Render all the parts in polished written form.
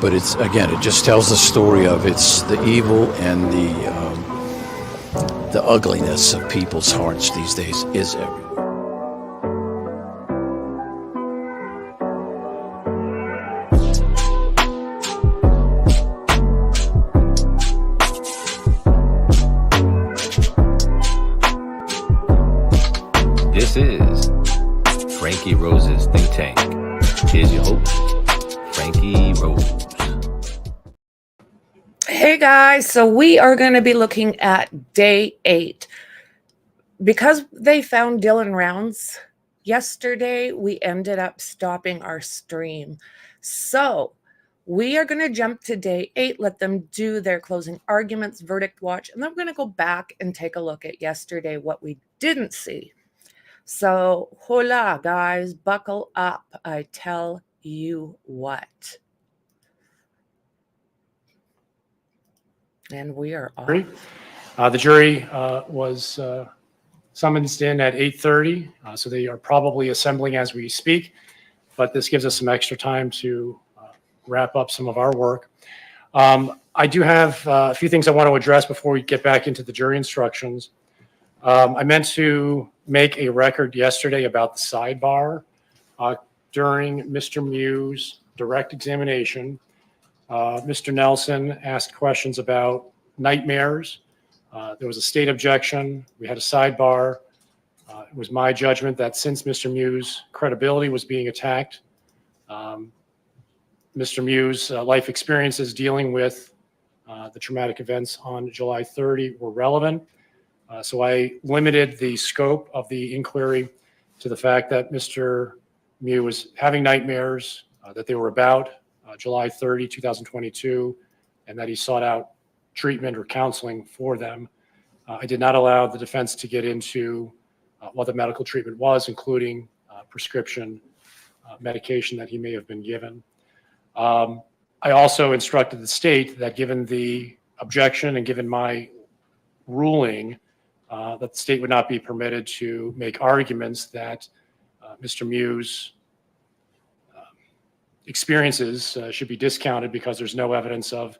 But it's, again, it just tells the story of it's the evil and the ugliness of people's hearts these days is everywhere. This is Franky Rose's Think Tank. Here's your host, Franky Rose. Hey guys, so we are going to be looking at day 8. Because they found Dylan Rounds yesterday, we ended up stopping our stream. So we are going to jump to day 8, let them do their closing arguments, verdict watch, and then we're going to go back and take a look at yesterday, what we didn't see. So hola guys, buckle up, I tell you what. And we are off. The jury was summoned in at 8:30, so they are probably assembling as we speak, but this gives us some extra time to wrap up some of our work. I do have a few things I want to address before we get back into the jury instructions. I meant to make a record yesterday about the sidebar. During Mr. Miu's direct examination, Mr. Nelson asked questions about nightmares. There was a state objection. We had a sidebar. It was my judgment that since Mr. Miu's credibility was being attacked, Mr. Miu's life experiences dealing with the traumatic events on July 30 were relevant. So I limited the scope of the inquiry to the fact that Mr. Miu was having nightmares, that they were about July 30, 2022, and that he sought out treatment or counseling for them. I did not allow the defense to get into what the medical treatment was, including prescription medication that he may have been given. I also instructed the state that given the objection and given my ruling, that the state would not be permitted to make arguments that Mr. Miu's experiences should be discounted because there's no evidence of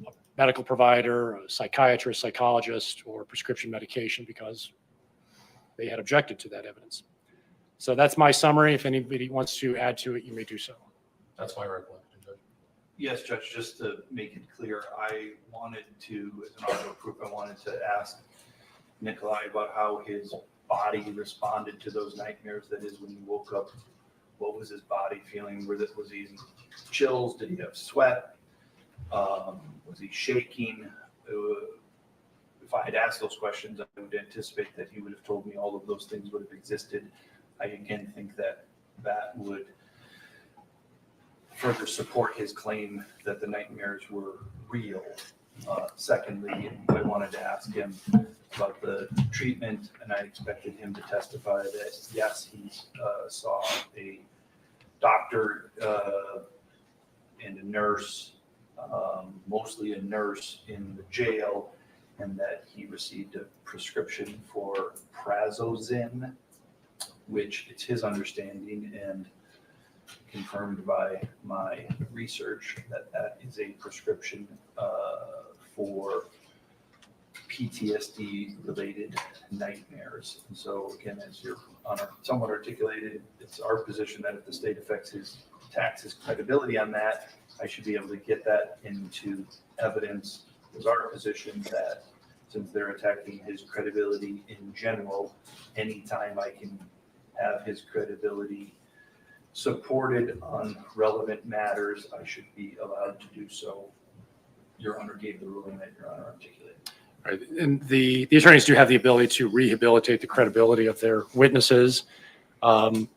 a medical provider, a psychiatrist, psychologist, or prescription medication because they had objected to that evidence. So that's my summary. If anybody wants to add to it, you may do so. That's my recollection, Judge. Yes, Judge, just to make it clear, I wanted to, as an offer of proof, I wanted to ask Nicolae about how his body responded to those nightmares. That is, when he woke up, what was his body feeling? Was he in chills? Did he have sweat? Was he shaking? If I had asked those questions, I would anticipate that he would have told me all of those things would have existed. I again think that that would further support his claim that the nightmares were real. Secondly, I wanted to ask him about the treatment, and I expected him to testify that yes, he saw a doctor and a nurse, mostly a nurse in the jail, and that he received a prescription for Prazosin, which it's his understanding and confirmed by my research that that is a prescription for PTSD related nightmares. And so again, as your Honor somewhat articulated, it's our position that if the state attacks his credibility on that, I should be able to get that into evidence. It's our position that since they're attacking his credibility in general, anytime I can have his credibility supported on relevant matters, I should be allowed to do so. Your Honor gave the ruling that Your Honor articulated. Right. And the attorneys do have the ability to rehabilitate the credibility of their witnesses. I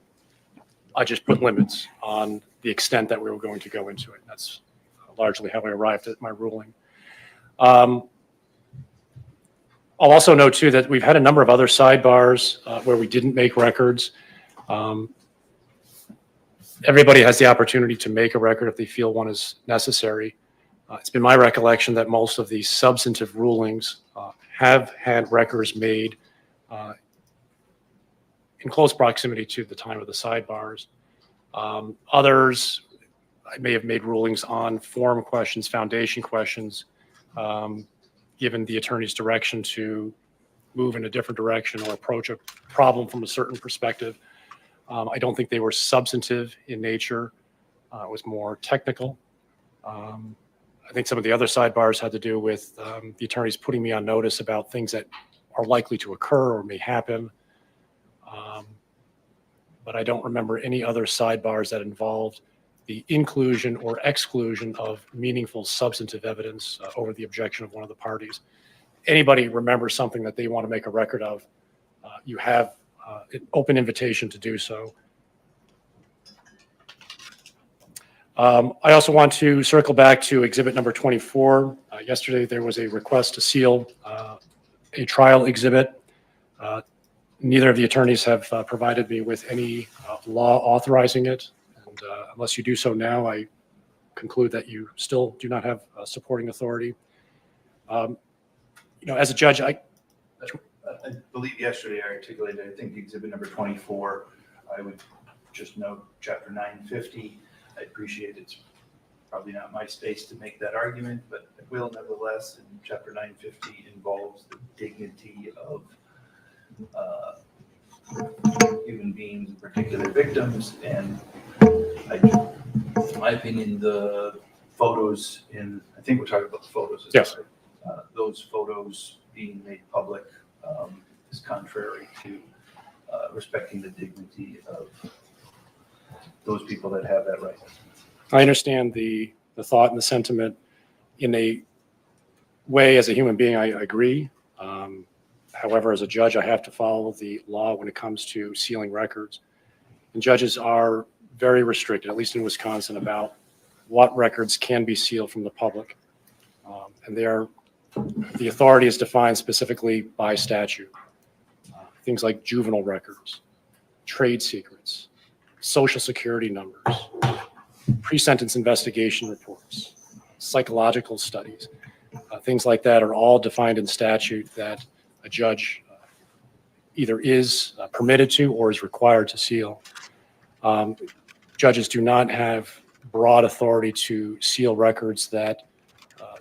just put limits on the extent that we were going to go into it. That's largely how I arrived at my ruling. I'll also note too that we've had a number of other sidebars where we didn't make records. Everybody has the opportunity to make a record if they feel one is necessary. It's been my recollection that most of these substantive rulings have had records made in close proximity to the time of the sidebars. Others, I may have made rulings on form questions, foundation questions, given the attorney's direction to move in a different direction or approach a problem from a certain perspective. I don't think they were substantive in nature. It was more technical. I think some of the other sidebars had to do with the attorneys putting me on notice about things that are likely to occur or may happen. But I don't remember any other sidebars that involved the inclusion or exclusion of meaningful substantive evidence over the objection of one of the parties. Anybody remembers something that they want to make a record of, you have an open invitation to do so. I also want to circle back to exhibit number 24. Yesterday, there was a request to seal a trial exhibit. Neither of the attorneys have provided me with any law authorizing it. And unless you do so now, I conclude that you still do not have supporting authority. As a judge, I believe yesterday I articulated, I think exhibit number 24, I would just note chapter 950. I appreciate it's probably not my space to make that argument, but I will nevertheless. And chapter 950 involves the dignity of human beings, in particular victims. And in my opinion, the photos I think we're talking about the photos. Yes. Those photos being made public is contrary to respecting the dignity of those people that have that right. I understand the thought and the sentiment. In a way, as a human being, I agree. However, as a judge, I have to follow the law when it comes to sealing records. And judges are very restricted, at least in Wisconsin, about what records can be sealed from the public. And the authority is defined specifically by statute. Things like juvenile records, trade secrets, social security numbers, pre-sentence investigation reports, psychological studies, things like that are all defined in statute that a judge either is permitted to or is required to seal. Judges do not have broad authority to seal records that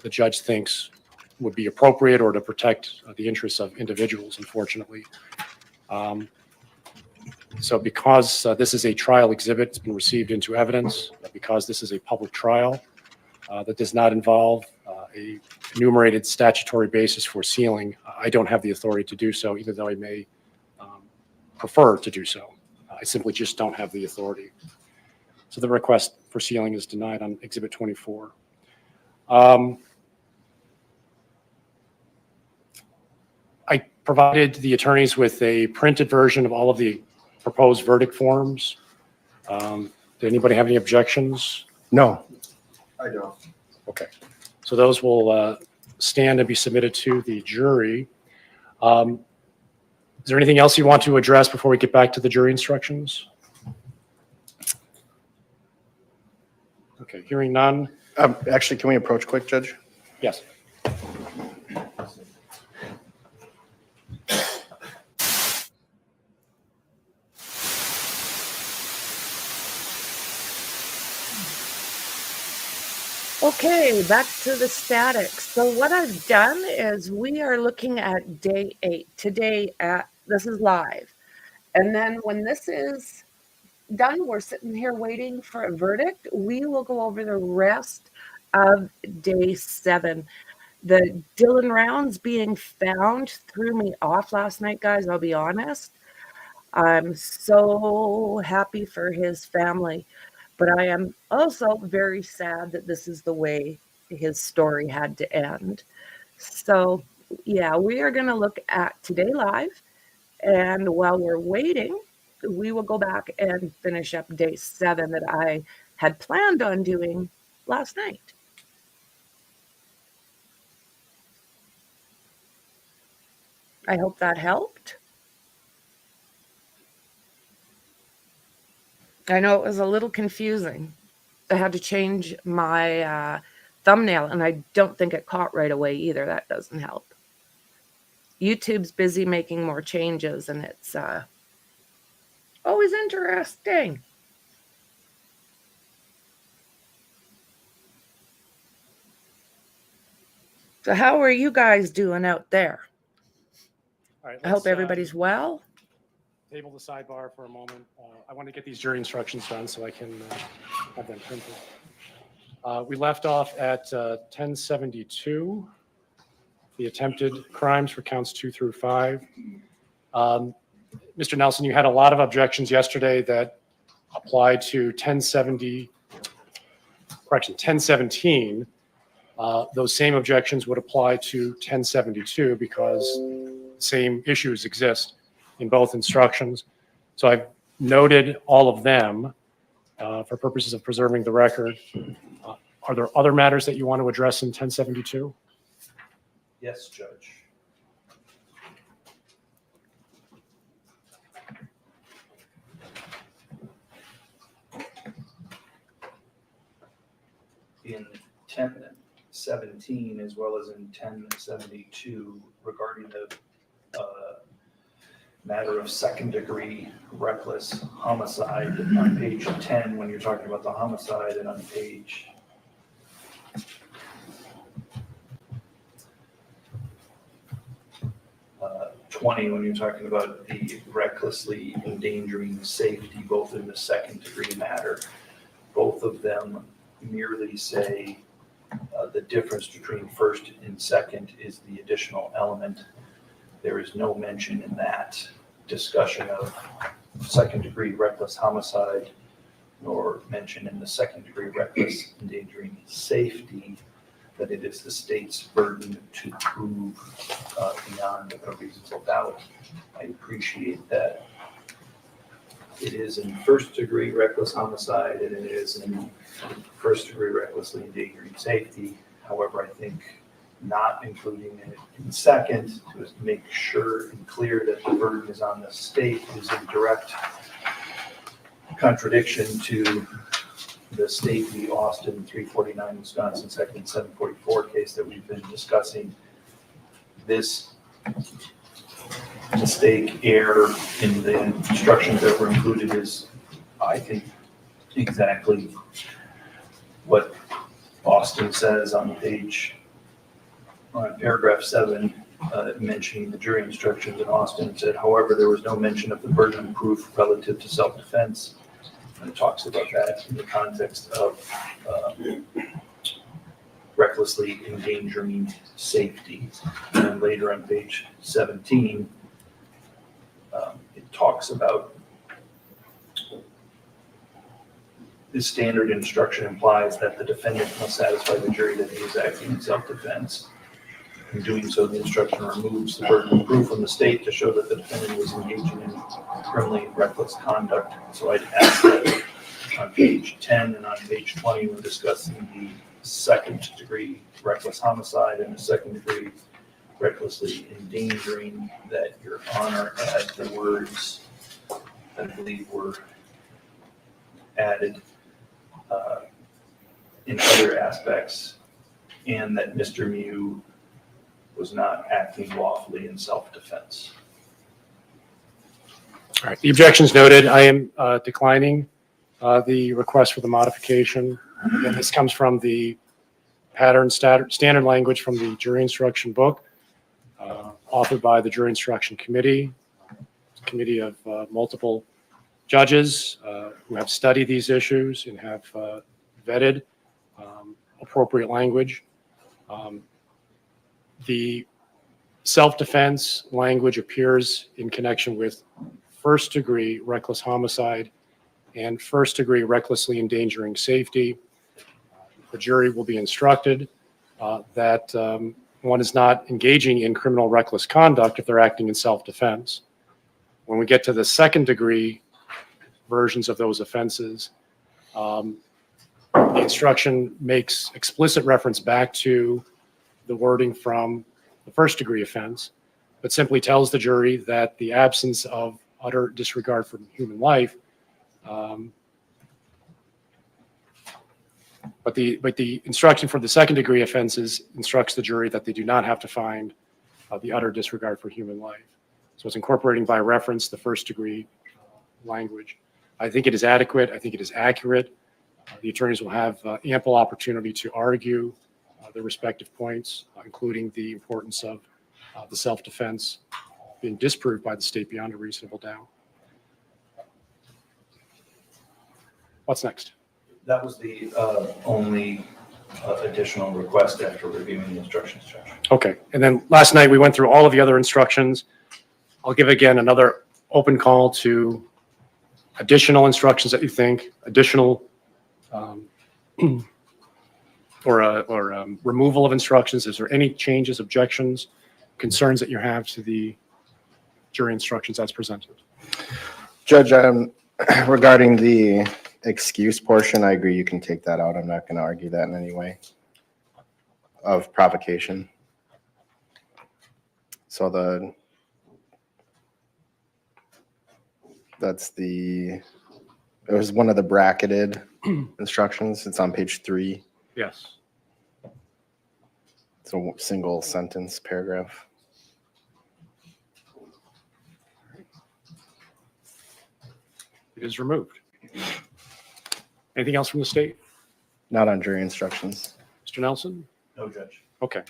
the judge thinks would be appropriate or to protect the interests of individuals, unfortunately. So because this is a trial exhibit, it's been received into evidence, because this is a public trial that does not involve a enumerated statutory basis for sealing, I don't have the authority to do so, even though I may prefer to do so. I simply just don't have the authority. So the request for sealing is denied on Exhibit 24. I provided the attorneys with a printed version of all of the proposed verdict forms. Did anybody have any objections? No, I don't. Okay. So those will stand and be submitted to the jury. Is there anything else you want to address before we get back to the jury instructions? Okay, hearing none. Actually, can we approach quick, Judge? Yes. Okay, back to the statics. So what I've done is we are looking at day 8 today. This is live, and then when this is done, we're sitting here waiting for a verdict. We will go over the rest of day 7. The Dylan rounds being found threw me off last night, guys. I'll be honest. I'm so happy for his family. But I am also very sad that this is the way his story had to end. So, yeah, we are going to look at Today Live. And while we're waiting, we will go back and finish up day 7 that I had planned on doing last night. I hope that helped. I know it was a little confusing. I had to change my thumbnail, and I don't think it caught right away either. That doesn't help. YouTube's busy making more changes, and it's always interesting. So how are you guys doing out there? All right, I hope let's, everybody's well. table the sidebar for a moment. I want to get these jury instructions done so I can have them printed. We left off at 1072, the attempted crimes for counts 2 through 5. Mr. Nelson, you had a lot of objections yesterday that applied to 1017. Those same objections would apply to 1072 because same issues exist in both instructions. So I've noted all of them for purposes of preserving the record. Are there other matters that you want to address in 1072? Yes, Judge. In 1017 as well as in 1072 regarding the matter of second-degree reckless homicide on page 10 when you're talking about the homicide, and on page 20 when you're talking about the recklessly endangering safety, both in the second-degree matter. Both of them merely say the difference between first and second is the additional element. There is no mention in that discussion of second-degree reckless homicide, nor mention in the second-degree reckless endangering safety that it is the state's burden to prove beyond a reasonable doubt. I appreciate that it is in first-degree reckless homicide and it is in first-degree recklessly endangering safety. However, I think not including it in second to make sure and clear that the burden is on the state is in direct contradiction to the State v. Austin 349 Wisconsin Second 744 case that we've been discussing. This mistake, error in the instructions that were included is, I think, exactly what Austin says on paragraph 7, mentioning the jury instructions in Austin. Said, however, there was no mention of the burden of proof relative to self-defense. And it talks about that in the context of recklessly endangering safety. And then later on page 17, it talks about the standard instruction implies that the defendant must satisfy the jury that he is acting in self-defense. In doing so, the instruction removes the burden of proof from the state to show that the defendant was engaging in criminally reckless conduct. So I'd ask that on page 10 and on page 20, we're discussing the second-degree reckless homicide and the second-degree recklessly endangering, that Your Honor add the words that I believe were added in other aspects, and that Mr. Miu was not acting lawfully in self-defense. All right, the objections noted. I am declining the request for the modification. Again, this comes from the pattern standard language from the jury instruction book, authored by the jury instruction committee, a committee of multiple judges who have studied these issues and have vetted appropriate language. The self-defense language appears in connection with first-degree reckless homicide and first-degree recklessly endangering safety. The jury will be instructed that one is not engaging in criminal reckless conduct if they're acting in self-defense. When we get to the second-degree versions of those offenses, the instruction makes explicit reference back to the wording from the first-degree offense, but simply tells the jury that the absence of utter disregard for human life, but the instruction for the second-degree offenses instructs the jury that they do not have to find the utter disregard for human life. So it's incorporating by reference the first-degree language. I think it is adequate. I think it is accurate. The attorneys will have ample opportunity to argue their respective points, including the importance of the self-defense being disproved by the state beyond a reasonable doubt. What's next? That was the only additional request after reviewing the instructions, Judge. Okay, and then last night we went through all of the other instructions. I'll give again another open call to additional instructions that you think, additional removal of instructions. Is there any changes, objections, concerns that you have to the jury instructions as presented? Judge, regarding the excuse portion, I agree you can take that out. I'm not going to argue that in any way of provocation. So it was one of the bracketed instructions. It's on page 3. Yes. It's a single sentence paragraph. It is removed. Anything else from the state? Not on jury instructions. Mr. Nelson? No, Judge. Okay.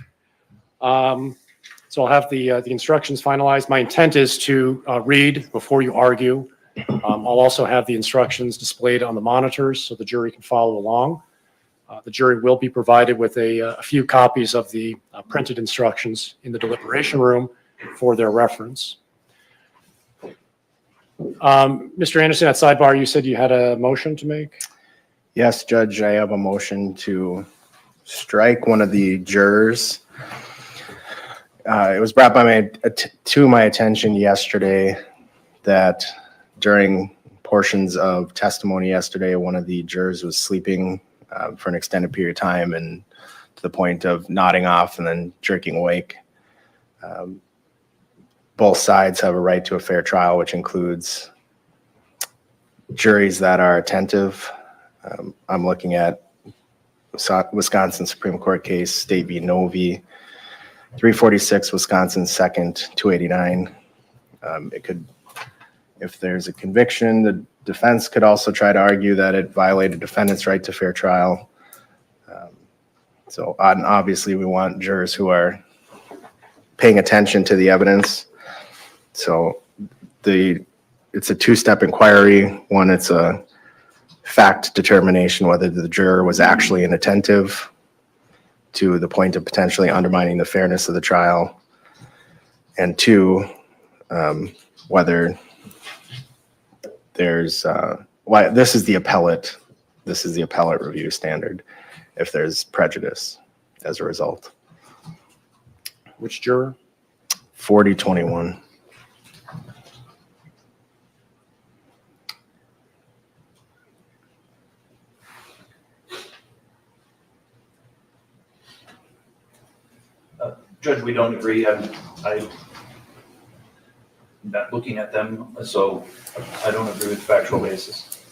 So I'll have the instructions finalized. My intent is to read before you argue. I'll also have the instructions displayed on the monitors so the jury can follow along. The jury will be provided with a few copies of the printed instructions in the deliberation room for their reference. Mr. Anderson, at sidebar, you said you had a motion to make? Yes, Judge, I have a motion to strike one of the jurors. It was brought to my attention yesterday that during portions of testimony yesterday, one of the jurors was sleeping for an extended period of time and to the point of nodding off and then jerking awake. Both sides have a right to a fair trial, which includes juries that are attentive. I'm looking at Wisconsin Supreme Court case, State v. Novi, 346, Wisconsin 2nd, 289. It could, if there's a conviction, the defense could also try to argue that it violated defendant's right to fair trial. So obviously we want jurors who are paying attention to the evidence. So it's a two-step inquiry. One, it's a fact determination whether the juror was actually inattentive to the point of potentially undermining the fairness of the trial. And two, whether there's why this is the appellate review standard if there's prejudice as a result. Which juror? 4021. Judge, we don't agree. I'm not looking at them, so I don't agree with the factual basis.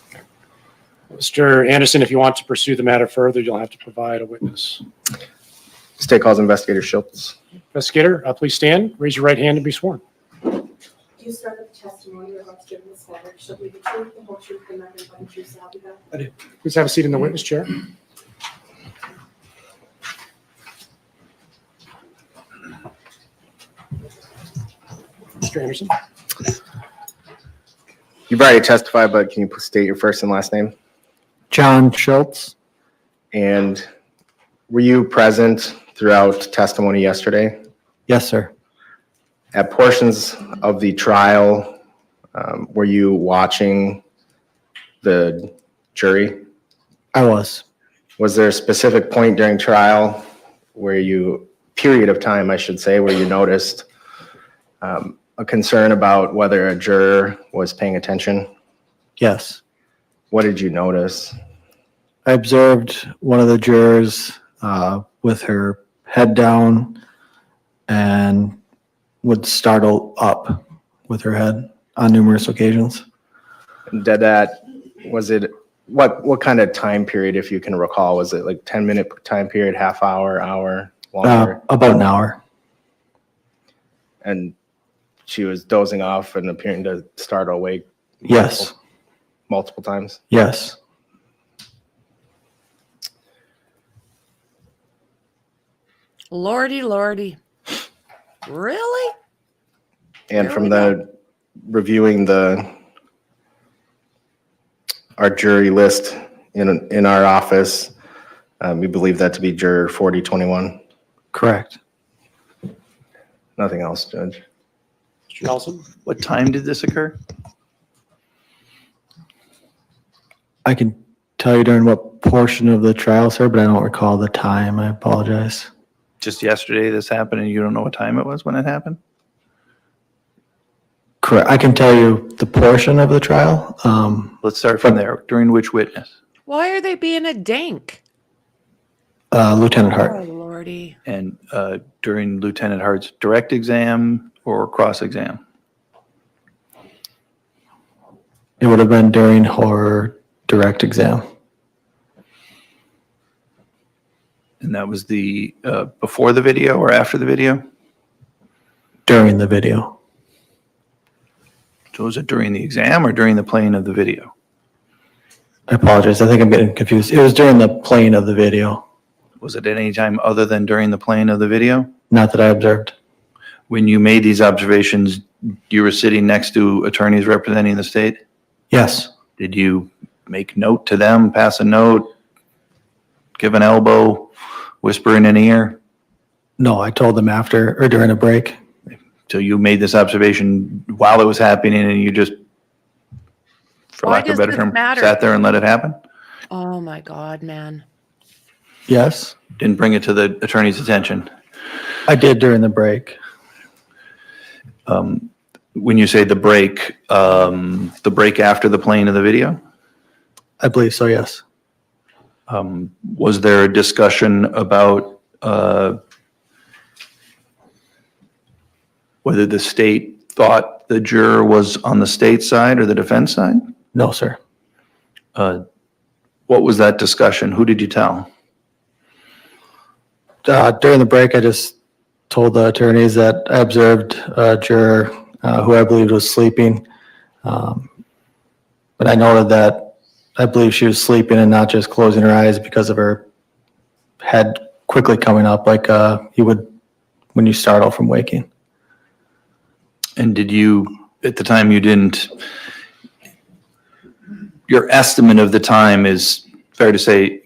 Mr. Anderson, if you want to pursue the matter further, you'll have to provide a witness. State calls Investigator Schultz. Investigator, please stand, raise your right hand and be sworn. Do you swear that the testimony you're about to give in this matter shall be the truth, the whole truth, and nothing but the truth, so help you God? I do. Please have a seat in the witness chair. Mr. Anderson? You've already testified, but can you state your first and last name? John Schultz. And were you present throughout testimony yesterday? Yes, sir. At portions of the trial, were you watching the jury? I was. Was there a specific point during trial period of time, I should say, where you noticed a concern about whether a juror was paying attention? Yes. What did you notice? I observed one of the jurors with her head down and would startle up with her head on numerous occasions. What kind of time period, if you can recall? Was it like 10-minute time period, half hour, longer? About an hour. And she was dozing off and appearing to startle awake? Yes. Multiple times? Yes. Lordy, lordy. Really? And Here from we the reviewing our jury list in our office, we believe that to be juror 4021. Correct. Nothing else, Judge. Mr. Nelson? What time did this occur? I can tell you during what portion of the trial, sir, but I don't recall the time. I apologize. Just yesterday this happened and you don't know what time it was when it happened? Correct. I can tell you the portion of the trial. Let's start from there. During which witness? Why are they being a dank? Lieutenant Oh, Hart. lordy. And during Lieutenant Hart's direct exam or cross exam? It would have been during her direct exam. And that was the before the video or after the video? During the video. So was it during the exam or during the playing of the video? I apologize. I think I'm getting confused. It was during the playing of the video, Was it at any time other than during the playing of the video? not that I observed. When you made these observations, you were sitting next to attorneys representing the state? Yes. Did you make note to them, pass a note, give an elbow, whisper in an ear? No, I told them after or during a break. So you made this observation while it was happening and you just, for Why lack of a does better this term, matter? sat there and let it happen? Oh my God, man. Yes, Didn't bring it to the attorney's attention? I did during the break. When you say the break after the playing of the video, I believe so, yes. was there a discussion about whether the state thought the juror was on the state side or the defense side? No, sir. What was that discussion? Who did you tell? During the break, I just told the attorneys that I observed a juror who I believed was sleeping. But I noted that I believe she was sleeping and not just closing her eyes because of her head quickly coming up like you would when you startle from waking. And did you, at the time you didn't, your estimate of the time is fair to say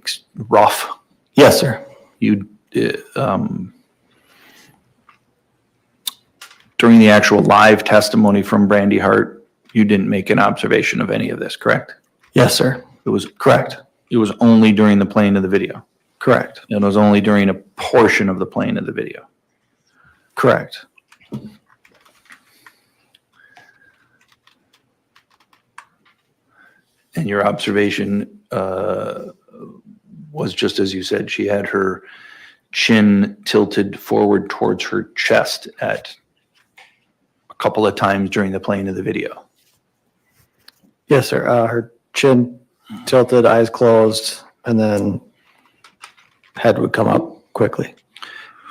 rough. Yes, sir. You, during the actual live testimony from Brandy Hart, you didn't make an observation of any of this, correct? Yes, sir. It was Correct. It was only during the playing of the video. Correct. And it was only during a portion of the playing of the video. Correct. And your observation was just as you said, she had her chin tilted forward towards her chest at a couple of times during the playing of the video. Yes, sir. Her chin tilted, eyes closed, and then head would come up quickly.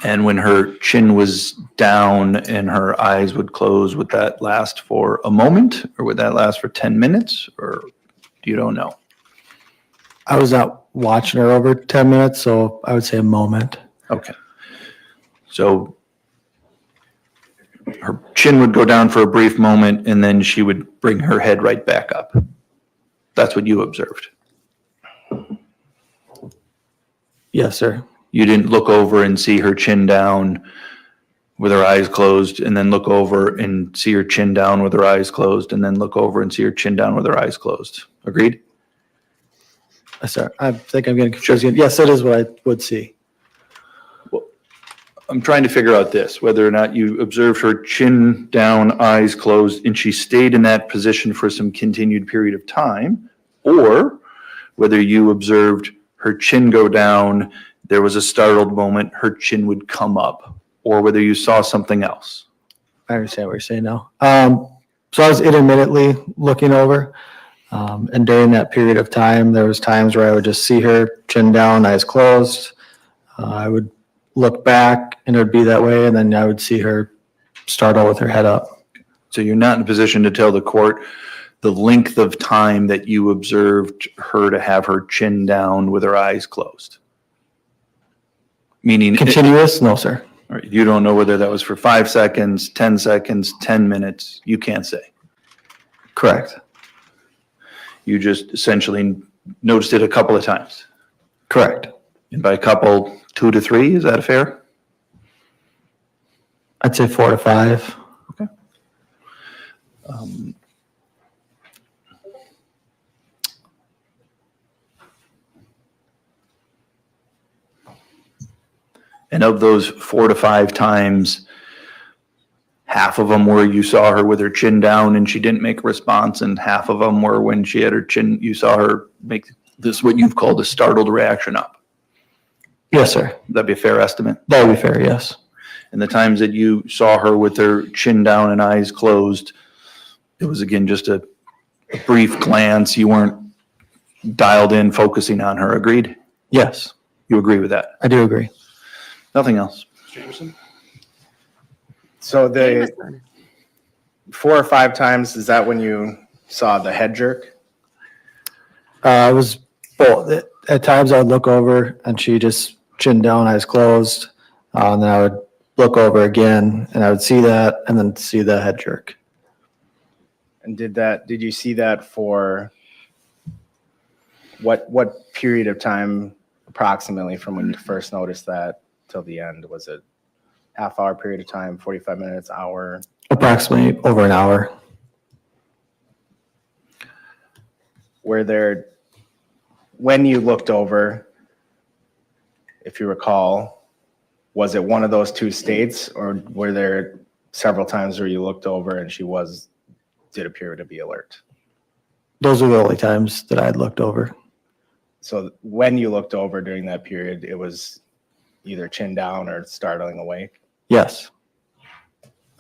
And when her chin was down and her eyes would close, would that last for a moment or would that last for 10 minutes or you don't know? I was not watching her over 10 minutes, so I would say a moment. Okay. So her chin would go down for a brief moment and then she would bring her head right back up. That's what you observed. Yes, sir. You didn't look over and see her chin down with her eyes closed and then look over and see her chin down with her eyes closed and then look over and see her chin down with her eyes closed. Agreed? Sorry, I think I'm getting confused again. Yes, that is what I would see. I'm trying to figure out this, whether or not you observed her chin down, eyes closed, and she stayed in that position for some continued period of time, or whether you observed her chin go down, there was a startled moment, her chin would come up, or whether you saw something else. I understand what you're saying now. So I was intermittently looking over, and during that period of time, there was times where I would just see her chin down, eyes closed. I would look back and it would be that way, and then I would see her startle with her head up. So you're not in a position to tell the court the length of time that you observed her to have her chin down with her eyes closed. Meaning, Continuous? No, sir. all right, you don't know whether that was for 5 seconds, 10 seconds, 10 minutes. You can't say. Correct. You just essentially noticed it a couple of times. Correct. And by a couple, 2 to 3, is that fair? I'd say 4 to 5. And of those 4 to 5 times, half of them were you saw her with her chin down and she didn't make a response, and half of them were when she had her chin, you saw her make this, what you've called a startled reaction up. Yes, sir. That'd be a fair estimate. That would be fair, yes. And the times that you saw her with her chin down and eyes closed, it was again just a brief glance. You weren't dialed in, focusing on her. Agreed? Yes, You agree with that? I do agree. Nothing else? Jameson? So the Jameson. 4 or 5 times, is that when you saw the head jerk? It was both. At times I would look over and she just chin down, eyes closed. And then I would look over again and I would see that and then see the head jerk. And did you see that for what period of time approximately from when you first noticed that till the end? Was it half-hour period of time, 45 minutes, hour? Approximately over an hour. Were there, when you looked over, if you recall, was it one of those 2 states, or were there several times where you looked over and she did appear to be alert? Those are the only times that I had looked over. So when you looked over during that period, it was either chin down or startling awake? Yes,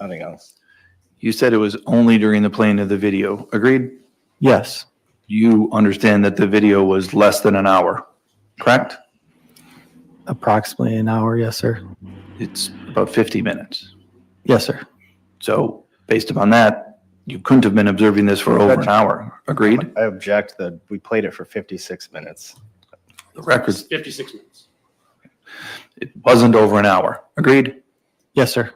Nothing else? You said it was only during the playing of the video. Agreed? yes, You understand that the video was less than an hour, correct? approximately an hour. Yes, sir. It's about 50 minutes. Yes, sir. So based upon that, you couldn't have been observing this for over an hour. Agreed? I object that we played it for 56 minutes. The record's, 56 minutes. it wasn't over an hour. Agreed? Yes, sir.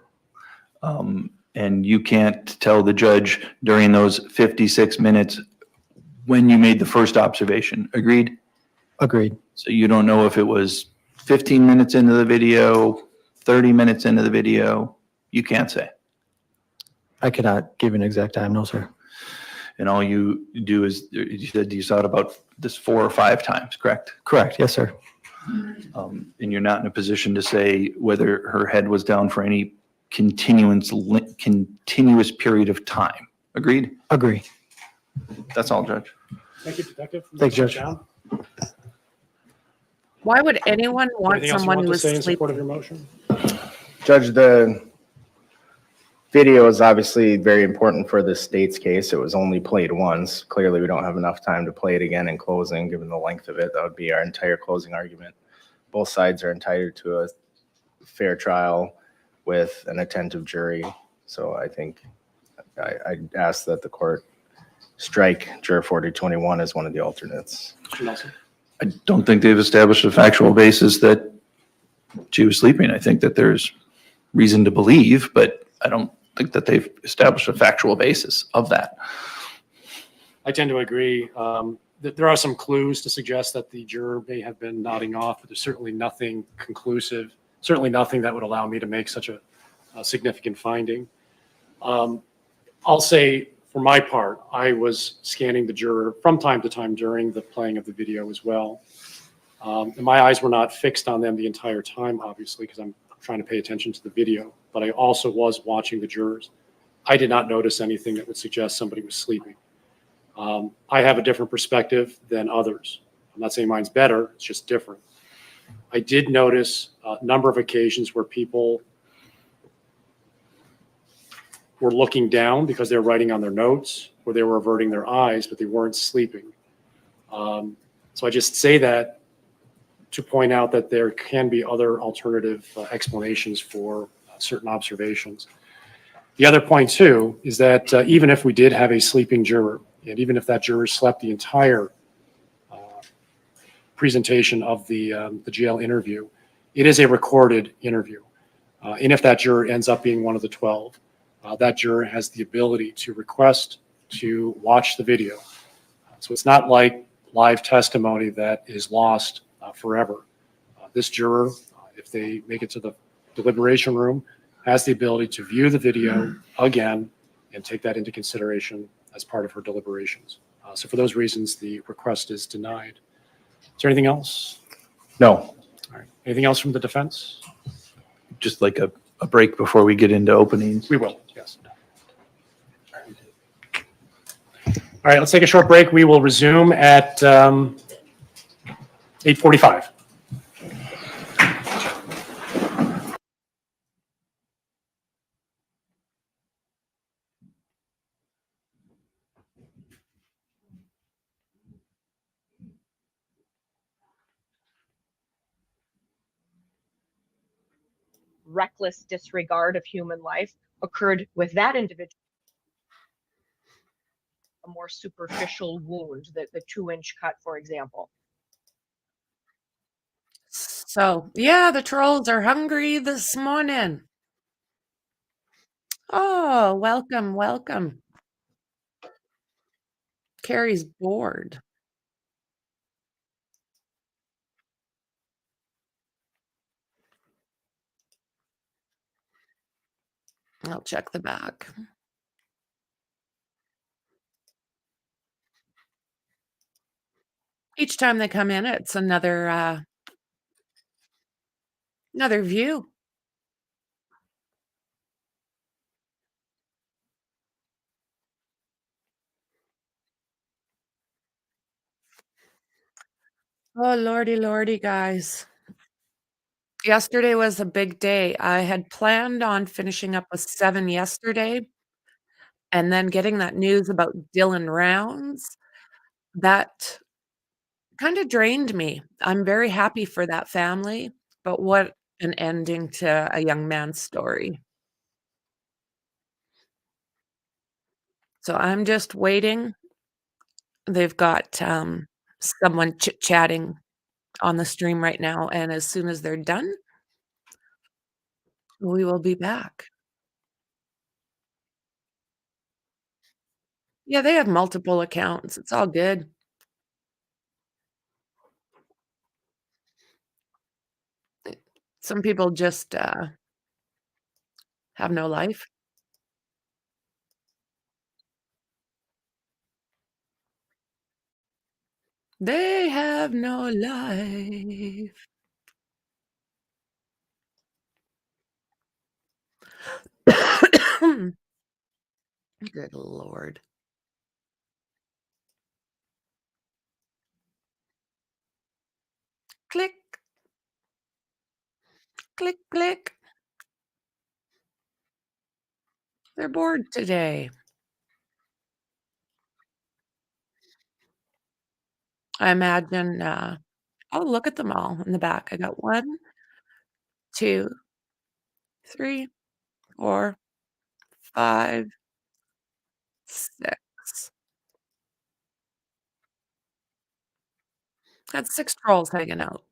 And you can't tell the judge during those 56 minutes when you made the first observation. Agreed? Agreed. So you don't know if it was 15 minutes into the video, 30 minutes into the video. You can't say. I cannot give an exact time. No, sir. And all you do is, you said you saw it about this 4 or 5 times, correct? Correct. Yes, sir. And you're not in a position to say whether her head was down for any continuous period of time. Agreed? Agree. That's all, Judge. Thank you, Detective. Thanks, Judge. Down. Why would anyone want Anything else you someone want who to is say in support of sleeping? your motion? Judge, the video is obviously very important for the state's case. It was only played once. Clearly, we don't have enough time to play it again in closing, given the length of it. That would be our entire closing argument. Both sides are entitled to a fair trial with an attentive jury. So I think I ask that the court strike juror 4021 as one of the alternates. Mr. Nelson? I don't think they've established a factual basis that she was sleeping. I think that there's reason to believe, but I don't think that they've established a factual basis of that. I tend to agree. That there are some clues to suggest that the juror may have been nodding off, but there's certainly nothing conclusive, certainly nothing that would allow me to make such a significant finding. I'll say, for my part, I was scanning the juror from time to time during the playing of the video as well. And my eyes were not fixed on them the entire time, obviously, because I'm trying to pay attention to the video, but I also was watching the jurors. I did not notice anything that would suggest somebody was sleeping. I have a different perspective than others. I'm not saying mine's better, it's just different. I did notice a number of occasions where people were looking down because they were writing on their notes, or they were averting their eyes, but they weren't sleeping. So I just say that to point out that there can be other alternative explanations for certain observations. The other point too is that even if we did have a sleeping juror, and even if that juror slept the entire presentation of the jail interview, it is a recorded interview. And if that juror ends up being one of the 12, that juror has the ability to request to watch the video. So it's not like live testimony that is lost forever. This juror, if they make it to the deliberation room, has the ability to view the video again and take that into consideration as part of her deliberations. So for those reasons, the request is denied. Is there anything else? No. All right. Anything else from the defense? Just like a break before we get into openings. We will, yes. All right, let's take a short break. We will resume at 8:45. Reckless disregard of human life occurred with that individual. A more superficial wound, the 2-inch cut, for example. So, yeah, the trolls are hungry this morning. Oh, welcome, welcome. Carrie's bored. I'll check the back. Each time they come in, it's another view. Oh, lordy, lordy, guys. Yesterday was a big day. I had planned on finishing up with 7 yesterday, and then getting that news about Dylan Rounds, that kinda drained me. I'm very happy for that family, but what an ending to a young man's story. So I'm just waiting. They've got, someone chit-chatting on the stream right now, and as soon as they're done, we will be back. Yeah, they have multiple accounts. It's all good. Some people just, have no life. They have no life. Good lord. Click, click, click. They're bored today. I imagine, oh, look at them all in the back. I got 1, 2, 3, 4, 5, 6. That's 6 trolls hanging out.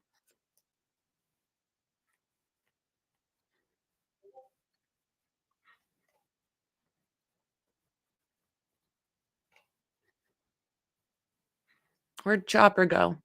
Where'd Chopper go?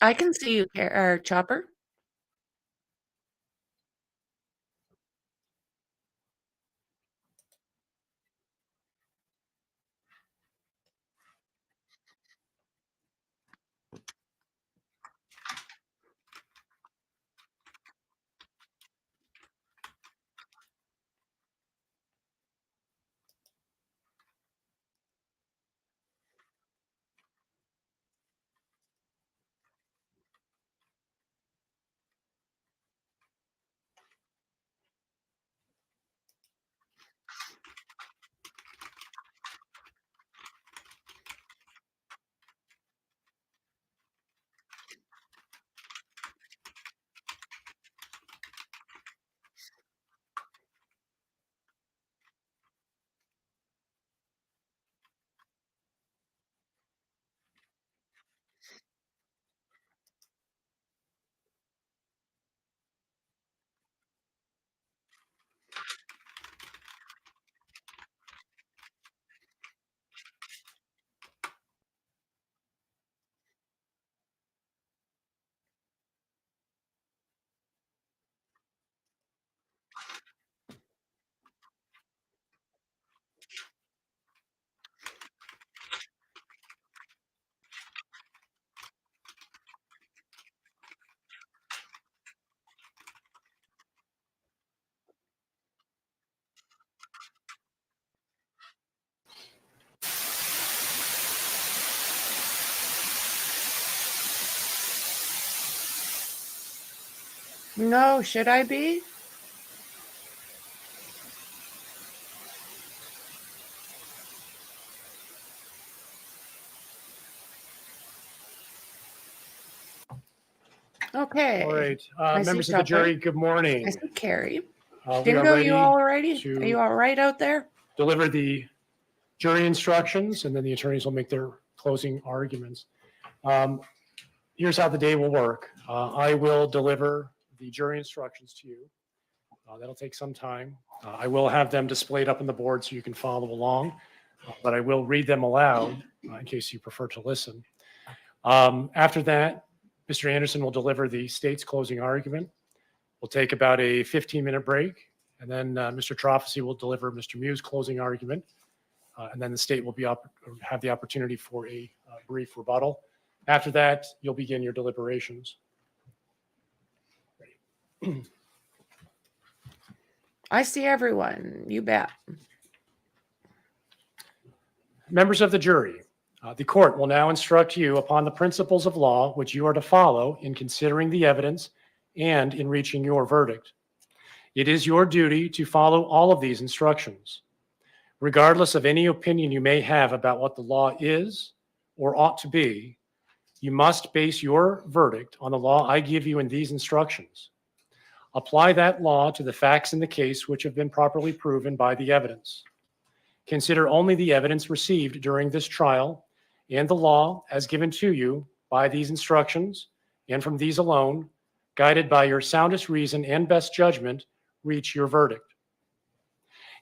I can see you, Chopper. No, should I be? Okay. All right, I see members of the Chopper. jury, good morning. I see Carrie. We are Dingo, ready you all ready? to Are you all right out there? deliver the jury instructions, and then the attorneys will make their closing arguments. Here's how the day will work. I will deliver the jury instructions to you. That'll take some time. I will have them displayed up on the board so you can follow along, but I will read them aloud in case you prefer to listen. After that, Mr. Anderson will deliver the state's closing argument. We'll take about a 15-minute break, and then Mr. Trofsky will deliver Mr. Miu's closing argument, and then the state will have the opportunity for a brief rebuttal. After that, you'll begin your deliberations. I see everyone. You bet. Members of the jury, the court will now instruct you upon the principles of law which you are to follow in considering the evidence and in reaching your verdict. It is your duty to follow all of these instructions. Regardless of any opinion you may have about what the law is or ought to be, you must base your verdict on the law I give you in these instructions. Apply that law to the facts in the case which have been properly proven by the evidence. Consider only the evidence received during this trial and the law as given to you by these instructions, and from these alone, guided by your soundest reason and best judgment, reach your verdict.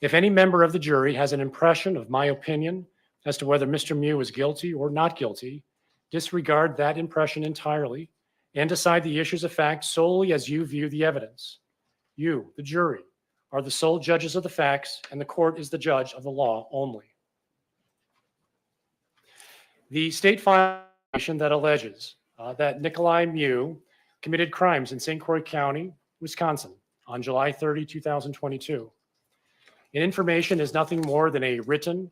If any member of the jury has an impression of my opinion as to whether Mr. Miu is guilty or not guilty, disregard that impression entirely and decide the issues of fact solely as you view the evidence. You, the jury, are the sole judges of the facts, and the court is the judge of the law only. The state violation that alleges that Nicolae Miu committed crimes in St. Croix County, Wisconsin, on July 30, 2022. An information is nothing more than a written,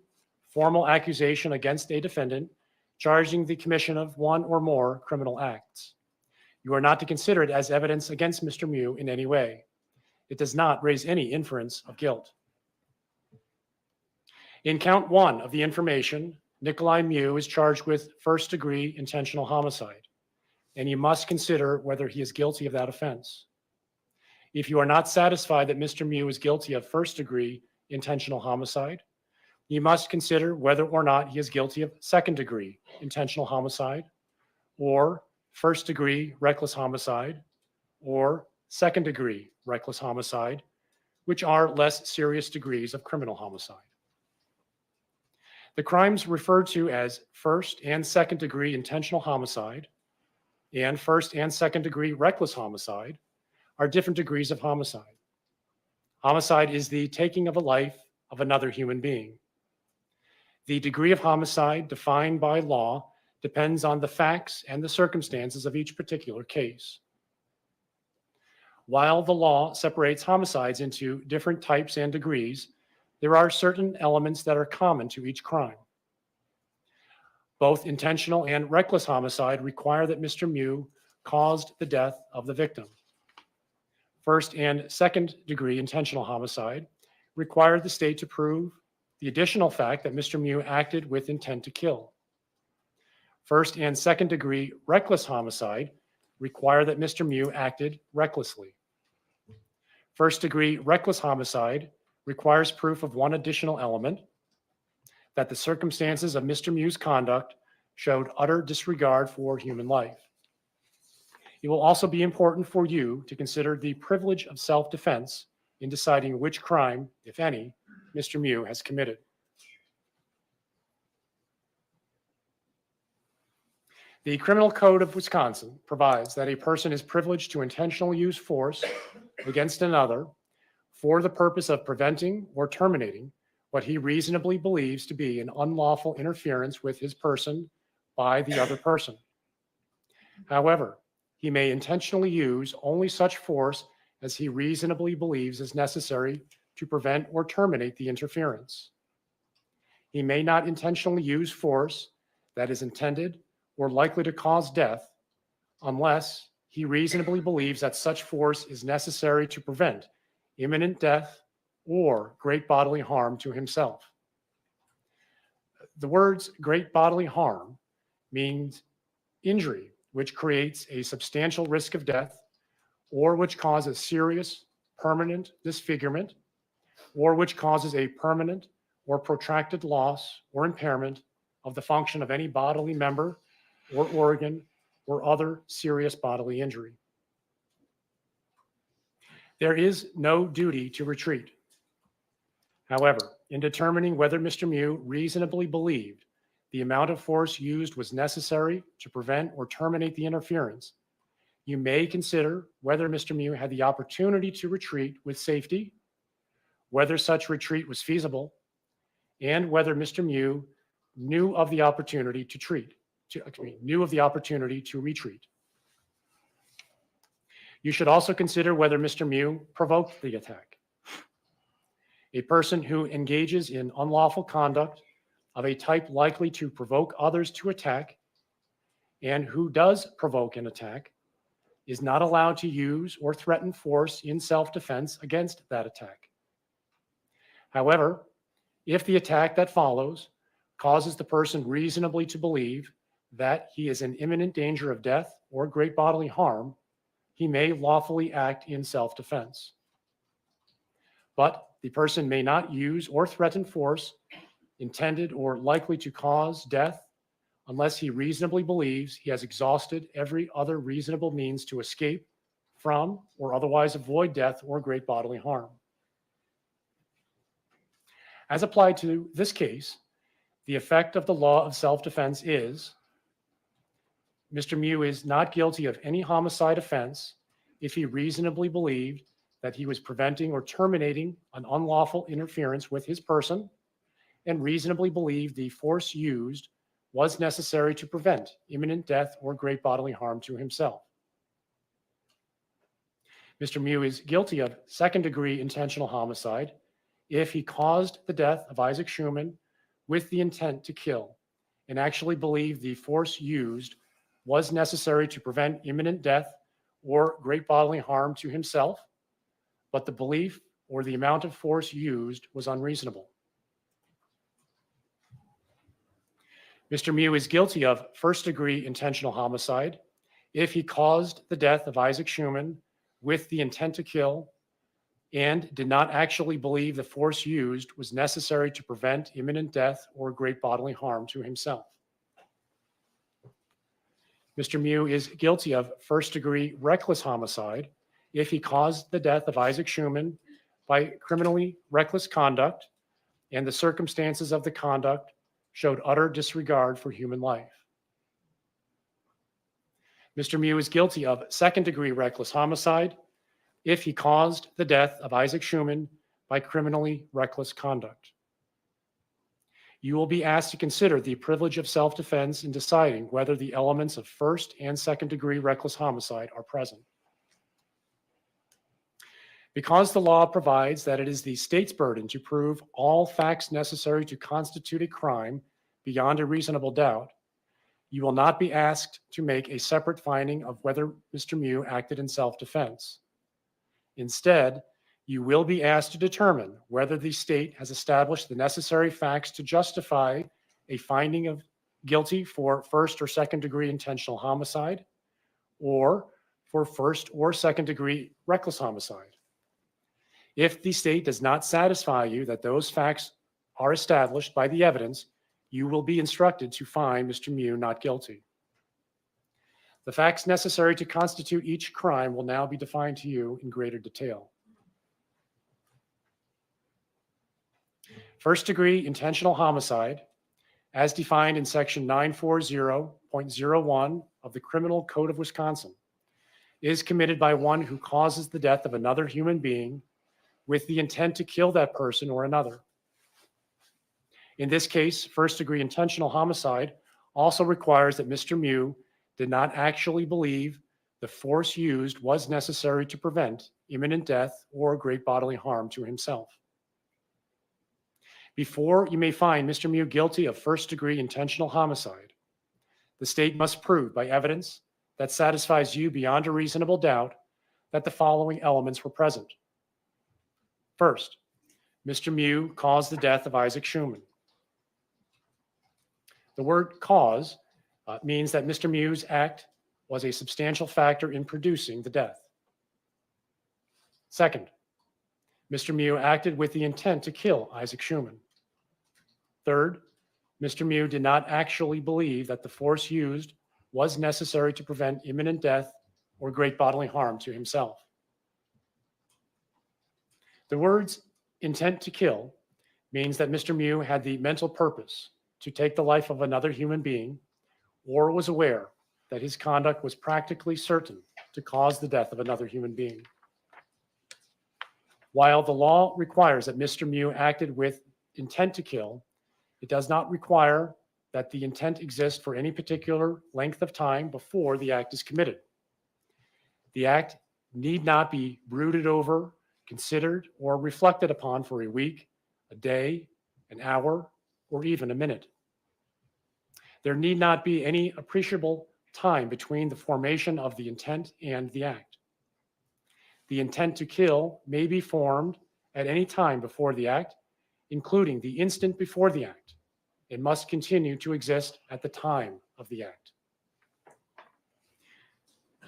formal accusation against a defendant charging the commission of one or more criminal acts. You are not to consider it as evidence against Mr. Miu in any way. It does not raise any inference of guilt. In count one of the information, Nicolae Miu is charged with first-degree intentional homicide, and you must consider whether he is guilty of that offense. If you are not satisfied that Mr. Miu is guilty of first-degree intentional homicide, you must consider whether or not he is guilty of second-degree intentional homicide, or first-degree reckless homicide, or second-degree reckless homicide, which are less serious degrees of criminal homicide. The crimes referred to as first and second-degree intentional homicide and first and second degree reckless homicide are different degrees of homicide. Homicide is the taking of a life of another human being. The degree of homicide defined by law depends on the facts and the circumstances of each particular case. While the law separates homicides into different types and degrees, there are certain elements that are common to each crime. Both intentional and reckless homicide require that Mr. Miu caused the death of the victim. First and second degree intentional homicide require the state to prove the additional fact that Mr. Miu acted with intent to kill. First and second degree reckless homicide require that Mr. Miu acted recklessly. First degree reckless homicide requires proof of one additional element, that the circumstances of Mr. Miu's conduct showed utter disregard for human life. It will also be important for you to consider the privilege of self-defense in deciding which crime, if any, Mr. Miu has committed. The Criminal Code of Wisconsin provides that a person is privileged to intentionally use force against another for the purpose of preventing or terminating what he reasonably believes to be an unlawful interference with his person by the other person. However, he may intentionally use only such force as he reasonably believes is necessary to prevent or terminate the interference. He may not intentionally use force that is intended or likely to cause death unless he reasonably believes that such force is necessary to prevent imminent death or great bodily harm to himself. The words great bodily harm means injury which creates a substantial risk of death or which causes serious permanent disfigurement or which causes a permanent or protracted loss or impairment of the function of any bodily member or organ or other serious bodily injury. There is no duty to retreat. However, in determining whether Mr. Miu reasonably believed the amount of force used was necessary to prevent or terminate the interference, you may consider whether Mr. Miu had the opportunity to retreat with safety, whether such retreat was feasible, and whether Mr. Miu knew of the opportunity to retreat. You should also consider whether Mr. Miu provoked the attack. A person who engages in unlawful conduct of a type likely to provoke others to attack and who does provoke an attack is not allowed to use or threaten force in self-defense against that attack. However, if the attack that follows causes the person reasonably to believe that he is in imminent danger of death or great bodily harm, he may lawfully act in self-defense. But the person may not use or threaten force intended or likely to cause death unless he reasonably believes he has exhausted every other reasonable means to escape from or otherwise avoid death or great bodily harm. As applied to this case, the effect of the law of self-defense is Mr. Miu is not guilty of any homicide offense if he reasonably believed that he was preventing or terminating an unlawful interference with his person and reasonably believed the force used was necessary to prevent imminent death or great bodily harm to himself. Mr. Miu is guilty of second-degree intentional homicide if he caused the death of Isaac Schumann with the intent to kill and actually believed the force used was necessary to prevent imminent death or great bodily harm to himself, but the belief or the amount of force used was unreasonable. Mr. Miu is guilty of first-degree intentional homicide if he caused the death of Isaac Schumann with the intent to kill and did not actually believe the force used was necessary to prevent imminent death or great bodily harm to himself. Mr. Miu is guilty of first-degree reckless homicide if he caused the death of Isaac Schumann by criminally reckless conduct and the circumstances of the conduct showed utter disregard for human life. Mr. Miu is guilty of second-degree reckless homicide if he caused the death of Isaac Schumann by criminally reckless conduct. You will be asked to consider the privilege of self-defense in deciding whether the elements of first and second-degree reckless homicide are present. Because the law provides that it is the state's burden to prove all facts necessary to constitute a crime beyond a reasonable doubt, you will not be asked to make a separate finding of whether Mr. Miu acted in self-defense. Instead, you will be asked to determine whether the state has established the necessary facts to justify a finding of guilty for first or second-degree intentional homicide, or for first or second-degree reckless homicide. If the state does not satisfy you that those facts are established by the evidence, you will be instructed to find Mr. Miu not guilty. The facts necessary to constitute each crime will now be defined to you in greater detail. First-degree intentional homicide, as defined in Section 940.01 of the Criminal Code of Wisconsin, is committed by one who causes the death of another human being with the intent to kill that person or another. In this case, first-degree intentional homicide also requires that Mr. Miu did not actually believe the force used was necessary to prevent imminent death or great bodily harm to himself. Before you may find Mr. Miu guilty of first-degree intentional homicide, the state must prove by evidence that satisfies you beyond a reasonable doubt that the following elements were present. First, Mr. Miu caused the death of Isaac Schumann. The word cause means that Mr. Miu's act was a substantial factor in producing the death. Second, Mr. Miu acted with the intent to kill Isaac Schumann. Third, Mr. Miu did not actually believe that the force used was necessary to prevent imminent death or great bodily harm to himself. The words intent to kill means that Mr. Miu had the mental purpose to take the life of another human being, or was aware that his conduct was practically certain to cause the death of another human being. While the law requires that Mr. Miu acted with intent to kill, it does not require that the intent exist for any particular length of time before the act is committed. The act need not be brooded over, considered, or reflected upon for a week, a day, an hour, or even a minute. There need not be any appreciable time between the formation of the intent and the act. The intent to kill may be formed at any time before the act, including the instant before the act. It must continue to exist at the time of the act.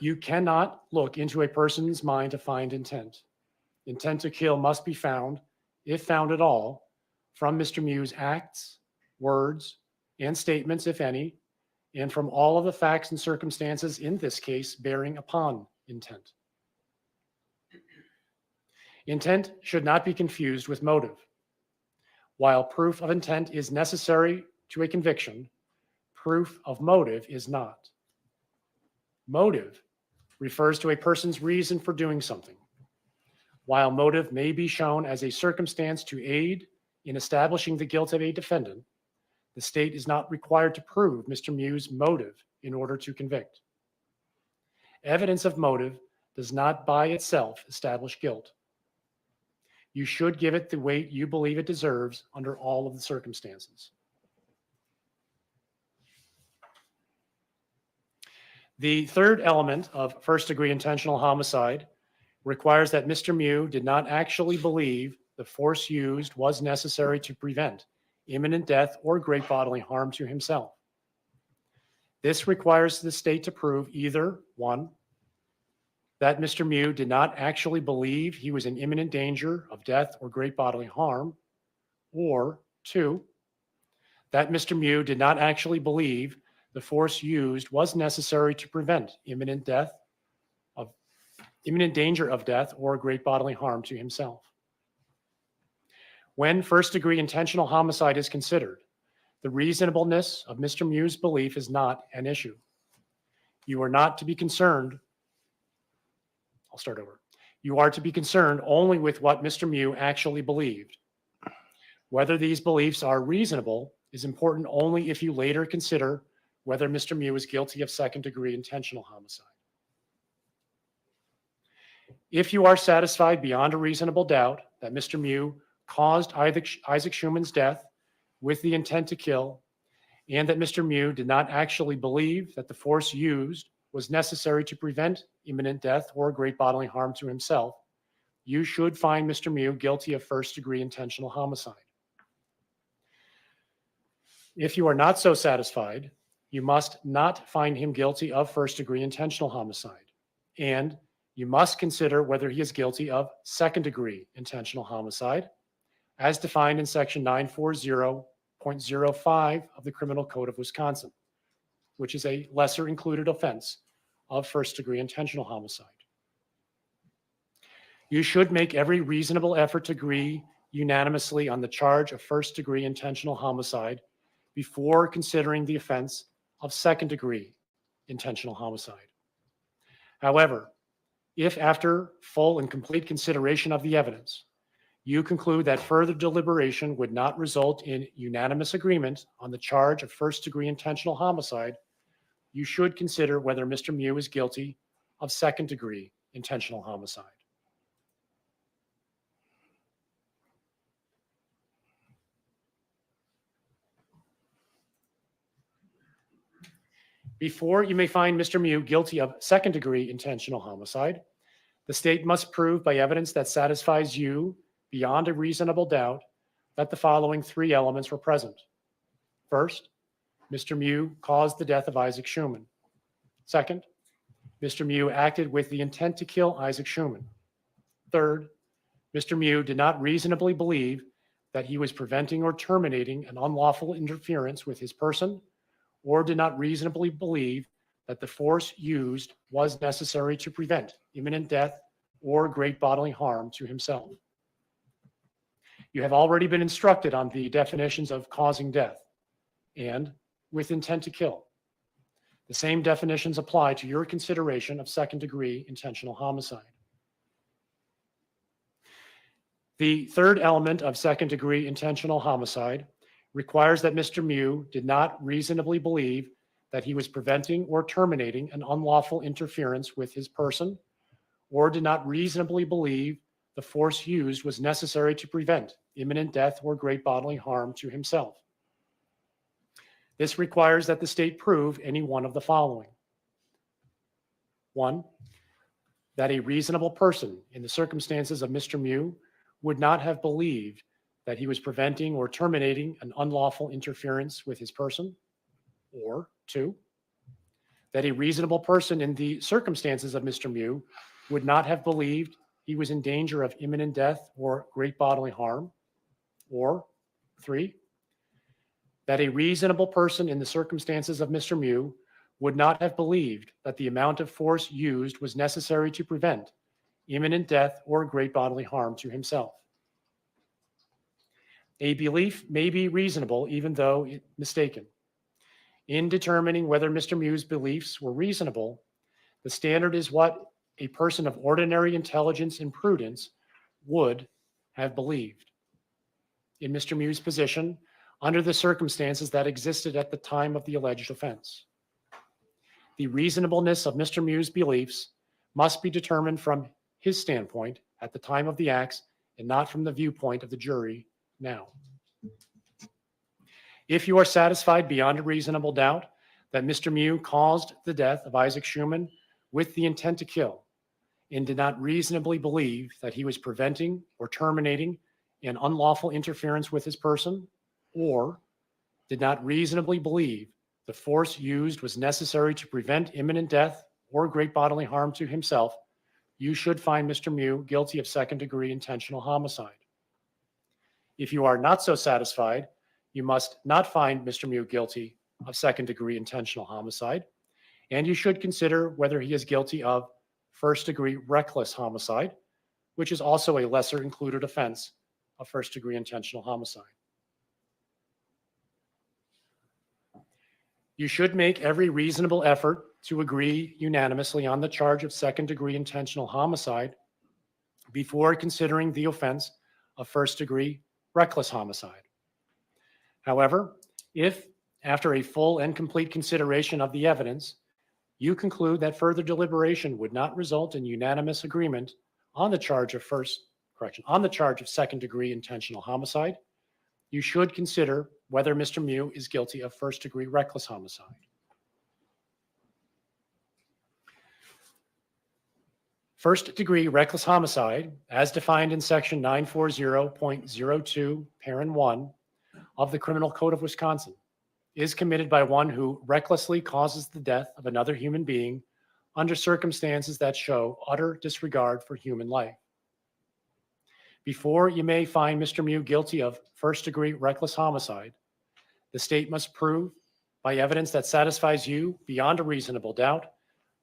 You cannot look into a person's mind to find intent. Intent to kill must be found, if found at all, from Mr. Miu's acts, words, and statements, if any, and from all of the facts and circumstances in this case bearing upon intent. Intent should not be confused with motive. While proof of intent is necessary to a conviction, proof of motive is not. Motive refers to a person's reason for doing something. While motive may be shown as a circumstance to aid in establishing the guilt of a defendant, the state is not required to prove Mr. Miu's motive in order to convict. Evidence of motive does not by itself establish guilt. You should give it the weight you believe it deserves under all of the circumstances. The third element of first-degree intentional homicide requires that Mr. Miu did not actually believe the force used was necessary to prevent imminent death or great bodily harm to himself. This requires the state to prove either, one, that Mr. Miu did not actually believe he was in imminent danger of death or great bodily harm, or two, that Mr. Miu did not actually believe the force used was necessary to prevent imminent danger of death or great bodily harm to himself. When first-degree intentional homicide is considered, the reasonableness of Mr. Miu's belief is not an issue. You are not to be concerned. I'll start over. You are to be concerned only with what Mr. Miu actually believed. Whether these beliefs are reasonable is important only if you later consider whether Mr. Miu is guilty of second-degree intentional homicide. If you are satisfied beyond a reasonable doubt that Mr. Miu caused Isaac Schumann's death with the intent to kill, and that Mr. Miu did not actually believe that the force used was necessary to prevent imminent death or great bodily harm to himself, you should find Mr. Miu guilty of first-degree intentional homicide. If you are not so satisfied, you must not find him guilty of first-degree intentional homicide, and you must consider whether he is guilty of second-degree intentional homicide, as defined in Section 940.05 of the Criminal Code of Wisconsin, which is a lesser included offense of first-degree intentional homicide. You should make every reasonable effort to agree unanimously on the charge of first-degree intentional homicide before considering the offense of second-degree intentional homicide. However, if after full and complete consideration of the evidence, you conclude that further deliberation would not result in unanimous agreement on the charge of first-degree intentional homicide, you should consider whether Mr. Miu is guilty of second-degree intentional homicide. Before you may find Mr. Miu guilty of second-degree intentional homicide, the state must prove by evidence that satisfies you beyond a reasonable doubt that the following three elements were present. First, Mr. Miu caused the death of Isaac Schumann. Second, Mr. Miu acted with the intent to kill Isaac Schumann. Third, Mr. Miu did not reasonably believe that he was preventing or terminating an unlawful interference with his person, or did not reasonably believe that the force used was necessary to prevent imminent death or great bodily harm to himself. You have already been instructed on the definitions of causing death and with intent to kill. The same definitions apply to your consideration of second-degree intentional homicide. The third element of second-degree intentional homicide requires that Mr. Miu did not reasonably believe that he was preventing or terminating an unlawful interference with his person, or did not reasonably believe the force used was necessary to prevent imminent death or great bodily harm to himself. This requires that the state prove any one of the following. 1, that a reasonable person in the circumstances of Mr. Miu would not have believed that he was preventing or terminating an unlawful interference with his person, or 2, that a reasonable person in the circumstances of Mr. Miu would not have believed he was in danger of imminent death or great bodily harm, or 3, that a reasonable person in the circumstances of Mr. Miu would not have believed that the amount of force used was necessary to prevent imminent death or great bodily harm to himself. A belief may be reasonable even though mistaken. In determining whether Mr. Miu's beliefs were reasonable, the standard is what a person of ordinary intelligence and prudence would have believed. In Mr. Miu's position, under the circumstances that existed at the time of the alleged offense, the reasonableness of Mr. Miu's beliefs must be determined from his standpoint at the time of the acts and not from the viewpoint of the jury now. If you are satisfied beyond a reasonable doubt that Mr. Miu caused the death of Isaac Schumann with the intent to kill and did not reasonably believe that he was preventing or terminating an unlawful interference with his person, or did not reasonably believe the force used was necessary to prevent imminent death or great bodily harm to himself, you should find Mr. Miu guilty of second-degree intentional homicide. If you are not so satisfied, you must not find Mr. Miu guilty of second-degree intentional homicide, and you should consider whether he is guilty of first-degree reckless homicide, which is also a lesser included offense of first-degree intentional homicide. You should make every reasonable effort to agree unanimously on the charge of second-degree intentional homicide before considering the offense of first-degree reckless homicide. However, if, after a full and complete consideration of the evidence, you conclude that further deliberation would not result in unanimous agreement on the charge of second-degree intentional homicide, you should consider whether Mr. Miu is guilty of first-degree reckless homicide. First-degree reckless homicide, as defined in Section 940.02, Parent 1 of the Criminal Code of Wisconsin, is committed by one who recklessly causes the death of another human being under circumstances that show utter disregard for human life. Before you may find Mr. Miu guilty of first-degree reckless homicide, the state must prove by evidence that satisfies you beyond a reasonable doubt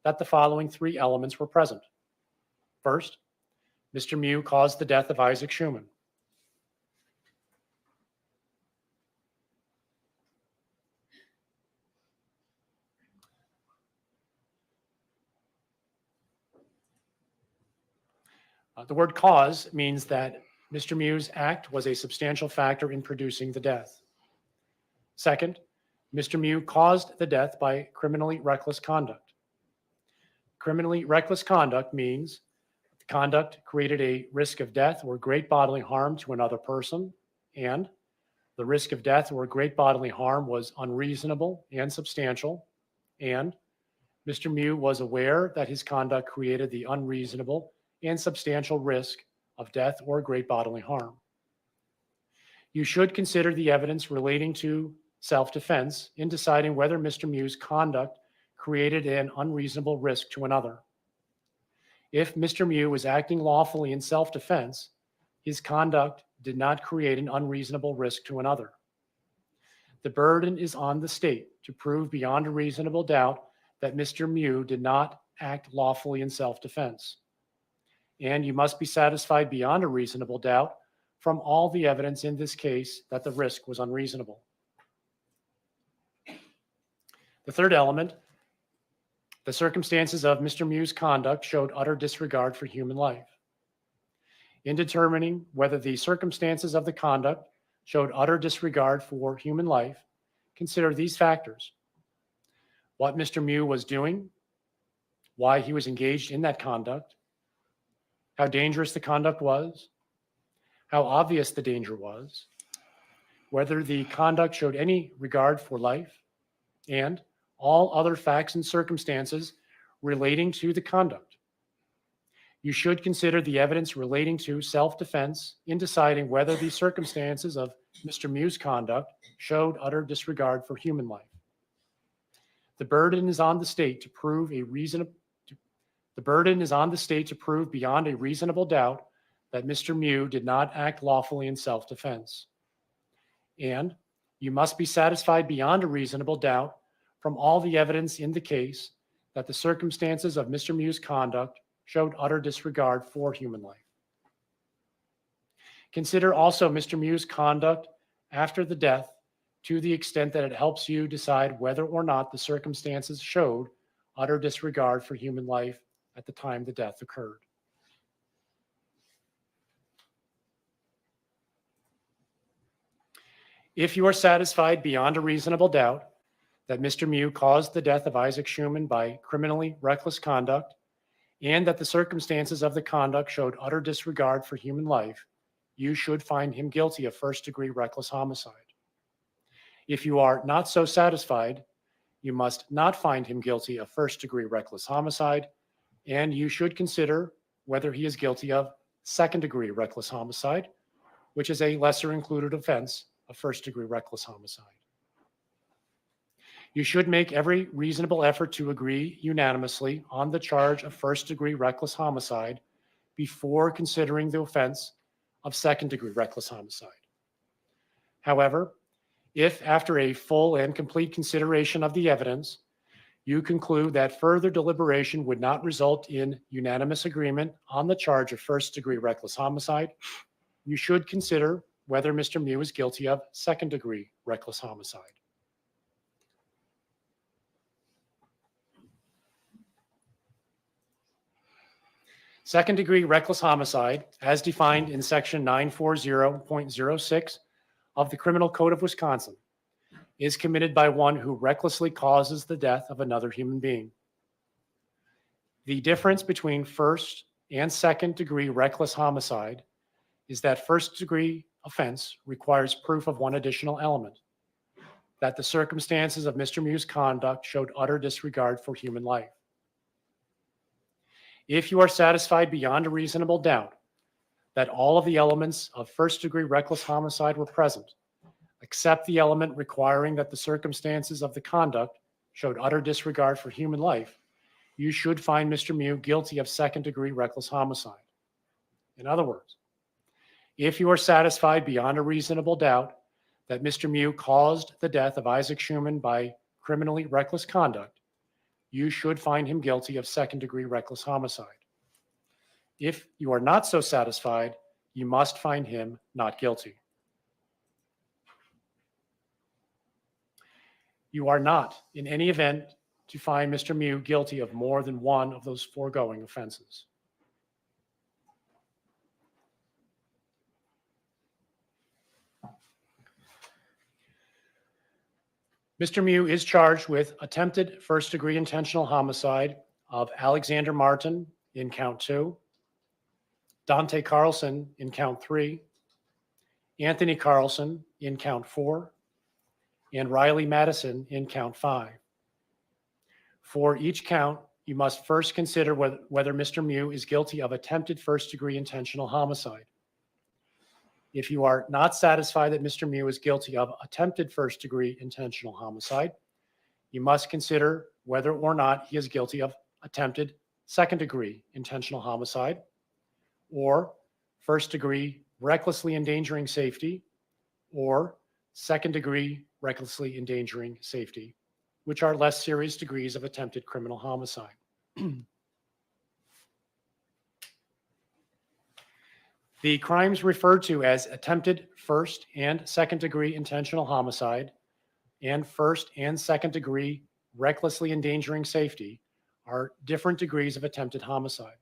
that the following three elements were present. First, Mr. Miu caused the death of Isaac Schumann. The word cause means that Mr. Miu's act was a substantial factor in producing the death. Second, Mr. Miu caused the death by criminally reckless conduct. Criminally reckless conduct means the conduct created a risk of death or great bodily harm to another person, and the risk of death or great bodily harm was unreasonable and substantial, and Mr. Miu was aware that his conduct created the unreasonable and substantial risk of death or great bodily harm. You should consider the evidence relating to self-defense in deciding whether Mr. Miu's conduct created an unreasonable risk to another. If Mr. Miu was acting lawfully in self-defense, his conduct did not create an unreasonable risk to another. The burden is on the state to prove beyond a reasonable doubt that Mr. Miu did not act lawfully in self-defense. And you must be satisfied beyond a reasonable doubt from all the evidence in this case that the risk was unreasonable. The third element, the circumstances of Mr. Miu's conduct showed utter disregard for human life. In determining whether the circumstances of the conduct showed utter disregard for human life, consider these factors: what Mr. Miu was doing, why he was engaged in that conduct, how dangerous the conduct was, how obvious the danger was, whether the conduct showed any regard for life, and all other facts and circumstances relating to the conduct. You should consider the evidence relating to self-defense in deciding whether the circumstances of Mr. Miu's conduct showed utter disregard for human life. The burden is on the state to prove beyond a reasonable doubt that Mr. Miu did not act lawfully in self-defense. And you must be satisfied beyond a reasonable doubt from all the evidence in the case that the circumstances of Mr. Miu's conduct showed utter disregard for human life. Consider also Mr. Miu's conduct after the death to the extent that it helps you decide whether or not the circumstances showed utter disregard for human life at the time the death occurred. If you are satisfied beyond a reasonable doubt that Mr. Miu caused the death of Isaac Schumann by criminally reckless conduct, and that the circumstances of the conduct showed utter disregard for human life, you should find him guilty of first-degree reckless homicide. If you are not so satisfied, you must not find him guilty of first-degree reckless homicide, and you should consider whether he is guilty of second-degree reckless homicide, which is a lesser included offense of first-degree reckless homicide. You should make every reasonable effort to agree unanimously on the charge of first-degree reckless homicide before considering the offense of second-degree reckless homicide. However, if after a full and complete consideration of the evidence, you conclude that further deliberation would not result in unanimous agreement on the charge of first-degree reckless homicide, you should consider whether Mr. Miu is guilty of second-degree reckless homicide. Second-degree reckless homicide, as defined in Section 940.06 of the Criminal Code of Wisconsin, is committed by one who recklessly causes the death of another human being. The difference between first and second-degree reckless homicide is that first-degree offense requires proof of one additional element, that the circumstances of Mr. Miu's conduct showed utter disregard for human life. If you are satisfied beyond a reasonable doubt that all of the elements of first-degree reckless homicide were present, except the element requiring that the circumstances of the conduct showed utter disregard for human life, you should find Mr. Miu guilty of second-degree reckless homicide. In other words, if you are satisfied beyond a reasonable doubt that Mr. Miu caused the death of Isaac Schumann by criminally reckless conduct, you should find him guilty of second-degree reckless homicide. If you are not so satisfied, you must find him not guilty. You are not, in any event, to find Mr. Miu guilty of more than one of those foregoing offenses. Mr. Miu is charged with attempted first-degree intentional homicide of Alexander Martin in count 2, Dante Carlson in count 3, Anthony Carlson in count 4, and Riley Madison in count 5. For each count, you must first consider whether Mr. Miu is guilty of attempted first-degree intentional homicide. If you are not satisfied that Mr. Miu is guilty of attempted first-degree intentional homicide, you must consider whether or not he is guilty of attempted second-degree intentional homicide or first-degree recklessly endangering safety or second-degree recklessly endangering safety, which are less serious degrees of attempted criminal homicide. The crimes referred to as attempted first and second degree intentional homicide and first and second degree recklessly endangering safety are different degrees of attempted homicide.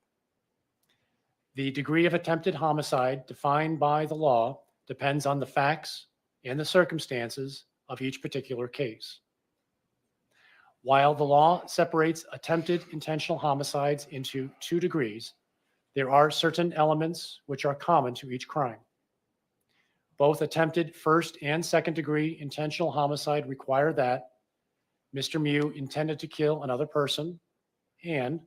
The degree of attempted homicide defined by the law depends on the facts and the circumstances of each particular case. While the law separates attempted intentional homicides into 2 degrees, there are certain elements which are common to each crime. Both attempted first and second degree intentional homicide require that Mr. Miu intended to kill another person and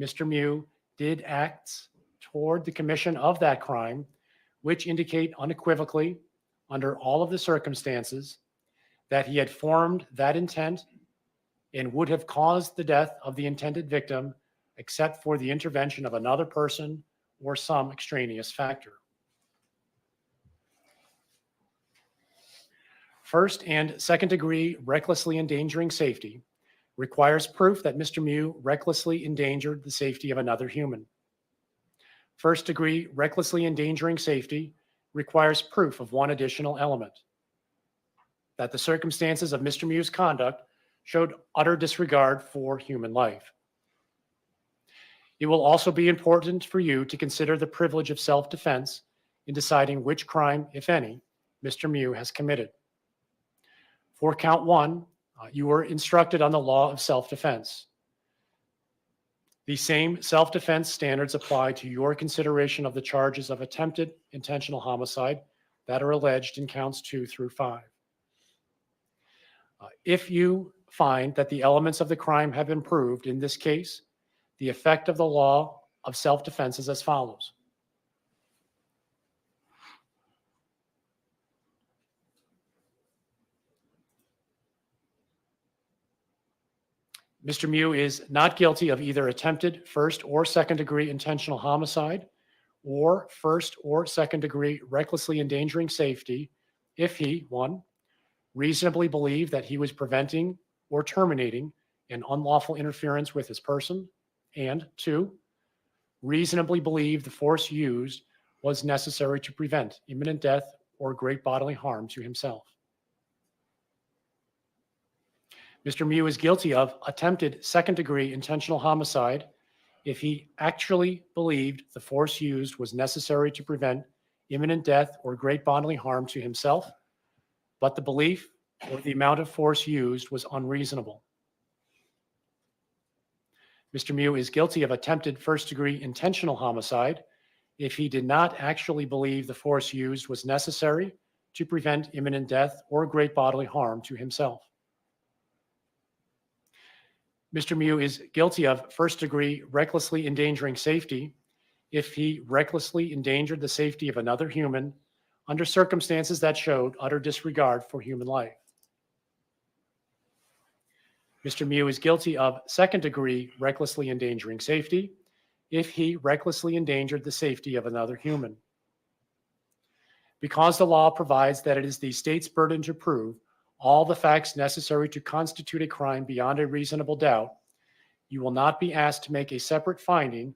Mr. Miu did acts toward the commission of that crime which indicate unequivocally, under all of the circumstances, that he had formed that intent and would have caused the death of the intended victim except for the intervention of another person or some extraneous factor. First and second degree recklessly endangering safety requires proof that Mr. Miu recklessly endangered the safety of another human. First degree recklessly endangering safety requires proof of one additional element, that the circumstances of Mr. Miu's conduct showed utter disregard for human life. It will also be important for you to consider the privilege of self-defense in deciding which crime, if any, Mr. Miu has committed. For count 1, you were instructed on the law of self-defense. The same self-defense standards apply to your consideration of the charges of attempted intentional homicide that are alleged in counts 2 through 5. If you find that the elements of the crime have been proved in this case, the effect of the law of self-defense is as follows. Mr. Miu is not guilty of either attempted first or second degree intentional homicide or first or second degree recklessly endangering safety if he, 1, reasonably believed that he was preventing or terminating an unlawful interference with his person, and 2, reasonably believed the force used was necessary to prevent imminent death or great bodily harm to himself. Mr. Miu is guilty of attempted second-degree intentional homicide if he actually believed the force used was necessary to prevent imminent death or great bodily harm to himself, but the belief or the amount of force used was unreasonable. Mr. Miu is guilty of attempted first-degree intentional homicide if he did not actually believe the force used was necessary to prevent imminent death or great bodily harm to himself. Mr. Miu is guilty of first-degree recklessly endangering safety if he recklessly endangered the safety of another human under circumstances that showed utter disregard for human life. Mr. Miu is guilty of second-degree recklessly endangering safety if he recklessly endangered the safety of another human. Because the law provides that it is the state's burden to prove all the facts necessary to constitute a crime beyond a reasonable doubt, you will not be asked to make a separate finding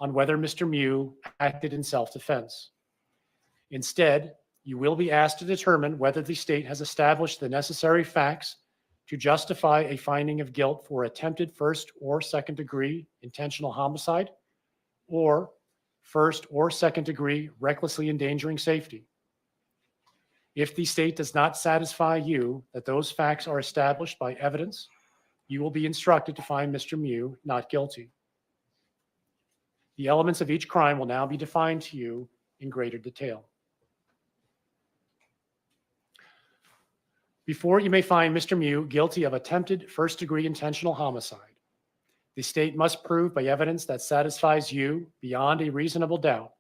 on whether Mr. Miu acted in self-defense. Instead, you will be asked to determine whether the state has established the necessary facts to justify a finding of guilt for attempted first or second degree intentional homicide or first or second degree recklessly endangering safety. If the state does not satisfy you that those facts are established by evidence, you will be instructed to find Mr. Miu not guilty. The elements of each crime will now be defined to you in greater detail. Before you may find Mr. Miu guilty of attempted first-degree intentional homicide, the state must prove by evidence that satisfies you beyond a reasonable doubt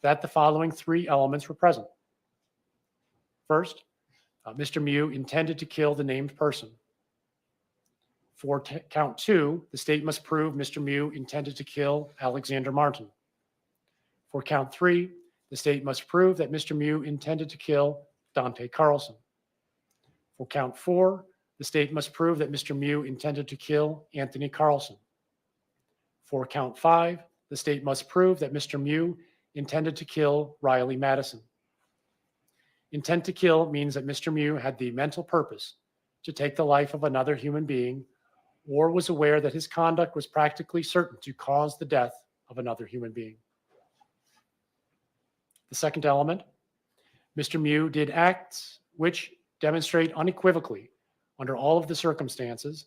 that the following three elements were present. First, Mr. Miu intended to kill the named person. For count 2, the state must prove Mr. Miu intended to kill Alexander Martin. For count 3, the state must prove that Mr. Miu intended to kill Dante Carlson. For count 4, the state must prove that Mr. Miu intended to kill Anthony Carlson. For count 5, the state must prove that Mr. Miu intended to kill Riley Madison. Intent to kill means that Mr. Miu had the mental purpose to take the life of another human being or was aware that his conduct was practically certain to cause the death of another human being. The second element, Mr. Miu did acts which demonstrate unequivocally, under all of the circumstances,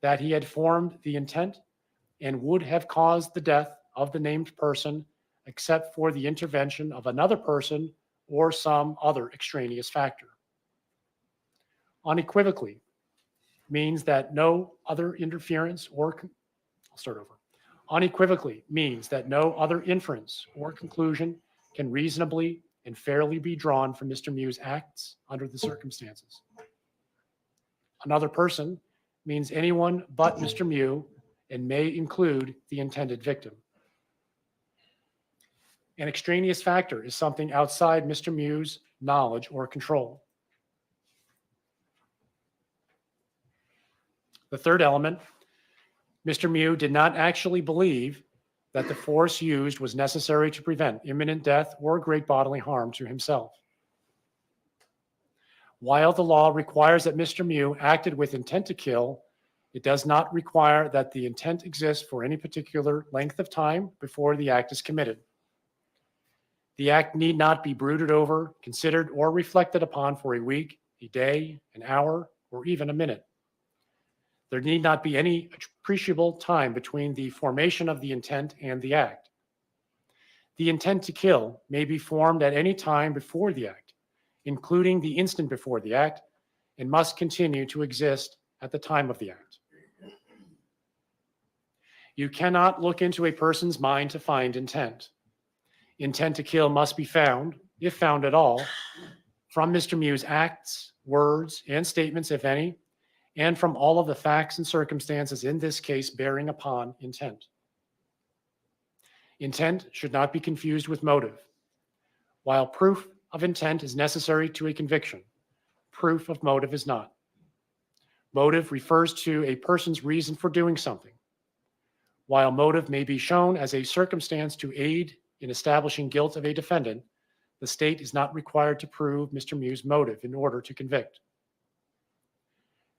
that he had formed the intent and would have caused the death of the named person except for the intervention of another person or some other extraneous factor. Unequivocally means that no other interference or, Unequivocally means that no other inference or conclusion can reasonably and fairly be drawn from Mr. Miu's acts under the circumstances. Another person means anyone but Mr. Miu and may include the intended victim. An extraneous factor is something outside Mr. Miu's knowledge or control. The third element, Mr. Miu did not actually believe that the force used was necessary to prevent imminent death or great bodily harm to himself. While the law requires that Mr. Miu acted with intent to kill, it does not require that the intent exists for any particular length of time before the act is committed. The act need not be brooded over, considered, or reflected upon for a week, a day, an hour, or even a minute. There need not be any appreciable time between the formation of the intent and the act. The intent to kill may be formed at any time before the act, including the instant before the act, and must continue to exist at the time of the act. You cannot look into a person's mind to find intent. Intent to kill must be found, if found at all, from Mr. Miu's acts, words, and statements, if any, and from all of the facts and circumstances in this case bearing upon intent. Intent should not be confused with motive. While proof of intent is necessary to a conviction, proof of motive is not. Motive refers to a person's reason for doing something. While motive may be shown as a circumstance to aid in establishing guilt of a defendant, the state is not required to prove Mr. Miu's motive in order to convict.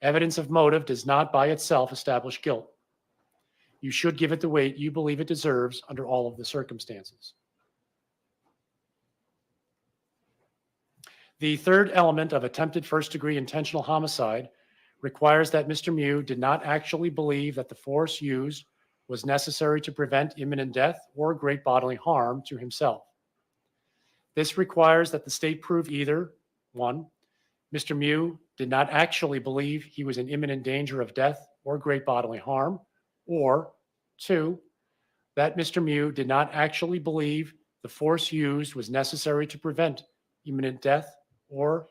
Evidence of motive does not by itself establish guilt. you should give it the weight you believe it deserves under all of the circumstances. The third element of attempted first-degree intentional homicide requires that Mr. Miu did not actually believe that the force used was necessary to prevent imminent death or great bodily harm to himself. This requires that the state prove either, 1, Mr. Miu did not actually believe he was in imminent danger of death or great bodily harm, or 2, that Mr. Miu did not actually believe the force used was necessary to prevent imminent death or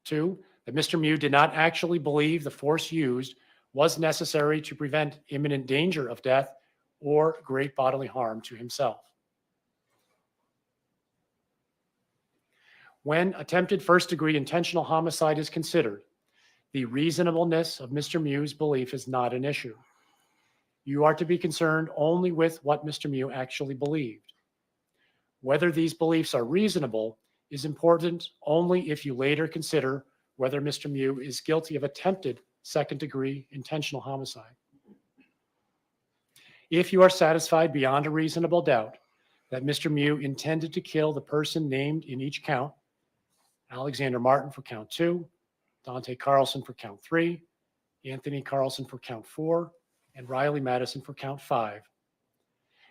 2, that Mr. Miu did not actually believe the force used was necessary to prevent imminent danger of death or great bodily harm to himself. When attempted first-degree intentional homicide is considered, the reasonableness of Mr. Miu's belief is not an issue. You are to be concerned only with what Mr. Miu actually believed. Whether these beliefs are reasonable is important only if you later consider whether Mr. Miu is guilty of attempted second-degree intentional homicide. If you are satisfied beyond a reasonable doubt that Mr. Miu intended to kill the person named in each count, Alexander Martin for count 2, Dante Carlson for count 3, Anthony Carlson for count 4, and Riley Madison for count 5,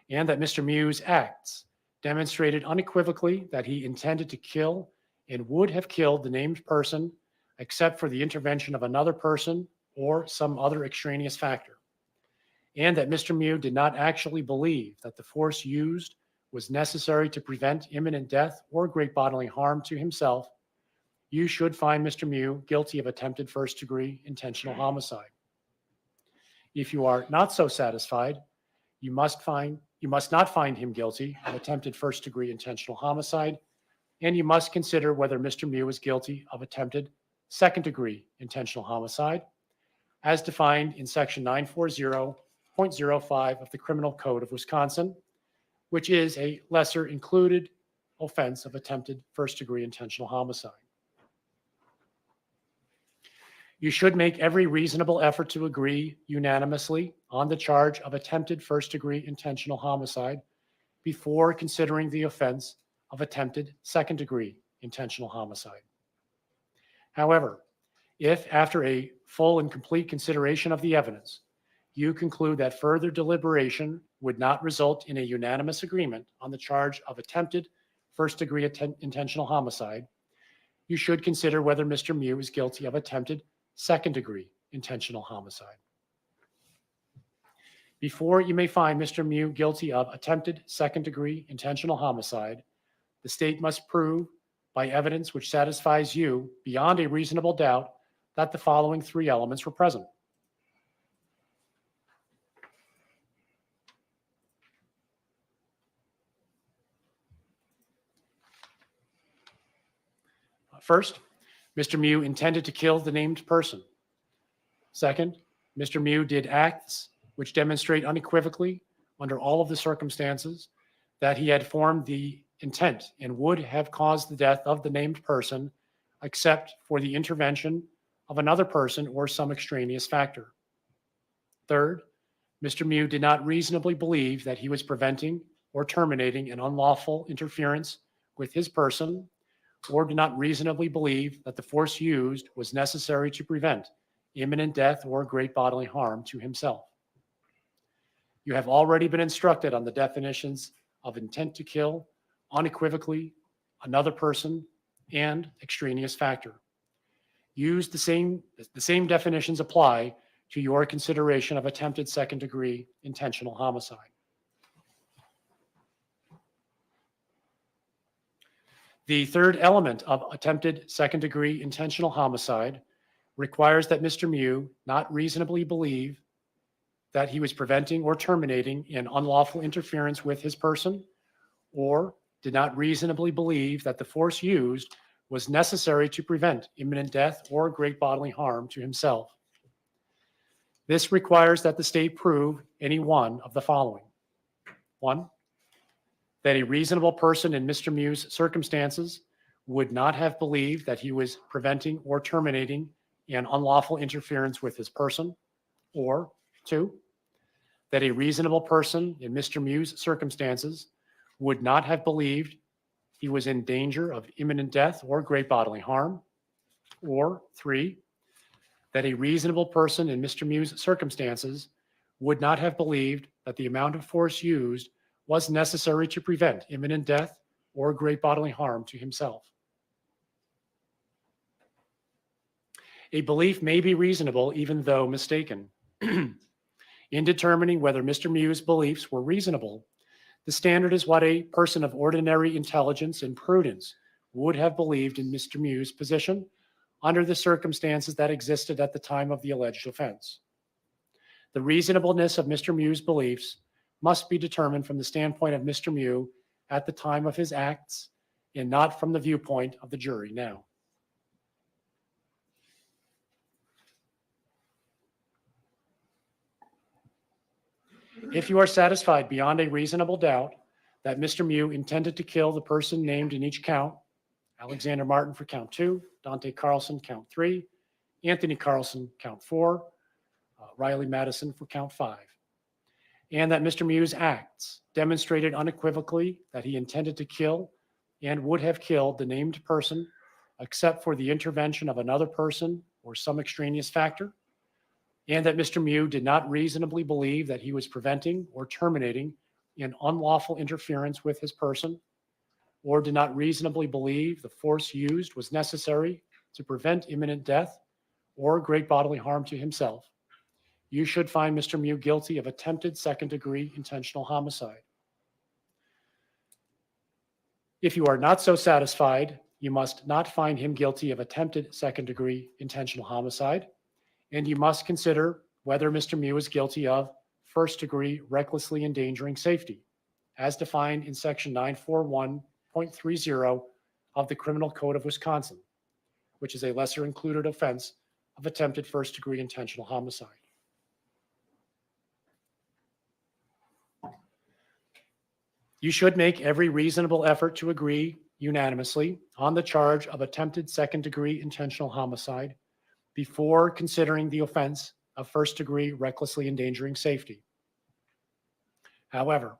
and that Mr. Miu's acts demonstrated unequivocally that he intended to kill and would have killed the named person except for the intervention of another person or some other extraneous factor, and that Mr. Miu did not actually believe that the force used was necessary to prevent imminent death or great bodily harm to himself, you should find Mr. Miu guilty of attempted first-degree intentional homicide. If you are not so satisfied, you must not find him guilty of attempted first-degree intentional homicide, and you must consider whether Mr. Miu is guilty of attempted second-degree intentional homicide, as defined in Section 940.05 of the Criminal Code of Wisconsin, which is a lesser included offense of attempted first-degree intentional homicide. You should make every reasonable effort to agree unanimously on the charge of attempted first-degree intentional homicide before considering the offense of attempted second-degree intentional homicide. However, if after a full and complete consideration of the evidence, you conclude that further deliberation would not result in a unanimous agreement on the charge of attempted first-degree intentional homicide, you should consider whether Mr. Miu is guilty of attempted second-degree intentional homicide. Before you may find Mr. Miu guilty of attempted second-degree intentional homicide, the state must prove by evidence which satisfies you beyond a reasonable doubt that the following 3 elements were present. First, Mr. Miu intended to kill the named person. Second, Mr. Miu did acts which demonstrate unequivocally, under all of the circumstances, that he had formed the intent and would have caused the death of the named person, except for the intervention of another person or some extraneous factor. Third, Mr. Miu did not reasonably believe that he was preventing or terminating an unlawful interference with his person, or did not reasonably believe that the force used was necessary to prevent imminent death or great bodily harm to himself. You have already been instructed on the definitions of intent to kill, unequivocally, another person, and extraneous factor. The same definitions apply to your consideration of attempted second-degree intentional homicide. The third element of attempted second-degree intentional homicide requires that Mr. Miu not reasonably believe that he was preventing or terminating an unlawful interference with his person, or did not reasonably believe that the force used was necessary to prevent imminent death or great bodily harm to himself. This requires that the state prove any one of the following. 1, that a reasonable person in Mr. Miu's circumstances would not have believed that he was preventing or terminating an unlawful interference with his person, or 2, that a reasonable person in Mr. Miu's circumstances would not have believed he was in danger of imminent death or great bodily harm. Or 3, that a reasonable person in Mr. Miu's circumstances would not have believed that the amount of force used was necessary to prevent imminent death or great bodily harm to himself. A belief may be reasonable even though mistaken. In determining whether Mr. Miu's beliefs were reasonable, the standard is what a person of ordinary intelligence and prudence would have believed in Mr. Miu's position under the circumstances that existed at the time of the alleged offense. The reasonableness of Mr. Miu's beliefs must be determined from the standpoint of Mr. Miu at the time of his acts and not from the viewpoint of the jury now. If you are satisfied beyond a reasonable doubt that Mr. Miu intended to kill the person named in each count, Alexander Martin for count 2, Dante Carlson count 3, Anthony Carlson count 4, Riley Madison for count 5, and that Mr. Miu's acts demonstrated unequivocally that he intended to kill and would have killed the named person except for the intervention of another person or some extraneous factor, and that Mr. Miu did not reasonably believe that he was preventing or terminating an unlawful interference with his person, or did not reasonably believe the force used was necessary to prevent imminent death or great bodily harm to himself, you should find Mr. Miu guilty of attempted second-degree intentional homicide. If you are not so satisfied, you must not find him guilty of attempted second-degree intentional homicide, and you must consider whether Mr. Miu is guilty of first-degree recklessly endangering safety, as defined in Section 941.30 of the Criminal Code of Wisconsin, which is a lesser included offense of attempted first-degree intentional homicide. You should make every reasonable effort to agree unanimously on the charge of attempted second-degree intentional homicide before considering the offense of first-degree recklessly endangering safety. However,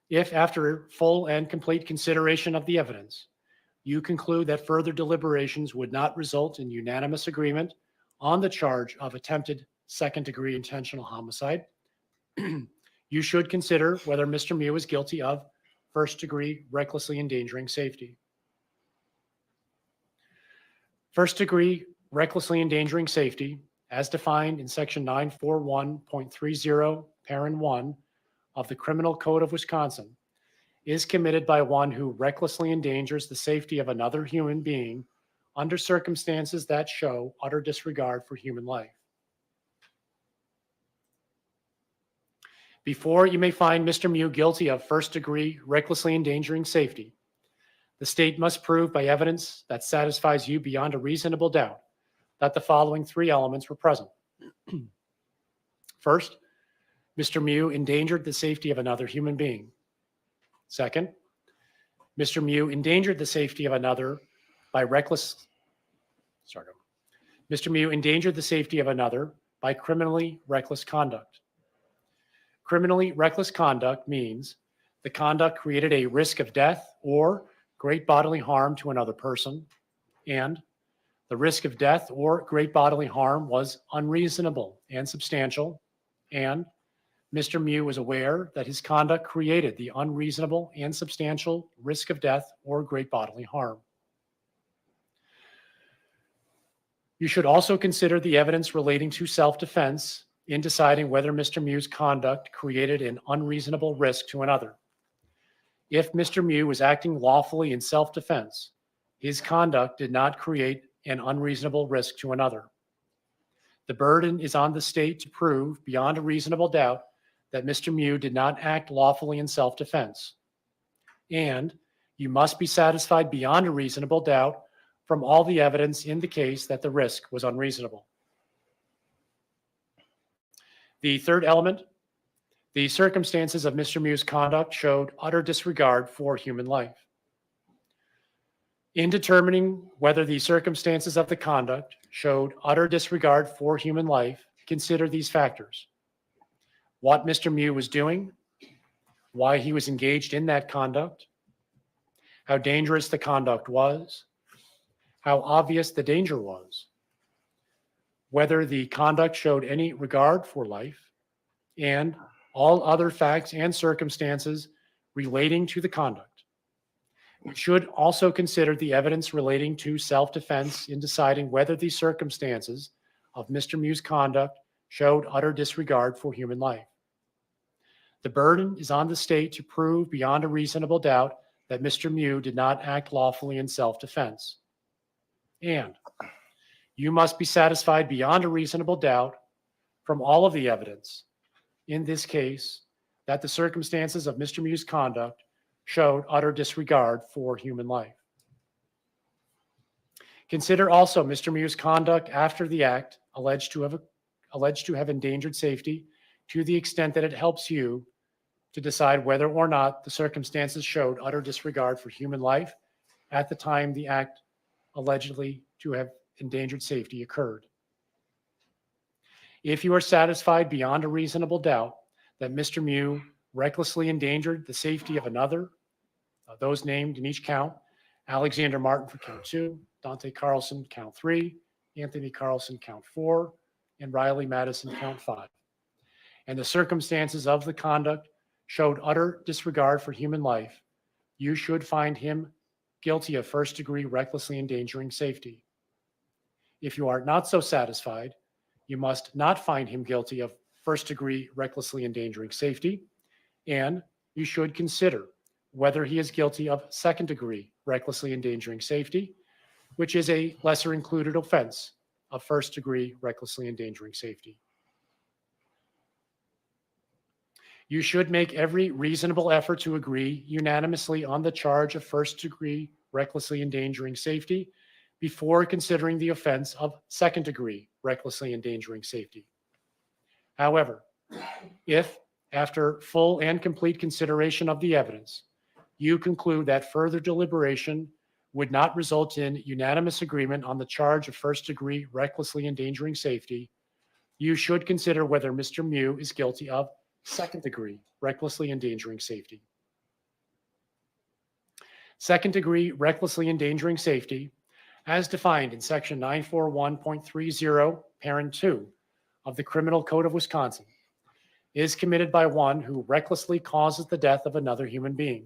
if after full and complete consideration of the evidence, you conclude that further deliberations would not result in unanimous agreement on the charge of attempted second-degree intentional homicide, you should consider whether Mr. Miu is guilty of first-degree recklessly endangering safety. First-degree recklessly endangering safety, as defined in Section 941.30, Parent 1 of the Criminal Code of Wisconsin, is committed by one who recklessly endangers the safety of another human being under circumstances that show utter disregard for human life. Before you may find Mr. Miu guilty of first-degree recklessly endangering safety, the state must prove by evidence that satisfies you beyond a reasonable doubt that the following three elements were present. First, Mr. Miu endangered the safety of another human being. Second, Mr. Miu endangered the safety of another by Mr. Miu endangered the safety of another by criminally reckless conduct. Criminally reckless conduct means the conduct created a risk of death or great bodily harm to another person, and the risk of death or great bodily harm was unreasonable and substantial, and Mr. Miu was aware that his conduct created the unreasonable and substantial risk of death or great bodily harm. You should also consider the evidence relating to self-defense in deciding whether Mr. Miu's conduct created an unreasonable risk to another. If Mr. Miu was acting lawfully in self-defense, his conduct did not create an unreasonable risk to another. The burden is on the state to prove beyond a reasonable doubt that Mr. Miu did not act lawfully in self-defense. And you must be satisfied beyond a reasonable doubt from all the evidence in the case that the risk was unreasonable. The third element, the circumstances of Mr. Miu's conduct showed utter disregard for human life. In determining whether the circumstances of the conduct showed utter disregard for human life, consider these factors. what Mr. Miu was doing, why he was engaged in that conduct, how dangerous the conduct was, how obvious the danger was, whether the conduct showed any regard for life, and all other facts and circumstances relating to the conduct. We should also consider the evidence relating to self-defense in deciding whether the circumstances of Mr. Miu's conduct showed utter disregard for human life. The burden is on the state to prove beyond a reasonable doubt that Mr. Miu did not act lawfully in self-defense. And you must be satisfied beyond a reasonable doubt from all of the evidence in this case that the circumstances of Mr. Miu's conduct showed utter disregard for human life. Consider also Mr. Miu's conduct after the act alleged to have endangered safety to the extent that it helps you to decide whether or not the circumstances showed utter disregard for human life at the time the act allegedly to have endangered safety occurred. If you are satisfied beyond a reasonable doubt that Mr. Miu recklessly endangered the safety of another, those named in each count, Alexander Martin for count 2, Dante Carlson count 3, Anthony Carlson count 4, and Riley Madison count 5. And the circumstances of the conduct showed utter disregard for human life, you should find him guilty of first-degree recklessly endangering safety. If you are not so satisfied, you must not find him guilty of first-degree recklessly endangering safety, and you should consider whether he is guilty of second-degree recklessly endangering safety, which is a lesser included offense of first-degree recklessly endangering safety. You should make every reasonable effort to agree unanimously on the charge of first-degree recklessly endangering safety before considering the offense of second-degree recklessly endangering safety. However, if, after full and complete consideration of the evidence, you conclude that further deliberation would not result in unanimous agreement on the charge of first-degree recklessly endangering safety, you should consider whether Mr. Miu is guilty of second-degree recklessly endangering safety. Second-degree recklessly endangering safety, as defined in Section 941.30, Parent 2 of the Criminal Code of Wisconsin, is committed by one who recklessly causes the death of another human being.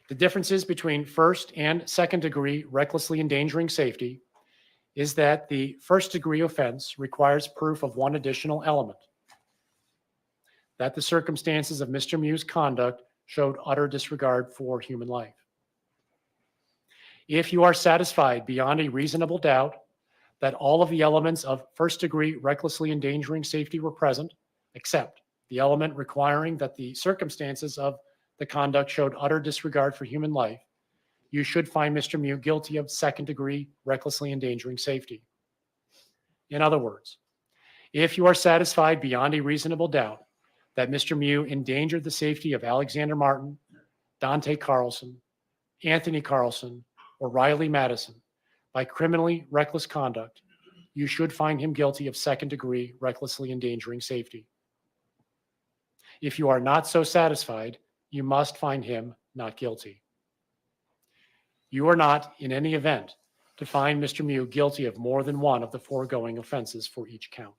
The differences between first and second-degree recklessly endangering safety is that the first-degree offense requires proof of one additional element, that the circumstances of Mr. Miu's conduct showed utter disregard for human life. If you are satisfied beyond a reasonable doubt that all of the elements of first-degree recklessly endangering safety were present, except the element requiring that the circumstances of the conduct showed utter disregard for human life, you should find Mr. Miu guilty of second-degree recklessly endangering safety. In other words, if you are satisfied beyond a reasonable doubt that Mr. Miu endangered the safety of Alexander Martin, Dante Carlson, Anthony Carlson, or Riley Madison by criminally reckless conduct, you should find him guilty of second-degree recklessly endangering safety. If you are not so satisfied, you must find him not guilty. You are not, in any event, to find Mr. Miu guilty of more than one of the foregoing offenses for each count.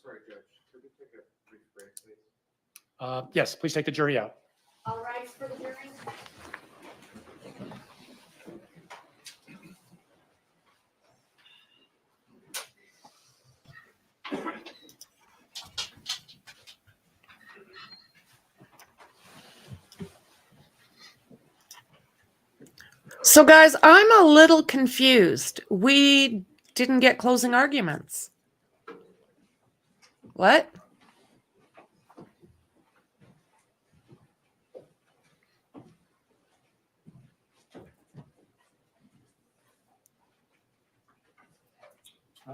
Sorry, Judge, could we take a brief break, please? Yes, please take the jury out. All rise for the jury. So, guys, I'm a little confused. We didn't get closing arguments. What?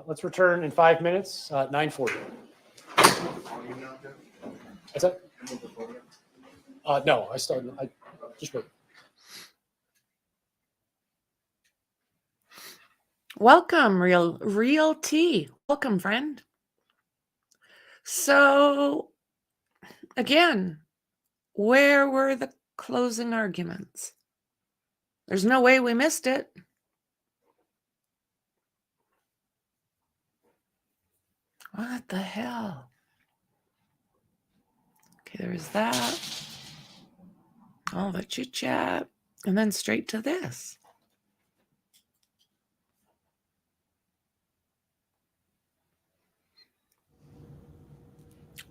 Let's return in 5 minutes, 9:40. What's that? No, I just wait. Welcome, Real T. Welcome, friend. So, again, where were the closing arguments? There's no way we missed it. What the hell? Okay, there's that. All the chit chat. And then straight to this.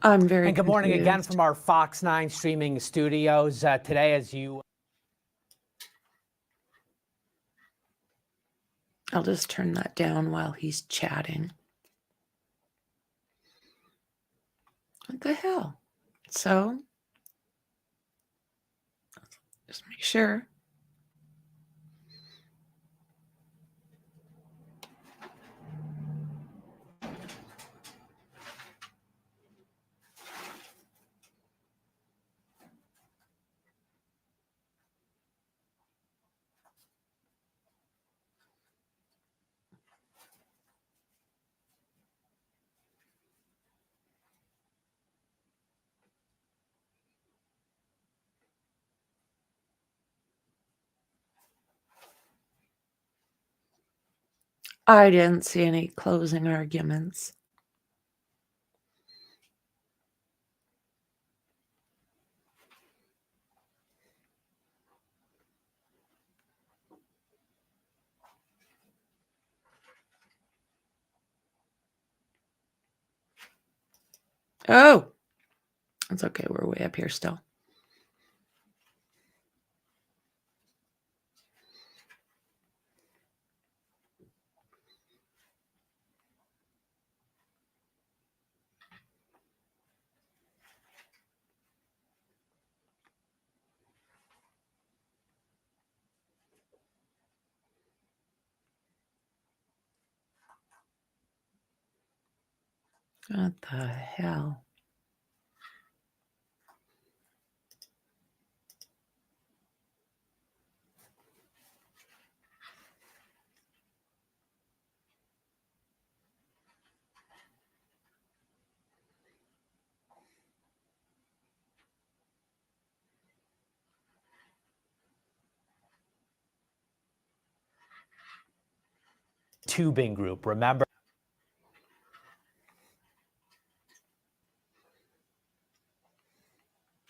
I'm very And good morning again confused. from our Fox 9 streaming studios. Today, as you... I'll just turn that down while he's chatting. What the hell? So, just make sure. I didn't see any closing arguments. Oh, it's okay. We're way up here still. What the hell? Tubing group, remember?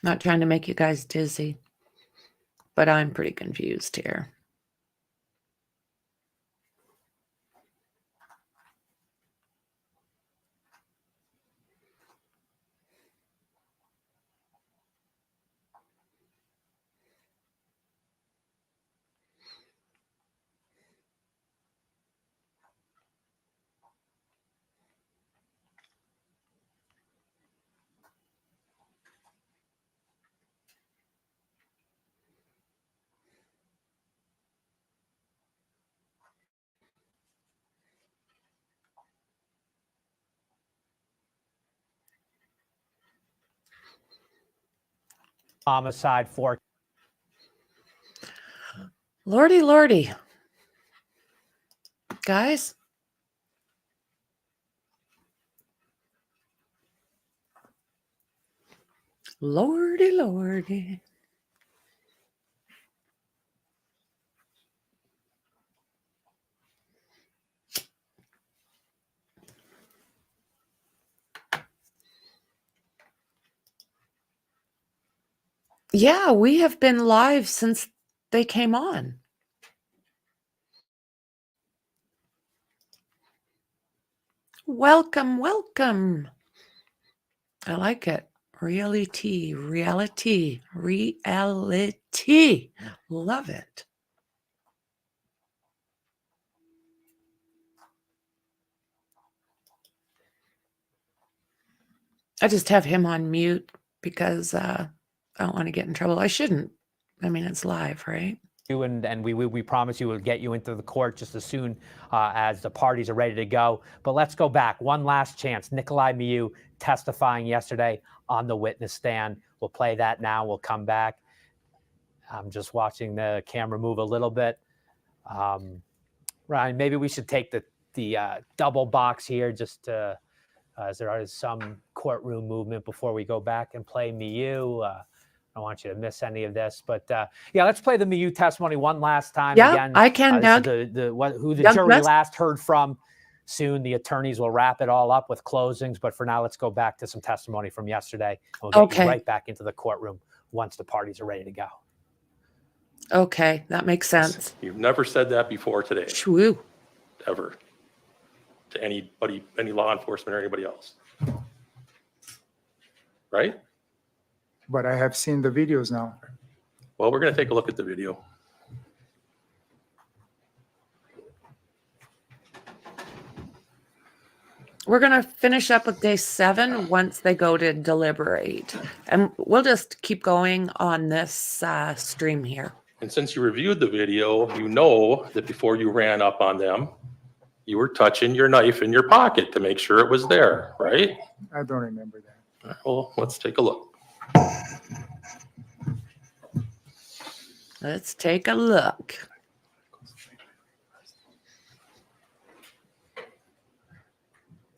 Not trying to make you guys dizzy, but I'm pretty confused here. Homicide for... Lordy, lordy. Guys? Lordy, lordy. Yeah, we have been live since they came on. Welcome, welcome. I like it. Reality. Love it. I just have him on mute because I don't want to get in trouble. I shouldn't. I mean, it's live, right? And we promise you we'll get you into the court just as soon as the parties are ready to go. But let's go back. One last chance. Nicolae Miu testifying yesterday on the witness stand. We'll play that now. We'll come back. I'm just watching the camera move a little bit. Ryan, maybe we should take the double box here just to, as there is some courtroom movement before we go back and play Miu. I don't want you to miss any of this, but yeah, let's play the Miu testimony one last time. Yeah, Again, I can, Doug. This is who the Doug jury West? last heard from. Soon the attorneys will wrap it all up with closings, but for now, let's go back to some testimony from yesterday. We'll get you right back into the courtroom once the parties are ready to go. Okay, that makes sense. You've never said that before today, Shwoo. ever, to anybody, any law enforcement or anybody else. Right? But I have seen the videos now. Well, we're going to take a look at the video. We're going to finish up with day 7 once they go to deliberate. And we'll just keep going on this stream here. And since you reviewed the video, you know that before you ran up on them, you were touching your knife in your pocket to make sure it was there, right? I don't remember that. All right, well, let's take a look. Let's take a look.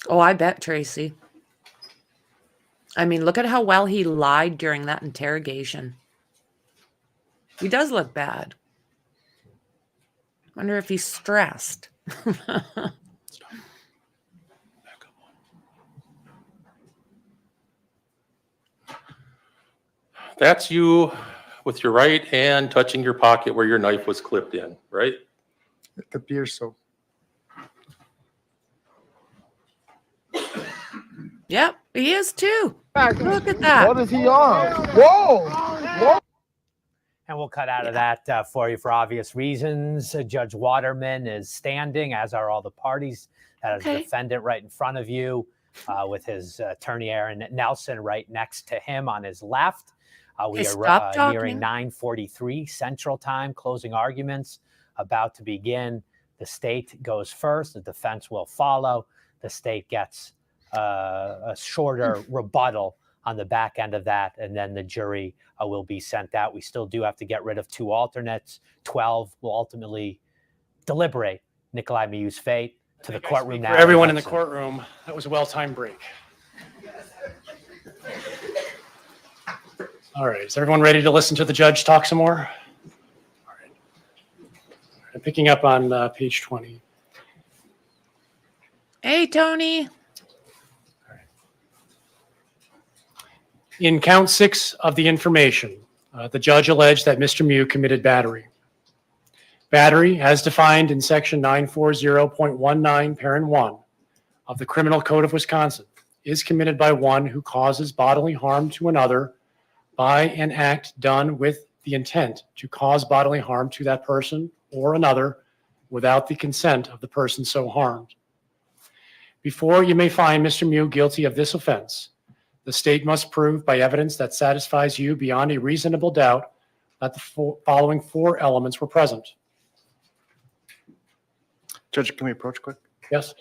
Oh, I bet, Tracy. I mean, look at how well he lied during that interrogation. He does look bad. Wonder if he's stressed. That's you with your right hand touching your pocket where your knife was clipped in, right? It appears so. Yep, he is too. Look at that. What is he on? Whoa! Whoa! And we'll cut out of that for you for obvious reasons. Judge Waterman is standing, as are all the parties. That is the defendant right in front of you with his attorney, Aaron Nelson, right next to him on his left. We are nearing 9:43 Central Time, closing arguments about to begin. The state goes first. The defense will follow. The state gets a shorter rebuttal on the back end of that, and then the jury will be sent out. We still do have to get rid of 2 alternates. 12 will ultimately deliberate Nicolae Miu's fate. To the courtroom now. For everyone in the courtroom, that was a well-timed break. All right, is everyone ready to listen to the judge talk some more? All right. I'm picking up on page 20. Hey, Tony. In count 6 of the information, the judge alleged that Mr. Miu committed battery. Battery, as defined in section 940.19, parent 1 of the Criminal Code of Wisconsin, is committed by one who causes bodily harm to another by an act done with the intent to cause bodily harm to that person or another without the consent of the person so harmed. Before you may find Mr. Miu guilty of this offense, the state must prove by evidence that satisfies you beyond a reasonable doubt that the following 4 elements were present. Judge, can we approach quick? Yes.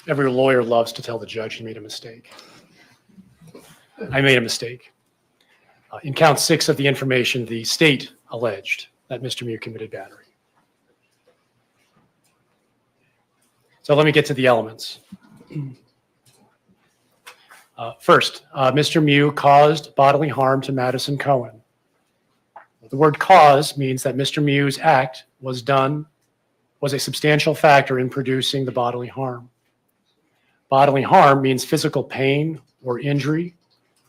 Every lawyer loves to tell the judge he made a mistake. I made a mistake. In count 6 of the information, the state alleged that Mr. Miu committed battery. So let me get to the elements. First, Mr. Miu caused bodily harm to Madison Cohen. The word cause means that Mr. Miu's act was a substantial factor in producing the bodily harm. Bodily harm means physical pain or injury,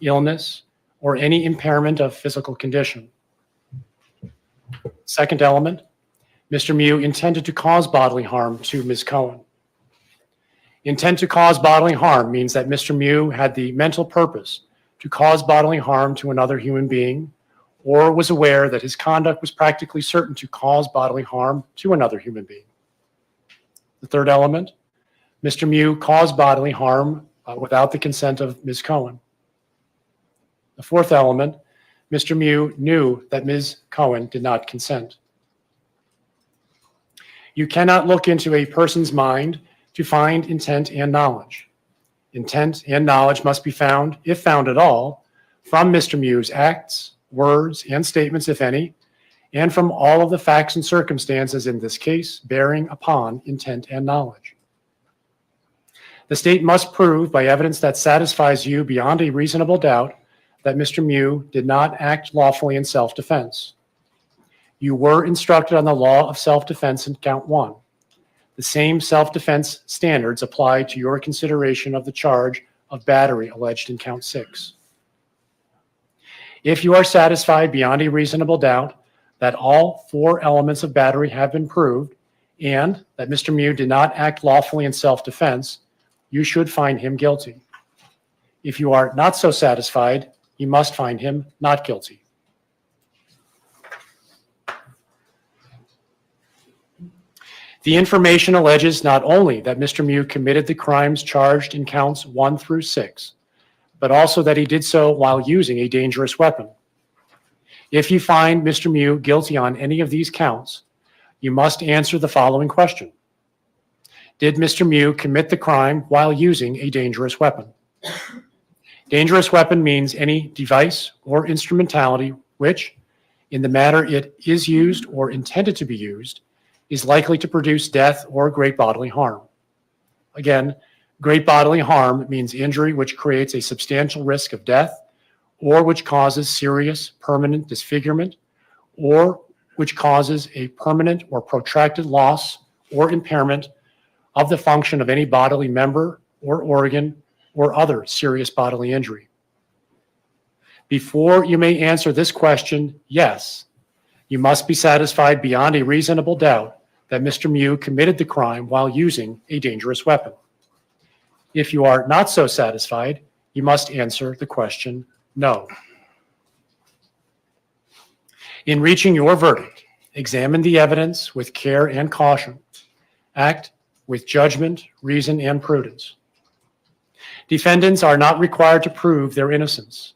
illness, or any impairment of physical condition. Second element, Mr. Miu intended to cause bodily harm to Ms. Cohen. Intent to cause bodily harm means that Mr. Miu had the mental purpose to cause bodily harm to another human being, or was aware that his conduct was practically certain to cause bodily harm to another human being. The third element, Mr. Miu caused bodily harm without the consent of Ms. Cohen. The fourth element, Mr. Miu knew that Ms. Cohen did not consent. You cannot look into a person's mind to find intent and knowledge. Intent and knowledge must be found, if found at all, from Mr. Miu's acts, words, and statements, if any, and from all of the facts and circumstances in this case bearing upon intent and knowledge. The state must prove by evidence that satisfies you beyond a reasonable doubt that Mr. Miu did not act lawfully in self-defense. You were instructed on the law of self-defense in count 1. The same self-defense standards apply to your consideration of the charge of battery alleged in count 6. If you are satisfied beyond a reasonable doubt that all 4 elements of battery have been proved and that Mr. Miu did not act lawfully in self-defense, you should find him guilty. If you are not so satisfied, you must find him not guilty. The information alleges not only that Mr. Miu committed the crimes charged in counts 1 through 6, but also that he did so while using a dangerous weapon. If you find Mr. Miu guilty on any of these counts, you must answer the following question. Did Mr. Miu commit the crime while using a dangerous weapon? Dangerous weapon means any device or instrumentality which, in the manner it is used or intended to be used, is likely to produce death or great bodily harm. Again, great bodily harm means injury which creates a substantial risk of death or which causes serious permanent disfigurement or which causes a permanent or protracted loss or impairment of the function of any bodily member or organ or other serious bodily injury. Before you may answer this question, yes, you must be satisfied beyond a reasonable doubt that Mr. Miu committed the crime while using a dangerous weapon. If you are not so satisfied, you must answer the question, no. In reaching your verdict, examine the evidence with care and caution. Act with judgment, reason, and prudence. Defendants are not required to prove their innocence.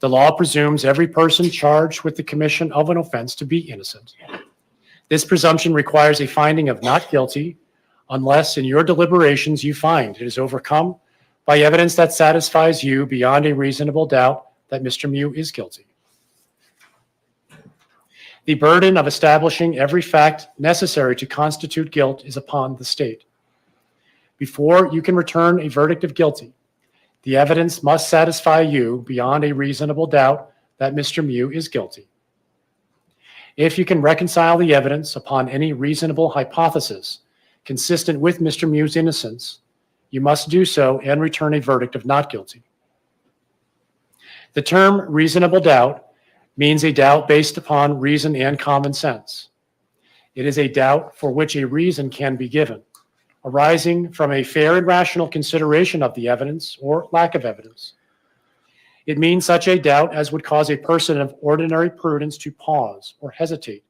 The law presumes every person charged with the commission of an offense to be innocent. This presumption requires a finding of not guilty unless in your deliberations you find it is overcome by evidence that satisfies you beyond a reasonable doubt that Mr. Miu is guilty. The burden of establishing every fact necessary to constitute guilt is upon the state. Before you can return a verdict of guilty, the evidence must satisfy you beyond a reasonable doubt that Mr. Miu is guilty. If you can reconcile the evidence upon any reasonable hypothesis consistent with Mr. Miu's innocence, you must do so and return a verdict of not guilty. The term reasonable doubt means a doubt based upon reason and common sense. It is a doubt for which a reason can be given, arising from a fair and rational consideration of the evidence or lack of evidence. It means such a doubt as would cause a person of ordinary prudence to pause or hesitate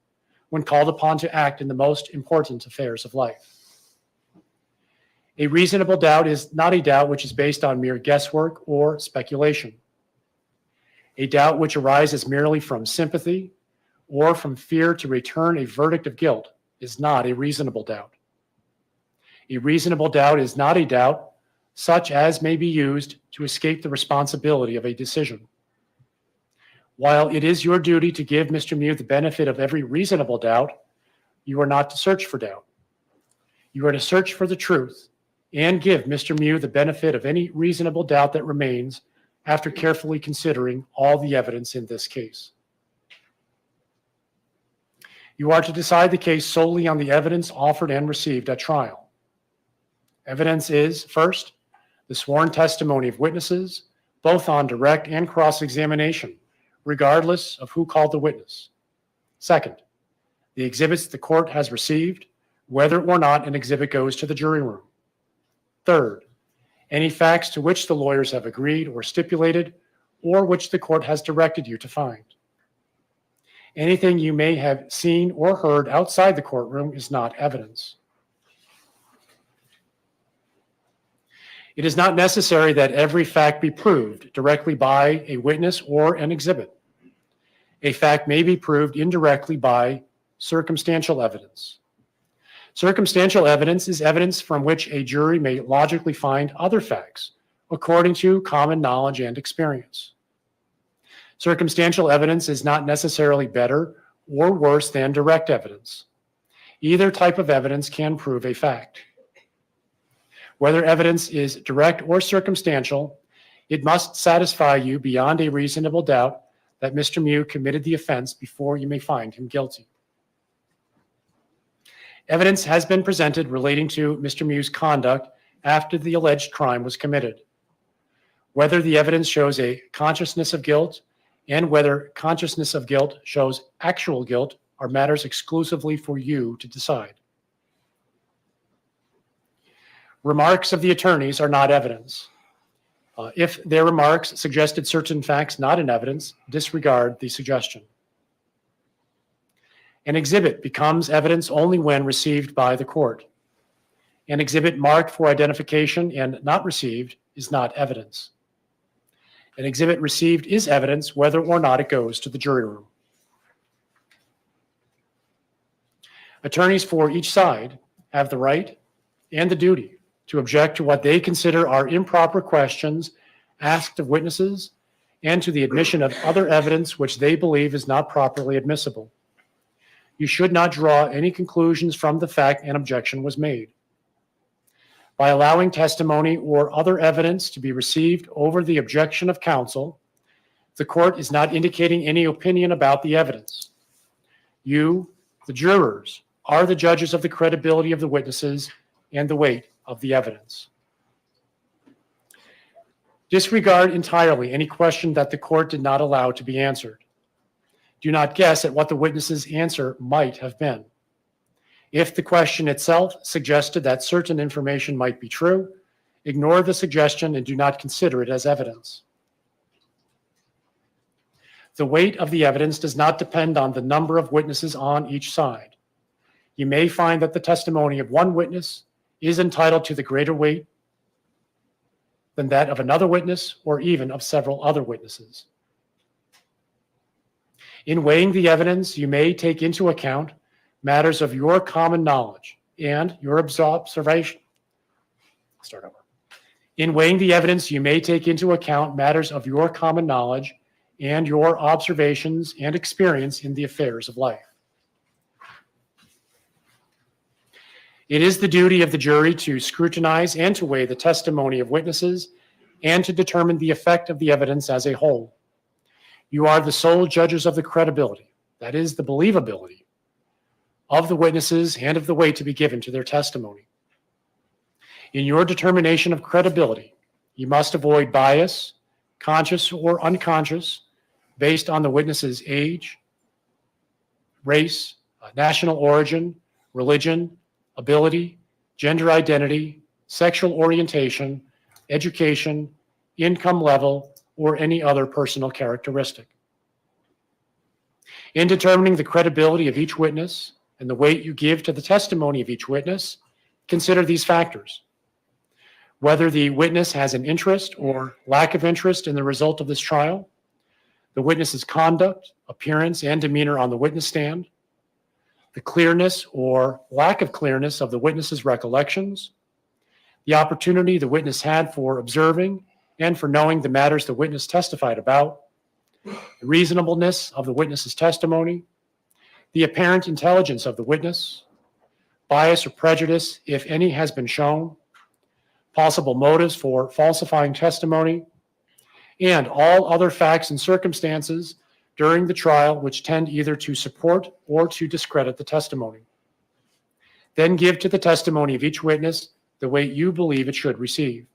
when called upon to act in the most important affairs of life. A reasonable doubt is not a doubt which is based on mere guesswork or speculation. A doubt which arises merely from sympathy or from fear to return a verdict of guilt is not a reasonable doubt. A reasonable doubt is not a doubt such as may be used to escape the responsibility of a decision. While it is your duty to give Mr. Miu the benefit of every reasonable doubt, you are not to search for doubt. You are to search for the truth and give Mr. Miu the benefit of any reasonable doubt that remains after carefully considering all the evidence in this case. You are to decide the case solely on the evidence offered and received at trial. Evidence is, first, the sworn testimony of witnesses, both on direct and cross-examination, regardless of who called the witness. Second, the exhibits the court has received, whether or not an exhibit goes to the jury room. Third, any facts to which the lawyers have agreed or stipulated, or which the court has directed you to find. Anything you may have seen or heard outside the courtroom is not evidence. It is not necessary that every fact be proved directly by a witness or an exhibit. A fact may be proved indirectly by circumstantial evidence. Circumstantial evidence is evidence from which a jury may logically find other facts according to common knowledge and experience. Circumstantial evidence is not necessarily better or worse than direct evidence. Either type of evidence can prove a fact. Whether evidence is direct or circumstantial, it must satisfy you beyond a reasonable doubt that Mr. Miu committed the offense before you may find him guilty. Evidence has been presented relating to Mr. Miu's conduct after the alleged crime was committed. Whether the evidence shows a consciousness of guilt and whether consciousness of guilt shows actual guilt are matters exclusively for you to decide. Remarks of the attorneys are not evidence. If their remarks suggested certain facts not in evidence, disregard the suggestion. An exhibit becomes evidence only when received by the court. An exhibit marked for identification and not received is not evidence. An exhibit received is evidence whether or not it goes to the jury room. Attorneys for each side have the right and the duty to object to what they consider are improper questions asked of witnesses and to the admission of other evidence which they believe is not properly admissible. You should not draw any conclusions from the fact an objection was made. By allowing testimony or other evidence to be received over the objection of counsel, the court is not indicating any opinion about the evidence. You, the jurors, are the judges of the credibility of the witnesses and the weight of the evidence. Disregard entirely any question that the court did not allow to be answered. Do not guess at what the witness's answer might have been. If the question itself suggested that certain information might be true, ignore the suggestion and do not consider it as evidence. The weight of the evidence does not depend on the number of witnesses on each side. You may find that the testimony of one witness is entitled to the greater weight than that of another witness or even of several other witnesses. In weighing the evidence, you may take into account matters of your common knowledge and your observation. Start over. In weighing the evidence, you may take into account matters of your common knowledge and your observations and experience in the affairs of life. It is the duty of the jury to scrutinize and to weigh the testimony of witnesses and to determine the effect of the evidence as a whole. You are the sole judges of the credibility, that is, the believability, of the witnesses and of the weight to be given to their testimony. In your determination of credibility, you must avoid bias, conscious or unconscious, based on the witness's age, race, national origin, religion, ability, gender identity, sexual orientation, education, income level, or any other personal characteristic. In determining the credibility of each witness and the weight you give to the testimony of each witness, consider these factors. Whether the witness has an interest or lack of interest in the result of this trial, the witness's conduct, appearance, and demeanor on the witness stand, the clearness or lack of clearness of the witness's recollections, the opportunity the witness had for observing and for knowing the matters the witness testified about, the reasonableness of the witness's testimony, the apparent intelligence of the witness, bias or prejudice, if any, has been shown, possible motives for falsifying testimony, and all other facts and circumstances during the trial which tend either to support or to discredit the testimony. Then give to the testimony of each witness the weight you believe it should receive.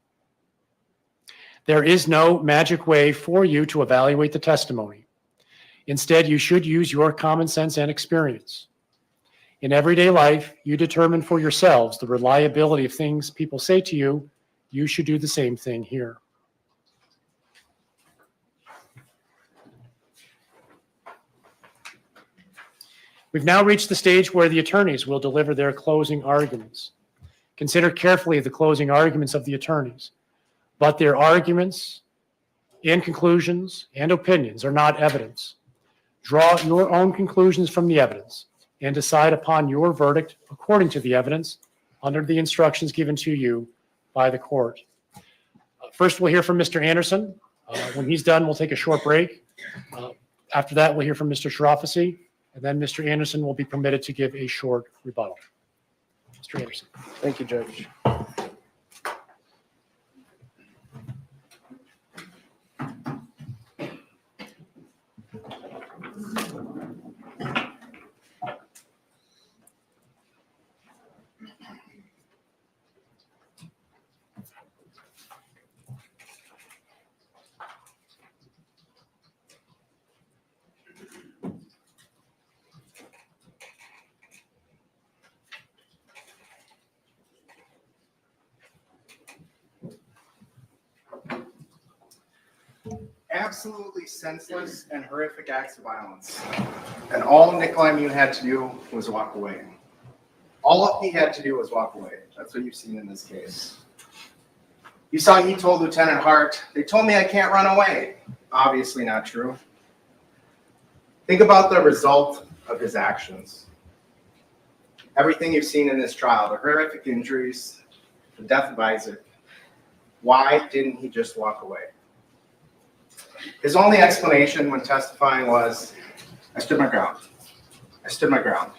There is no magic way for you to evaluate the testimony. Instead, you should use your common sense and experience. In everyday life, you determine for yourselves the reliability of things people say to you you should do the same thing here. We've now reached the stage where the attorneys will deliver their closing arguments. Consider carefully the closing arguments of the attorneys, but their arguments and conclusions and opinions are not evidence. Draw your own conclusions from the evidence and decide upon your verdict according to the evidence under the instructions given to you by the court. First, we'll hear from Mr. Anderson. When he's done, we'll take a short break. After that, we'll hear from Mr. Sharafazi, and then Mr. Anderson will be permitted to give a short rebuttal. Mr. Anderson. Thank you, Judge. Absolutely senseless and horrific acts of violence. And all Nicolae Miu had to do was walk away. All he had to do was walk away. That's what you've seen in this case. You saw he told Lieutenant Hart, "They told me I can't run away." Obviously not true. Think about the result of his actions. Everything you've seen in this trial, the horrific injuries, the death of Isaac. Why didn't he just walk away? His only explanation when testifying was, "I stood my ground. I stood my ground."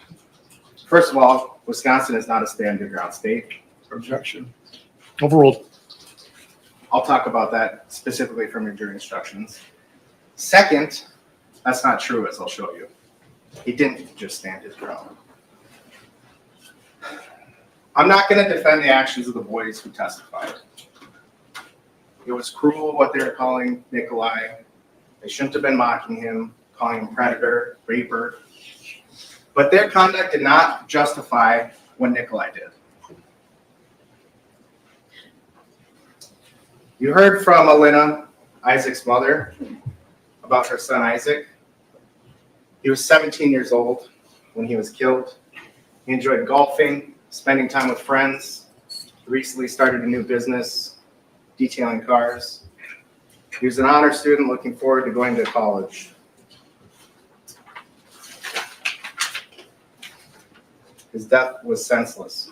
First of all, Wisconsin is not a stand your ground state. Objection. Overruled. I'll talk about that specifically from your jury instructions. Second, that's not true, as I'll show you. He didn't just stand his ground. I'm not going to defend the actions of the boys who testified. It was cruel what they were calling Nicolae. They shouldn't have been mocking him, calling him predator, raper. But their conduct did not justify what Nicolae did. You heard from Alina, Isaac's mother, about her son Isaac. He was 17 years old when he was killed. He enjoyed golfing, spending time with friends. He recently started a new business, detailing cars. He was an honor student looking forward to going to college. His death was senseless.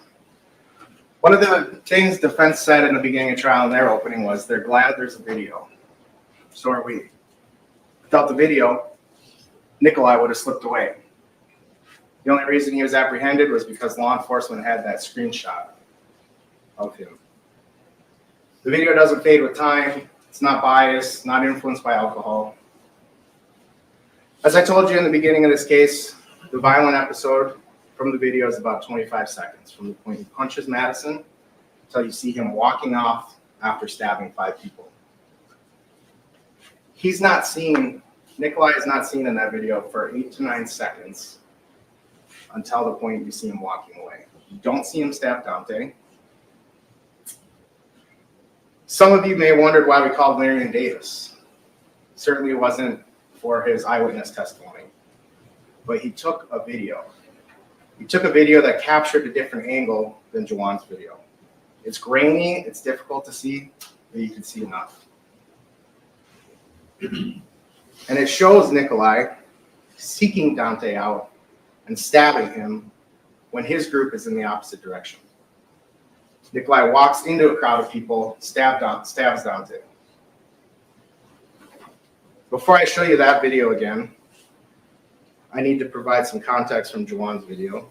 One of the things defense said in the beginning of trial in their opening was they're glad there's a video. So are we. Without the video, Nicolae would have slipped away. The only reason he was apprehended was because law enforcement had that screenshot of him. The video doesn't fade with time. It's not biased, not influenced by alcohol. As I told you in the beginning of this case, the violent episode from the video is about 25 seconds, from the point he punches Madison until you see him walking off after stabbing 5 people. He's not seen, Nicolae is not seen in that video for 8 to 9 seconds until the point you see him walking away. You don't see him stab Dante. Some of you may have wondered why we called Marion Davis. Certainly it wasn't for his eyewitness testimony, but he took a video. He took a video that captured a different angle than Juwan's video. It's grainy, it's difficult to see, but you can see enough. And it shows Nicolae seeking Dante out and stabbing him when his group is in the opposite direction. Nicolae walks into a crowd of people, stabs Dante. Before I show you that video again, I need to provide some context from Juwan's video.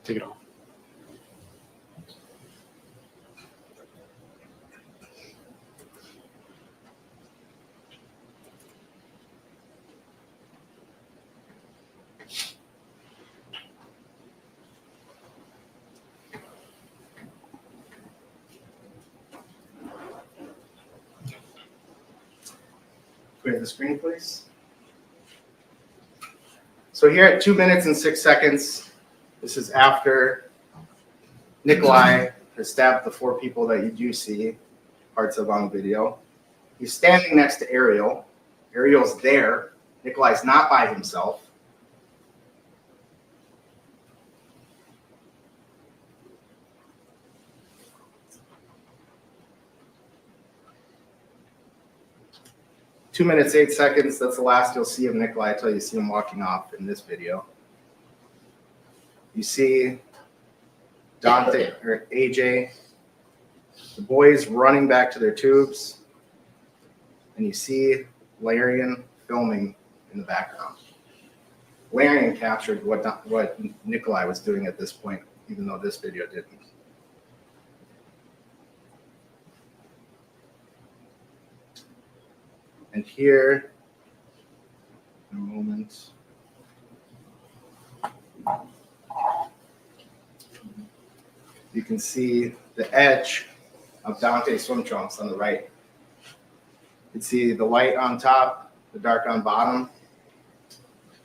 Take it off. Clear the screen, please. So here at 2 minutes and 6 seconds, this is after Nicolae has stabbed the 4 people that you do see parts of on the video. He's standing next to Ariel. Ariel's there. Nicolae's not by himself. Two minutes, 8 seconds. That's the last you'll see of Nicolae until you see him walking off in this video. You see Dante or AJ, the boys running back to their tubes, and you see Larian filming in the background. Larian captured what Nicolae was doing at this point, even though this video didn't. And here, in a moment, you can see the edge of Dante's swim trunks on the right. You can see the light on top, the dark on bottom.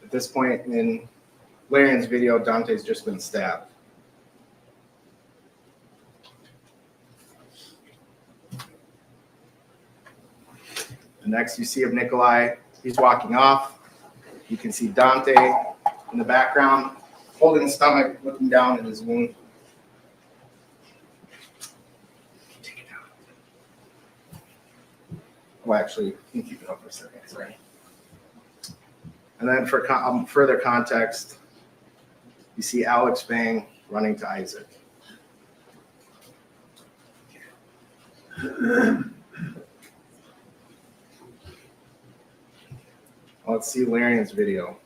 At this point in Larian's video, Dante's just been stabbed. The next you see of Nicolae, he's walking off. You can see Dante in the background, holding his stomach, looking down at his wound. Take it down. Well, actually, you can keep it up for a second, sorry. And then for further context, you see Alex Bang running to Isaac. Let's see Larian's video.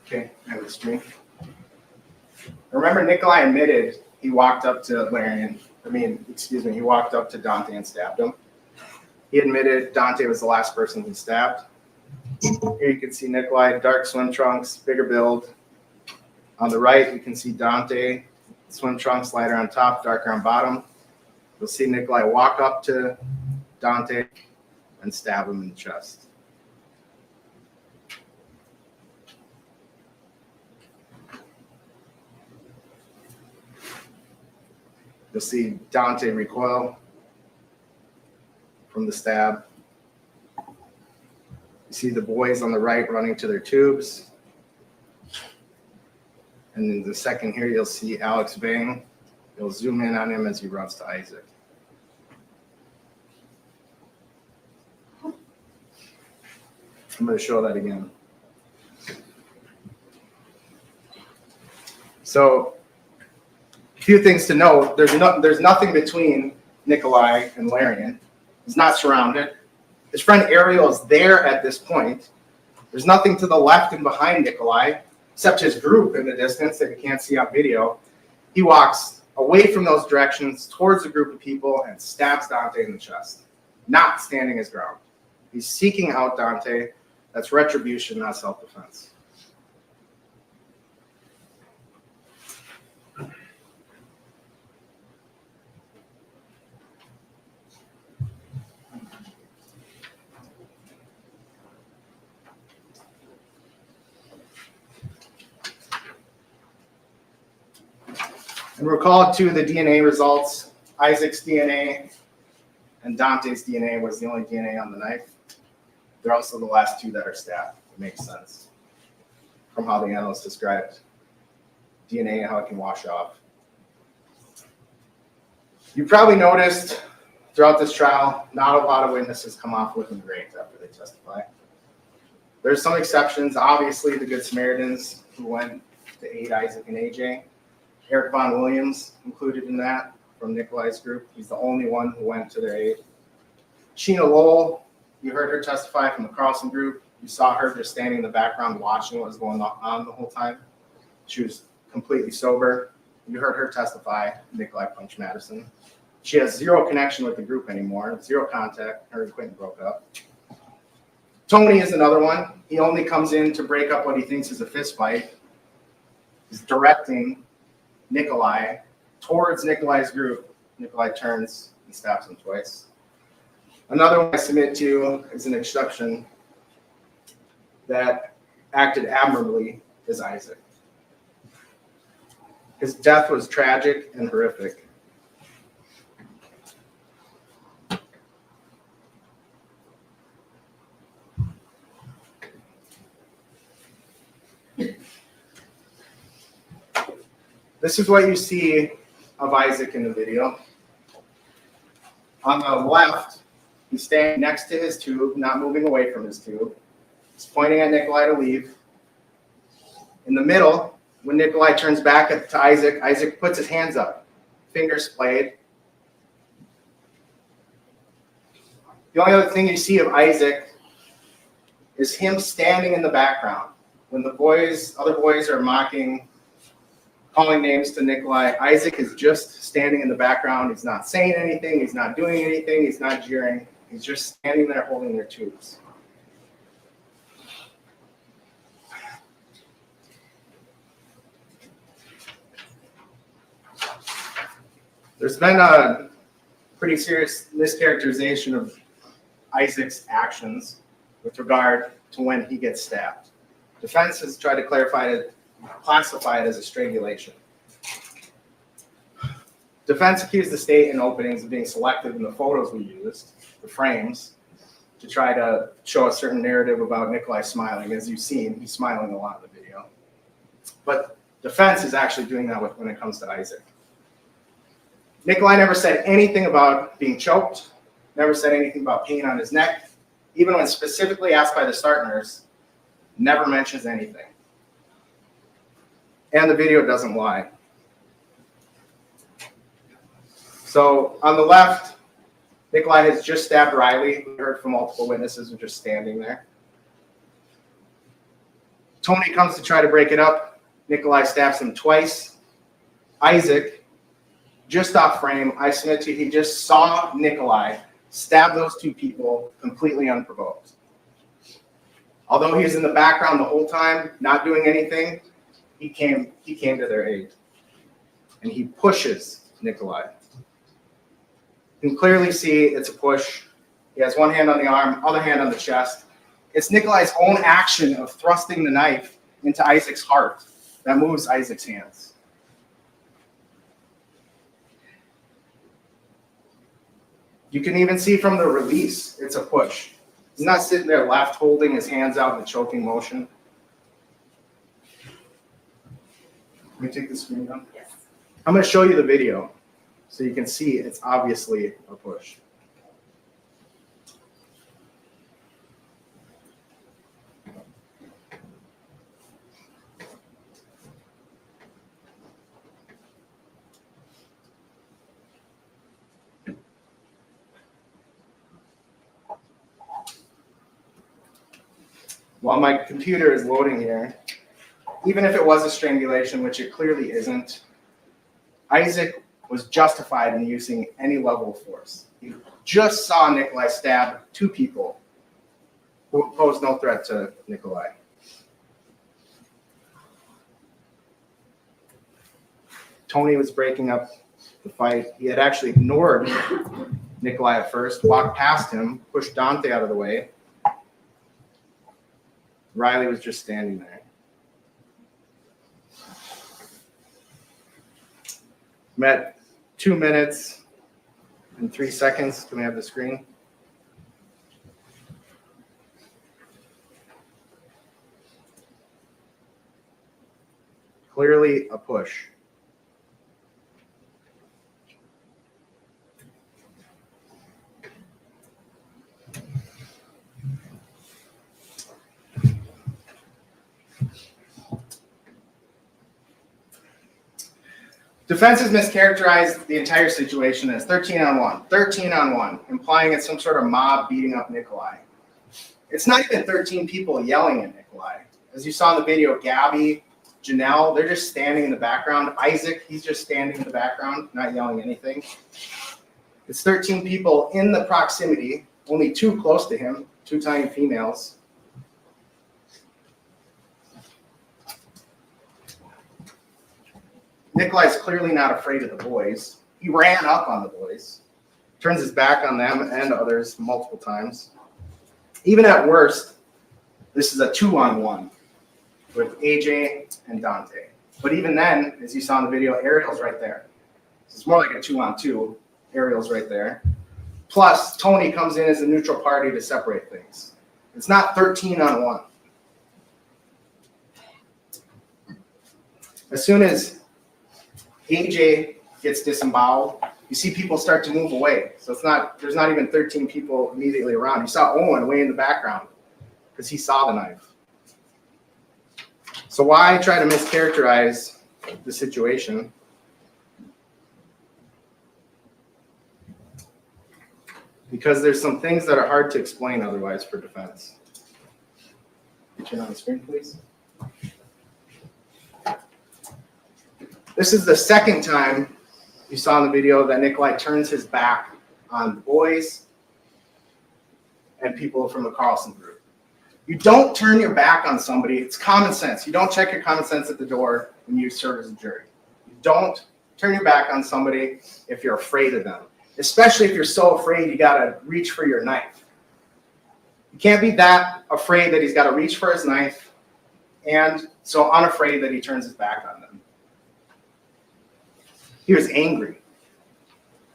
Okay, I have the screen. Remember, Nicolae admitted he walked up to Larian. He walked up to Dante and stabbed him. He admitted Dante was the last person he stabbed. Here you can see Nicolae, dark swim trunks, bigger build. On the right, you can see Dante. Swim trunks, lighter on top, darker on bottom. You'll see Nicolae walk up to Dante and stab him in the chest. You'll see Dante recoil from the stab. You see the boys on the right running to their tubes. And in the second here, you'll see Alex Bang. You'll zoom in on him as he runs to Isaac. I'm going to show that again. So, a few things to note. There's nothing between Nicolae and Larian. He's not surrounded. His friend Ariel is there at this point. There's nothing to the left and behind Nicolae, except his group in the distance that you can't see on video. He walks away from those directions towards a group of people and stabs Dante in the chest, not standing his ground. He's seeking out Dante. That's retribution, not self-defense. And recall too the DNA results. Isaac's DNA and Dante's DNA was the only DNA on the knife. They're also the last two that are stabbed. It makes sense from how the analyst described DNA and how it can wash off. You probably noticed throughout this trial, not a lot of witnesses come off looking great after they testify. There's some exceptions. Obviously, the Good Samaritans who went to aid Isaac and AJ. Eric Von Williams included in that from Nicolae's group. He's the only one who went to their aid. Sheena Lowell, you heard her testify from the Carlson group. You saw her just standing in the background watching what was going on the whole time. She was completely sober. You heard her testify, Nicolae punched Madison. She has zero connection with the group anymore, zero contact. Her and Quentin broke up. Tony is another one. He only comes in to break up what he thinks is a fist fight. He's directing Nicolae towards Nicolae's group Nicolae turns and stabs him twice. Another one I submit to is an exception that acted admirably is Isaac. His death was tragic and horrific. This is what you see of Isaac in the video. On the left, he's standing next to his tube, not moving away from his tube. He's pointing at Nicolae to leave. In the middle, when Nicolae turns back to Isaac, Isaac puts his hands up, fingers splayed. The only other thing you see of Isaac is him standing in the background. When the other boys are mocking, calling names to Nicolae, Isaac is just standing in the background. He's not saying anything. He's not doing anything. He's not jeering. He's just standing there holding their tubes. There's been a pretty serious mischaracterization of Isaac's actions with regard to when he gets stabbed. Defense has tried to classify it as a strangulation. Defense accused the state in openings of being selective in the photos we used, the frames, to try to show a certain narrative about Nicolae smiling. As you've seen, he's smiling a lot in the video. But defense is actually doing that when it comes to Isaac. Nicolae never said anything about being choked, never said anything about pain on his neck, even when specifically asked by the start nurse, never mentions anything. And the video doesn't lie. So on the left, Nicolae has just stabbed Riley. We heard from multiple witnesses who are just standing there. Tony comes to try to break it up. Nicolae stabs him twice. Isaac, just off frame, I submit to you, he just saw Nicolae stab those two people completely unprovoked. Although he was in the background the whole time, not doing anything, he came to their aid. And he pushes Nicolae. You can clearly see it's a push. He has one hand on the arm, other hand on the chest. It's Nicolae's own action of thrusting the knife into Isaac's heart that moves Isaac's hands. You can even see from the release, it's a push. He's not sitting there left holding his hands out in a choking motion. Let me take the screen down. Yes. I'm going to show you the video so you can see it's obviously a push. While my computer is loading here, even if it was a strangulation, which it clearly isn't, Isaac was justified in using any level of force. He just saw Nicolae stab two people who posed no threat to Nicolae. Tony was breaking up the fight. He had actually ignored Nicolae at first, walked past him, pushed Dante out of the way. Riley was just standing there. I'm at 2 minutes and 3 seconds. Can we have the screen? Clearly a push. Defense has mischaracterized the entire situation as 13 on 1, implying it's some sort of mob beating up Nicolae. It's not even 13 people yelling at Nicolae. As you saw in the video, Gabby, Janelle, they're just standing in the background. Isaac, he's just standing in the background, not yelling anything. It's 13 people in the proximity, only 2 close to him, 2 tiny females. Nicolae's clearly not afraid of the boys. He ran up on the boys, turns his back on them and others multiple times. Even at worst, this is a 2-on-1 with AJ and Dante. But even then, as you saw in the video, Ariel's right there. So it's more like a 2-on-2. Ariel's right there. Plus, Tony comes in as a neutral party to separate things. It's not 13-on-1. As soon as AJ gets disemboweled, you see people start to move away. So there's not even 13 people immediately around. You saw Owen way in the background because he saw the knife. So why try to mischaracterize the situation? Because there's some things that are hard to explain otherwise for defense. Turn on the screen, please. This is the second time you saw in the video that Nicolae turns his back on the boys and people from the Carlson group. You don't turn your back on somebody. It's common sense. You don't check your common sense at the door when you serve as a jury. You don't turn your back on somebody if you're afraid of them, especially if you're so afraid you got to reach for your knife. You can't be that afraid that he's got to reach for his knife and so unafraid that he turns his back on them. He was angry,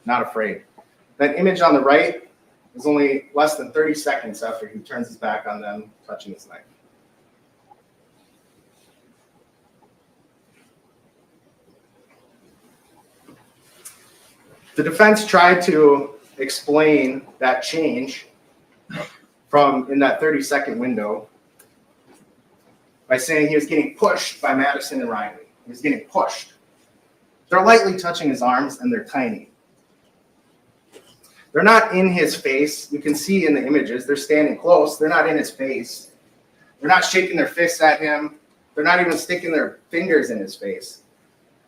not afraid. That image on the right is only less than 30 seconds after he turns his back on them, touching his knife. The defense tried to explain that change from in that 30-second window by saying he was getting pushed by Madison and Riley. He was getting pushed. They're lightly touching his arms, and they're tiny. They're not in his face. You can see in the images, they're standing close. They're not in his face. They're not shaking their fists at him. They're not even sticking their fingers in his face.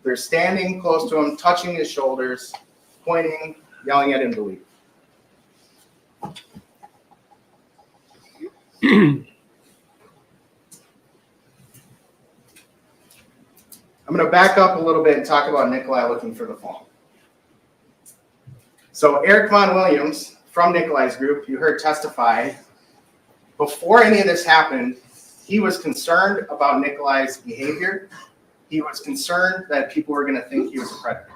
They're standing close to him, touching his shoulders, pointing, yelling at him to leave. I'm going to back up a little bit and talk about Nicolae looking for the phone. So Eric Von Williams from Nicolae's group, you heard testify, before any of this happened, he was concerned about Nicolae's behavior. He was concerned that people were going to think he was a predator.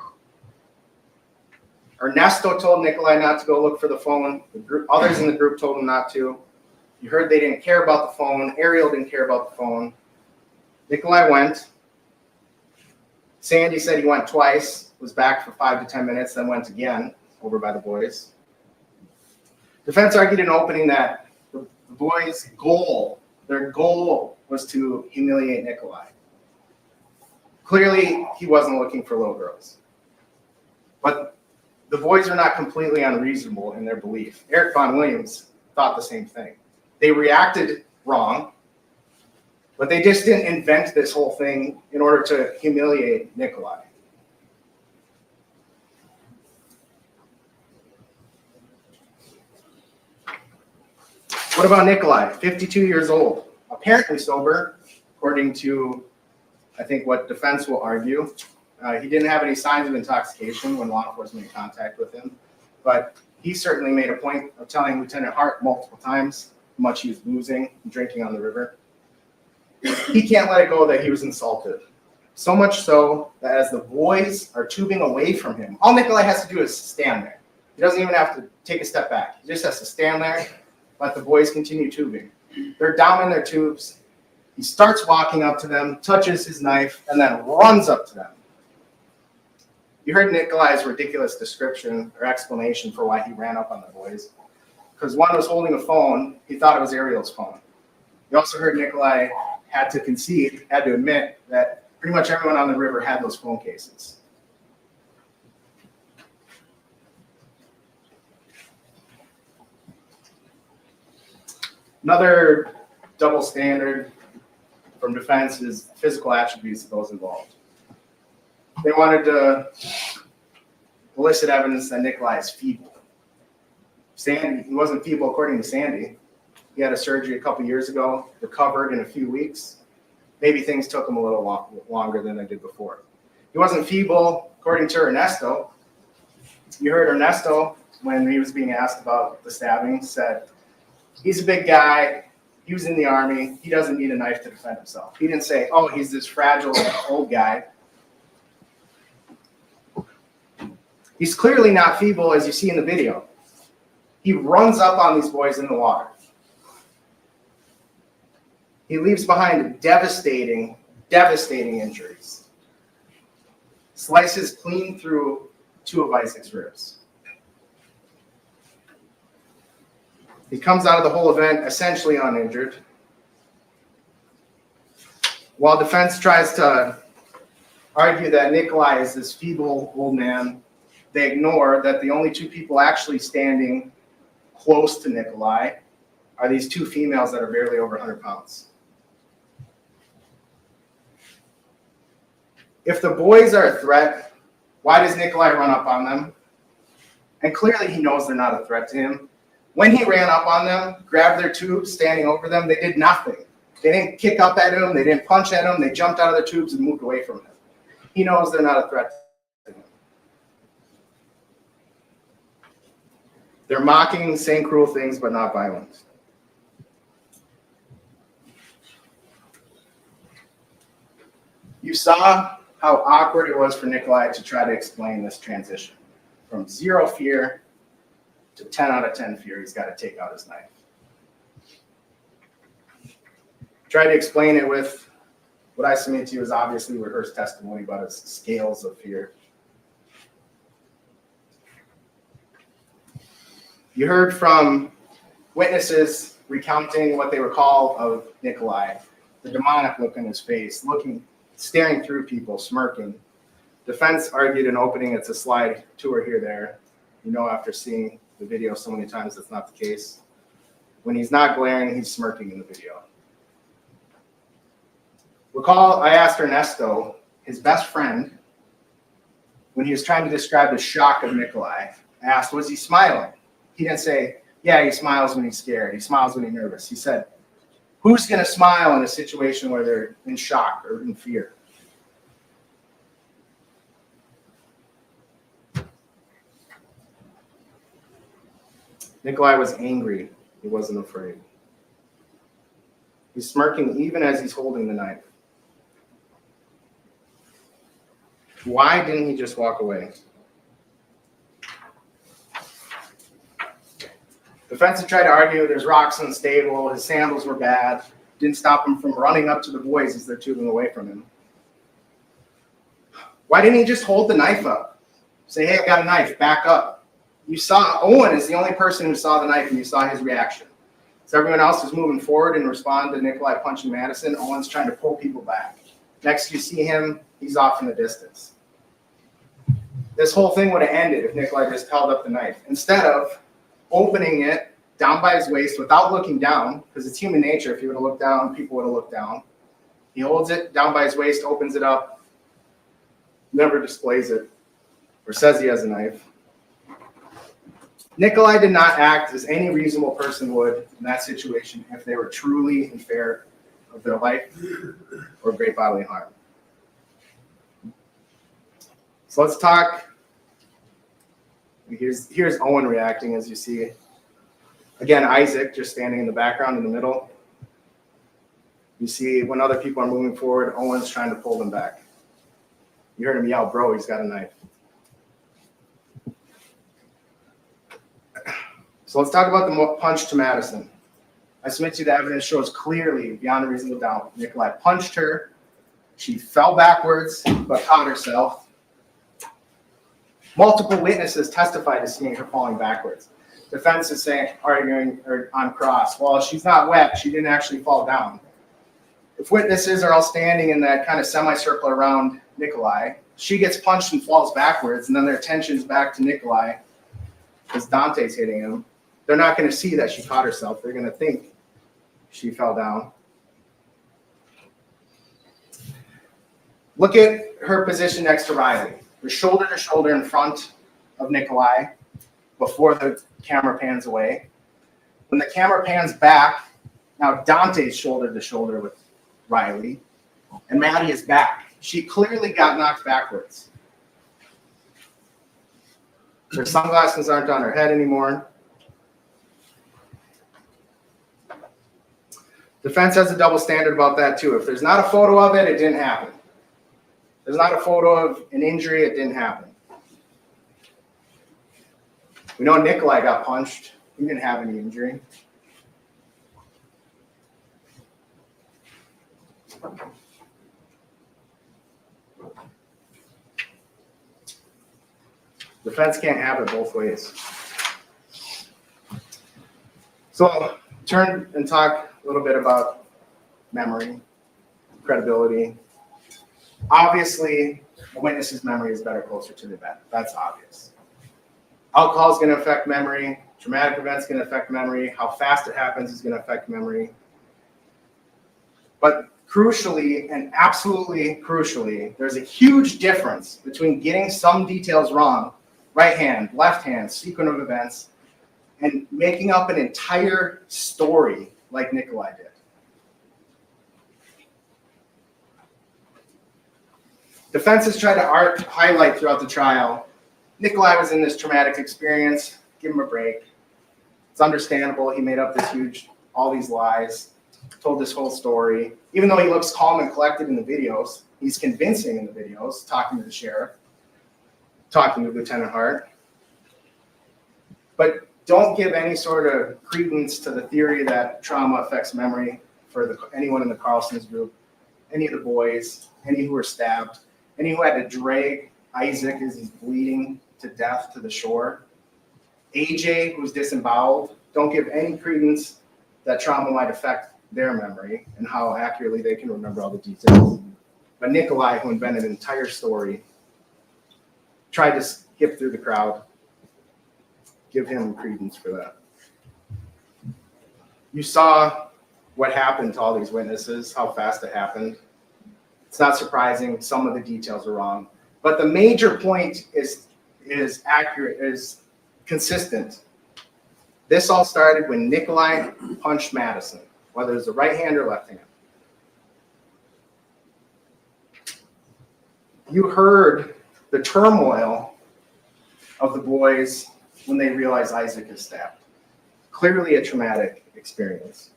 Ernesto told Nicolae not to go look for the phone. Others in the group told him not to. You heard they didn't care about the phone. Ariel didn't care about the phone. Nicolae went. Sandy said he went twice, was back for 5 to 10 minutes, then went again over by the boys. Defense argued in opening that the boys' goal, their goal was to humiliate Nicolae. Clearly, he wasn't looking for little girls. But the boys are not completely unreasonable in their belief. Eric Von Williams thought the same thing. They reacted wrong, but they just didn't invent this whole thing in order to humiliate Nicolae. What about Nicolae? 52 years old, apparently sober, according to, I think, what defense will argue. He didn't have any signs of intoxication when law enforcement made contact with him, but he certainly made a point of telling Lieutenant Hart multiple times how much he was boozing and drinking on the river. He can't let it go that he was insulted. So much so that as the boys are tubing away from him, all Nicolae has to do is stand there. He doesn't even have to take a step back. He just has to stand there, let the boys continue tubing. They're down in their tubes. He starts walking up to them, touches his knife, and then runs up to them. You heard Nicolae's ridiculous description or explanation for why he ran up on the boys. Because one was holding a phone, he thought it was Ariel's phone. You also heard Nicolae had to concede, had to admit that pretty much everyone on the river had those phone cases. Another double standard from defense is physical attributes of those involved. They wanted to elicit evidence that Nicolae is feeble. Sandy, he wasn't feeble according to Sandy. He had a surgery a couple years ago, recovered in a few weeks. Maybe things took him a little longer than they did before. He wasn't feeble according to Ernesto. You heard Ernesto, when he was being asked about the stabbing, said, he's a big guy, he was in the Army, he doesn't need a knife to defend himself. He didn't say, oh, he's this fragile old guy. He's clearly not feeble, as you see in the video. He runs up on these boys in the water. He leaves behind devastating, devastating injuries. Slices clean through 2 of Isaac's ribs. He comes out of the whole event essentially uninjured. While defense tries to argue that Nicolae is this feeble old man, they ignore that the only 2 people actually standing close to Nicolae are these 2 females that are barely over 100 pounds. If the boys are a threat, why does Nicolae run up on them? And clearly he knows they're not a threat to him. When he ran up on them, grabbed their tubes, standing over them, they did nothing. They didn't kick up at him, they didn't punch at him, they jumped out of their tubes and moved away from him. He knows they're not a threat to him. They're mocking, saying cruel things, but not violent. You saw how awkward it was for Nicolae to try to explain this transition. From 0 fear to 10 out of 10 fear, he's got to take out his knife. Tried to explain it with what I submit to you is obviously rehearsed testimony about his scales of fear. You heard from witnesses recounting what they recall of Nicolae, the demonic look in his face, staring through people, smirking. Defense argued in opening, it's a slide to or here there. You know, after seeing the video so many times, that's not the case. When he's not glaring, he's smirking in the video. Recall, I asked Ernesto, his best friend, when he was trying to describe the shock of Nicolae, I asked, was he smiling? He didn't say, yeah, he smiles when he's scared. He smiles when he's nervous. He said, who's going to smile in a situation where they're in shock or in fear? Nicolae was angry. He wasn't afraid. He's smirking even as he's holding the knife. Why didn't he just walk away? Defense tried to argue there's rocks in the stable, his sandals were bad, didn't stop him from running up to the boys as they're tubing away from him. Why didn't he just hold the knife up? Say, hey, I got a knife, back up. You saw, Owen is the only person who saw the knife and you saw his reaction. So everyone else is moving forward and respond to Nicolae punching Madison. Owen's trying to pull people back. Next you see him, he's off in the distance. This whole thing would have ended if Nicolae just held up the knife. Instead of opening it down by his waist without looking down, because it's human nature, if he would have looked down, people would have looked down. He holds it down by his waist, opens it up, never displays it, or says he has a knife. Nicolae did not act as any reasonable person would in that situation if they were truly in fear of their life or great bodily harm. So let's talk. Here's Owen reacting, as you see. Again, Isaac just standing in the background in the middle. You see when other people are moving forward, Owen's trying to pull them back. You heard him yell, bro, he's got a knife. So let's talk about the punch to Madison. I submit to you the evidence shows clearly, beyond a reasonable doubt, Nicolae punched her. She fell backwards, but caught herself. Multiple witnesses testified to seeing her falling backwards. Defense is saying, arguing on cross, well, she's not wet. She didn't actually fall down. If witnesses are all standing in that kind of semicircle around Nicolae, she gets punched and falls backwards, and then their attention's back to Nicolae because Dante's hitting him. They're not going to see that she caught herself. They're going to think she fell down. Look at her position next to Riley. They're shoulder to shoulder in front of Nicolae before the camera pans away. When the camera pans back, now Dante's shoulder to shoulder with Riley, and Maddie is back. She clearly got knocked backwards. Their sunglasses aren't on her head anymore. Defense has a double standard about that too. If there's not a photo of it, it didn't happen. If there's not a photo of an injury, it didn't happen. We know Nicolae got punched. He didn't have any injury. Defense can't have it both ways. So I'll turn and talk a little bit about memory, credibility. Obviously, a witness's memory is better closer to the event. That's obvious. Alcohol is going to affect memory. Traumatic events going to affect memory. How fast it happens is going to affect memory. But crucially, and absolutely crucially, there's a huge difference between getting some details wrong, right hand, left hand, sequence of events, and making up an entire story like Nicolae did. Defense has tried to highlight throughout the trial, Nicolae was in this traumatic experience, give him a break. It's understandable, he made up all these lies, told this whole story. Even though he looks calm and collected in the videos, he's convincing in the videos, talking to the sheriff, talking to Lieutenant Hart. But don't give any sort of credence to the theory that trauma affects memory for anyone in the Carlson's group, any of the boys, any who were stabbed, any who had to drag Isaac as he's bleeding to death to the shore. AJ, who's disemboweled, don't give any credence that trauma might affect their memory and how accurately they can remember all the details. But Nicolae, who invented an entire story, tried to skip through the crowd. Give him credence for that. You saw what happened to all these witnesses, how fast it happened. It's not surprising some of the details are wrong. But the major point is accurate, is consistent. This all started when Nicolae punched Madison, whether it was the right hand or left hand. You heard the turmoil of the boys when they realized Isaac is stabbed. Clearly a traumatic experience.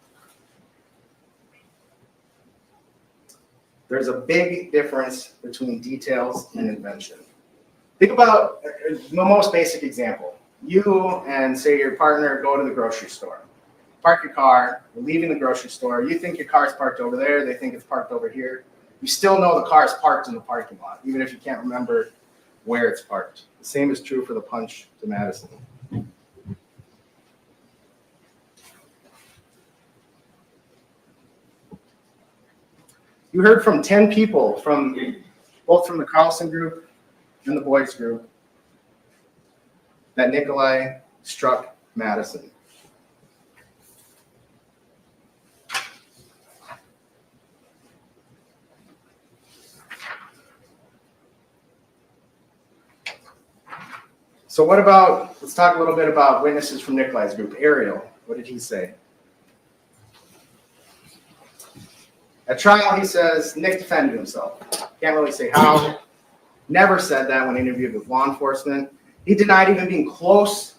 There's a big difference between details and invention. Think about the most basic example. You and say your partner go to the grocery store. Park your car, you're leaving the grocery store. You think your car's parked over there, they think it's parked over here. You still know the car is parked in the parking lot, even if you can't remember where it's parked. The same is true for the punch to Madison. You heard from 10 people, both from the Carlson group and the boys group, that Nicolae struck Madison. So let's talk a little bit about witnesses from Nicolae's group. Ariel, what did he say? At trial, he says Nick defended himself. Can't really say how. Never said that when interviewed with law enforcement. He denied even being close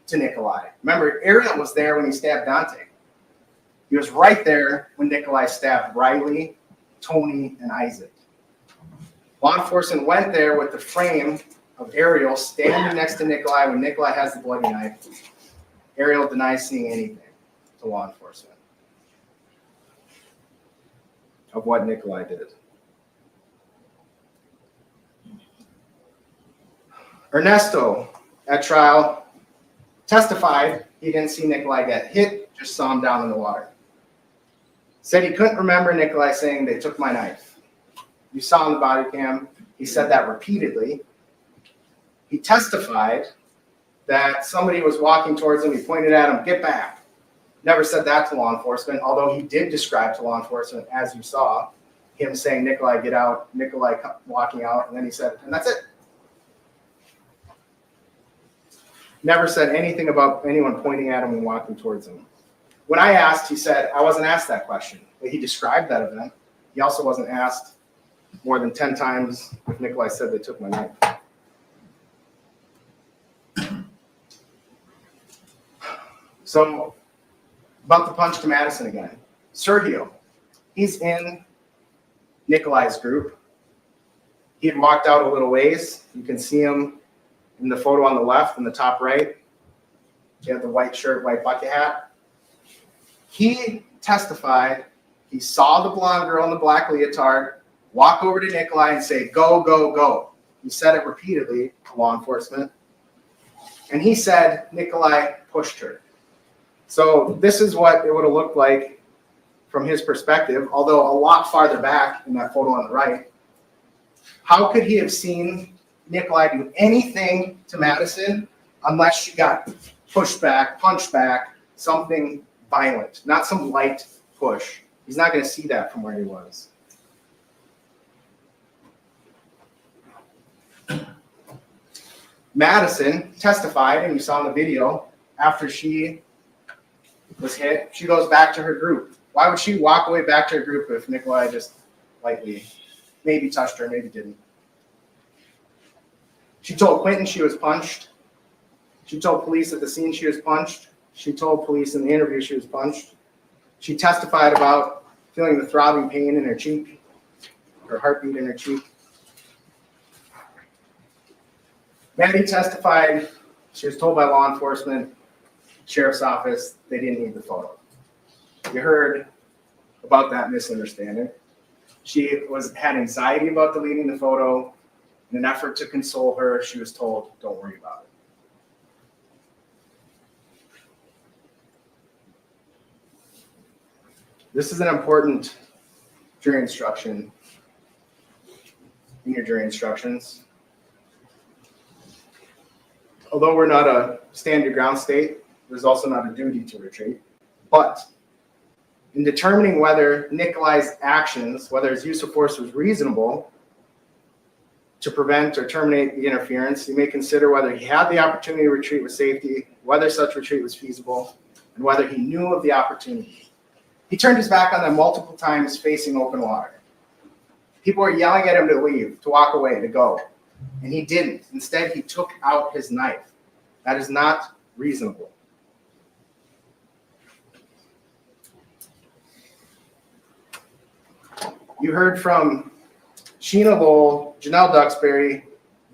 to Nicolae. Remember, Ariel was there when he stabbed Dante. He was right there when Nicolae stabbed Riley, Tony, and Isaac. Law enforcement went there with the frame of Ariel standing next to Nicolae when Nicolae has the bloody knife. Ariel denies seeing anything to law enforcement of what Nicolae did. Ernesto, at trial, testified he didn't see Nicolae get hit, just saw him down in the water. Said he couldn't remember Nicolae saying, "They took my knife." You saw on the body cam, he said that repeatedly. He testified that somebody was walking towards him, he pointed at him, "Get back." Never said that to law enforcement, although he did describe to law enforcement, as you saw, him saying, "Nicolae, get out," Nicolae walking out, and then he said, "And that's it." Never said anything about anyone pointing at him and walking towards him. When I asked, he said, "I wasn't asked that question." But he described that event. He also wasn't asked more than 10 times if Nicolae said, "They took my knife." So about the punch to Madison again. Sergio, he's in Nicolae's group. He had walked out a little ways. You can see him in the photo on the left in the top right. He had the white shirt, white bucket hat. He testified he saw the blonde girl in the black leotard walk over to Nicolae and say, "Go, go, go." He said it repeatedly to law enforcement. And he said Nicolae pushed her. So this is what it would have looked like from his perspective, although a lot farther back in that photo on the right. How could he have seen Nicolae do anything to Madison unless she got pushed back, punched back, something violent, not some light push? He's not going to see that from where he was. Madison testified, and you saw in the video, after she was hit, she goes back to her group. Why would she walk away back to her group if Nicolae just lightly maybe touched her, maybe didn't? She told Quentin she was punched. She told police at the scene she was punched. She told police in the interview she was punched. She testified about feeling the throbbing pain in her cheek, her heartbeat in her cheek. Maddie testified she was told by law enforcement, sheriff's office, they didn't need the photo. You heard about that misunderstanding. She had anxiety about deleting the photo. In an effort to console her, she was told, "Don't worry about it." This is an important jury instruction in your jury instructions. Although we're not a stand your ground state, there's also not a duty to retreat. But in determining whether Nicolae's actions, whether his use of force was reasonable to prevent or terminate the interference, you may consider whether he had the opportunity to retreat with safety, whether such retreat was feasible, and whether he knew of the opportunity. He turned his back on them multiple times facing open water. People were yelling at him to leave, to walk away, to go. And he didn't. Instead, he took out his knife. That is not reasonable. You heard from Sheena Lowell, Janelle Duxbury,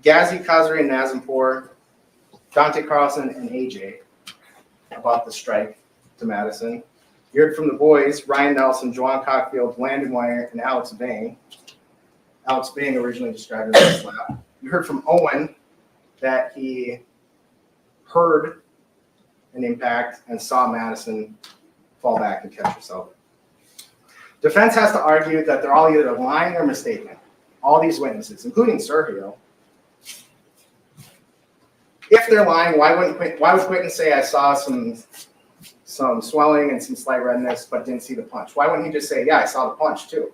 Ghazi Khazri and Nazimpour, Dante Carlson, and AJ about the strike to Madison. You heard from the boys, Ryan Nelson, Juwan Cockfield, Landon Weiner, and Alex Bang. Alex Bang originally described it as a slap. You heard from Owen that he heard an impact and saw Madison fall back and catch herself. Defense has to argue that they're all either lying or mistaken. All these witnesses, including Sergio. If they're lying, why would Quentin say, "I saw some swelling and some slight redness, but didn't see the punch"? Why wouldn't he just say, "Yeah, I saw the punch too"?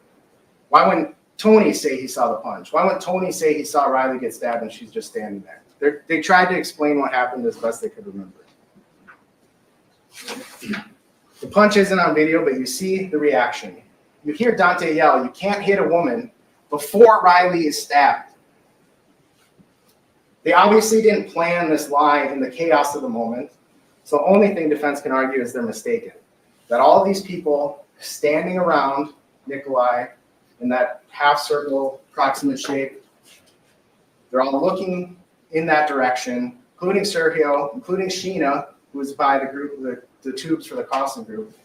Why wouldn't Tony say he saw the punch? Why wouldn't Tony say he saw Riley get stabbed and she's just standing there? They tried to explain what happened as best they could remember. The punch isn't on video, but you see the reaction. You hear Dante yell, "You can't hit a woman before Riley is stabbed." They obviously didn't plan this lie in the chaos of the moment. So the only thing defense can argue is they're mistaken. That all of these people standing around Nicolae in that half circle proximate shape, they're all looking in that direction, including Sergio, including Sheena, who was by the group, the tubes for the Carlson group.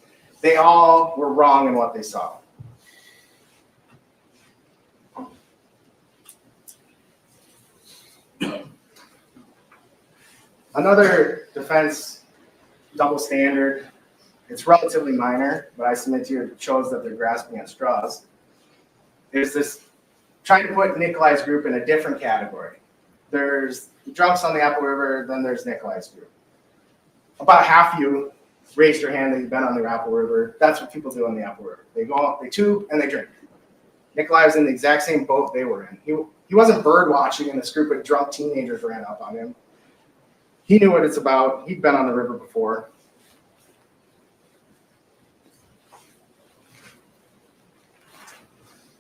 They all were wrong in what they saw. Another defense double standard, it's relatively minor, but I submit to you it shows that they're grasping at straws. There's this trying to put Nicolae's group in a different category. There's the drunks on the Apple River, then there's Nicolae's group. About half of you raised your hand that you've been on the Apple River. That's what people do on the Apple River. They go, they tube, and they drink. Nicolae was in the exact same boat they were in. He wasn't bird watching and this group of drunk teenagers ran up on him. He knew what it's about. He'd been on the river before.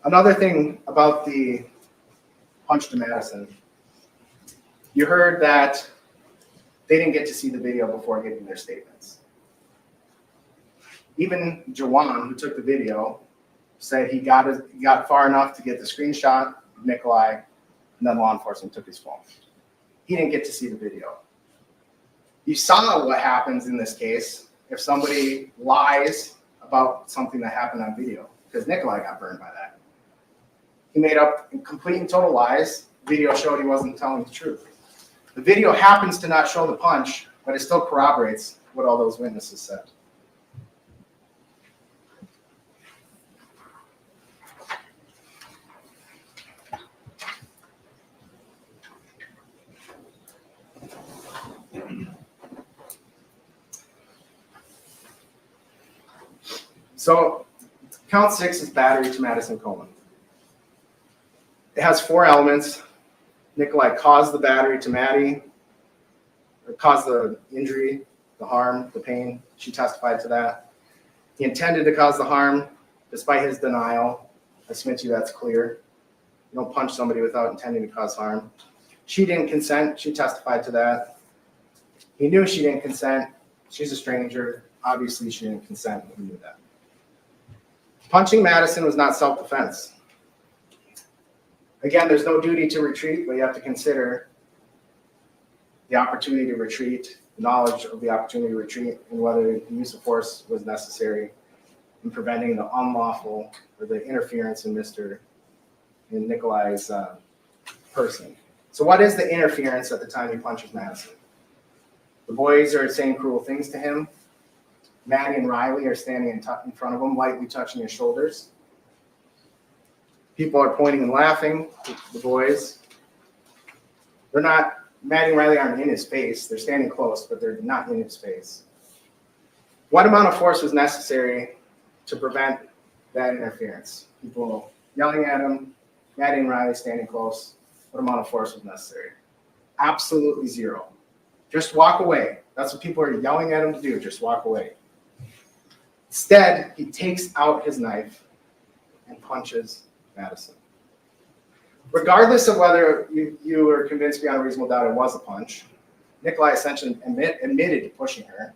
Another thing about the punch to Madison, you heard that they didn't get to see the video before giving their statements. Even Jawan, who took the video, said he got far enough to get the screenshot of Nicolae, and then law enforcement took his phone. He didn't get to see the video. You saw what happens in this case if somebody lies about something that happened on video, because Nicolae got burned by that. He made up complete and total lies. Video showed he wasn't telling the truth. The video happens to not show the punch, but it still corroborates what all those witnesses said. So count 6 is battery to Madison Coleman. It has 4 elements. Nicolae caused the battery to Maddie, or caused the injury, the harm, the pain. She testified to that. He intended to cause the harm despite his denial. I submit to you that's clear. You don't punch somebody without intending to cause harm. She didn't consent. She testified to that. He knew she didn't consent. She's a stranger. Obviously, she didn't consent. He knew that. Punching Madison was not self-defense. Again, there's no duty to retreat, but you have to consider the opportunity to retreat, knowledge of the opportunity to retreat, and whether the use of force was necessary in preventing the unlawful or the interference in Nicolae's person. So what is the interference at the time he punches Madison? The boys are saying cruel things to him. Maddie and Riley are standing in front of him, lightly touching his shoulders. People are pointing and laughing, the boys. Maddie and Riley aren't in his face. They're standing close, but they're not in his face. What amount of force was necessary to prevent that interference? People yelling at him, Maddie and Riley standing close. What amount of force was necessary? Absolutely zero. Just walk away. That's what people are yelling at him to do. Just walk away. Instead, he takes out his knife and punches Madison. Regardless of whether you were convinced beyond a reasonable doubt it was a punch, Nicolae essentially admitted to pushing her.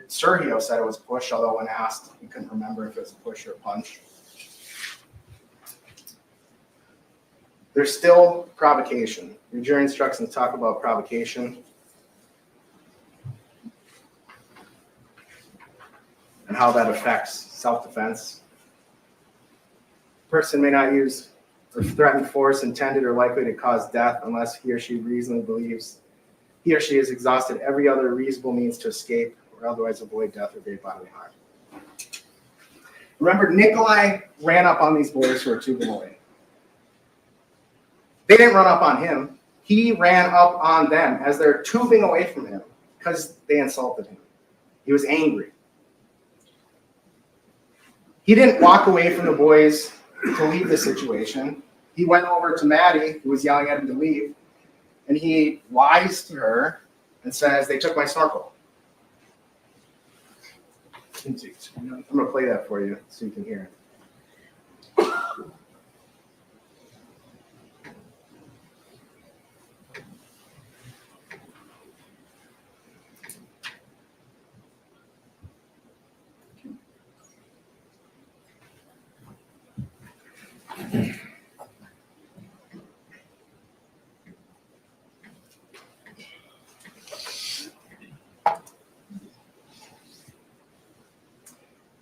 Sergio said it was a push, although when asked, he couldn't remember if it was a push or a punch. There's still provocation. Your jury instructions talk about provocation and how that affects self-defense. A person may not use or threaten force intended or likely to cause death unless he or she reasonably believes he or she has exhausted every other reasonable means to escape or otherwise avoid death or great bodily harm. Remember, Nicolae ran up on these boys who were tubing away. They didn't run up on him. He ran up on them as they're tubing away from him because they insulted him. He was angry. He didn't walk away from the boys to leave the situation. He went over to Maddie, who was yelling at him to leave, and he lies to her and says, "They took my snorkel." I'm going to play that for you so you can hear it.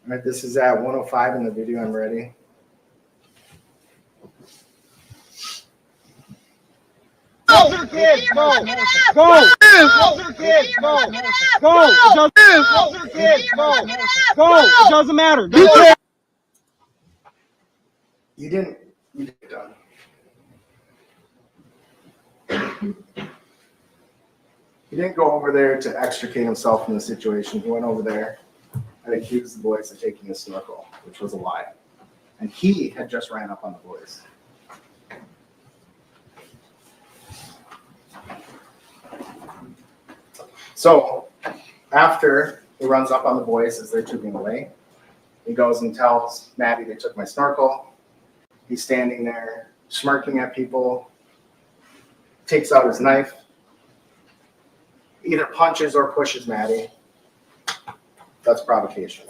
All right, this is at 105 in the video. I'm ready. Go, kids, go! Go! Go, kids, go! Go! Go, kids, go! Go! It doesn't matter. You didn't done. He didn't go over there to extricate himself from the situation. He went over there and accused the boys of taking a snorkel, which was a lie. And he had just ran up on the boys. So after he runs up on the boys as they're tubing away, he goes and tells Maddie they took my snorkel. He's standing there smirking at people, takes out his knife, either punches or pushes Maddie. That's provocation.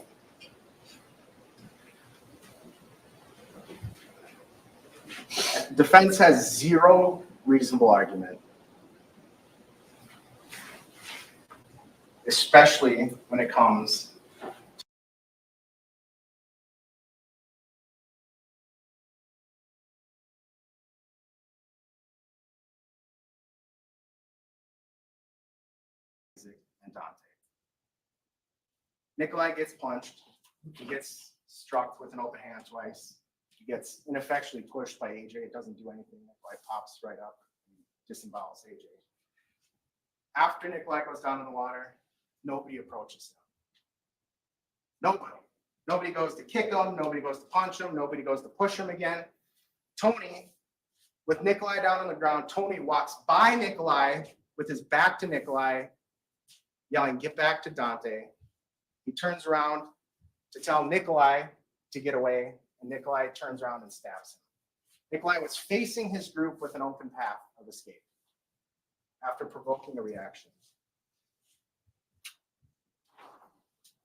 defense has zero reasonable argument, especially when it comes and Dante. Nicolae gets punched. He gets struck with an open hand twice. He gets ineffectually pushed by AJ. It doesn't do anything. Nicolae pops right up and disembowels AJ. After Nicolae goes down in the water, nobody approaches him. Nobody. Nobody goes to kick him. Nobody goes to punch him. Nobody goes to push him again. Tony, with Nicolae down on the ground, Tony walks by Nicolae with his back to Nicolae, yelling, "Get back to Dante." He turns around to tell Nicolae to get away, and Nicolae turns around and stabs him. Nicolae was facing his group with an open path of escape after provoking a reaction.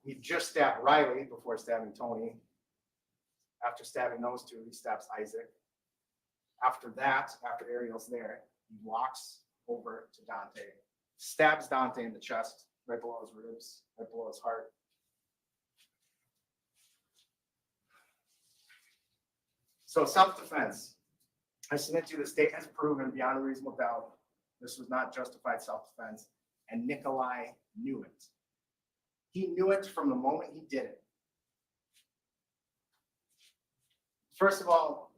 He just stabbed Riley before stabbing Tony. After stabbing those two, he stabs Isaac. After that, after Ariel's there, he walks over to Dante, stabs Dante in the chest, right below his ribs, right below his heart. So self-defense. I submit to you, the state has proven beyond a reasonable doubt this was not justified self-defense, and Nicolae knew it. He knew it from the moment he did it. First of all,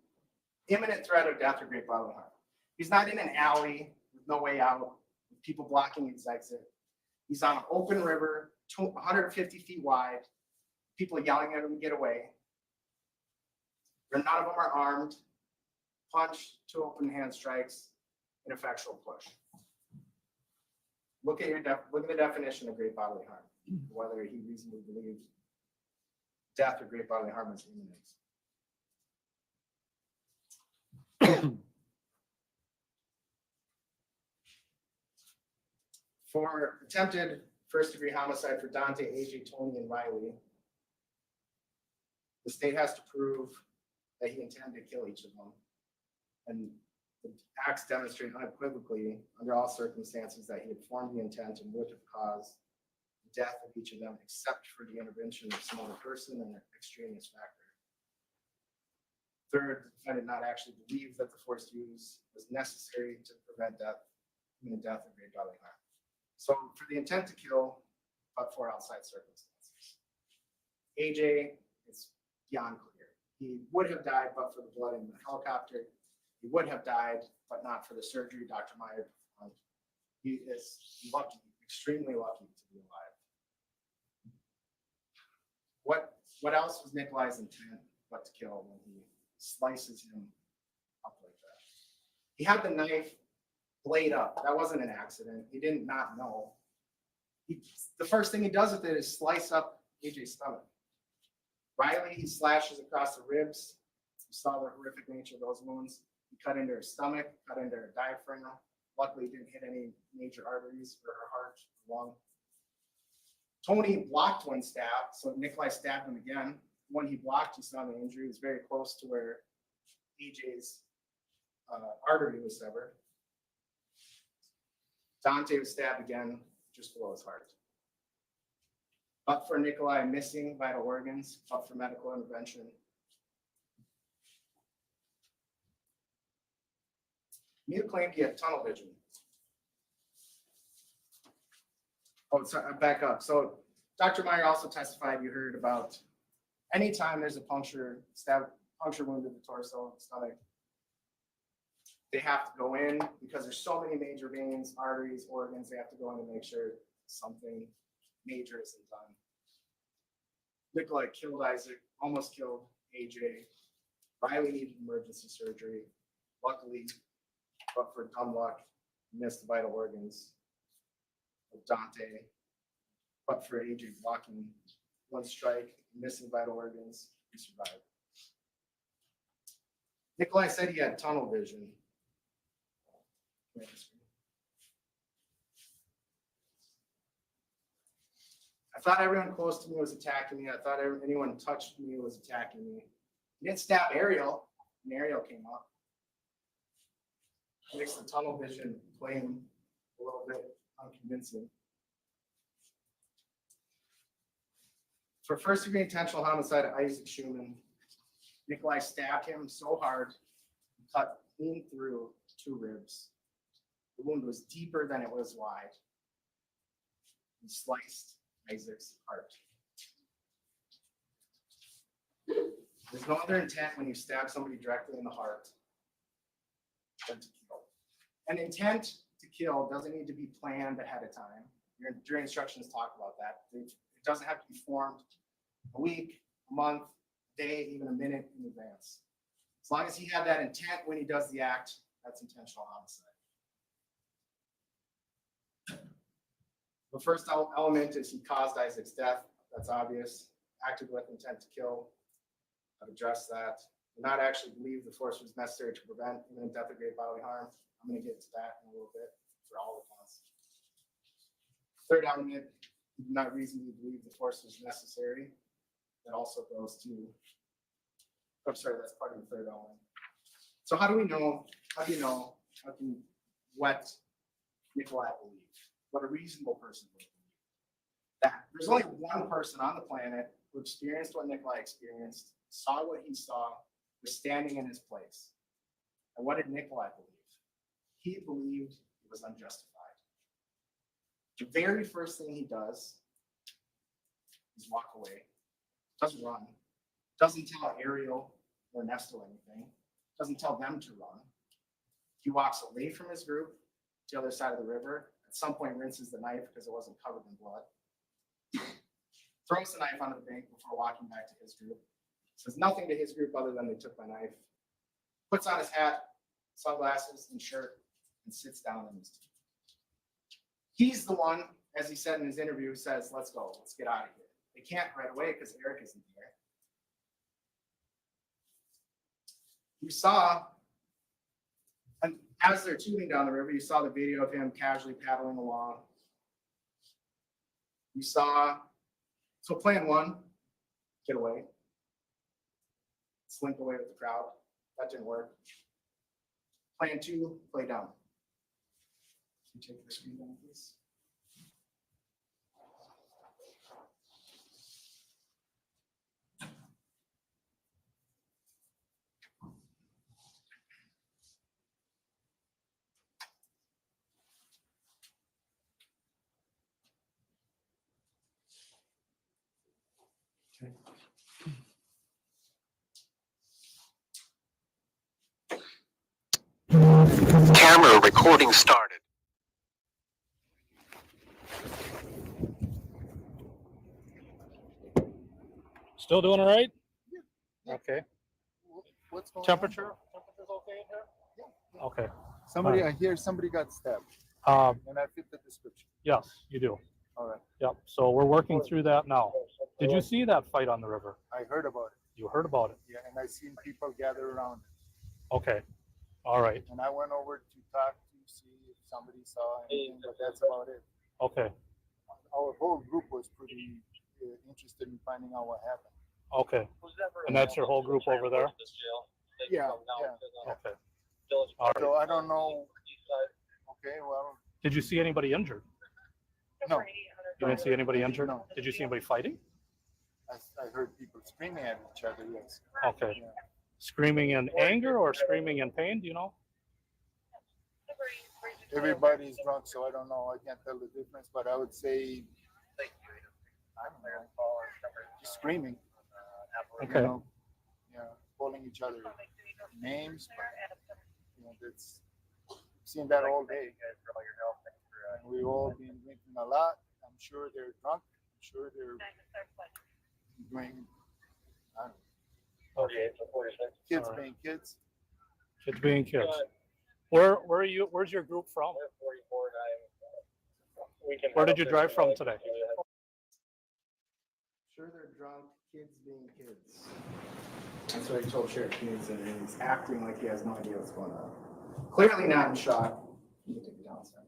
imminent threat of death or great bodily harm. He's not in an alley with no way out, with people blocking his exit. He's on an open river, 150 feet wide, people yelling at him to get away. None of them are armed. Punch, 2 open hand strikes, ineffectual push. Look at the definition of great bodily harm, whether he reasonably believed death or great bodily harm is imminent. For attempted first-degree homicide for Dante, AJ, Tony, and Riley, the state has to prove that he intended to kill each of them. And the acts demonstrate unequivocally, under all circumstances, that he had formed the intent and would have caused the death of each of them, except for the intervention of some other person and an extraneous factor. Third, the defendant not actually believe that the force used was necessary to prevent death, imminent death or great bodily harm. So for the intent to kill, but for outside circumstances. AJ is beyond clear. He would have died but for the blood in the helicopter. He would have died, but not for the surgery Dr. Miu performed. He is lucky, extremely lucky to be alive. What else was Nicolae's intent but to kill when he slices him up like that? He had the knife blade up. That wasn't an accident. He did not know. The first thing he does with it is slice up AJ's stomach. Riley, he slashes across the ribs. You saw the horrific nature of those wounds. He cut into her stomach, cut into her diaphragm. Luckily, he didn't hit any major arteries for her heart or lung. Tony blocked one stab, so Nicolae stabbed him again. When he blocked, he saw the injury. It was very close to where AJ's artery was severed. Dante was stabbed again, just below his heart. But for Nicolae missing vital organs, but for medical intervention. Miu claimed he had tunnel vision. Oh, sorry, back up. So Dr. Miu also testified, you heard about anytime there's a puncture wound in the torso, stomach, they have to go in because there's so many major veins, arteries, organs, they have to go in and make sure something major isn't done. Nicolae killed Isaac, almost killed AJ. Riley needed emergency surgery. Luckily, but for dumb luck, missed the vital organs of Dante. But for AJ blocking one strike, missing vital organs, he survived. Nicolae said he had tunnel vision. I thought everyone close to me was attacking me. I thought anyone touched me was attacking me. He didn't stab Ariel, and Ariel came up. makes the tunnel vision claim a little bit unconvincing. For first-degree intentional homicide of Isaac Schumann, Nicolae stabbed him so hard, he cut clean through 2 ribs. The wound was deeper than it was wide. He sliced Isaac's heart. There's no other intent when you stab somebody directly in the heart than to kill. An intent to kill doesn't need to be planned ahead of time. Your jury instructions talk about that. It doesn't have to be formed a week, a month, a day, even a minute in advance. As long as he had that intent when he does the act, that's intentional homicide. The first element is he caused Isaac's death. That's obvious. Acted with intent to kill. I've addressed that. Did not actually believe the force was necessary to prevent imminent death or great bodily harm. I'm going to get to that in a little bit for all the counts. Third element, he did not reasonably believe the force was necessary. That also goes to, I'm sorry, that's part of the third element. So how do we know, how can what Nicolae believe? What a reasonable person would believe. That there's only one person on the planet who experienced what Nicolae experienced, saw what he saw, was standing in his place. And what did Nicolae believe? He believed it was unjustified. The very first thing he does is walk away. Doesn't run. Doesn't tell Ariel or Nesto anything. Doesn't tell them to run. He walks away from his group to the other side of the river. At some point rinses the knife because it wasn't covered in blood. Throws the knife onto the bank before walking back to his group. Says nothing to his group other than they took my knife. Puts on his hat, sunglasses, and shirt, and sits down in his team. He's the one, as he said in his interview, says, let's go, let's get out of here. They can't right away because Eric isn't there. You saw, and as they're tubing down the river, you saw the video of him casually paddling along. You saw, so plan 1, get away. Slink away with the crowd. That didn't work. Plan 2, play down. Can you take the screen down, please? Okay. Camera recording started. Still doing all right? Yeah. Okay. What's going Temperature? Temperature's okay in here? Yeah. Okay. Somebody, All right. I hear somebody got stabbed, and I fit the description. Yes, you do. All right. Yep. So we're working through that now. Did you see that fight on the river? I heard about it. You heard about it? Yeah, and I seen people gather around it. Okay. All right. And I went over to talk to see if somebody saw anything, but that's about it. Okay. Our whole group was pretty interested in finding out what happened. Okay. And that's your whole group over there? Yeah, yeah. Okay. All So right. I don't know. Okay, well, Did you see anybody injured? no. You didn't see anybody injured? No. Did you see anybody fighting? I heard people screaming at each other, yes. Okay. Yeah. Screaming in anger or screaming in pain? Do you know? Everybody's drunk, so I don't know. I can't tell the difference, but I would say, I don't know, just screaming. Okay. You know, yeah, calling each other names, but, you know, that's, seen that all day. And we've all been drinking a lot. I'm sure they're drunk. I'm sure they're doing, I don't know, Okay. kids All right. being kids. Kids being kids. Where are you? Where's your group from? Where did you drive from today? Sure, they're drunk, kids being kids. That's what he told Sheriff Keene, and he's acting like he has no idea what's going on. Clearly not in shock. You can take it down, sir.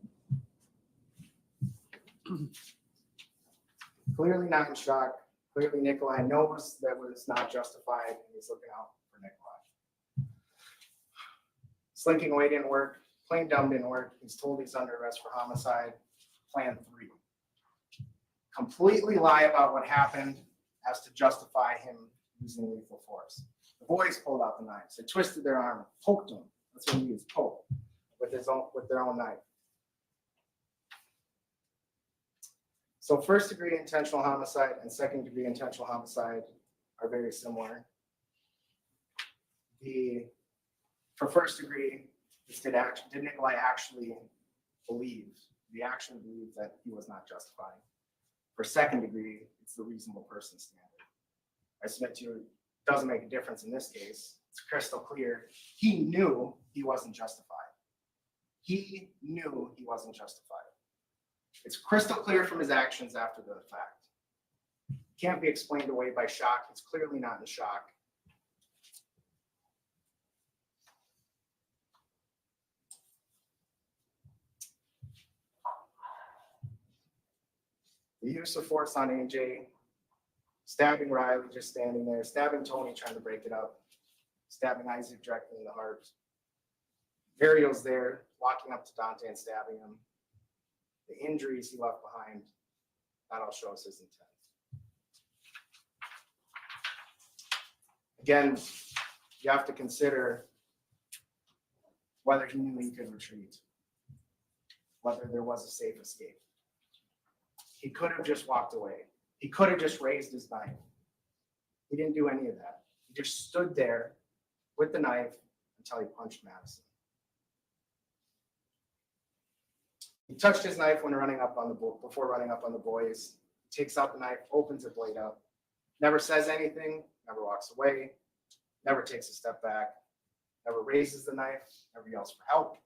Clearly not in shock. Clearly Nicolae knows that was not justified, and he's looking out for Nicolae. Slinking away didn't work. Plain dumb didn't work. He's told he's under arrest for homicide. Plan 3. Completely lie about what happened as to justify him using lethal force. The boys pulled out the knives. They twisted their arm, poked him. That's what he used, poke, with their own knife. So first-degree intentional homicide and second-degree intentional homicide are very similar. For first-degree, did Nicolae actually believe? He actually believed that he was not justifying. For second-degree, it's the reasonable person standard. I submit to you, it doesn't make a difference in this case. It's crystal clear. He knew he wasn't justified. He knew he wasn't justified. It's crystal clear from his actions after the fact. Can't be explained away by shock. He's clearly not in shock. The use of force on AJ, stabbing Riley just standing there, stabbing Tony trying to break it up, stabbing Isaac directly in the heart. Mario's there, walking up to Dante and stabbing him. The injuries he left behind, that all shows his intent. Again, you have to consider whether he knew he could retreat, whether there was a safe escape. He could have just walked away. He could have just raised his knife. He didn't do any of that. He just stood there with the knife until he punched Madison. He touched his knife when before running up on the boys. He takes out the knife, opens the blade up, never says anything, never walks away, never takes a step back, never raises the knife, never yells for help.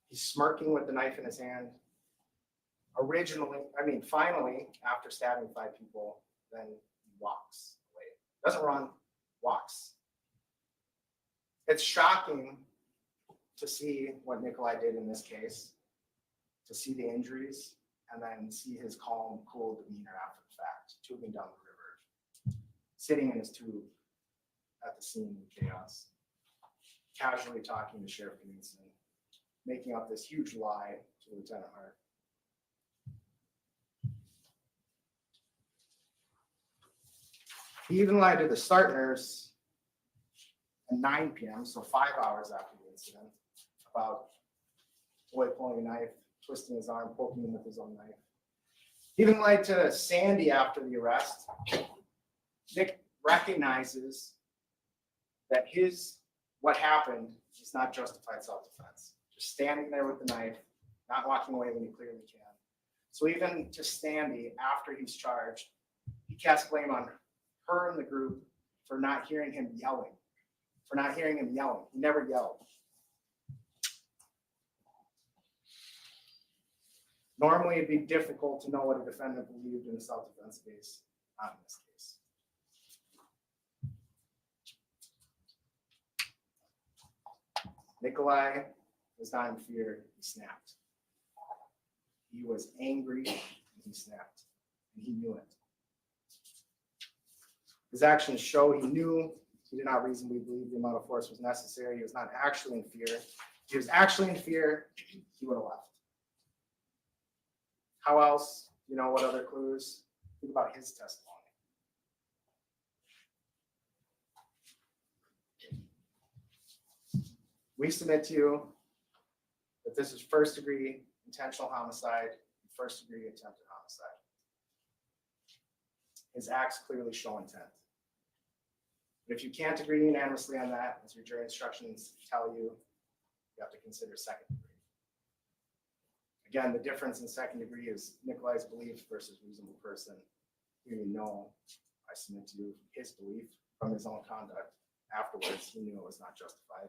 He's smirking with the knife in his hand. Finally, after stabbing 5 people, then he walks away. Doesn't run, walks. It's shocking to see what Nicolae did in this case, to see the injuries, and then see his calm, cool demeanor after the fact, tubing down the river, sitting in his tube at the scene of chaos, casually talking to Sheriff Knudsen, making up this huge lie to Lieutenant Hart. He even lied to the start nurse at 9 p.m., so 5 hours after the incident, about boy pulling a knife, twisting his arm, poking him with his own knife. He even lied to Sandy after the arrest. Nick recognizes that what happened is not justified self-defense. Just standing there with the knife, not walking away when he clearly can. So even to Sandy, after he's charged, he casts blame on her and the group for not hearing him yelling. He never yelled. Normally, it'd be difficult to know what a defendant believed in a self-defense case, not in this case. Nicolae was not in fear, he snapped. He was angry and he snapped, and he knew it. His actions show he knew he did not reasonably believe the amount of force was necessary. He was not actually in fear. If he was actually in fear, he would have left. How else? What other clues? Think about his testimony. We submit to you that this is first-degree intentional homicide and first-degree attempted homicide. His acts clearly show intent. But if you can't agree unanimously on that, as your jury instructions tell you, you have to consider second degree. Again, the difference in second degree is Nicolae's belief versus reasonable person. Here I submit to you his belief from his own conduct. Afterwards, he knew it was not justified.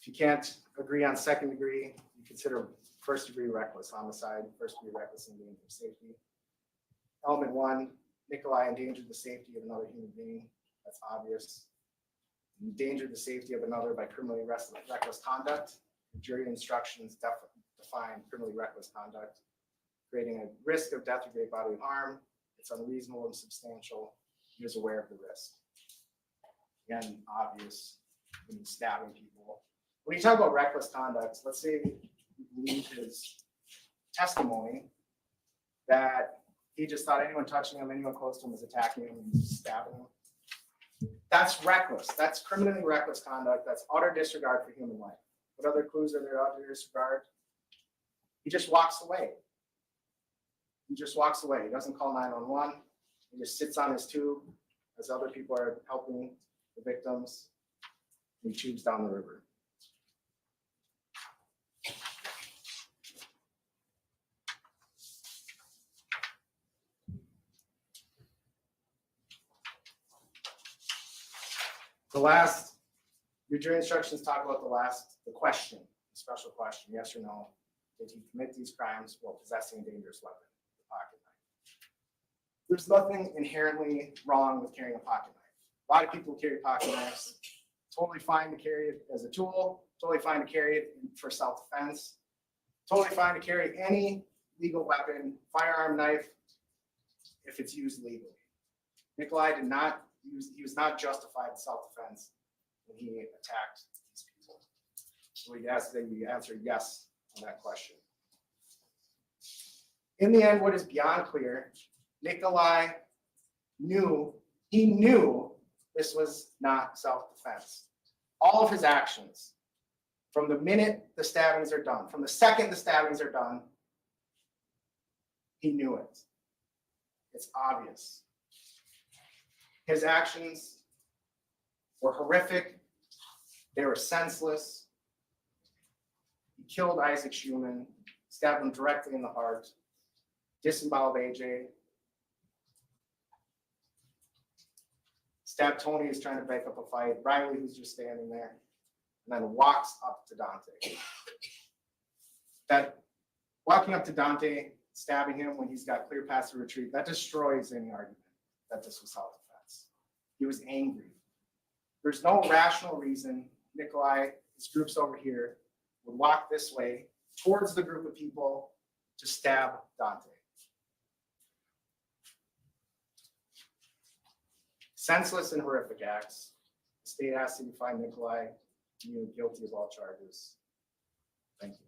If you can't agree on second degree, you consider first degree reckless homicide, first degree reckless endanger of safety. Element 1, Nicolae endangered the safety of another human being. That's obvious. Endangered the safety of another by criminally reckless conduct. The jury instructions define criminally reckless conduct, creating a risk of death or great bodily harm. It's unreasonable and substantial. He was aware of the risk. Again, obvious. when he's stabbing people. When you talk about reckless conduct, let's say you believe his testimony that he just thought anyone touching him, anyone close to him was attacking him and stabbing him. That's reckless. That's criminally reckless conduct. That's utter disregard for human life. What other clues are there to utter disregard? He just walks away. He just walks away. He doesn't call 911. He just sits on his tube as other people are helping the victims. And he tubes down the river. Your jury instructions talk about the question, the special question, yes or no. Did he commit these crimes while possessing a dangerous weapon, the pocket knife? There's nothing inherently wrong with carrying a pocket knife. A lot of people carry pocket knives. Totally fine to carry it as a tool, totally fine to carry it for self-defense, totally fine to carry any legal weapon, firearm, knife, if it's used legally. Nicolae he was not justified in self-defense when he attacked these people. So we asked that you answer yes on that question. In the end, what is beyond clear, Nicolae knew this was not self-defense. All of his actions, from the minute the stabbings are done, from the second the stabbings are done, he knew it. It's obvious. His actions were horrific. They were senseless. He killed Isaac Schumann, stabbed him directly in the heart, disemboweled AJ, stabbed Tony who's trying to break up a fight, Riley who's just standing there, and then walks up to Dante. That walking up to Dante, stabbing him when he's got clear paths to retreat, that destroys any argument that this was self-defense. He was angry. There's no rational reason Nicolae, his group's over here, would walk this way towards the group of people to stab Dante. Senseless and horrific acts. The state has to find Nicolae Miu guilty of all charges. Thank you.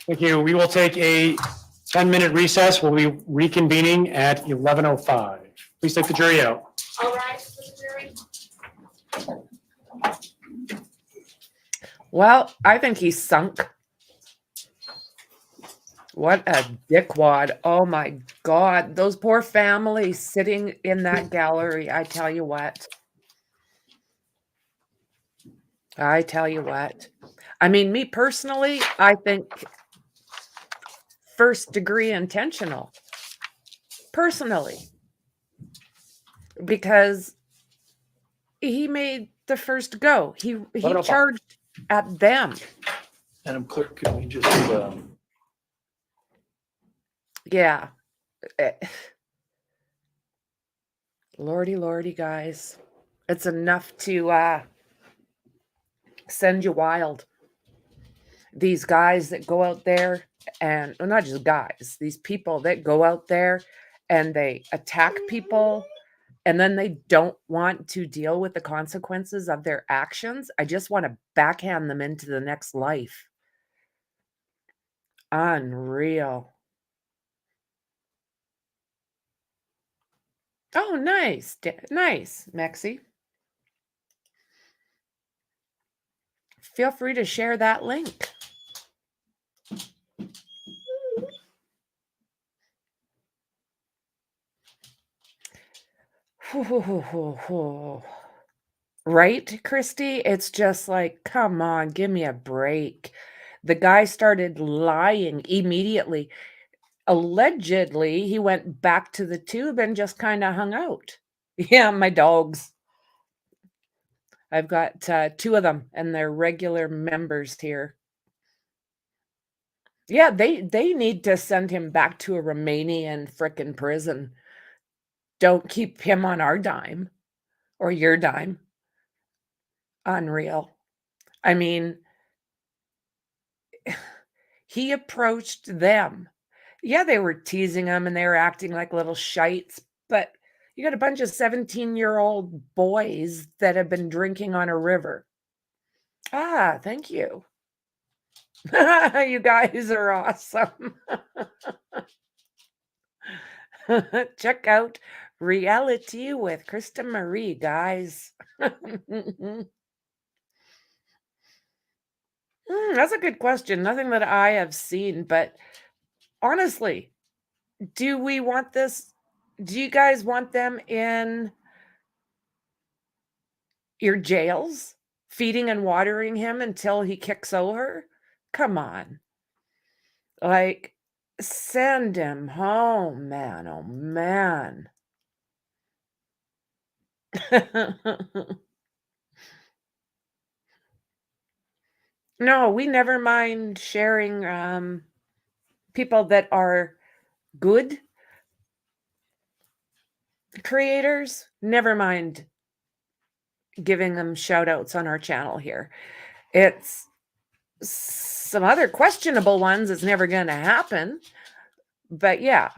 Thank you. We will take a 10-minute recess. We'll be reconvening at 11:05. Please take the jury out. All rise for the jury. Well, I think he's sunk. What a dickwad. Oh my God. Those poor families sitting in that gallery. I tell you what. I mean, me personally, I think first degree intentional. Personally. Because he made the first go. He charged at them. Madam Clerk, can we just, Yeah. Lordy, guys. It's enough to send you wild. These guys that go out there and, well, not just guys, these people that go out there and they attack people and then they don't want to deal with the consequences of their actions. I just want to backhand them into the next life. Unreal. Oh, nice. Nice, Mexi. Feel free to share that link. Right, Christy? It's just like, come on, give me a break. The guy started lying immediately. Allegedly, he went back to the tube and just kind of hung out. Yeah, my dogs. I've got 2 of them, and they're regular members here. Yeah, they need to send him back to a Romanian frickin' prison. Don't keep him on our dime or your dime. Unreal. I mean, he approached them. Yeah, they were teasing him and they were acting like little shites, but You got a bunch of 17-year-old boys that have been drinking on a river. Ah, thank you. You guys are awesome. Check out Reality with Krista Marie, guys. That's a good question. Nothing that I have seen, but honestly, do we want this? Do you guys want them in your jails, feeding and watering him until he kicks over? Come on. Like, send him home, man. Oh, man. No, we never mind sharing people that are good creators. Never mind giving them shout outs on our channel here. It's some other questionable ones. It's never going to happen. But yeah,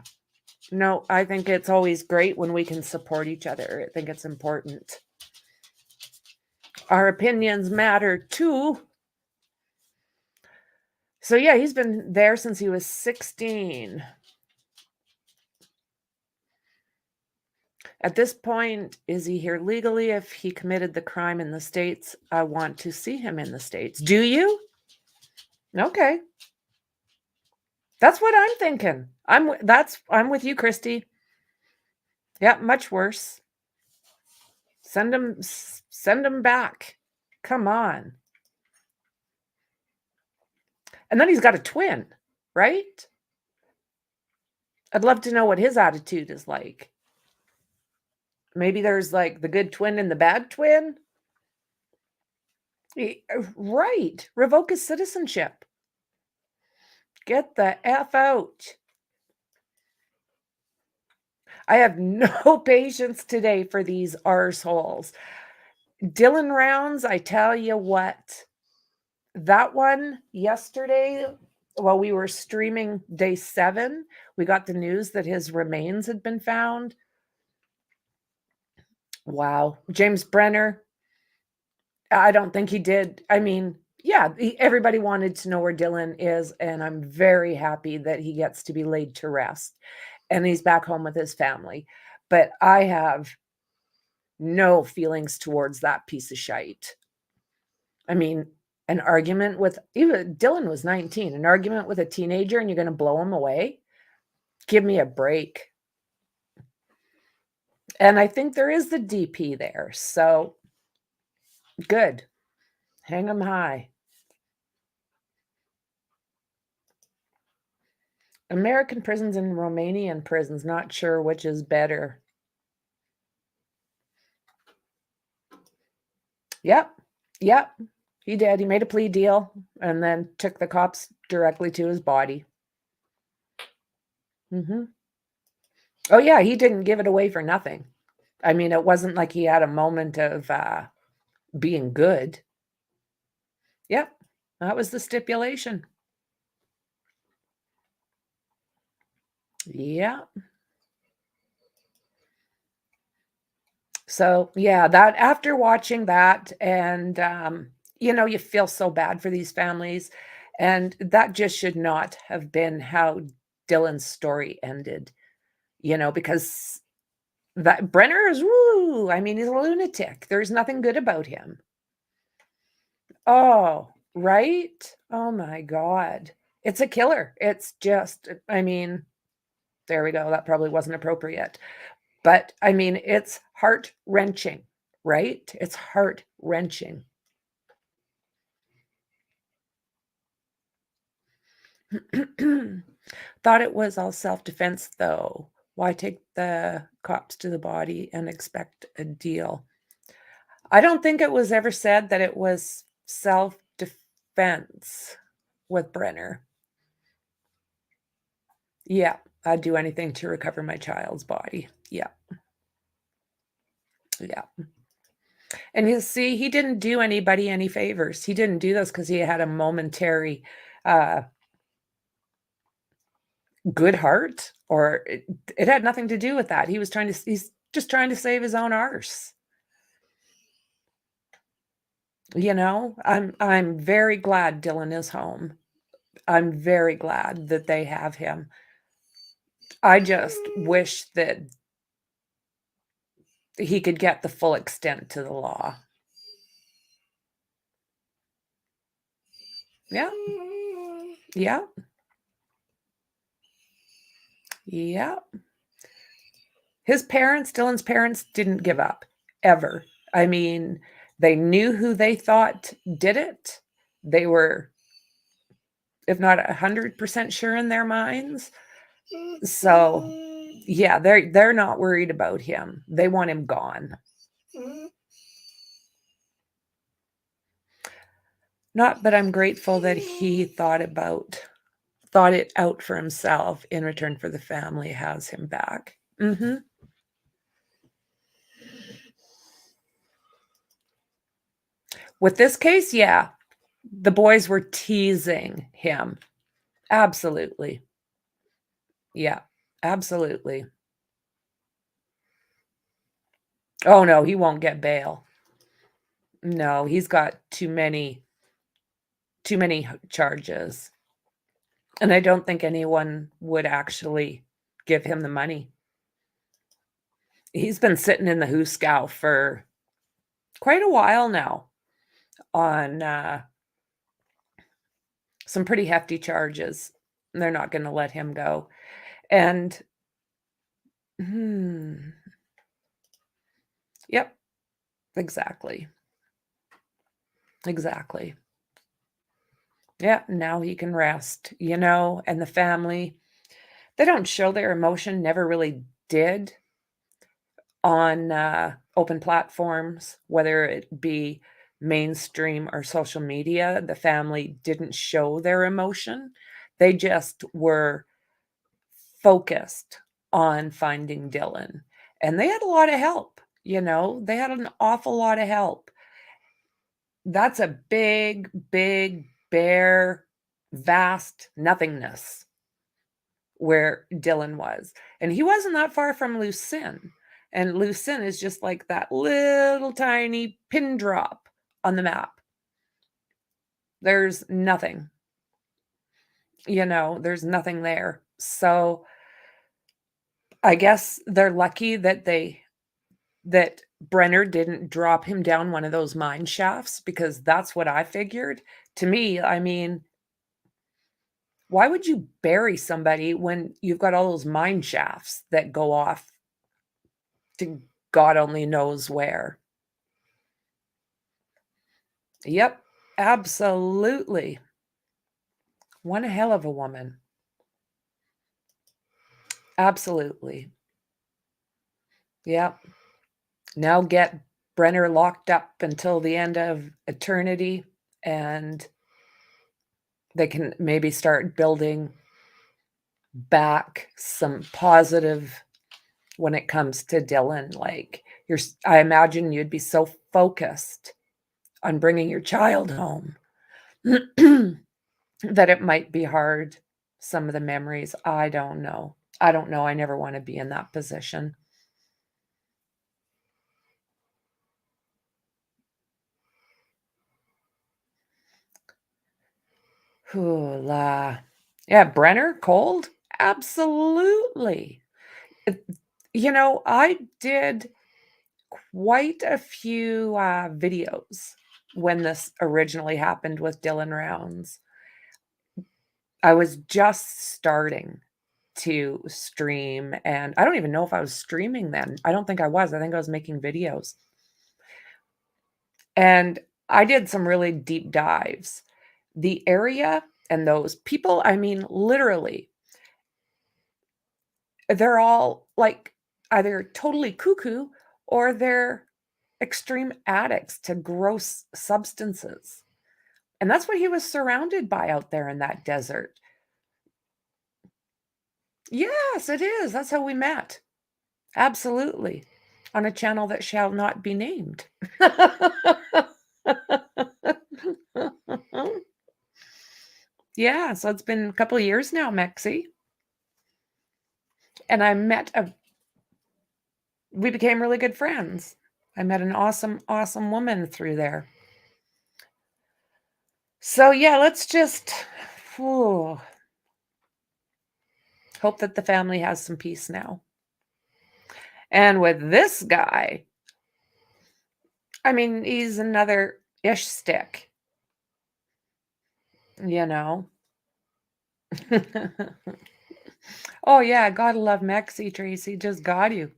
no, I think it's always great when we can support each other. I think it's important. Our opinions matter too. So yeah, he's been there since he was 16. At this point, is he here legally? If he committed the crime in the States, I want to see him in the States. Do you? Okay. That's what I'm thinking. I'm with you, Christy. Yeah, much worse. Send him back. Come on. And then he's got a twin, right? I'd love to know what his attitude is like. Maybe there's like the good twin and the bad twin. Right. Revoke his citizenship. Get the F out. I have no patience today for these arseholes. Dylan Rounds, I tell you what. That one yesterday, while we were streaming day 7, we got the news that his remains had been found. Wow. James Brenner, I don't think he did. I mean, yeah, everybody wanted to know where Dylan is, and I'm very happy that he gets to be laid to rest and he's back home with his family. But I have no feelings towards that piece of shite. I mean, an argument with, even Dylan was 19, an argument with a teenager and you're going to blow him away? Give me a break. And I think there is the DP there. So good. Hang them high. American prisons and Romanian prisons, not sure which is better. Yep. He did. He made a plea deal and then took the cops directly to his body. Oh, yeah, he didn't give it away for nothing. I mean, it wasn't like he had a moment of being good. Yep, that was the stipulation. Yeah. So, yeah, that after watching that and, you feel so bad for these families. And that just should not have been how Dylan's story ended, because that Brenner is, woo, I mean, he's a lunatic. There's nothing good about him. Oh, right? Oh, my God. It's a killer. It's just, I mean, there we go. That probably wasn't appropriate. But, I mean, it's heart-wrenching, right? It's heart-wrenching. Thought it was all self-defense, though. Why take the cops to the body and expect a deal? I don't think it was ever said that it was self-defense with Brenner. Yeah, I'd do anything to recover my child's body. Yeah. And you see, he didn't do anybody any favors. He didn't do this because he had a momentary good heart, or it had nothing to do with that. He's just trying to save his own arse. You know, I'm very glad Dylan is home. I'm very glad that they have him. I just wish that he could get the full extent to the law. Yeah. Yeah. Yeah. His parents, Dylan's parents, didn't give up ever. I mean, they knew who they thought did it. They were, if not 100% sure in their minds. So, yeah, they're not worried about him. They want him gone. Not that I'm grateful that he thought it out for himself in return for the family has him back. Mm-hmm. With this case, yeah, the boys were teasing him. Absolutely. Yeah, absolutely. Oh, no, he won't get bail. No, he's got too many charges. And I don't think anyone would actually give him the money. He's been sitting in the hoosegow for quite a while now on some pretty hefty charges. They're not going to let him go. And yep, exactly. Exactly. Yeah, now he can rest, you know, and the family, they don't show their emotion, never really did on open platforms, whether it be mainstream or social media. The family didn't show their emotion. They just were focused on finding Dylan. And they had a lot of help, you know, they had an awful lot of help. That's a big, big, bare, vast nothingness where Dylan was. And he wasn't that far from Lucin. And Lucin is just like that little tiny pin drop on the map. There's nothing. You know, there's nothing there. So I guess they're lucky that Brenner didn't drop him down one of those mine shafts, because that's what I figured. To me, I mean, why would you bury somebody when you've got all those mine shafts that go off to God only knows where? Yep, absolutely. One hell of a woman. Absolutely. Yep. Now get Brenner locked up until the end of eternity, and they can maybe start building back some positive when it comes to Dylan. Like, I imagine you'd be so focused on bringing your child home that it might be hard. Some of the memories, I don't know. I never want to be in that position. Hoola. Yeah, Brenner, cold? Absolutely. You know, I did quite a few videos when this originally happened with Dylan Rounds. I was just starting to stream, and I don't even know if I was streaming then. I don't think I was. I think I was making videos. And I did some really deep dives. The area and those people, I mean, literally, they're all like either totally cuckoo or they're extreme addicts to gross substances. And that's what he was surrounded by out there in that desert. Yes, it is. That's how we met. Absolutely. On a channel that shall not be named. Yeah, so it's been a couple of years now, Mexi. And I met we became really good friends. I met an awesome, awesome woman through there. So yeah, let's just hope that the family has some peace now. And with this guy, I mean, he's another ish stick, you know. Oh yeah, gotta love Mexi, Tracy. Just got you.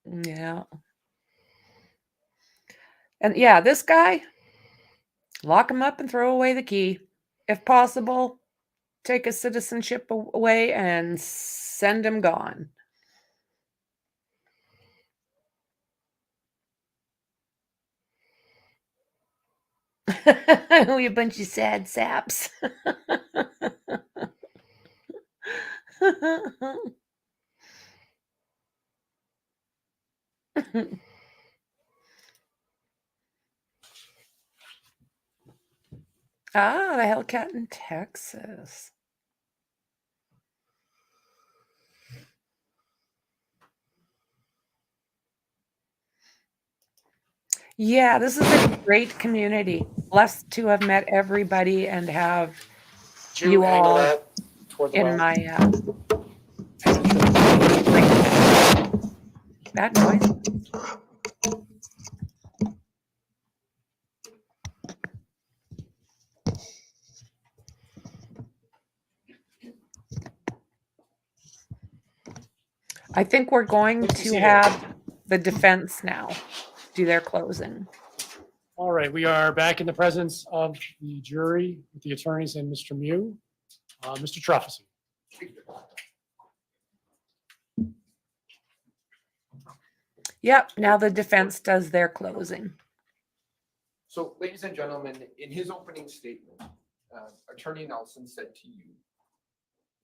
Yeah. And yeah, this guy, lock him up and throw away the key. If possible, take his citizenship away and send him gone. We a bunch of sad saps. Ah, the Hellcat in Texas. Yeah, this is a great community. Blessed to have met everybody and have you all in my that noise. I think we're going to have the defense now do their closing. All right, we are back in the presence of the jury with the attorneys and Mr. Miu. Mr. Truffison. Yep, now the defense does their closing. So, ladies and gentlemen, in his opening statement, Attorney Nelson said to you,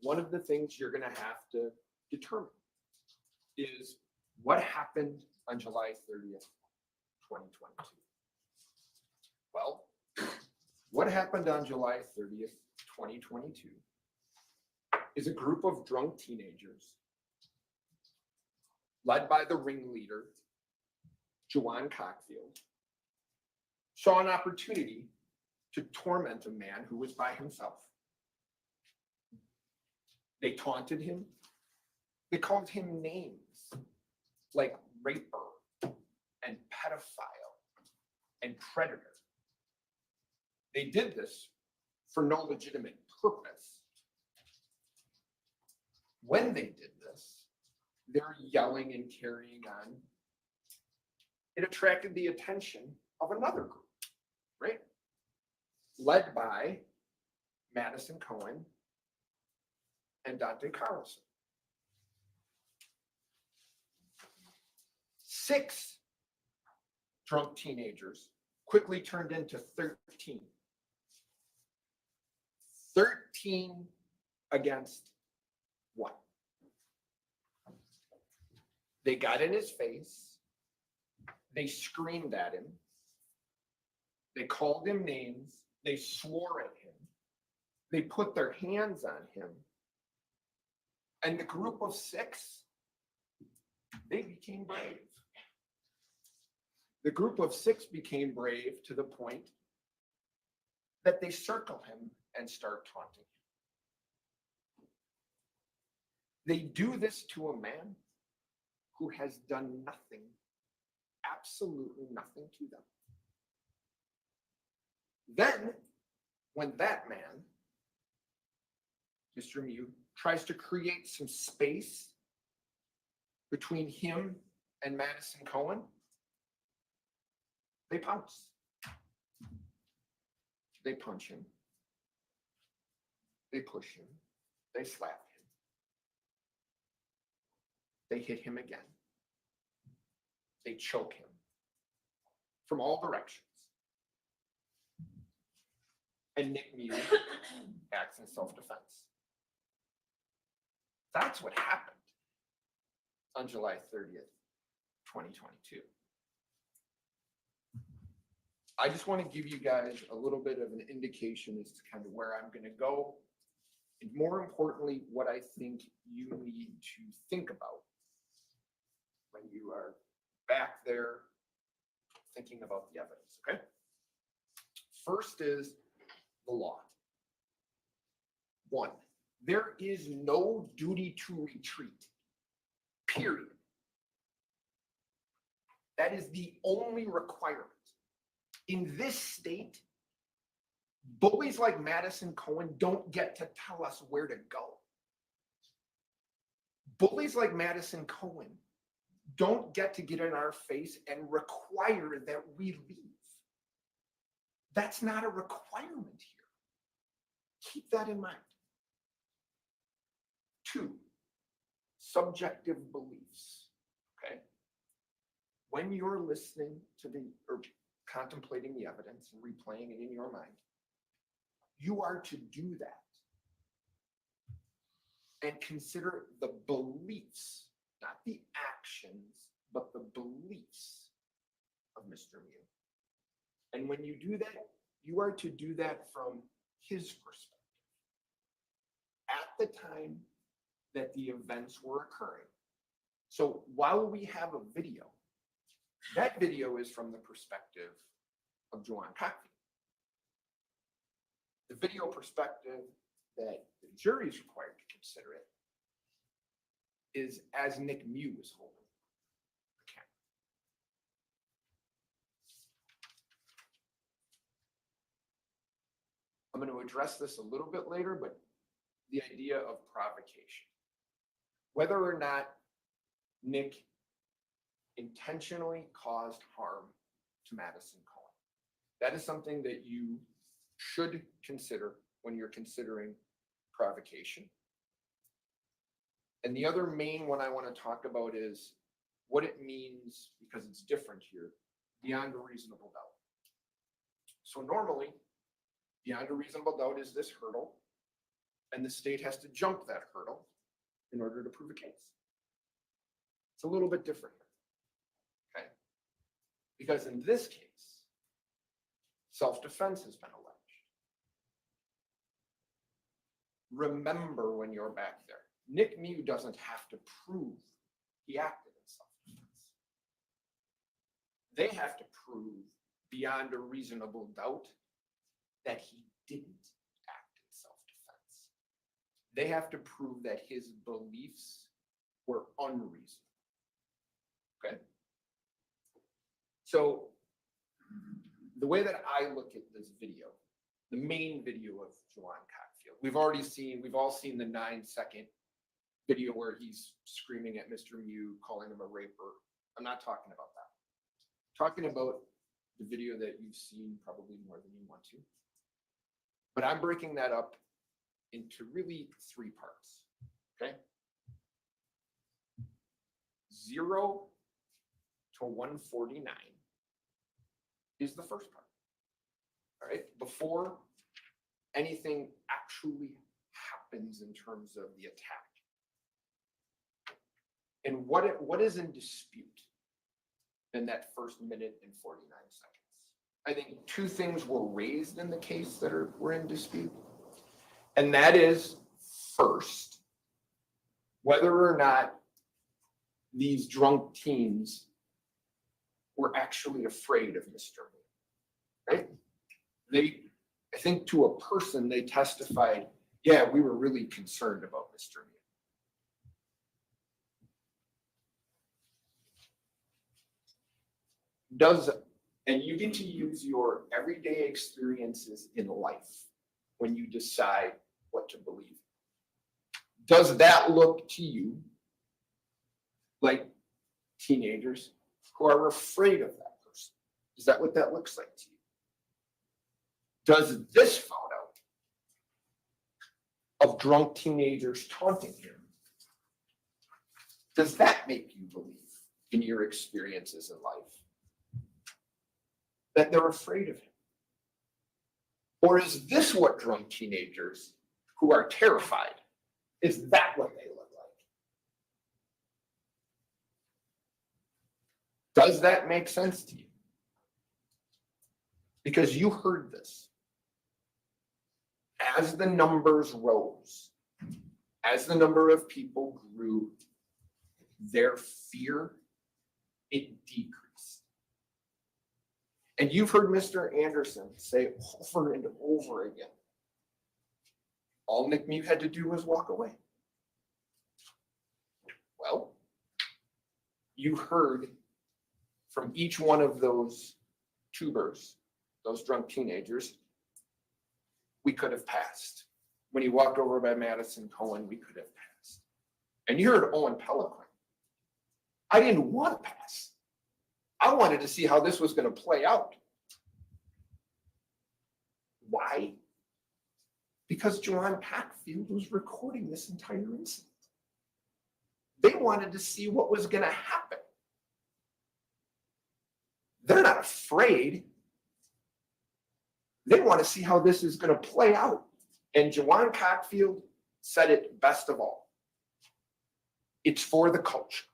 one of the things you're going to have to determine is what happened on July 30th, 2022. Well, what happened on July 30th, 2022 is a group of drunk teenagers led by the ringleader, Juwan Cockfield, saw an opportunity to torment a man who was by himself. They taunted him. They called him names like raper and pedophile and predator. They did this for no legitimate purpose. When they did this, they're yelling and carrying on. It attracted the attention of another group, right? Led by Madison Cohen and Dante Carlson. 6 drunk teenagers quickly turned into 13. 13 against 1. They got in his face. They screamed at him. They called him names. They swore at him. They put their hands on him. And the group of 6, they became brave. The group of 6 became brave to the point that they circle him and start taunting him. They do this to a man who has done nothing, absolutely nothing to them. Then, when that man, Mr. Miu, tries to create some space between him and Madison Cohen, they pounce. They punch him. They push him. They slap him. They hit him again. They choke him from all directions. And Nick Miu acts in self-defense. That's what happened on July 30th, 2022. I just want to give you guys a little bit of an indication as to kind of where I'm going to go, and more importantly, what I think you need to think about when you are back there thinking about the evidence, okay? First is the law. 1, there is no duty to retreat, period. That is the only requirement. In this state, bullies like Madison Cohen don't get to tell us where to go. Bullies like Madison Cohen don't get to get in our face and require that we leave. That's not a requirement here. Keep that in mind. 2, subjective beliefs, okay? When you're listening to or contemplating the evidence and replaying it in your mind, you are to do that and consider the beliefs, not the actions, but the beliefs of Mr. Miu. And when you do that, you are to do that from his perspective at the time that the events were occurring. So while we have a video, that video is from the perspective of Joanne Cockfield. The video perspective that the jury is required to consider it is as Nick Miu is holding the camera. I'm going to address this a little bit later, but the idea of provocation. Whether or not Nick intentionally caused harm to Madison Cohen. That is something that you should consider when you're considering provocation. And the other main one I want to talk about is what it means, because it's different here, beyond a reasonable doubt. So normally, beyond a reasonable doubt is this hurdle, and the state has to jump that hurdle in order to prove a case. It's a little bit different here, okay? Because in this case, self-defense has been alleged. Remember when you're back there, Nick Miu doesn't have to prove he acted in self-defense. They have to prove beyond a reasonable doubt that he didn't act in self-defense. They have to prove that his beliefs were unreasonable. Okay? So the way that I look at this video, the main video of Joanne Cockfield, we've all seen the 9-second video where he's screaming at Mr. Miu, calling him a raper. I'm not talking about that. I'm talking about the video that you've seen probably more than you want to. But I'm breaking that up into really 3 parts, okay? 0 to 149 is the first part, all right? Before anything actually happens in terms of the attack. And what is in dispute in that first minute and 49 seconds? I think 2 things were raised in the case that were in dispute. And that is, first, whether or not these drunk teens were actually afraid of Mr. Miu, right? I think to a person, they testified, yeah, we were really concerned about Mr. Miu. And you get to use your everyday experiences in life when you decide what to believe. Does that look to you like teenagers who are afraid of that person? Is that what that looks like to you? Does this photo of drunk teenagers taunting him, does that make you believe in your experiences in life that they're afraid of him? Or is this what drunk teenagers who are terrified, is that what they look like? Does that make sense to you? Because you heard this. As the numbers rose, as the number of people grew, their fear it decreased. And you've heard Mr. Anderson say over and over again, all Nick Miu had to do was walk away. Well, you heard from each one of those tubers, those drunk teenagers, we could have passed. When he walked over by Madison Cohen, we could have passed. And you heard Owen Pelican. I didn't want to pass. I wanted to see how this was going to play out. Why? Because Joanne Packfield was recording this entire incident. They wanted to see what was going to happen. They're not afraid. They want to see how this is going to play out. And Joanne Packfield said it best of all. It's for the culture.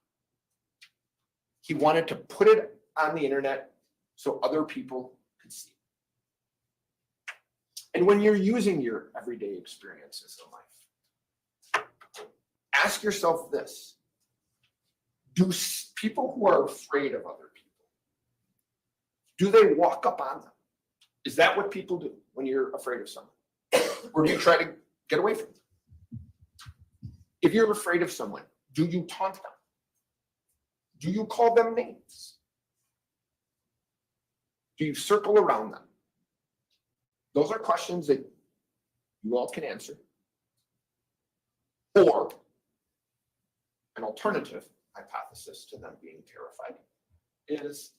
He wanted to put it on the internet so other people could see it. And when you're using your everyday experiences in life, ask yourself this. Do people who are afraid of other people, do they walk up on them? Is that what people do when you're afraid of someone? Or do you try to get away from them? If you're afraid of someone, do you taunt them? Do you call them names? Do you circle around them? Those are questions that you all can answer. Or an alternative hypothesis to them being terrified is,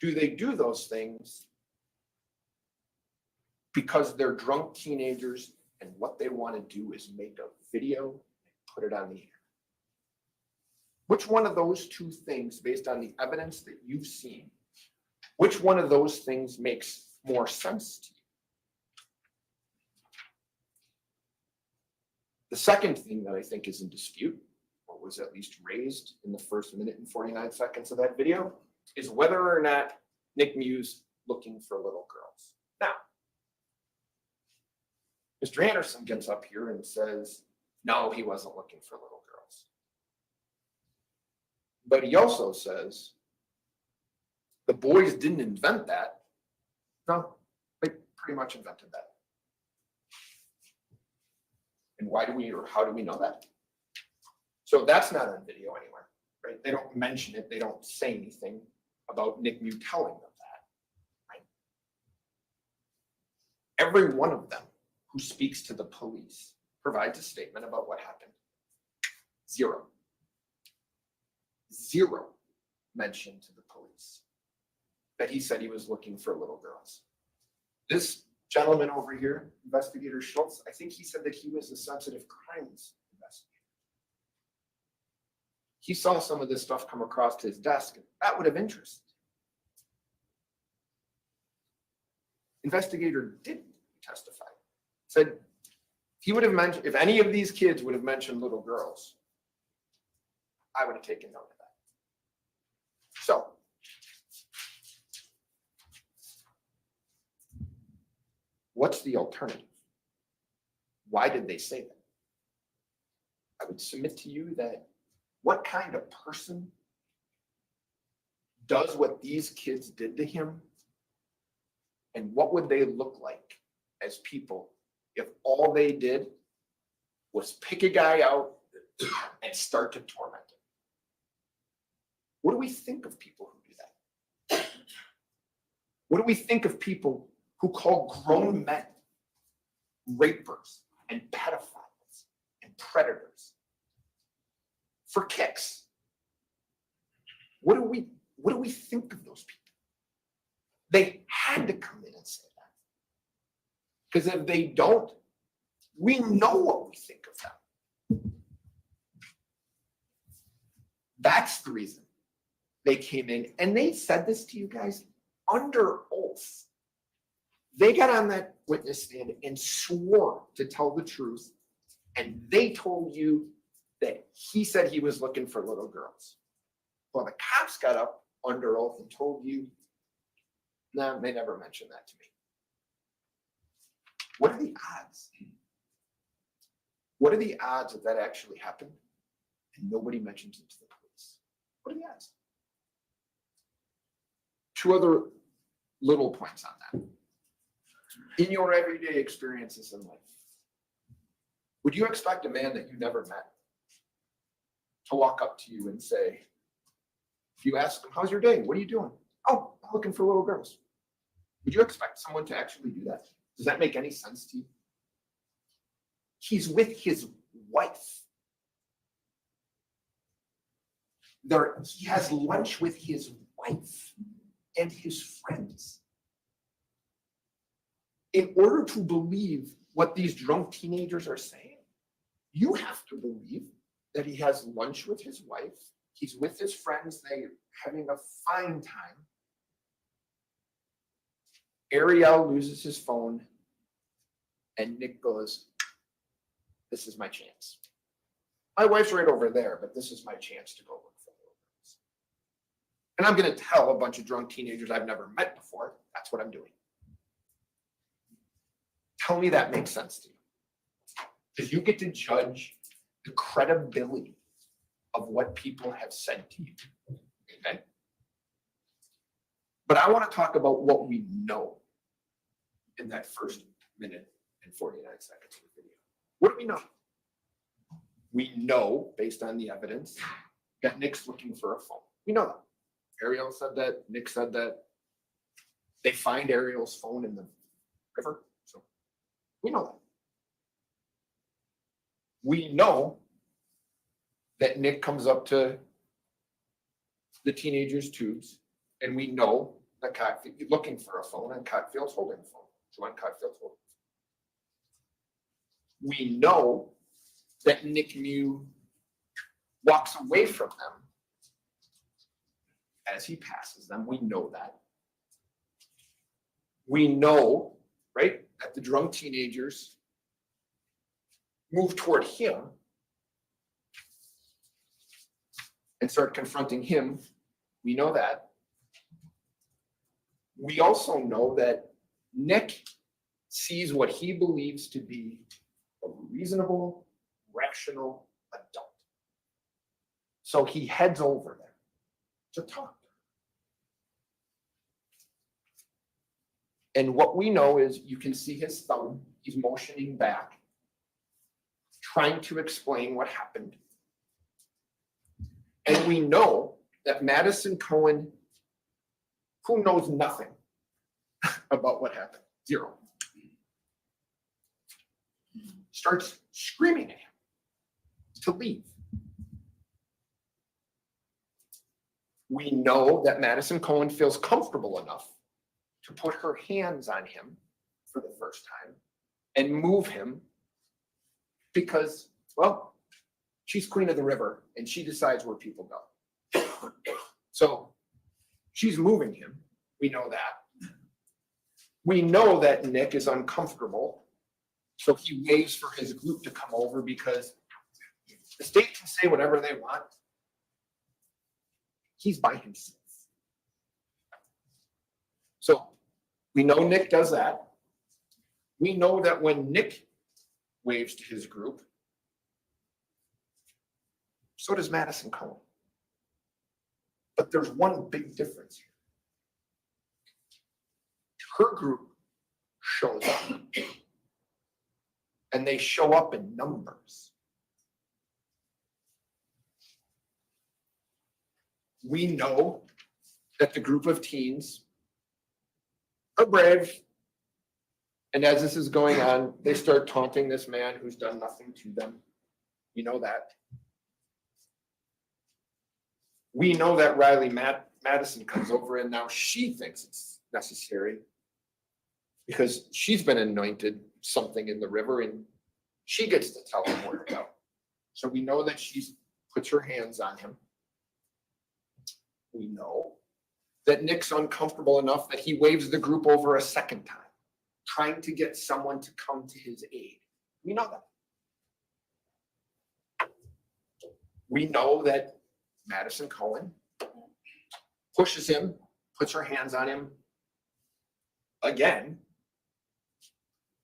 do they do those things because they're drunk teenagers and what they want to do is make a video and put it on the air? Which one of those two things, based on the evidence that you've seen, which one of those things makes more sense to you? The second thing that I think is in dispute, or was at least raised in the first minute and 49 seconds of that video, is whether or not Nick Miu's looking for little girls. Now, Mr. Anderson gets up here and says, no, he wasn't looking for little girls. But he also says, the boys didn't invent that. No, they pretty much invented that. And why do we, or how do we know that? So that's not on video anywhere, right? They don't mention it. They don't say anything about Nick Miu telling them that, right? Every one of them who speaks to the police provides a statement about what happened. Zero mention to the police that he said he was looking for little girls. This gentleman over here, Investigator Schultz, I think he said that he was a sensitive crimes investigator. He saw some of this stuff come across his desk, and that would have interested him. Investigator didn't testify. Said he would have mentioned, if any of these kids would have mentioned little girls, I would have taken note of that. So, what's the alternative? Why did they say that? I would submit to you that what kind of person does what these kids did to him, and what would they look like as people if all they did was pick a guy out and start to torment him? What do we think of people who do that? What do we think of people who call grown men rapers and pedophiles and predators for kicks? What do we think of those people? They had to come in and say that. Because if they don't, we know what we think of them. That's the reason they came in, and they said this to you guys under oath. They got on that witness stand and swore to tell the truth, and they told you that he said he was looking for little girls. Well, the cops got up under oath and told you, no, they never mentioned that to me. What are the odds? What are the odds that that actually happened and nobody mentions it to the police? What are the odds? two other little points on that. In your everyday experiences in life, would you expect a man that you never met to walk up to you and say, if you ask him, how's your day? What are you doing? Oh, I'm looking for little girls. Would you expect someone to actually do that? Does that make any sense to you? He's with his wife. He has lunch with his wife and his friends. In order to believe what these drunk teenagers are saying, you have to believe that he has lunch with his wife, he's with his friends, they're having a fine time. Ariel loses his phone, and Nick goes, this is my chance. My wife's right over there, but this is my chance to go look for little girls. And I'm going to tell a bunch of drunk teenagers I've never met before, that's what I'm doing. Tell me that makes sense to you. Because you get to judge the credibility of what people have said to you. Okay? But I want to talk about what we know in that first minute and 49 seconds of the video. What do we know? We know, based on the evidence, that Nick's looking for a phone. We know that. Ariel said that. Nick said that. They find Ariel's phone in the river. So we know that. We know that Nick comes up to the teenager's tubes, and we know that Cotfield's looking for a phone, and Cotfield's holding a phone. Joanne Cotfield's holding a phone. We know that Nick Miu walks away from them as he passes them. We know that. We know, right, that the drunk teenagers move toward him and start confronting him. We know that. We also know that Nick sees what he believes to be a reasonable, rational adult. So he heads over there to talk. And what we know is you can see his thumb. He's motioning back, trying to explain what happened. And we know that Madison Cohen, who knows nothing about what happened, zero, starts screaming at him to leave. We know that Madison Cohen feels comfortable enough to put her hands on him for the first time and move him because, well, she's queen of the river and she decides where people go. So she's moving him. We know that. We know that Nick is uncomfortable. So he waits for his group to come over because the state can say whatever they want. He's by himself. So we know Nick does that. We know that when Nick waves to his group, so does Madison Cohen. But there's one big difference here. Her group shows up. And they show up in numbers. We know that the group of teens are brave. And as this is going on, they start taunting this man who's done nothing to them. We know that. We know that Riley Madison comes over and now she thinks it's necessary because she's been anointed something in the river and she gets to tell him where to go. So we know that she puts her hands on him. We know that Nick's uncomfortable enough that he waves the group over a second time, trying to get someone to come to his aid. We know that. We know that Madison Cohen pushes him, puts her hands on him. Again,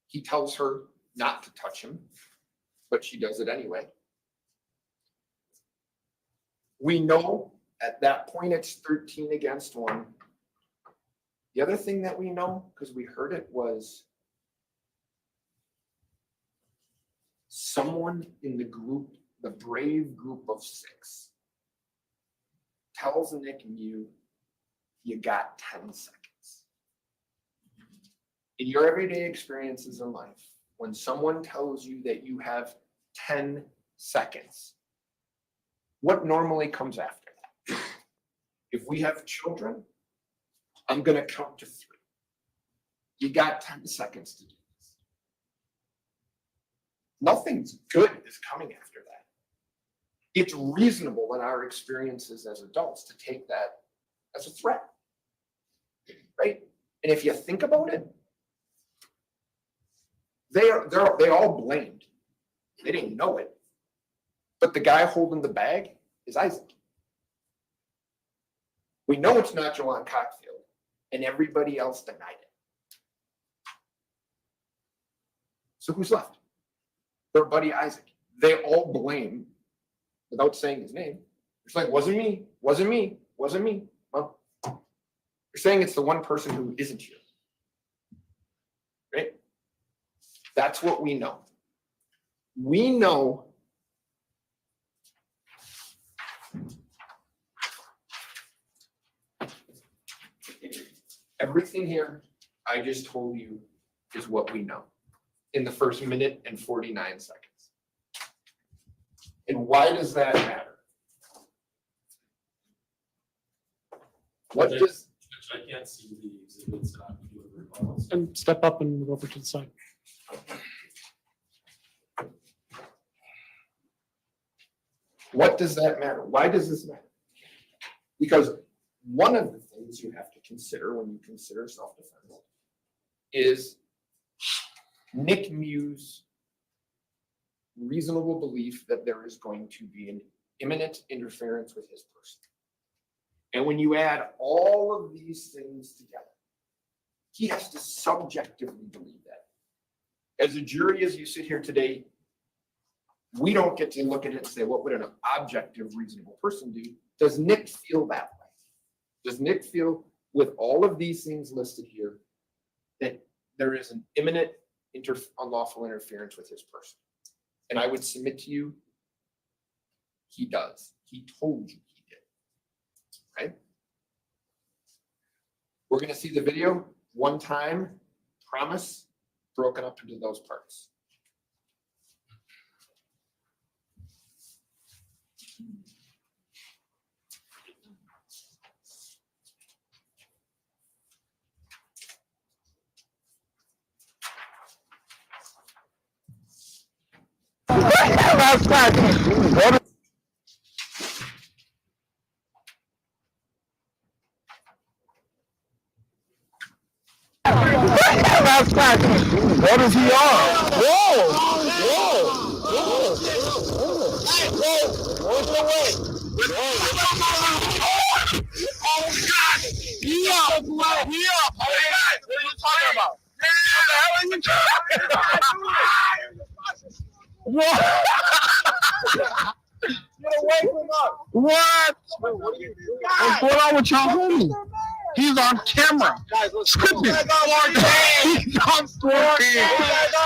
he tells her not to touch him, but she does it anyway. We know at that point it's 13 against 1. The other thing that we know, because we heard it, was someone in the group, the brave group of 6, tells Nick Miu, you got 10 seconds. In your everyday experiences in life, when someone tells you that you have 10 seconds, what normally comes after that? If we have children, I'm going to count to 3. You got 10 seconds to do this. Nothing's good is coming after that. It's reasonable in our experiences as adults to take that as a threat, right? And if you think about it, they all blamed. They didn't know it, but the guy holding the bag is Isaac. We know it's not Joanne Cockfield, and everybody else denied it. So who's left? Their buddy Isaac. They all blame, without saying his name. It's like, wasn't me, wasn't me, wasn't me. Well, you're saying it's the one person who isn't here, right? That's what we know. We know everything here I just told you is what we know in the first minute and 49 seconds. And why does that matter? What does... I can't see the exhibits. And step up and go over to the side. What does that matter? Why does this matter? Because one of the things you have to consider when you consider self-defense is Nick Miu's reasonable belief that there is going to be an imminent interference with his person. And when you add all of these things together, he has to subjectively believe that. As a jury, as you sit here today, we don't get to look at it and say, what would an objective, reasonable person do? Does Nick feel that way? Does Nick feel, with all of these things listed here, that there is an imminent unlawful interference with his person? And I would submit to you, he does. He told you he did, right? We're going to see the video one time, promise, broken up into those parts. What is he on? Whoa! Whoa! Whoa! Whoa! What's the way? Oh God! He up! He up! Oh God! What are you talking about? What the hell are you talking about? What? Get away from us! What? What are you doing? What's going on with your homie? He's on camera. Scripted. He's on scripted.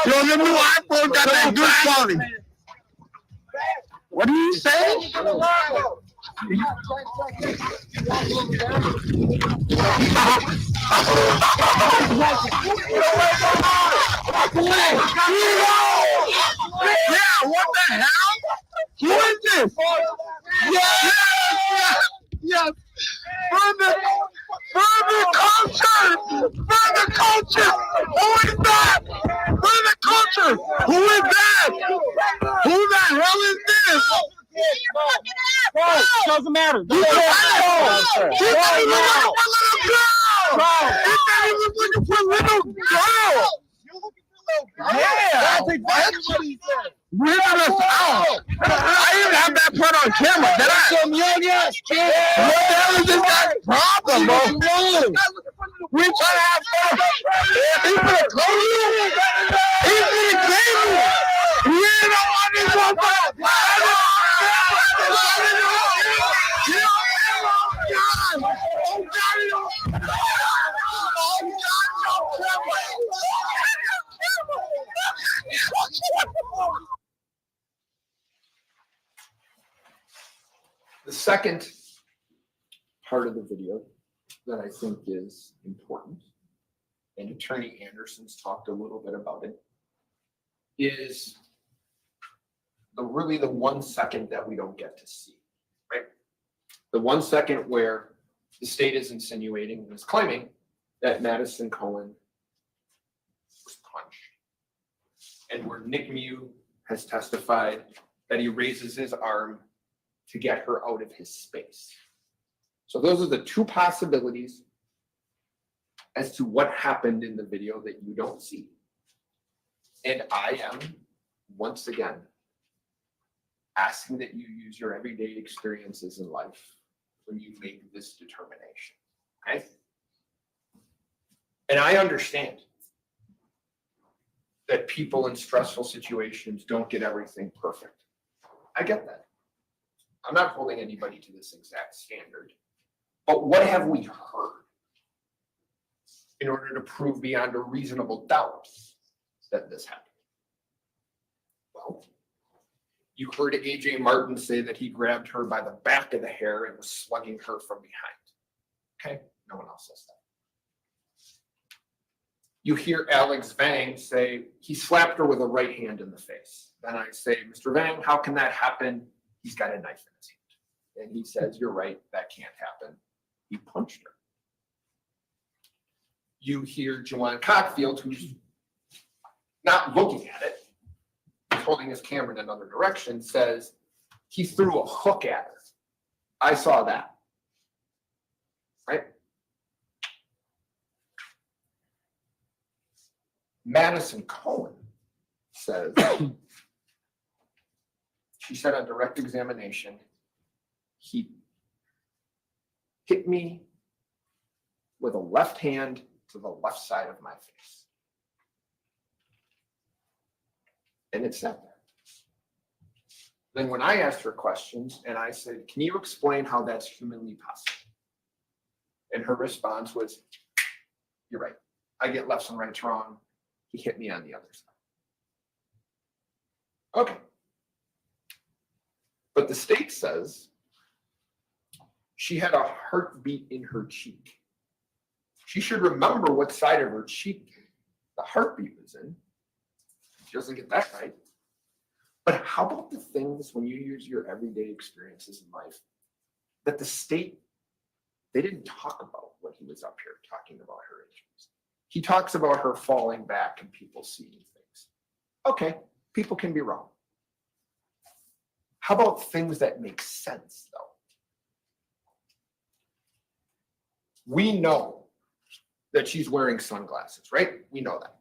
Yo, the new iPhone got that good quality. What do you say? Yeah, what the hell? Who is this? Yes! Yes! Further culture! Further culture! Who is that? Further culture! Who is that? Who the hell is this? Doesn't matter. He said he was looking for little girl! He said he was looking for little girl! Yeah! That's exactly what he said. We're us out. I didn't have that part on camera. Did I? Some young ass kid. What the hell is this guy's problem, bro? We trying to have fun. He's gonna close you. He's gonna claim you. We don't want this one. The second part of the video that I think is important, and Attorney Anderson's talked a little bit about it, is really the 1 second that we don't get to see, right? The 1 second where the state is insinuating and is claiming that Madison Cohen was punched, and where Nick Miu has testified that he raises his arm to get her out of his space. So those are the two possibilities as to what happened in the video that you don't see. And I am, once again, asking that you use your everyday experiences in life when you make this determination, okay? And I understand that people in stressful situations don't get everything perfect. I get that. I'm not holding anybody to this exact standard. But what have we heard in order to prove beyond a reasonable doubt that this happened? Well, you heard AJ Martin say that he grabbed her by the back of the hair and was slugging her from behind. Okay, no one else says that. You hear Alex Vang say he slapped her with a right hand in the face. Then I say, Mr. Vang, how can that happen? He's got a knife in his hand. And he says, you're right, that can't happen. He punched her. You hear Joanne Cockfield, who's not looking at it, he's holding his camera in another direction, says he threw a hook at her. I saw that. Right? Madison Cohen says, she said on direct examination, he hit me with a left hand to the left side of my face. And it sat there. Then when I asked her questions and I said, can you explain how that's humanly possible? And her response was, you're right. I get lefts and rights wrong. He hit me on the other side. Okay. But the state says she had a heartbeat in her cheek. She should remember what side of her cheek the heartbeat was in. She doesn't get that right. But how about the things when you use your everyday experiences in life that the state, they didn't talk about when he was up here talking about her injuries. He talks about her falling back and people seeing things. Okay, people can be wrong. How about things that make sense, though? We know that she's wearing sunglasses, right? We know that.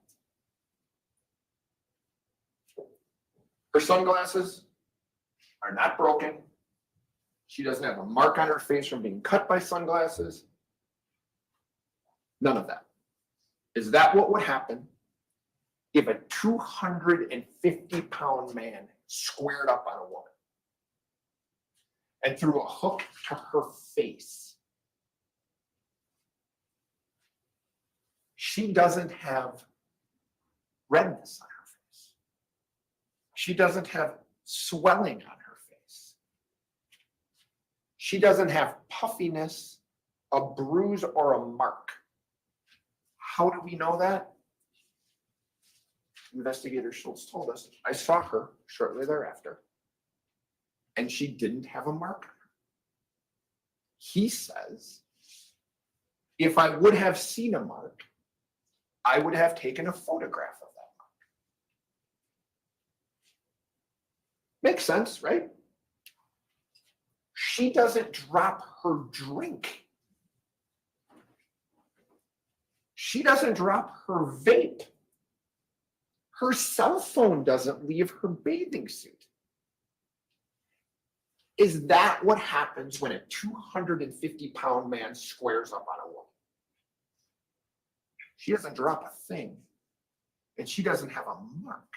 Her sunglasses are not broken. She doesn't have a mark on her face from being cut by sunglasses. None of that. Is that what would happen if a 250-pound man squared up on a woman and threw a hook to her face? She doesn't have redness on her face. She doesn't have swelling on her face. She doesn't have puffiness, a bruise, or a mark. How do we know that? Investigator Schultz told us, I saw her shortly thereafter, and she didn't have a mark on her. He says, if I would have seen a mark, I would have taken a photograph of that mark. Makes sense, right? She doesn't drop her drink. She doesn't drop her vape. Her cell phone doesn't leave her bathing suit. Is that what happens when a 250-pound man squares up on a woman? She doesn't drop a thing, and she doesn't have a mark.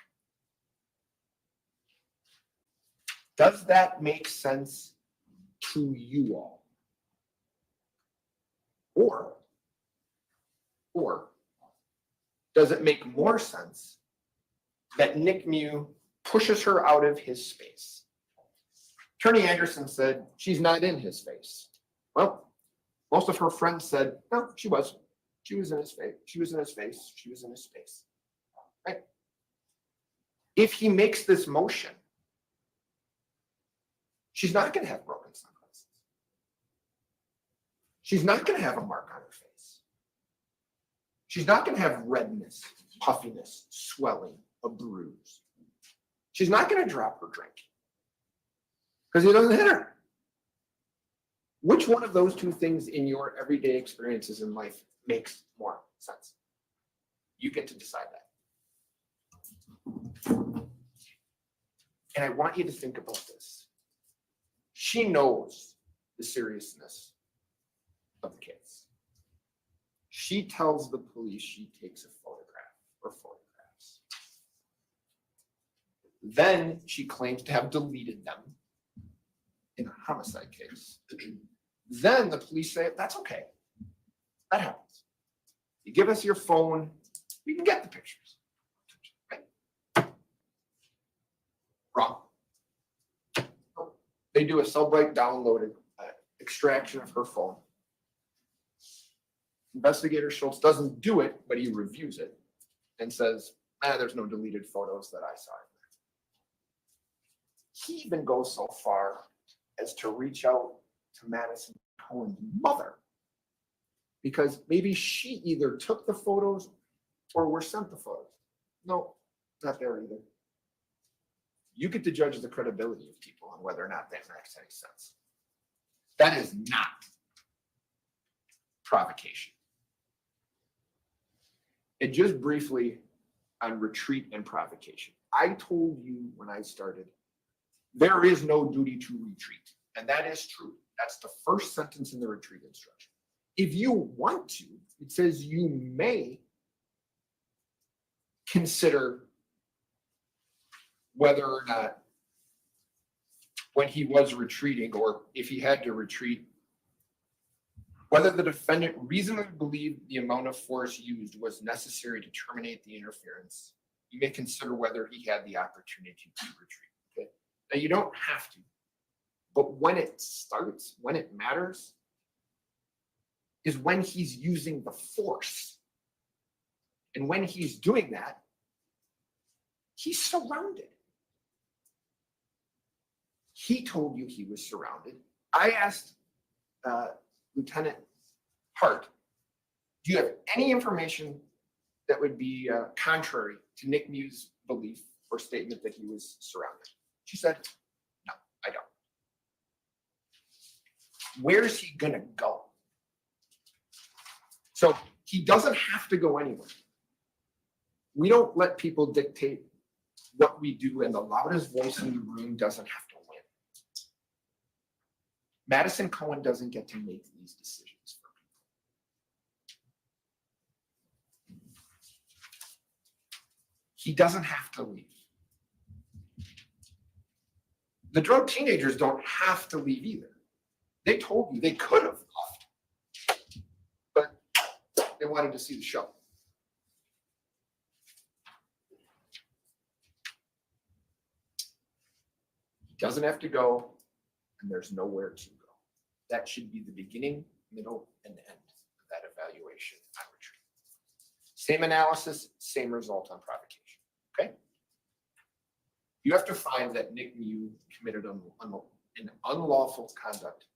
Does that make sense to you all? Or does it make more sense that Nick Miu pushes her out of his space, Attorney Anderson said she's not in his face. Well, most of her friends said, no, she was. She was in his face. She was in his face. She was in his space. Right? If he makes this motion, she's not going to have broken sunglasses. She's not going to have a mark on her face. She's not going to have redness, puffiness, swelling, a bruise. She's not going to drop her drink because he doesn't hit her. Which one of those two things in your everyday experiences in life makes more sense? You get to decide that. And I want you to think about this. She knows the seriousness of the case. She tells the police she takes a photograph or photographs. Then she claims to have deleted them in a homicide case. Then the police say, that's okay. That happens. You give us your phone, we can get the pictures. Right? Wrong. They do a Cellbrite downloaded extraction of her phone. Investigator Schultz doesn't do it, but he reviews it and says, there's no deleted photos that I saw in there. He even goes so far as to reach out to Madison Cohen's mother, because maybe she either took the photos or were sent the photos. No, not there either. You get to judge the credibility of people and whether or not that makes any sense. That is not provocation. And just briefly on retreat and provocation. I told you when I started, there is no duty to retreat. And that is true. That's the first sentence in the retreat instruction. If you want to, it says you may consider whether or not when he was retreating, or if he had to retreat, whether the defendant reasonably believed the amount of force used was necessary to terminate the interference. You may consider whether he had the opportunity to retreat. Okay? Now, you don't have to, but when it starts, when it matters, is when he's using the force. And when he's doing that, he's surrounded. He told you he was surrounded. I asked Lieutenant Hart, do you have any information that would be contrary to Nick Miu's belief or statement that he was surrounded? She said, no, I don't. Where's he gonna go? So he doesn't have to go anywhere. We don't let people dictate what we do, and the loudest voice in the room doesn't have to win. Madison Cohen doesn't get to make these decisions for people. He doesn't have to leave. The drug teenagers don't have to leave either. They told you they could have left, but they wanted to see the show. He doesn't have to go, and there's nowhere to go. That should be the beginning, middle, and end of that evaluation on retreat. Same analysis, same result on provocation. Okay? You have to find that Nick Miu committed an unlawful conduct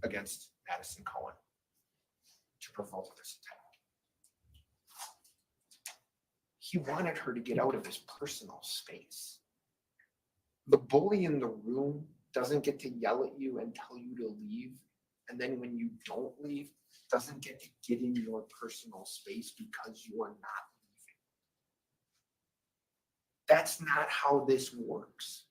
against Madison Cohen to provoke this attack. He wanted her to get out of his personal space. The bully in the room doesn't get to yell at you and tell you to leave. And then when you don't leave, doesn't get to get in your personal space because you are not leaving. That's not how this works.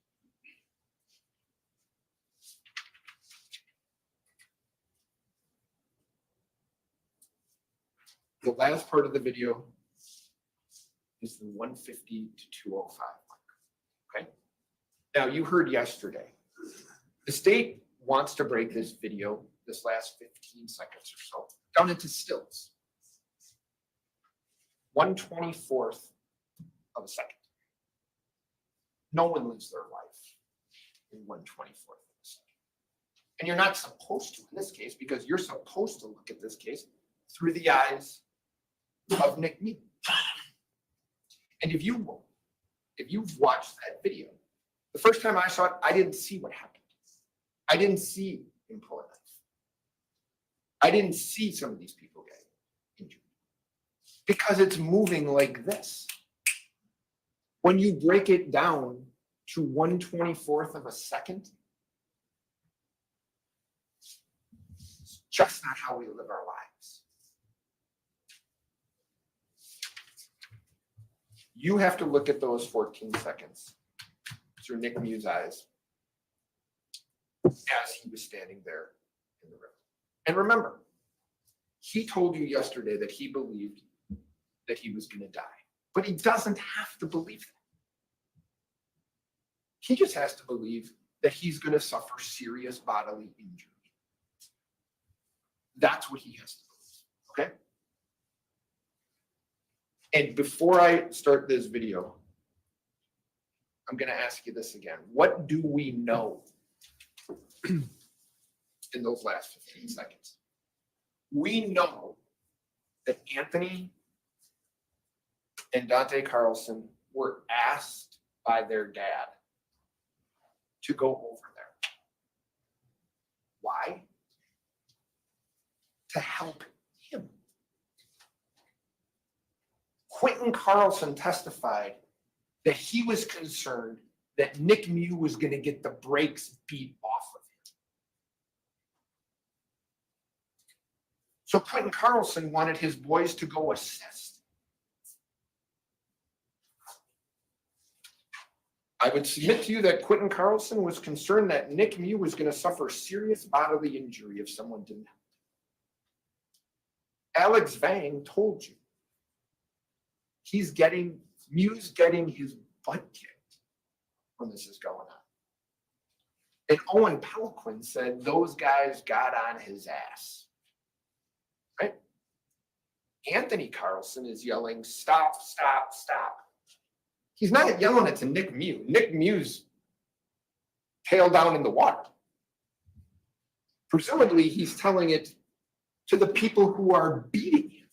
The last part of the video is the 150 to 205 mark. Okay? Now, you heard yesterday, the state wants to break this video, this last 15 seconds or so, down into stills. 1/24th of a second. No one lives their life in 1/24th. And you're not supposed to in this case, because you're supposed to look at this case through the eyes of Nick Miu. And if you've watched that video, the first time I saw it, I didn't see what happened. I didn't see him pull a knife. I didn't see some of these people get injured because it's moving like this. When you break it down to 1/24th of a second, it's just not how we live our lives. You have to look at those 14 seconds through Nick Miu's eyes as he was standing there in the river. And remember, he told you yesterday that he believed that he was going to die, but he doesn't have to believe that. He just has to believe that he's going to suffer serious bodily injury. That's what he has to believe, okay? And before I start this video, I'm going to ask you this again. What do we know in those last 15 seconds? We know that Anthony and Dante Carlson were asked by their dad to go over there. Why? To help him. Quentin Carlson testified that he was concerned that Nick Miu was going to get the brakes beat off of him. So Quentin Carlson wanted his boys to go assist. I would submit to you that Quentin Carlson was concerned that Nick Miu was going to suffer serious bodily injury if someone didn't help him. Alex Vang told you Miu's getting his butt kicked when this is going on. And Owen Peliquin said those guys got on his ass. Right? Anthony Carlson is yelling, stop, stop, stop. He's not yelling it to Nick Miu. Nick Miu's tail down in the water. Presumably, he's telling it to the people who are beating him.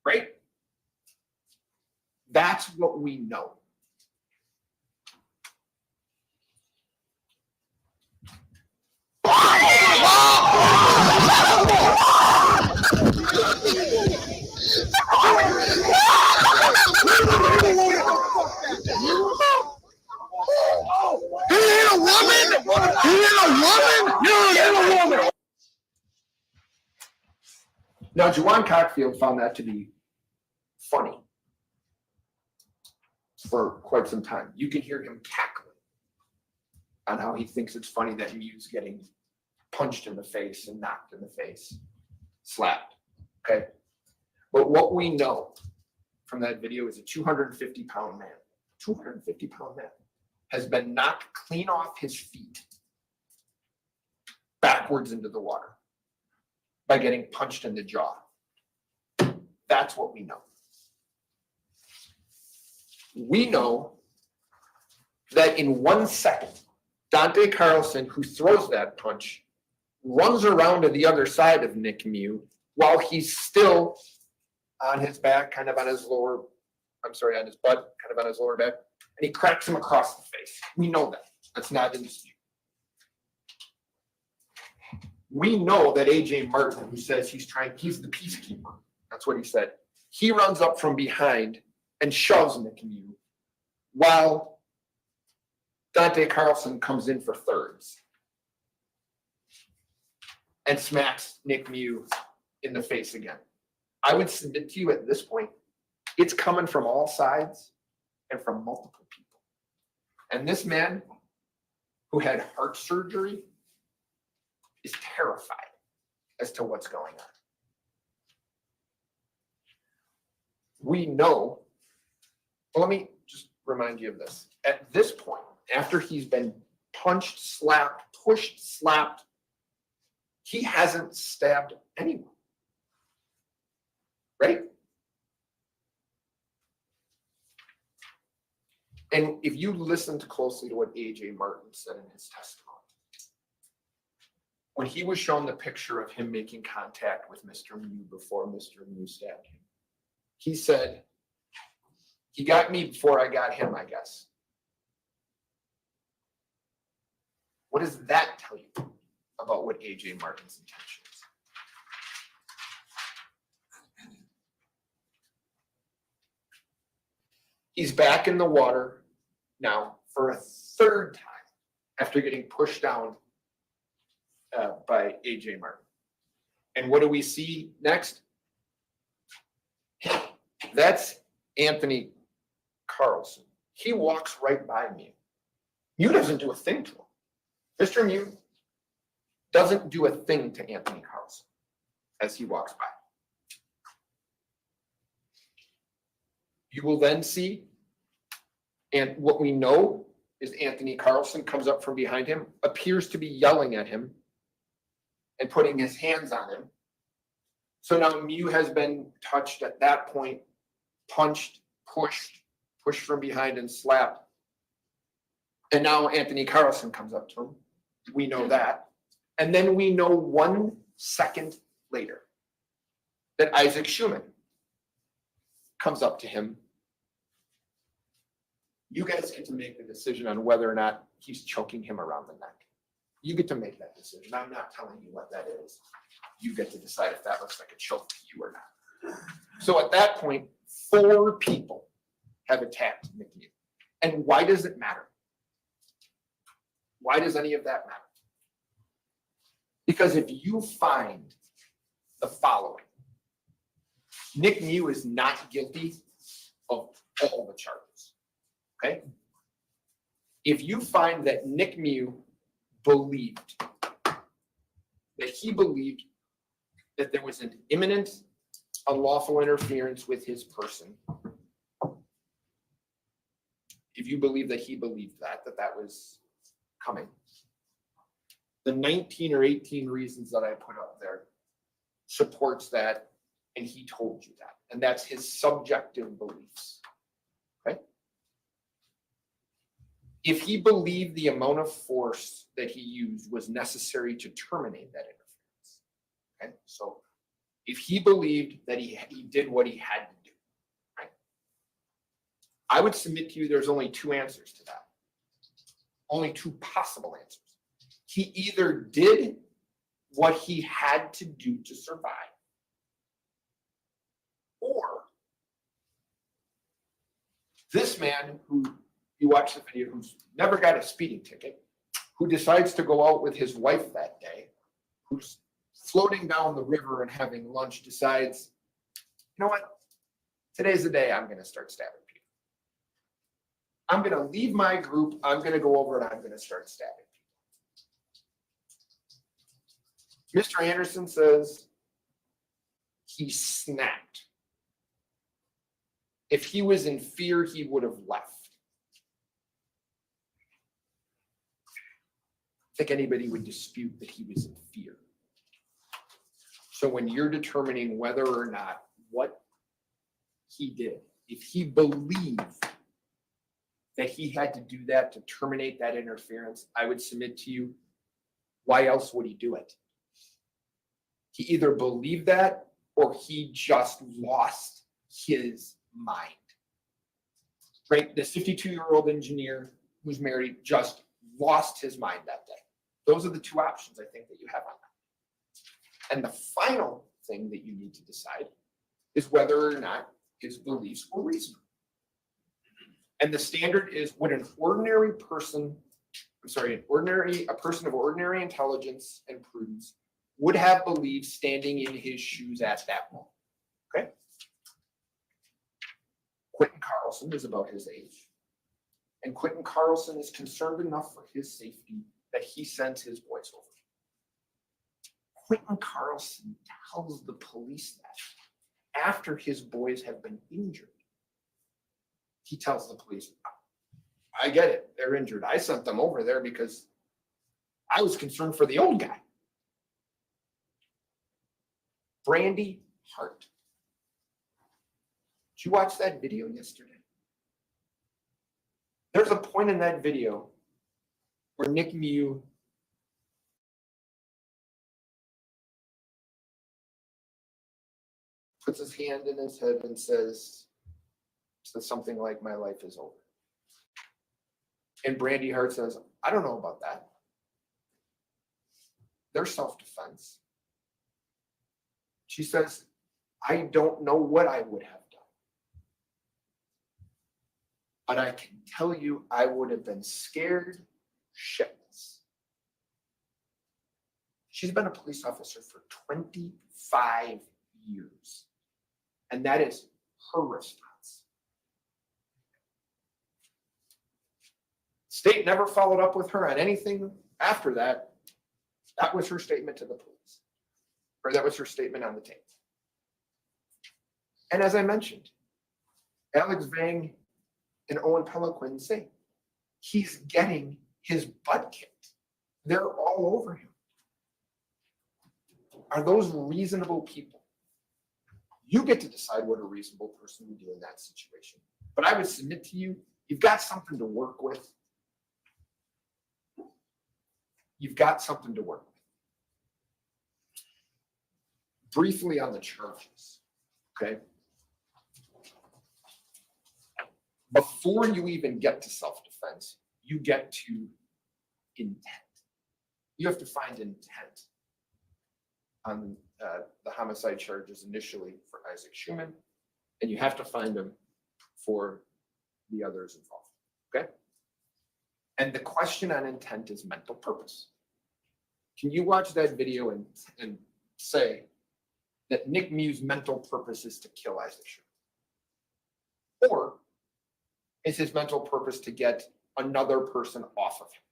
Right? That's what we know. Now, Juwan Cockfield found that to be funny for quite some time. You can hear him cackling on how he thinks it's funny that Miu's getting punched in the face and knocked in the face, slapped, okay? But what we know from that video is a 250-pound man, 250-pound man, has been knocked clean off his feet backwards into the water by getting punched in the jaw. That's what we know. We know that in 1 second, Dante Carlson, who throws that punch, runs around to the other side of Nick Miu while he's still on his back, kind of on his lower, on his butt, kind of on his lower back, and he cracks him across the face. We know that. That's not in dispute. We know that AJ Martin, who says he's the peacekeeper, that's what he said. He runs up from behind and shoves Nick Miu while Dante Carlson comes in for thirds and smacks Nick Miu in the face again. I would submit to you at this point, it's coming from all sides and from multiple people. And this man who had heart surgery is terrified as to what's going on. We know, well, let me just remind you of this. At this point, after he's been punched, slapped, pushed, slapped, he hasn't stabbed anyone. Right? And if you listened closely to what AJ Martin said in his testimony, when he was shown the picture of him making contact with Mr. Miu before Mr. Miu stabbed him, he said, he got me before I got him, I guess. What does that tell you about what AJ Martin's intention is? He's back in the water now for a third time after getting pushed down by AJ Martin. And what do we see next? That's Anthony Carlson. He walks right by Miu. Miu doesn't do a thing to him. Mr. Miu doesn't do a thing to Anthony Carlson as he walks by. You will then see, and what we know is Anthony Carlson comes up from behind him, appears to be yelling at him and putting his hands on him. So now Miu has been touched at that point, punched, pushed from behind and slapped. And now Anthony Carlson comes up to him. We know that. And then we know 1 second later that Isaac Schumann comes up to him. You guys get to make the decision on whether or not he's choking him around the neck. You get to make that decision. I'm not telling you what that is. You get to decide if that looks like a choke to you or not. So at that point, 4 people have attacked Nick Miu. And why does it matter? Why does any of that matter? Because if you find the following, Nick Miu is not guilty of all the charges, okay? If you find that Nick Miu believed that there was an imminent unlawful interference with his person, if you believe that he believed that was coming, the 19 or 18 reasons that I put up there supports that, and he told you that. And that's his subjective beliefs, okay? If he believed the amount of force that he used was necessary to terminate that interference, okay? So if he believed that he did what he had to do, right? I would submit to you there's only 2 answers to that. Only 2 possible answers. He either did what he had to do to survive, or this man who you watch the video, who's never got a speeding ticket, who decides to go out with his wife that day, who's floating down the river and having lunch, decides, you know what? Today's the day I'm going to start stabbing people. I'm going to leave my group. I'm going to go over and I'm going to start stabbing people. Mr. Anderson says he snapped. If he was in fear, he would have left. I think anybody would dispute that he was in fear. So when you're determining whether or not what he did, if he believed that he had to do that to terminate that interference, I would submit to you, why else would he do it? He either believed that or he just lost his mind. Right? This 52-year-old engineer who's married just lost his mind that day. Those are the 2 options I think that you have on that. And the final thing that you need to decide is whether or not his beliefs were reasonable. And the standard is, would a person of ordinary intelligence and prudence would have believed standing in his shoes at that moment. Okay? Quentin Carlson is about his age. And Quentin Carlson is concerned enough for his safety that he sends his boys over. Quentin Carlson tells the police that after his boys have been injured. He tells the police, I get it, they're injured. I sent them over there because I was concerned for the old guy. Brandy Hart. Did you watch that video yesterday? There's a point in that video where Nick Miu puts his hand in his head and says something like, "My life is over." And Brandy Hart says, "I don't know about that. There's self-defense." She says, "I don't know what I would have done. But I can tell you I would have been scared shitless." She's been a police officer for 25 years. And that is her response. State never followed up with her on anything after that. That was her statement to the police. Or that was her statement on the tape. And as I mentioned, Alex Vang and Owen Peliquin say he's getting his butt kicked. They're all over him. Are those reasonable people? You get to decide what a reasonable person would do in that situation. But I would submit to you, you've got something to work with. You've got something to work with. Briefly on the charges, okay? Before you even get to self-defense, you get to intent. You have to find intent on the homicide charges initially for Isaac Schumann, and you have to find them for the others involved, okay? And the question on intent is mental purpose. Can you watch that video and say that Nick Miu's mental purpose is to kill Isaac Schumann? Or is his mental purpose to get another person off of him?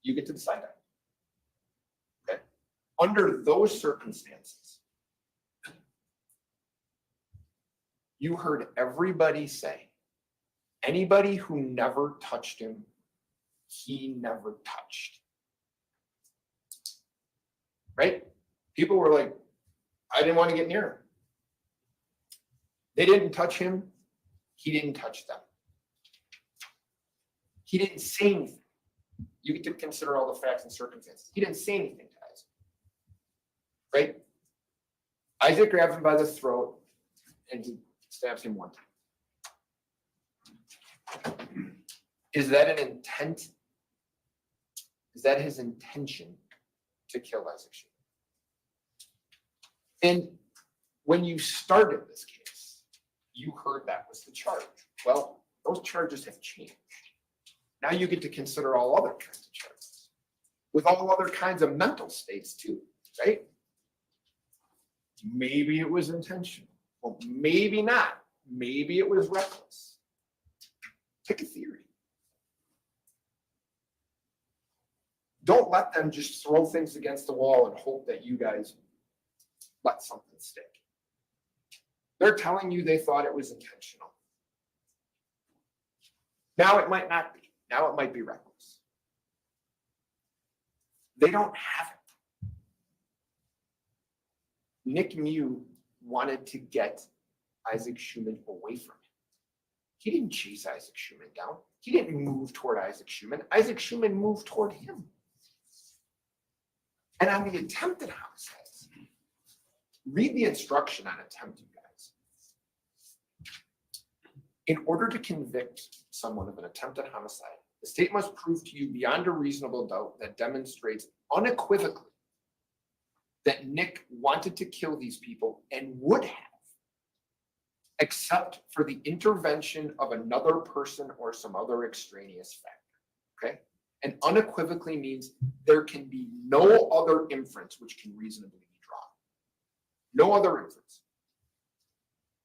You get to decide that. Okay. Under those circumstances, you heard everybody say, anybody who never touched him, he never touched. Right? People were like, I didn't want to get near him. They didn't touch him. He didn't touch them. He didn't say anything. You get to consider all the facts and circumstances. He didn't say anything to Isaac. Right? Isaac grabs him by the throat and he stabs him one time. Is that an intent? Is that his intention to kill Isaac Schumann? And when you started this case, you heard that was the charge. Well, those charges have changed. Now you get to consider all other kinds of charges with all other kinds of mental states too, right? Maybe it was intentional. Well, maybe not. Maybe it was reckless. Pick a theory. Don't let them just throw things against the wall and hope that you guys let something stick. They're telling you they thought it was intentional. Now it might not be. Now it might be reckless. They don't have it. Nick Miu wanted to get Isaac Schumann away from him. He didn't chase Isaac Schumann down. He didn't move toward Isaac Schumann. Isaac Schumann moved toward him. And on the attempted homicides, read the instruction on attempt, you guys. In order to convict someone of an attempted homicide, the state must prove to you beyond a reasonable doubt that demonstrates unequivocally that Nick wanted to kill these people and would have, except for the intervention of another person or some other extraneous factor, okay? And unequivocally means there can be no other inference which can reasonably be drawn. No other inference.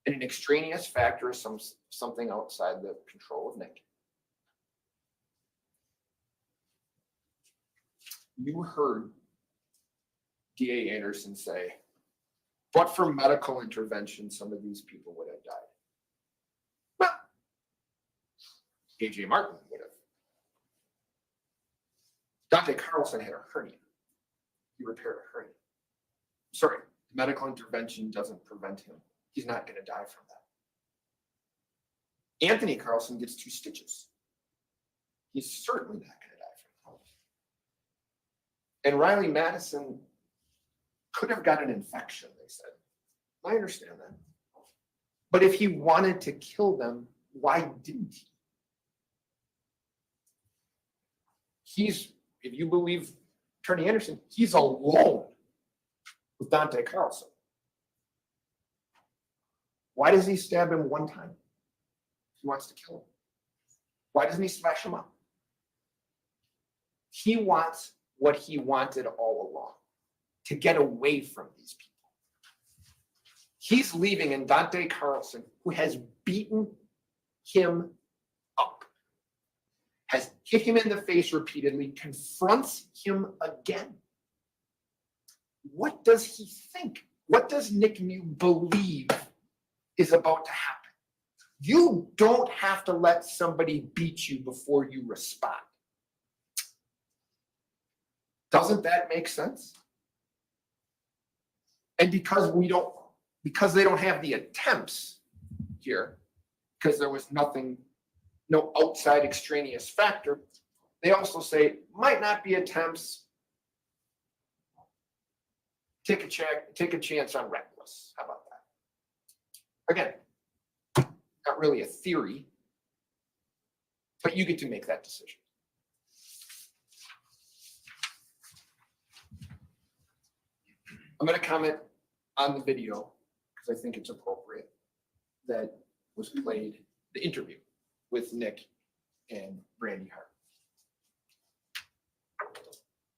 And an extraneous factor is something outside the control of Nick. You heard DA Anderson say, but for medical intervention, some of these people would have died. Well, AJ Martin would have. Dante Carlson had a hernia. He repaired a hernia. Sorry, medical intervention doesn't prevent him. He's not going to die from that. Anthony Carlson gets 2 stitches. He's certainly not going to die from it. And Riley Madison could have got an infection, they said. I understand that. But if he wanted to kill them, why didn't he? He's, if you believe Attorney Anderson, he's alone with Dante Carlson. Why does he stab him 1 time? He wants to kill him. Why doesn't he smash him up? He wants what he wanted all along, to get away from these people. He's leaving, and Dante Carlson, who has beaten him up, has hit him in the face repeatedly, confronts him again. What does he think? What does Nick Miu believe is about to happen? You don't have to let somebody beat you before you respond. Doesn't that make sense? And because they don't have the attempts here, because there was nothing, no outside extraneous factor, they also say might not be attempts. Take a chance on reckless. How about that? Again, not really a theory, but you get to make that decision. I'm going to comment on the video because I think it's appropriate that was played, the interview with Nick and Brandy Hart.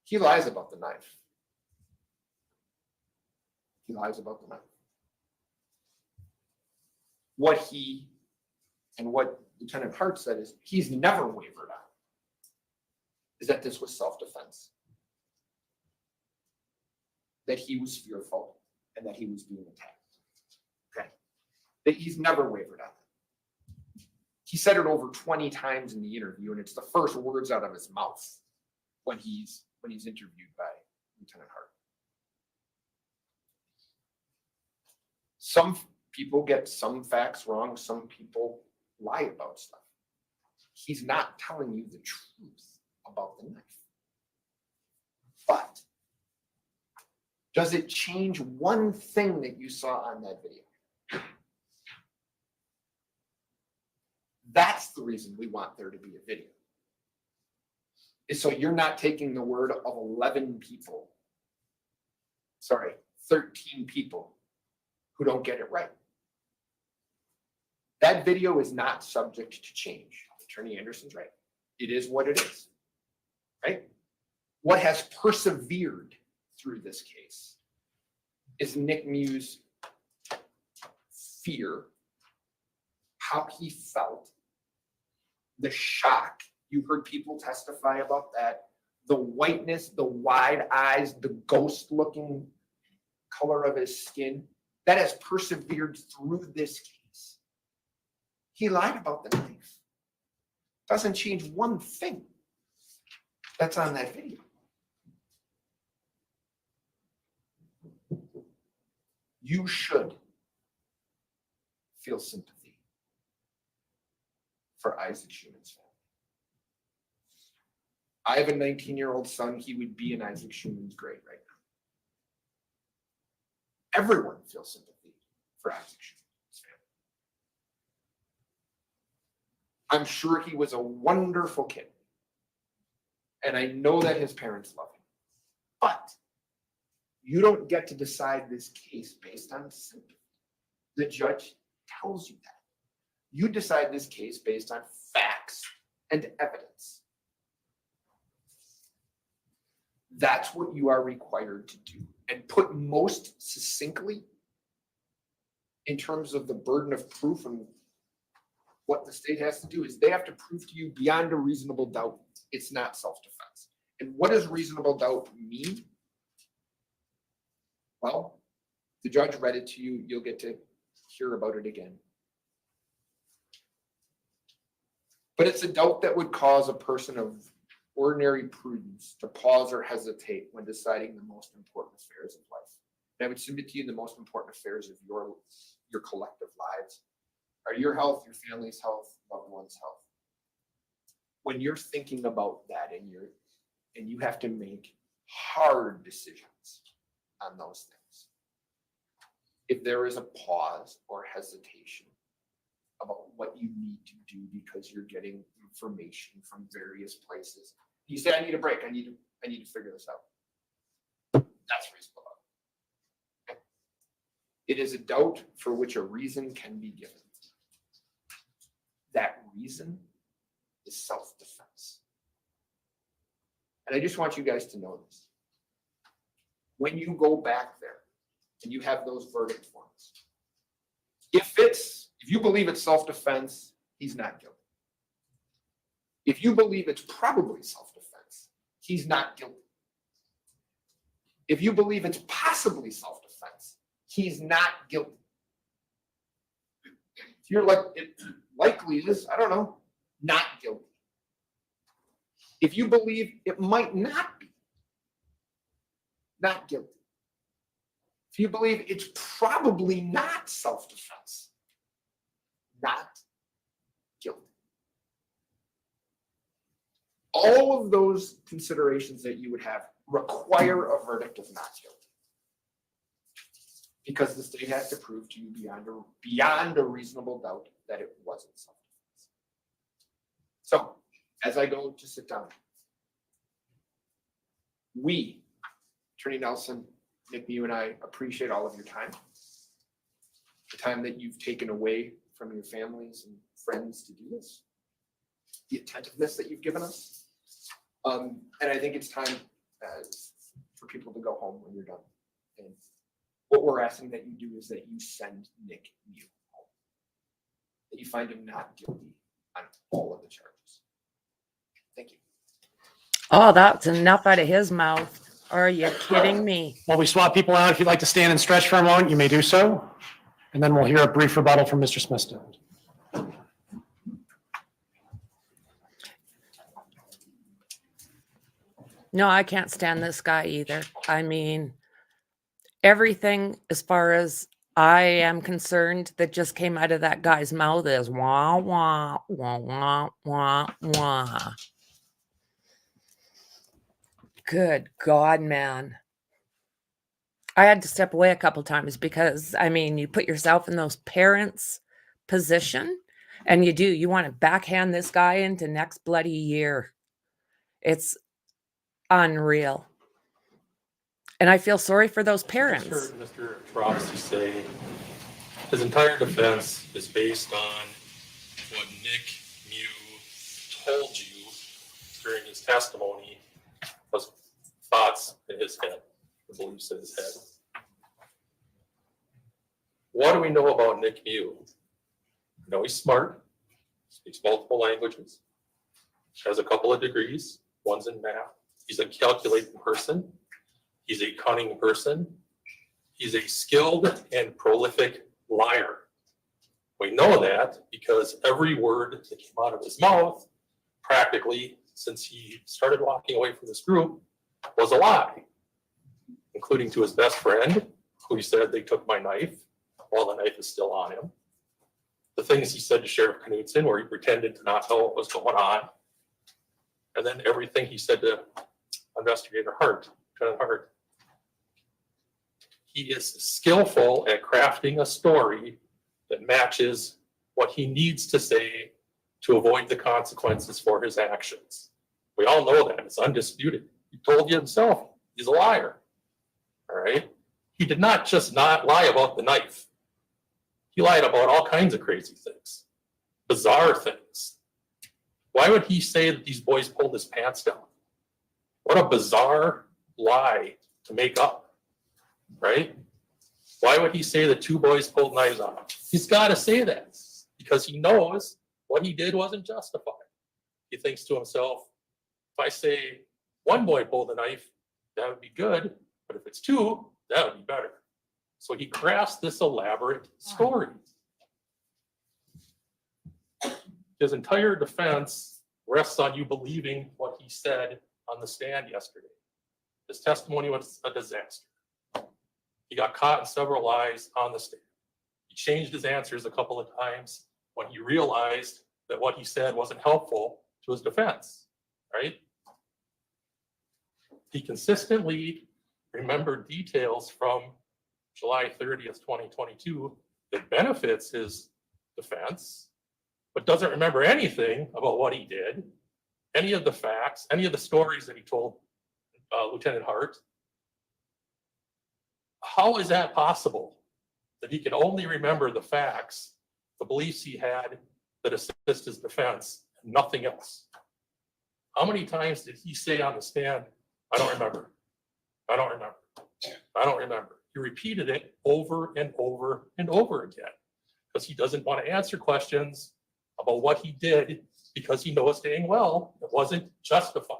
He lies about the knife. He lies about the knife. What he and what Lieutenant Hart said is he's never wavered on is that this was self-defense, that he was fearful and that he was being attacked. Okay, that he's never wavered on it. He said it over 20 times in the interview, and it's the first words out of his mouth when he's interviewed by Lieutenant Hart. Some people get some facts wrong. Some people lie about stuff. He's not telling you the truth about the knife. But does it change one thing that you saw on that video? That's the reason we want there to be a video. Is so you're not taking the word of 13 people who don't get it right. That video is not subject to change. Attorney Anderson's right. It is what it is, right? What has persevered through this case is Nick Miu's fear, how he felt, the shock. You heard people testify about that, the whiteness, the wide eyes, the ghost-looking color of his skin. That has persevered through this case. He lied about the knife. Doesn't change one thing that's on that video. You should feel sympathy for Isaac Schuman's family. I have a 19-year-old son. He would be in Isaac Schuman's grave right now. Everyone feels sympathy for Isaac Schuman's family. I'm sure he was a wonderful kid. And I know that his parents love him. But you don't get to decide this case based on sympathy. The judge tells you that. You decide this case based on facts and evidence. That's what you are required to do. And put most succinctly in terms of the burden of proof and what the state has to do is they have to prove to you beyond a reasonable doubt it's not self-defense. And what does reasonable doubt mean? Well, the judge read it to you. You'll get to hear about it again. But it's a doubt that would cause a person of ordinary prudence to pause or hesitate when deciding the most important affairs of life. And I would submit to you the most important affairs of your collective lives are your health, your family's health, loved one's health. When you're thinking about that and you have to make hard decisions on those things, if there is a pause or hesitation about what you need to do because you're getting information from various places, you say, I need a break, I need to figure this out. That's reasonable. Okay. It is a doubt for which a reason can be given. That reason is self-defense. And I just want you guys to know this. When you go back there and you have those verdict forms, if you believe it's self-defense, he's not guilty. If you believe it's probably self-defense, he's not guilty. If you believe it's possibly self-defense, he's not guilty. If you're like, it likely is, I don't know, not guilty. If you believe it might not be, not guilty. If you believe it's probably not self-defense, not guilty. All of those considerations that you would have require a verdict of not guilty. Because the state has to prove to you beyond a reasonable doubt that it wasn't self-defense. So, as I go to sit down, we, Attorney Nelson, Nick Miu, and I appreciate all of your time. The time that you've taken away from your families and friends to do this. The attentiveness that you've given us. And I think it's time for people to go home when you're done. And what we're asking that you do is that you send Nick Miu home. That you find him not guilty on all of the charges. Thank you. Oh, that's enough out of his mouth. Are you kidding me? While we swap people out, if you'd like to stand and stretch for a moment, you may do so. And then we'll hear a brief rebuttal from Mr. Smithson. No, I can't stand this guy either. I mean, everything as far as I am concerned that just came out of that guy's mouth is wah, wah, wah, wah, wah, wah. Good God, man. I had to step away a couple times because, I mean, you put yourself in those parents' position and you want to backhand this guy into next bloody year. It's unreal. And I feel sorry for those parents. I just heard Mr. Robinson say his entire defense is based on what Nick Miu told you during his testimony was thoughts in his head, the beliefs in his head. What do we know about Nick Miu? We know he's smart, speaks multiple languages, has a couple of degrees, one's in math. He's a calculating person. He's a cunning person. He's a skilled and prolific liar. We know that because every word that came out of his mouth, practically since he started walking away from this group, was a lie, including to his best friend, who he said they took my knife while the knife is still on him. The things he said to Sheriff Knudsen, where he pretended to not know what was going on. And then everything he said to Investigator Hart, Lieutenant Hart. He is skillful at crafting a story that matches what he needs to say to avoid the consequences for his actions. We all know that. It's undisputed. He told you himself he's a liar. All right? He did not just not lie about the knife. He lied about all kinds of crazy things, bizarre things. Why would he say that these boys pulled his pants down? What a bizarre lie to make up, right? Why would he say that two boys pulled knives on him? He's got to say that because he knows what he did wasn't justified. He thinks to himself, if I say one boy pulled the knife, that would be good, but if it's two, that would be better. So he crafts this elaborate story. His entire defense rests on you believing what he said on the stand yesterday. His testimony was a disaster. He got caught in several lies on the stand. He changed his answers a couple of times when he realized that what he said wasn't helpful to his defense, right? He consistently remembered details from July 30th, 2022 that benefits his defense, but doesn't remember anything about what he did, any of the facts, any of the stories that he told Lieutenant Hart. How is that possible? That he can only remember the facts, the beliefs he had that assist his defense, and nothing else. How many times did he say on the stand, I don't remember, I don't remember, I don't remember? He repeated it over and over and over again because he doesn't want to answer questions about what he did because he knows dang well it wasn't justified.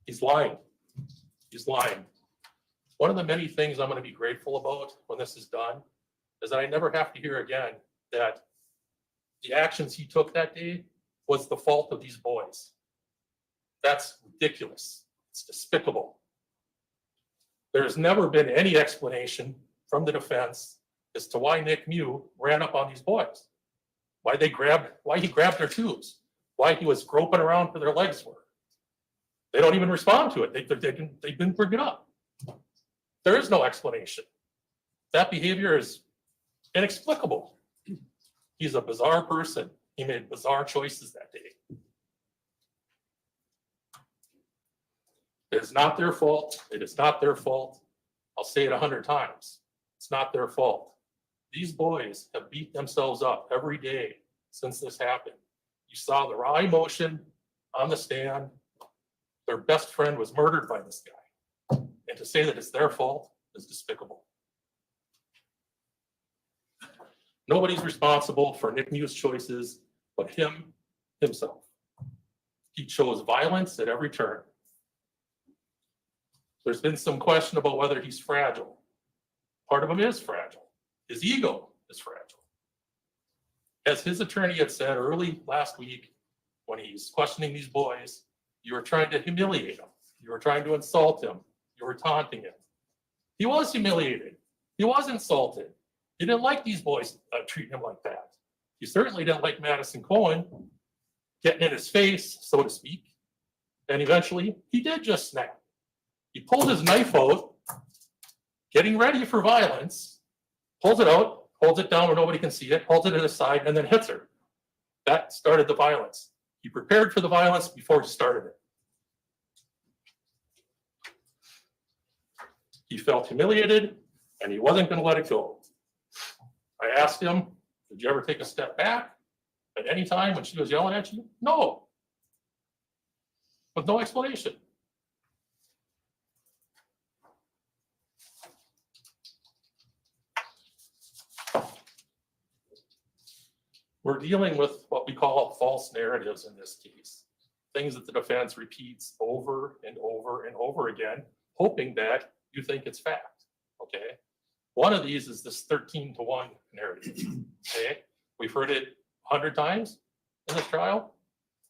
He's lying. He's lying. One of the many things I'm going to be grateful about when this is done is that I never have to hear again that the actions he took that day was the fault of these boys. That's ridiculous. It's despicable. There's never been any explanation from the defense as to why Nick Miu ran up on these boys, why he grabbed their tubes, why he was groping around where their legs were. They don't even respond to it. They didn't bring it up. There is no explanation. That behavior is inexplicable. He's a bizarre person. He made bizarre choices that day. It is not their fault. It is not their fault. I'll say it 100 times. It's not their fault. These boys have beat themselves up every day since this happened. You saw the raw emotion on the stand. Their best friend was murdered by this guy. And to say that it's their fault is despicable. Nobody's responsible for Nick Miu's choices but himself. He chose violence at every turn. There's been some question about whether he's fragile. Part of him is fragile. His ego is fragile. As his attorney had said early last week when he's questioning these boys, you were trying to humiliate him. You were trying to insult him. You were taunting him. He was humiliated. He was insulted. He didn't like these boys treating him like that. He certainly didn't like Madison Cohen getting in his face, so to speak. And eventually, he did just snap. He pulled his knife out, getting ready for violence, pulls it out, holds it down where nobody can see it, holds it at his side, and then hits her. That started the violence. He prepared for the violence before he started it. He felt humiliated, and he wasn't going to let it go. I asked him, did you ever take a step back at any time when she was yelling at you? No. With no explanation. We're dealing with what we call false narratives in this case. Things that the defense repeats over and over and over again, hoping that you think it's fact, okay? One of these is this 13-to-1 narrative, okay? We've heard it 100 times in this trial.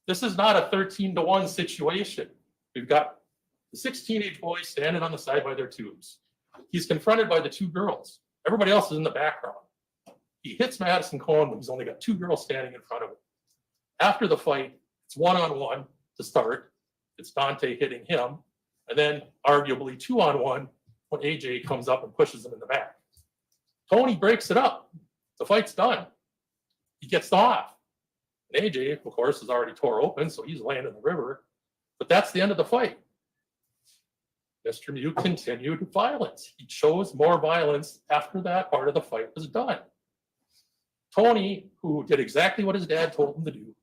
This is not a 13-to-1 situation. We've got the 6 teenage boys standing on the side by their tubes. He's confronted by the 2 girls. Everybody else is in the background. He hits Madison Cohen when he's only got 2 girls standing in front of him. After the fight, it's one-on-one to start. It's Dante hitting him, and then arguably 2-on-1 when AJ comes up and pushes him in the back. Tony breaks it up. The fight's done. He gets off. And AJ, of course, is already tore open, so he's laying in the river. But that's the end of the fight. Mr. Miu continued violence. He chose more violence after that part of the fight was done. Tony, who did exactly what his dad told him to do,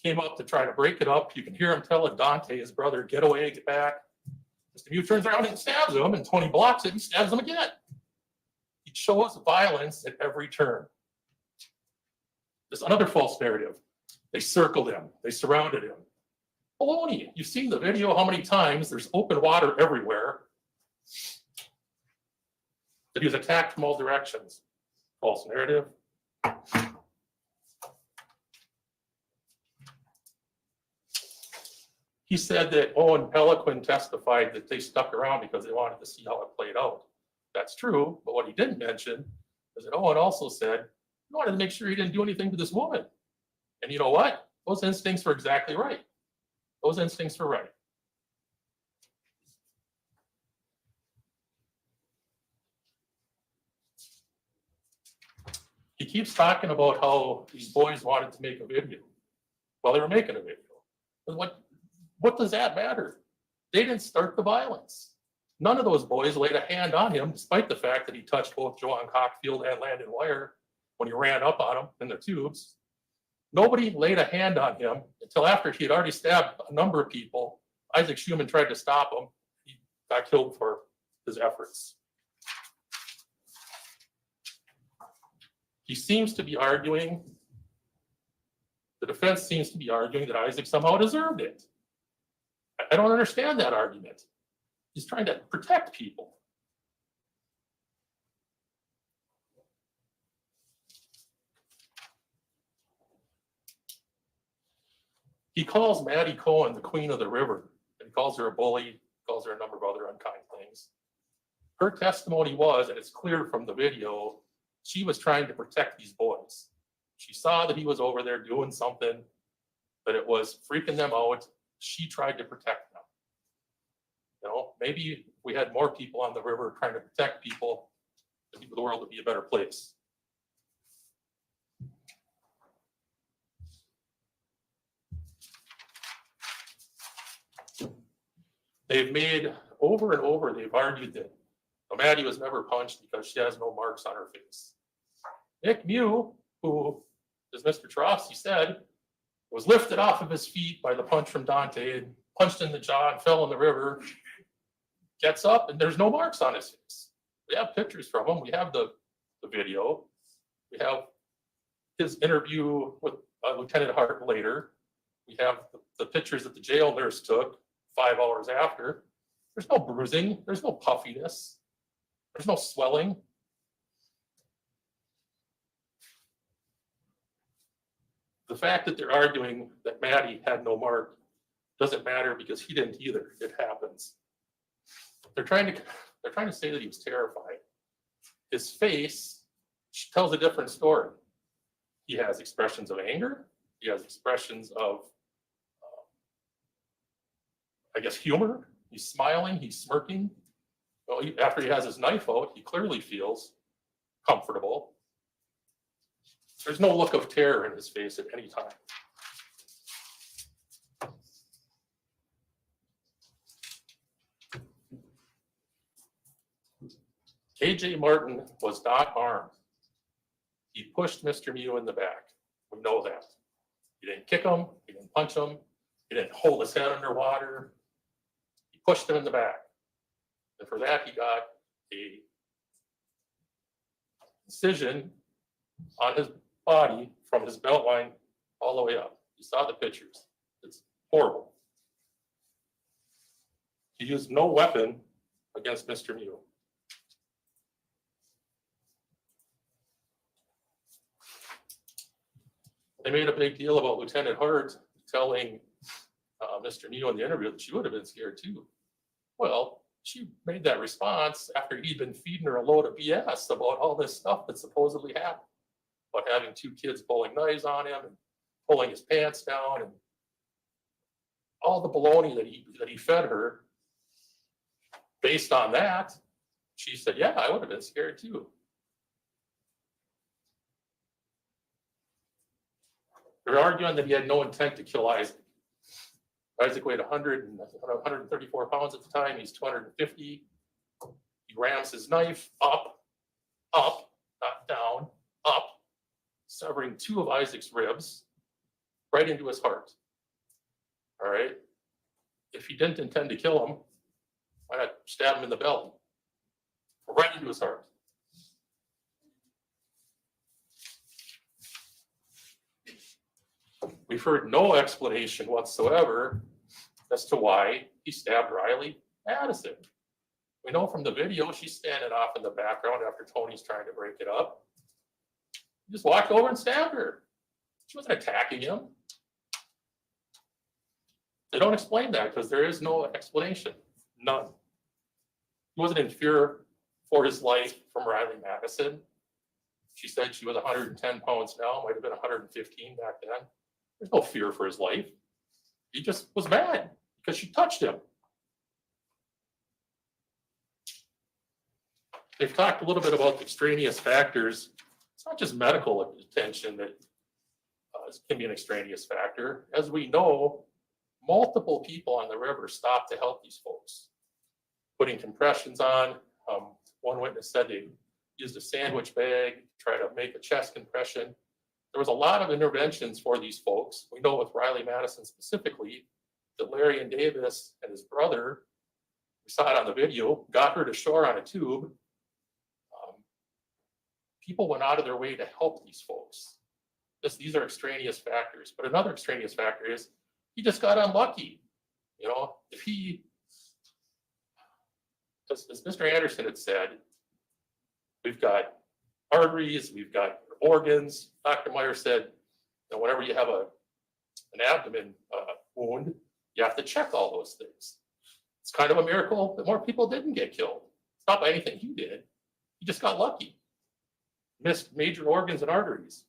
came up to try to break it up. You can hear him telling Dante, his brother, get away, get back. Mr. Miu turns around and stabs him, and Tony blocks it and stabs him again. He chose violence at every turn. There's another false narrative. They circled him. They surrounded him. Baloney. You've seen the video how many times there's open water everywhere. That he was attacked from all directions. False narrative. He said that Owen Peliquin testified that they stuck around because they wanted to see how it played out. That's true, but what he didn't mention is that Owen also said he wanted to make sure he didn't do anything to this woman. And you know what? Those instincts were exactly right. Those instincts were right. He keeps talking about how these boys wanted to make a video. Well, they were making a video. But what does that matter? They didn't start the violence. None of those boys laid a hand on him, despite the fact that he touched both Joanne Cockfield and Landon Wire when he ran up on him in the tubes. Nobody laid a hand on him until after he had already stabbed a number of people. Isaac Schumann tried to stop him. He got killed for his efforts. He seems to be arguing, the defense seems to be arguing that Isaac somehow deserved it. I don't understand that argument. He's trying to protect people. He calls Maddie Cohen the queen of the river. And he calls her a bully, calls her a number of other unkind things. Her testimony was, and it's clear from the video, she was trying to protect these boys. She saw that he was over there doing something, that it was freaking them out. She tried to protect them. You know, maybe if we had more people on the river trying to protect people, the world would be a better place. They've made over and over, they've argued that Maddie was never punched because she has no marks on her face. Nick Miu, who, as Mr. Trosty said, was lifted off of his feet by the punch from Dante and punched in the jaw and fell in the river, gets up and there's no marks on his face. We have pictures from him. We have the video. We have his interview with Lieutenant Hart later. We have the pictures that the jail nurse took 5 hours after. There's no bruising. There's no puffiness. There's no swelling. The fact that they're arguing that Maddie had no mark doesn't matter because he didn't either. It happens. They're trying to say that he was terrified. His face tells a different story. He has expressions of anger. He has expressions of, I guess, humor. He's smiling. He's smirking. Well, after he has his knife out, he clearly feels comfortable. There's no look of terror in his face at any time. KJ Martin was not armed. He pushed Mr. Miu in the back. We know that. He didn't kick him. He didn't punch him. He didn't hold his head underwater. He pushed him in the back. And for that, he got a incision on his body from his belt line all the way up. You saw the pictures. It's horrible. He used no weapon against Mr. Miu. They made a big deal about Lieutenant Hart telling Mr. Miu in the interview that she would have been scared too. Well, she made that response after he'd been feeding her a load of BS about all this stuff that supposedly happened. About having 2 kids pulling knives on him and pulling his pants down and all the baloney that he fed her. Based on that, she said, yeah, I would have been scared too. They're arguing that he had no intent to kill Isaac. Isaac weighed 134 pounds at the time. He's 250. He rams his knife up, not down, up, severing 2 of Isaac's ribs right into his heart. All right. If he didn't intend to kill him, why not stab him in the belly? Right into his heart. We've heard no explanation whatsoever as to why he stabbed Riley Addison. We know from the video she's standing off in the background after Tony's trying to break it up. He just walked over and stabbed her. She wasn't attacking him. They don't explain that because there is no explanation. None. He wasn't in fear for his life from Riley Madison. She said she was 110 pounds now, might have been 115 back then. There's no fear for his life. He just was mad because she touched him. They've talked a little bit about extraneous factors. It's not just medical attention that can be an extraneous factor. As we know, multiple people on the river stopped to help these folks, putting compressions on. One witness said they used a sandwich bag to try to make a chest compression. There was a lot of interventions for these folks. We know with Riley Madison specifically that Larry and Davis and his brother, we saw it on the video, got her to shore on a tube. People went out of their way to help these folks. These are extraneous factors. But another extraneous factor is he just got unlucky. You know, if he, as Mr. Anderson had said, we've got arteries, we've got organs. Dr. Meyer said, you know, whenever you have an abdomen wound, you have to check all those things. It's kind of a miracle that more people didn't get killed. It's not by anything he did. He just got lucky. Missed major organs and arteries.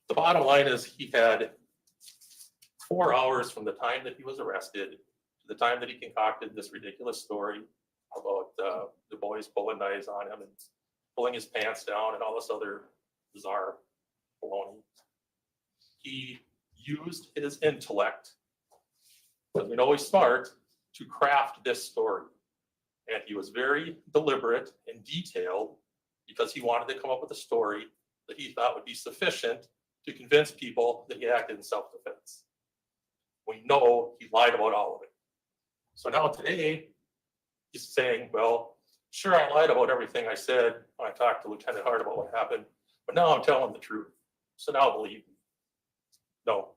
The bottom line is he had 4 hours from the time that he was arrested to the time that he concocted this ridiculous story about the boys pulling knives on him and pulling his pants down and all this other bizarre baloney. He used his intellect, because we know he's smart, to craft this story. And he was very deliberate and detailed because he wanted to come up with a story that he thought would be sufficient to convince people that he acted in self-defense. We know he lied about all of it. So now today, he's saying, well, sure, I lied about everything I said when I talked to Lieutenant Hart about what happened, but now I'm telling the truth. So now believe me. No.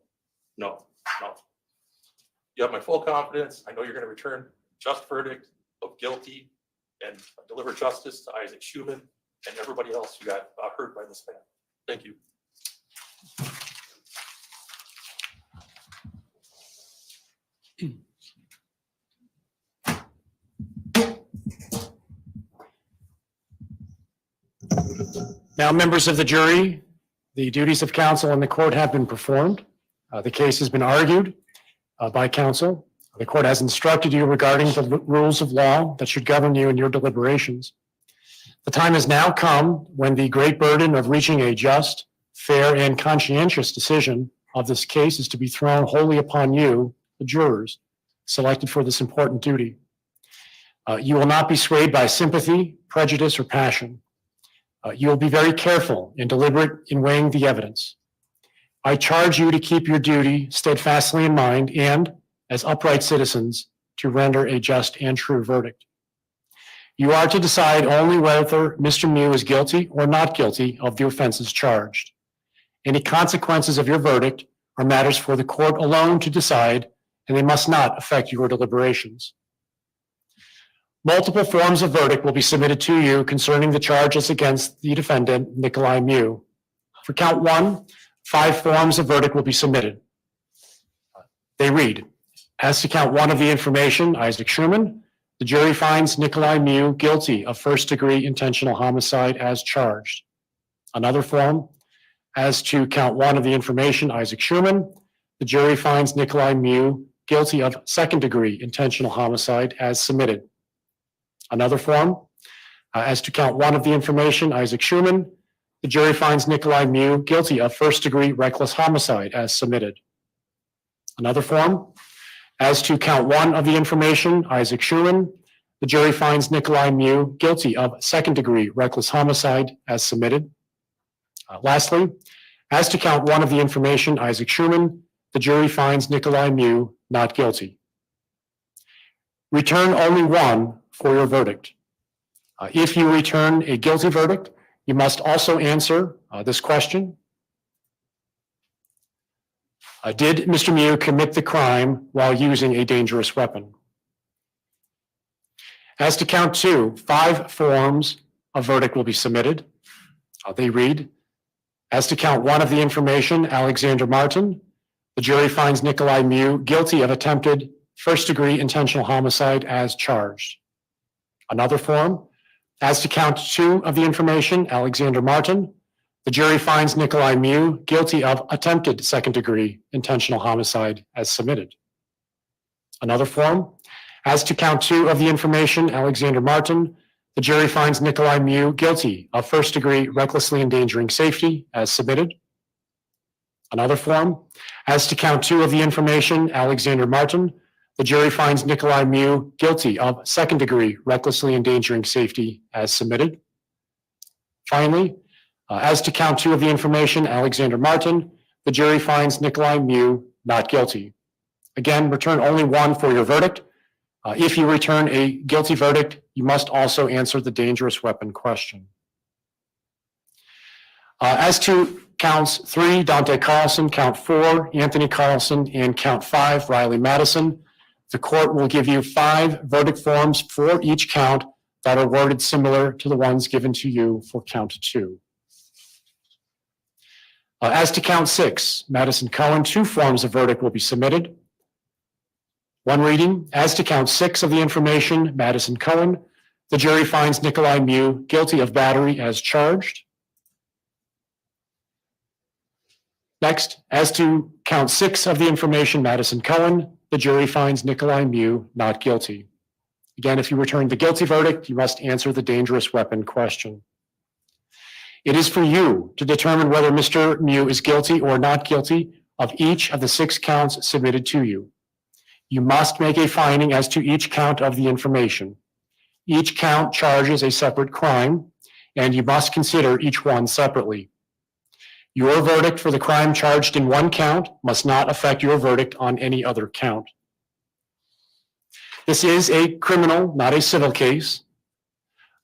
You have my full confidence. I know you're going to return a just verdict of guilty and deliver justice to Isaac Schumann and everybody else who got hurt by this man. Thank you. Now, members of the jury, the duties of counsel in the court have been performed. The case has been argued by counsel. The court has instructed you regarding the rules of law that should govern you in your deliberations. The time has now come when the great burden of reaching a just, fair, and conscientious decision of this case is to be thrown wholly upon you, the jurors, selected for this important duty. You will not be swayed by sympathy, prejudice, or passion. You will be very careful and deliberate in weighing the evidence. I charge you to keep your duty steadfastly in mind and, as upright citizens, to render a just and true verdict. You are to decide only whether Mr. Miu is guilty or not guilty of the offenses charged. Any consequences of your verdict are matters for the court alone to decide, and they must not affect your deliberations. Multiple forms of verdict will be submitted to you concerning the charges against the defendant, Nicolae Miu. For count 1, 5 forms of verdict will be submitted. They read, as to count 1 of the information, Isaac Schumann, the jury finds Nicolae Miu guilty of first-degree intentional homicide as charged. Another form, as to count 1 of the information, Isaac Schumann, the jury finds Nicolae Miu guilty of second-degree intentional homicide as submitted. Another form, as to count 1 of the information, Isaac Schumann, the jury finds Nicolae Miu guilty of first-degree reckless homicide as submitted. Another form, as to count 1 of the information, Isaac Schumann, the jury finds Nicolae Miu guilty of second-degree reckless homicide as submitted. Lastly, as to count 1 of the information, Isaac Schumann, the jury finds Nicolae Miu not guilty. Return only 1 for your verdict. If you return a guilty verdict, you must also answer this question. Did Mr. Miu commit the crime while using a dangerous weapon? As to count 2, 5 forms of verdict will be submitted. They read, as to count 1 of the information, Alexander Martin, The jury finds Nicolae Miu guilty of attempted first-degree intentional homicide as charged. Another form, as to count 2 of the information, Alexander Martin, the jury finds Nicolae Miu guilty of attempted second-degree intentional homicide as submitted. Another form, as to count 2 of the information, Alexander Martin, the jury finds Nicolae Miu guilty of first-degree recklessly endangering safety as submitted. Another form, as to count 2 of the information, Alexander Martin, the jury finds Nicolae Miu guilty of second-degree recklessly endangering safety as submitted. Finally, as to count 2 of the information, Alexander Martin, the jury finds Nicolae Miu not guilty. Again, return only 1 for your verdict. If you return a guilty verdict, you must also answer the dangerous weapon question. As to counts 3, Dante Carlson, count 4, Anthony Carlson, and count 5, Riley Madison, the court will give you 5 verdict forms for each count that are worded similar to the ones given to you for count 2. As to count 6, Madison Cohen, 2 forms of verdict will be submitted. One reading, as to count 6 of the information, Madison Cohen, the jury finds Nicolae Miu guilty of battery as charged. Next, as to count 6 of the information, Madison Cohen, the jury finds Nicolae Miu not guilty. Again, if you return the guilty verdict, you must answer the dangerous weapon question. It is for you to determine whether Mr. Miu is guilty or not guilty of each of the 6 counts submitted to you. You must make a finding as to each count of the information. Each count charges a separate crime, and you must consider each one separately. Your verdict for the crime charged in one count must not affect your verdict on any other count. This is a criminal, not a civil case.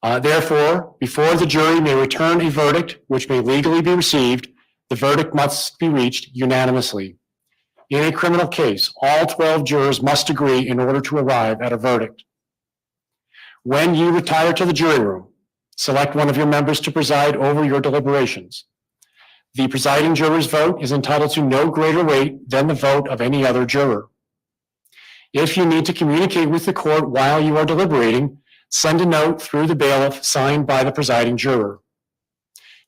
Therefore, before the jury may return a verdict which may legally be received, the verdict must be reached unanimously. In a criminal case, all 12 jurors must agree in order to arrive at a verdict. When you retire to the jury room, select one of your members to preside over your deliberations. The presiding juror's vote is entitled to no greater weight than the vote of any other juror. If you need to communicate with the court while you are deliberating, send a note through the bailiff signed by the presiding juror.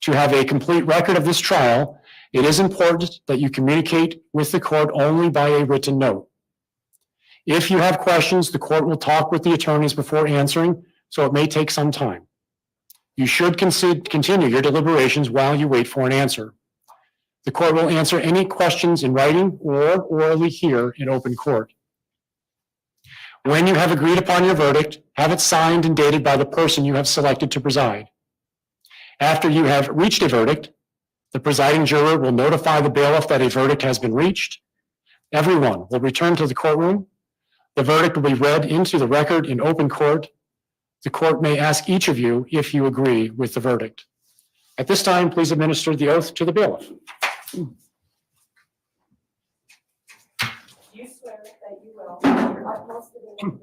To have a complete record of this trial, it is important that you communicate with the court only by a written note. If you have questions, the court will talk with the attorneys before answering, so it may take some time. You should continue your deliberations while you wait for an answer. The court will answer any questions in writing or orally here in open court. When you have agreed upon your verdict, have it signed and dated by the person you have selected to preside. After you have reached a verdict, the presiding juror will notify the bailiff that a verdict has been reached. Everyone will return to the courtroom. The verdict will be read into the record in open court. The court may ask each of you if you agree with the verdict. At this time, please administer the oath to the bailiff. You swear that you will, to your utmost ability,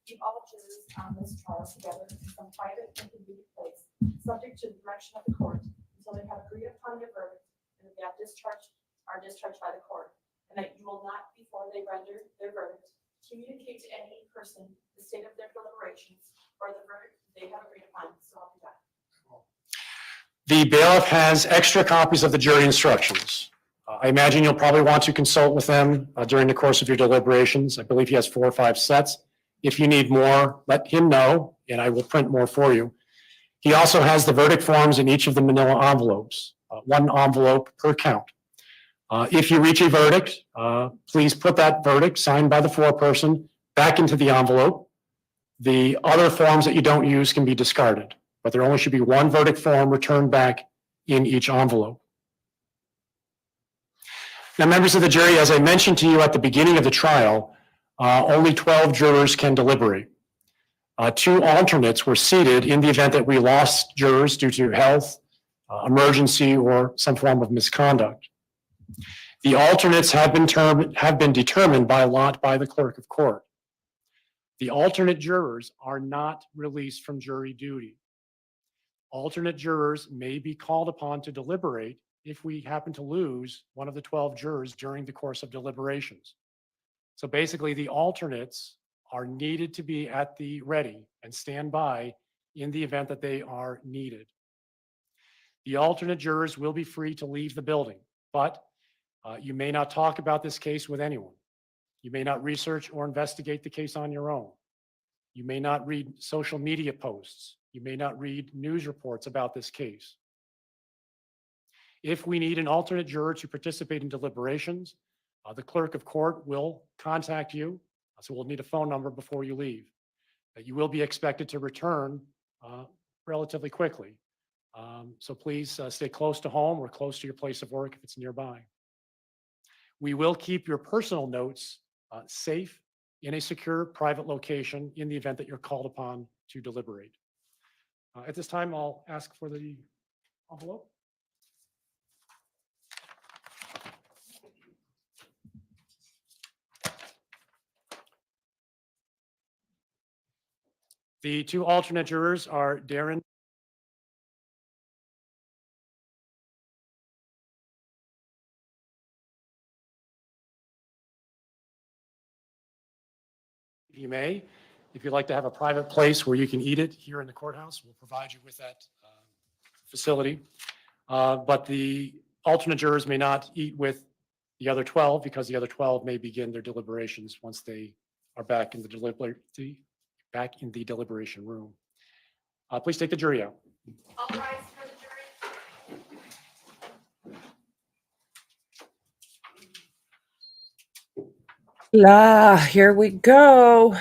keep all jurors on this trial together in some private and convenient place, subject to the direction of the court, until they have agreed upon your verdict and they are discharged by the court, and that you will not, before they render their verdict, communicate to any person the state of their deliberations or the verdict they have agreed upon. So help you God. The bailiff has extra copies of the jury instructions. I imagine you'll probably want to consult with them during the course of your deliberations. I believe he has 4 or 5 sets. If you need more, let him know, and I will print more for you. He also has the verdict forms in each of the manila envelopes, 1 envelope per count. If you reach a verdict, please put that verdict signed by the foreperson back into the envelope. The other forms that you don't use can be discarded, but there only should be 1 verdict form returned back in each envelope. Now, members of the jury, as I mentioned to you at the beginning of the trial, only 12 jurors can deliberate. 2 alternates were seated in the event that we lost jurors due to health, emergency, or some form of misconduct. The alternates have been determined by lot by the clerk of court. The alternate jurors are not released from jury duty. Alternate jurors may be called upon to deliberate if we happen to lose one of the 12 jurors during the course of deliberations. So basically, the alternates are needed to be at the ready and stand by in the event that they are needed. The alternate jurors will be free to leave the building, but you may not talk about this case with anyone. You may not research or investigate the case on your own. You may not read social media posts. You may not read news reports about this case. If we need an alternate juror to participate in deliberations, the clerk of court will contact you. So we'll need a phone number before you leave. You will be expected to return relatively quickly. So please stay close to home or close to your place of work if it's nearby. We will keep your personal notes safe in a secure private location in the event that you're called upon to deliberate. At this time, I'll ask for the envelope. The two alternate jurors are Darren You may. If you'd like to have a private place where you can eat it here in the courthouse, we'll provide you with that facility. But the alternate jurors may not eat with the other 12 because the other 12 may begin their deliberations once they are back in the deliberation room. Please take the jury out. All rise for the jury. Here we go.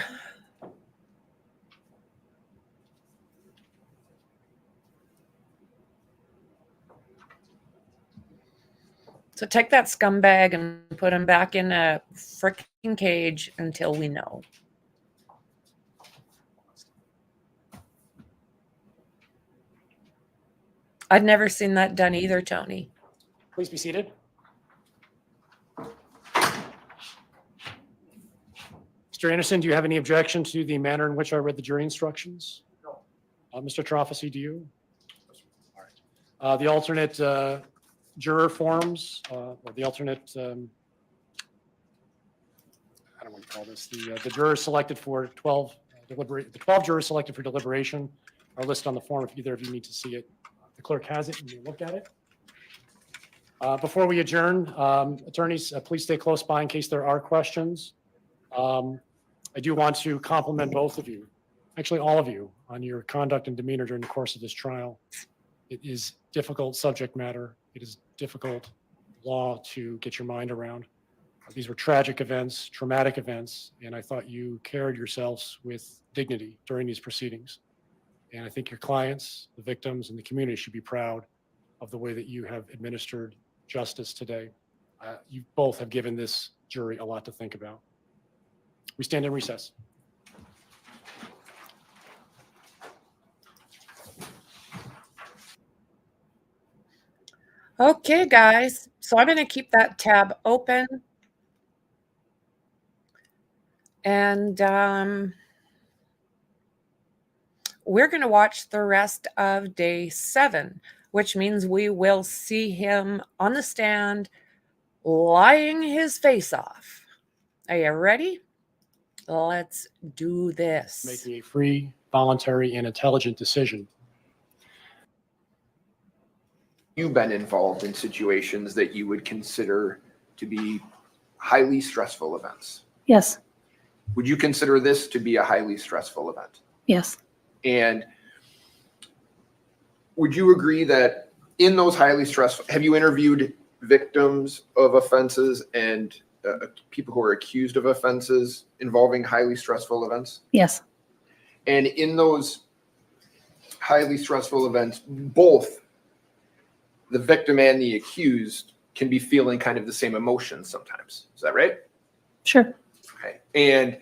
So take that scumbag and put him back in a freaking cage until we know. I'd never seen that done either, Tony. Please be seated. Mr. Anderson, do you have any objection to the manner in which I read the jury instructions? No. Mr. Trofasi, do you? All right. The alternate juror forms, or the alternate, I don't know what you call this, the jurors selected for 12 the 12 jurors selected for deliberation are listed on the form if either of you need to see it. The clerk has it and you look at it. Before we adjourn, attorneys, please stay close by in case there are questions. I do want to compliment both of you, actually all of you, on your conduct and demeanor during the course of this trial. It is difficult subject matter. It is difficult law to get your mind around. These were tragic events, traumatic events, and I thought you carried yourselves with dignity during these proceedings. And I think your clients, the victims, and the community should be proud of the way that you have administered justice today. You both have given this jury a lot to think about. We stand in recess. Okay, guys. So I'm going to keep that tab open. And we're going to watch the rest of day 7, which means we will see him on the stand lying his face off. Are you ready? Let's do this. Making a free, voluntary, and intelligent decision. You've been involved in situations that you would consider to be highly stressful events. Yes. Would you consider this to be a highly stressful event? Yes. And would you agree that in those highly stressful, have you interviewed victims of offenses and people who are accused of offenses involving highly stressful events? Yes. And in those highly stressful events, both the victim and the accused can be feeling kind of the same emotions sometimes. Is that right? Sure. Okay. And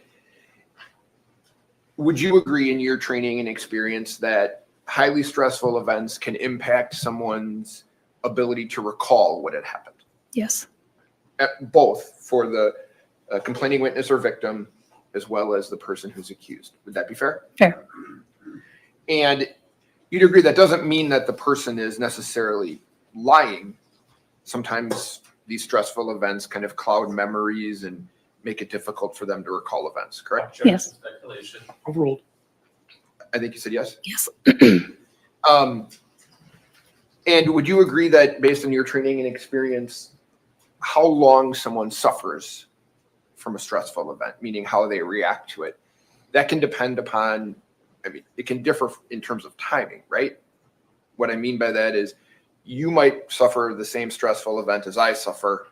would you agree in your training and experience that highly stressful events can impact someone's ability to recall what had happened? Yes. Both for the complaining witness or victim, as well as the person who's accused. Would that be fair? Fair. And you'd agree that doesn't mean that the person is necessarily lying, sometimes these stressful events kind of cloud memories and make it difficult for them to recall events, correct? Yes. Speculation. Overruled. I think you said yes? Yes. And would you agree that based on your training and experience, how long someone suffers from a stressful event, meaning how they react to it, that can depend upon, I mean, it can differ in terms of timing, right? What I mean by that is you might suffer the same stressful event as I suffer.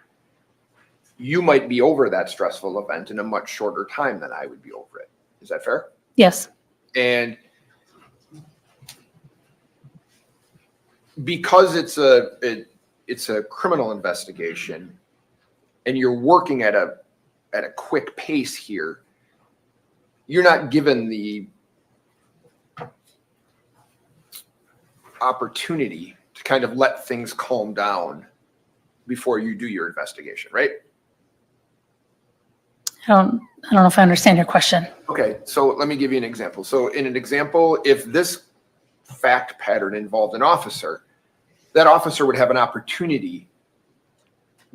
You might be over that stressful event in a much shorter time than I would be over it. Is that fair? Yes. And because it's a criminal investigation and you're working at a quick pace here, you're not given the opportunity to kind of let things calm down before you do your investigation, right? I don't know if I understand your question. Okay, so let me give you an example. So in an example, if this fact pattern involved an officer, that officer would have an opportunity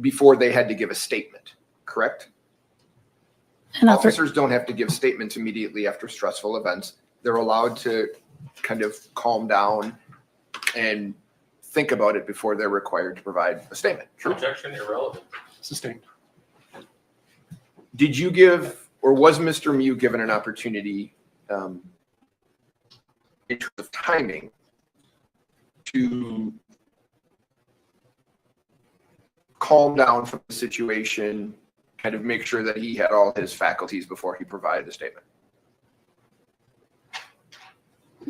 before they had to give a statement, correct? Officers don't have to give statements immediately after stressful events. They're allowed to kind of calm down and think about it before they're required to provide a statement. True? Objection irrelevant. Sustained. Did you give, or was Mr. Miu given an opportunity in terms of timing to calm down from the situation, kind of make sure that he had all his faculties before he provided a statement?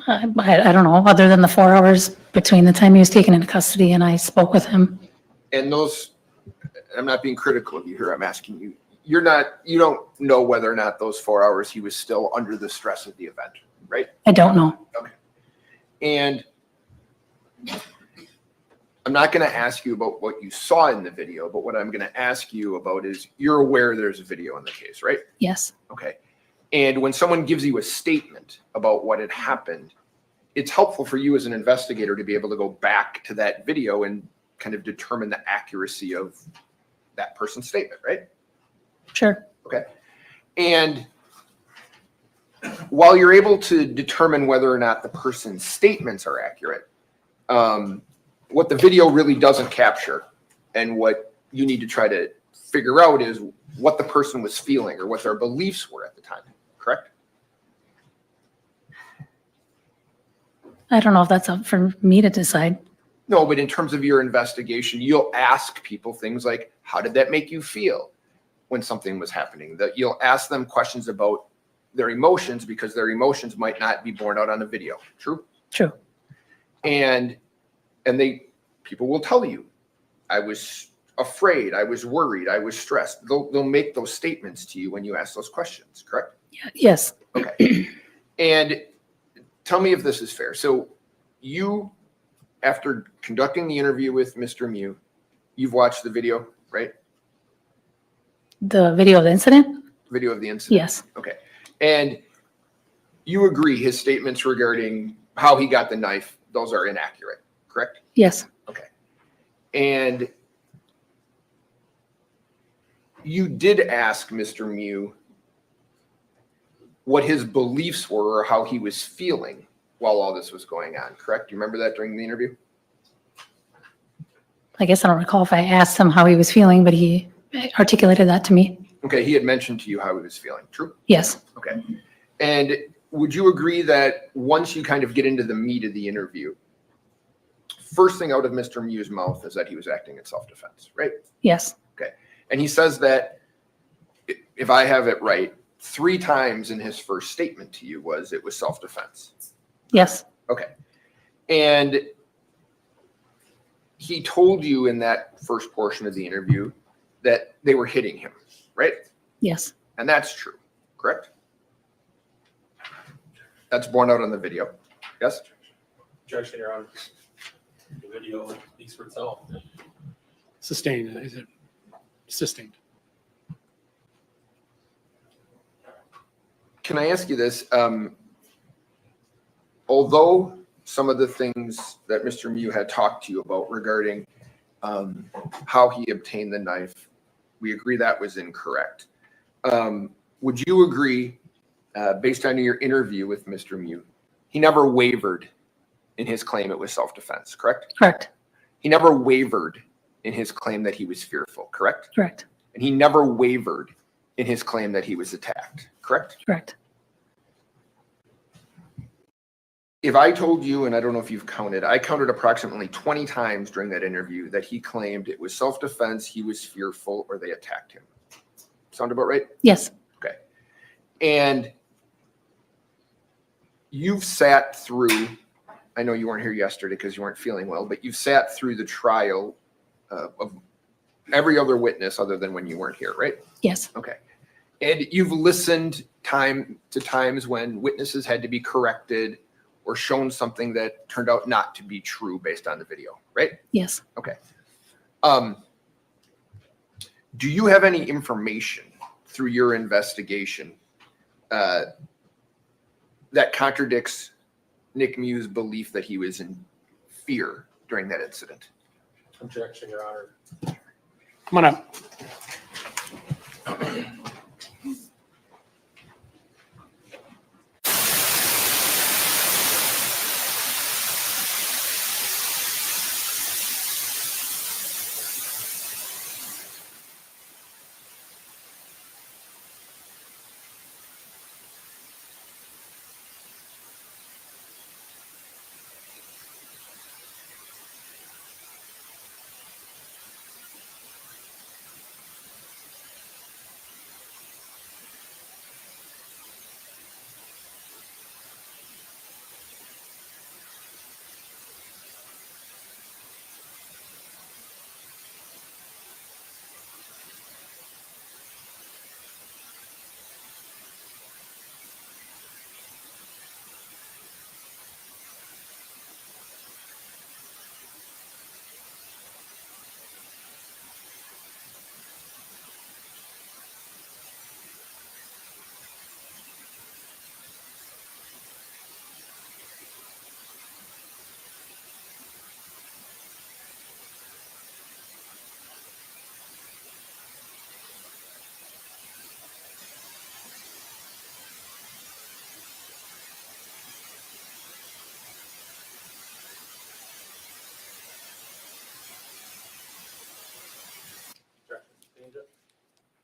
I don't know, other than the 4 hours between the time he was taken into custody and I spoke with him. And those, I'm not being critical of you here, I'm asking you, you don't know whether or not those 4 hours he was still under the stress of the event, right? I don't know. Okay. And I'm not going to ask you about what you saw in the video, but what I'm going to ask you about is you're aware there's a video in the case, right? Yes. Okay. And when someone gives you a statement about what had happened, it's helpful for you as an investigator to be able to go back to that video and kind of determine the accuracy of that person's statement, right? Sure. Okay. And while you're able to determine whether or not the person's statements are accurate, what the video really doesn't capture and what you need to try to figure out is what the person was feeling or what their beliefs were at the time, correct? I don't know if that's up for me to decide. No, but in terms of your investigation, you'll ask people things like, how did that make you feel when something was happening? That you'll ask them questions about their emotions because their emotions might not be borne out on a video. True? True. And people will tell you, I was afraid, I was worried, I was stressed. They'll make those statements to you when you ask those questions, correct? Yes. Okay. And tell me if this is fair. So you, after conducting the interview with Mr. Miu, you've watched the video, right? The video of the incident? Video of the incident? Yes. Okay. And you agree his statements regarding how he got the knife, those are inaccurate, correct? Yes. Okay. And you did ask Mr. Miu what his beliefs were or how he was feeling while all this was going on, correct? Do you remember that during the interview? I guess I don't recall if I asked him how he was feeling, but he articulated that to me. Okay, he had mentioned to you how he was feeling, true? Yes. Okay. And would you agree that once you kind of get into the meat of the interview, first thing out of Mr. Miu's mouth is that he was acting in self-defense, right? Yes. Okay. And he says that, if I have it right, 3 times in his first statement to you was it was self-defense. Yes. Okay. And he told you in that first portion of the interview that they were hitting him, right? Yes. And that's true, correct? That's borne out on the video. Yes? Objection, Your Honor. The video speaks for itself. Sustained. Is it sustained? Can I ask you this? Although some of the things that Mr. Miu had talked to you about regarding how he obtained the knife. We agree that was incorrect. Would you agree, based on your interview with Mr. Miu, he never wavered in his claim it was self-defense, correct? Correct. He never wavered in his claim that he was fearful, correct? Correct. And he never wavered in his claim that he was attacked, correct? Correct. If I told you, and I don't know if you've counted, I counted approximately 20 times during that interview that he claimed it was self-defense, he was fearful, or they attacked him. Sound about right? Yes. Okay. And you've sat through, I know you weren't here yesterday because you weren't feeling well, but you've sat through the trial of every other witness other than when you weren't here, right? Yes. Okay. And you've listened times when witnesses had to be corrected or shown something that turned out not to be true based on the video, right? Yes. Okay. Do you have any information through your investigation that contradicts Nick Miu's belief that he was in fear during that incident? Objection, Your Honor. Come on up.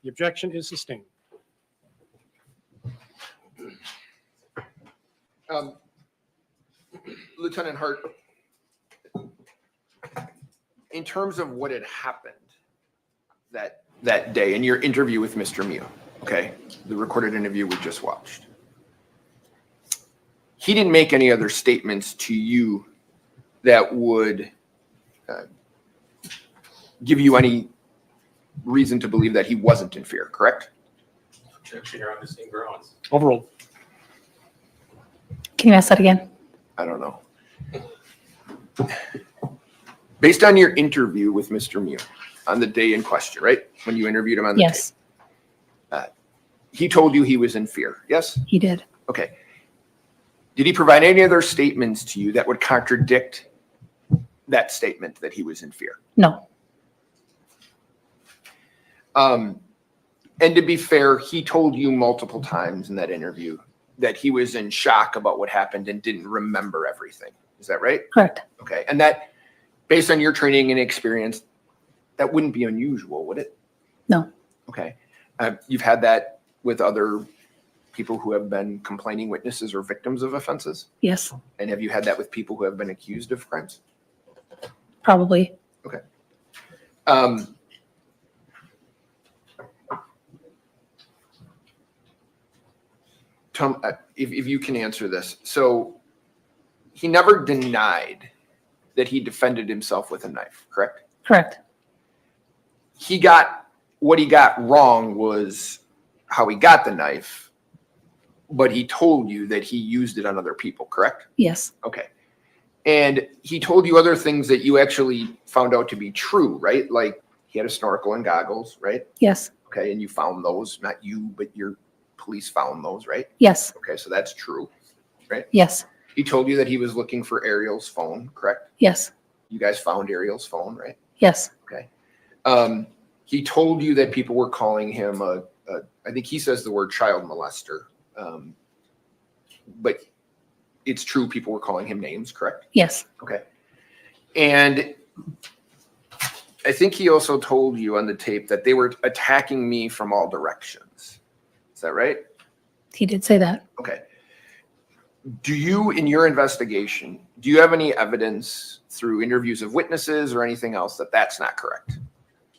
The objection is sustained. Lieutenant Hart, in terms of what had happened that day in your interview with Mr. Miu, okay, the recorded interview we just watched, he didn't make any other statements to you that would give you any reason to believe that he wasn't in fear, correct? Objection, Your Honor, the same grounds. Overruled. Can you ask that again? I don't know. Based on your interview with Mr. Miu on the day in question, right? When you interviewed him on the Yes. tape. He told you he was in fear, yes? He did. Okay. Did he provide any other statements to you that would contradict that statement that he was in fear? No. And to be fair, he told you multiple times in that interview that he was in shock about what happened and didn't remember everything. Is that right? Correct. Okay. And that, based on your training and experience, that wouldn't be unusual, would it? No. Okay. You've had that with other people who have been complaining witnesses or victims of offenses? Yes. And have you had that with people who have been accused of crimes? Probably. Okay. Tom, if you can answer this. So he never denied that he defended himself with a knife, correct? Correct. What he got wrong was how he got the knife, but he told you that he used it on other people, correct? Yes. Okay. And he told you other things that you actually found out to be true, right? Like he had a snorkel and goggles, right? Yes. Okay. And you found those, not you, but your police found those, right? Yes. Okay. So that's true, right? Yes. He told you that he was looking for Ariel's phone, correct? Yes. You guys found Ariel's phone, right? Yes, Okay. He told you that people were calling him I think he says the word child molester. But it's true, people were calling him names, correct? yes, Okay. And I think he also told you on the tape that they were attacking me from all directions. Is that right? he did say that. Okay. Do you, in your investigation, do you have any evidence through interviews of witnesses or anything else that that's not correct?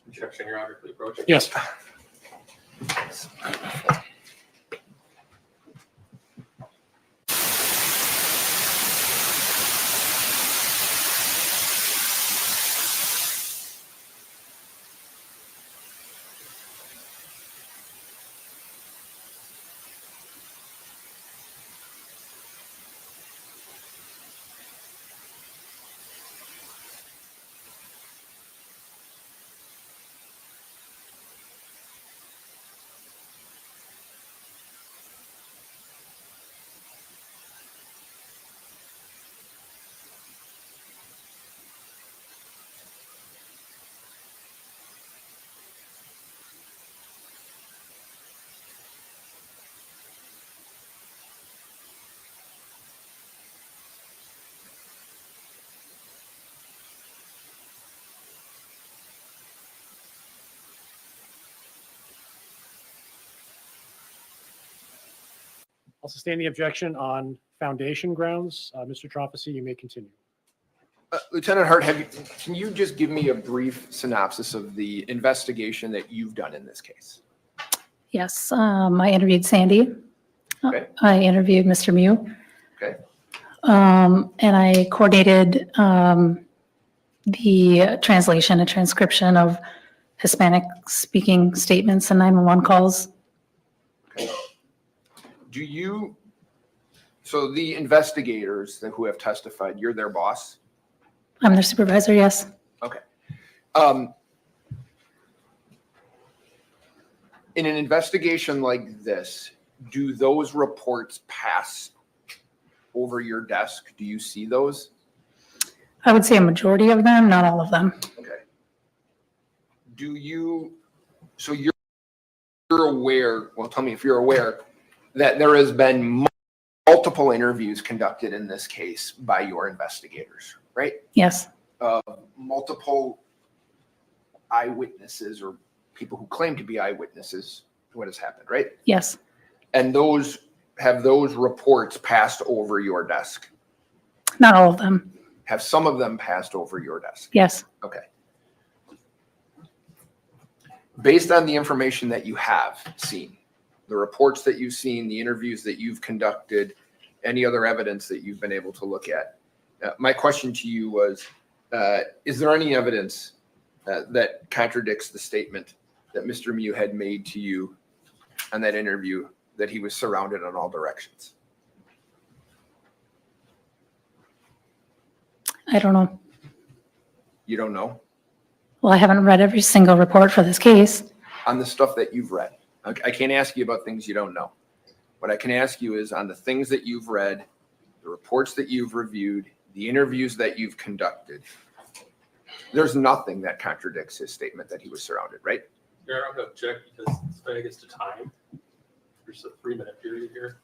Objection, Your Honor, please approach. Yes. I'll sustain the objection on foundation grounds. Mr. Trompesi, you may continue. Lieutenant Hart, can you just give me a brief synopsis of the investigation that you've done in this case? Yes, I interviewed Sandy. Okay. I interviewed Mr. Miu. Okay. And I coordinated the translation and transcription of Hispanic speaking statements and 911 calls. Okay. So the investigators who have testified, you're their boss? I'm their supervisor, yes. Okay. In an investigation like this, do those reports pass over your desk? Do you see those? I would say a majority of them, not all of them. Okay. So you're aware, well, tell me if you're aware, that there has been multiple interviews conducted in this case by your investigators, right? Yes, Multiple eyewitnesses or people who claim to be eyewitnesses to what has happened, right? yes, And those reports passed over your desk? not all of them. Have some of them passed over your desk? Yes, Okay. Based on the information that you have seen, the reports that you've seen, the interviews that you've conducted, any other evidence that you've been able to look at, my question to you was, is there any evidence that contradicts the statement that Mr. Miu had made to you on that interview that he was surrounded on all directions? I don't know. You don't know? Well, I haven't read every single report for this case. On the stuff that you've read. I can't ask you about things you don't know. What I can ask you is on the things that you've read, the reports that you've reviewed, the interviews that you've conducted, there's nothing that contradicts his statement that he was surrounded, right? Your Honor, I'm going to object because it's vague as to time. There's a 3-minute period here.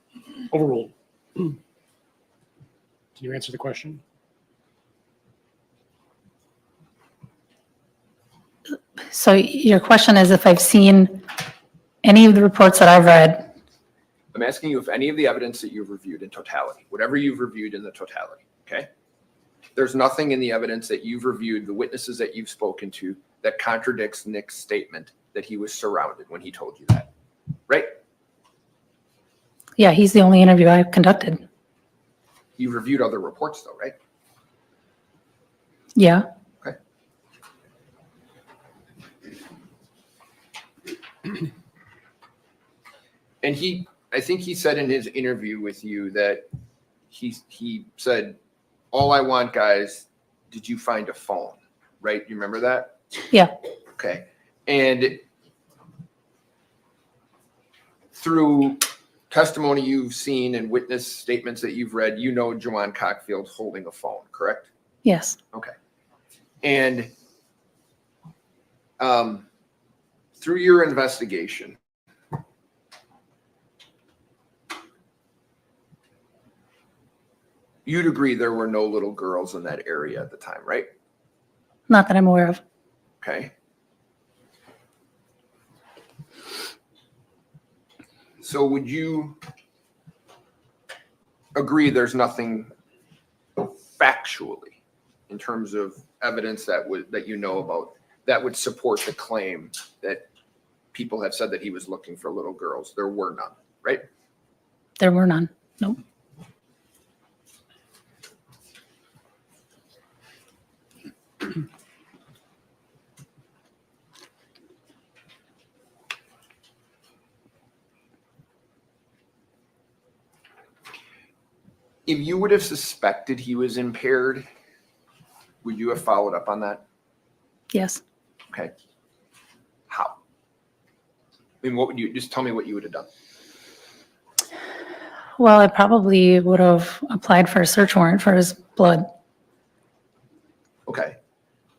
Overruled. Can you answer the question? So your question is if I've seen any of the reports that I've read? I'm asking you if any of the evidence that you've reviewed in totality, whatever you've reviewed in the totality, okay? There's nothing in the evidence that you've reviewed, the witnesses that you've spoken to, that contradicts Nick's statement that he was surrounded when he told you that, right? Yeah, he's the only interview I've conducted. You reviewed other reports though, right? Yeah, Okay. And I think he said in his interview with you that he said, all I want, guys, did you find a phone, right? You remember that? yeah, Okay. And through testimony you've seen and witness statements that you've read, you know Juwan Cockfield's holding a phone, correct? yes, Okay. And Through your investigation, you'd agree there were no little girls in that area at the time, right? Not that I'm aware of. Okay. So would you agree there's nothing factually in terms of evidence that you know about that would support the claim that people have said that he was looking for little girls? There were none, right? There were none. Nope. If you would have suspected he was impaired, would you have followed up on that? Yes. Okay. How? I mean, what would you, just tell me what you would have done. Well, I probably would have applied for a search warrant for his blood. Okay.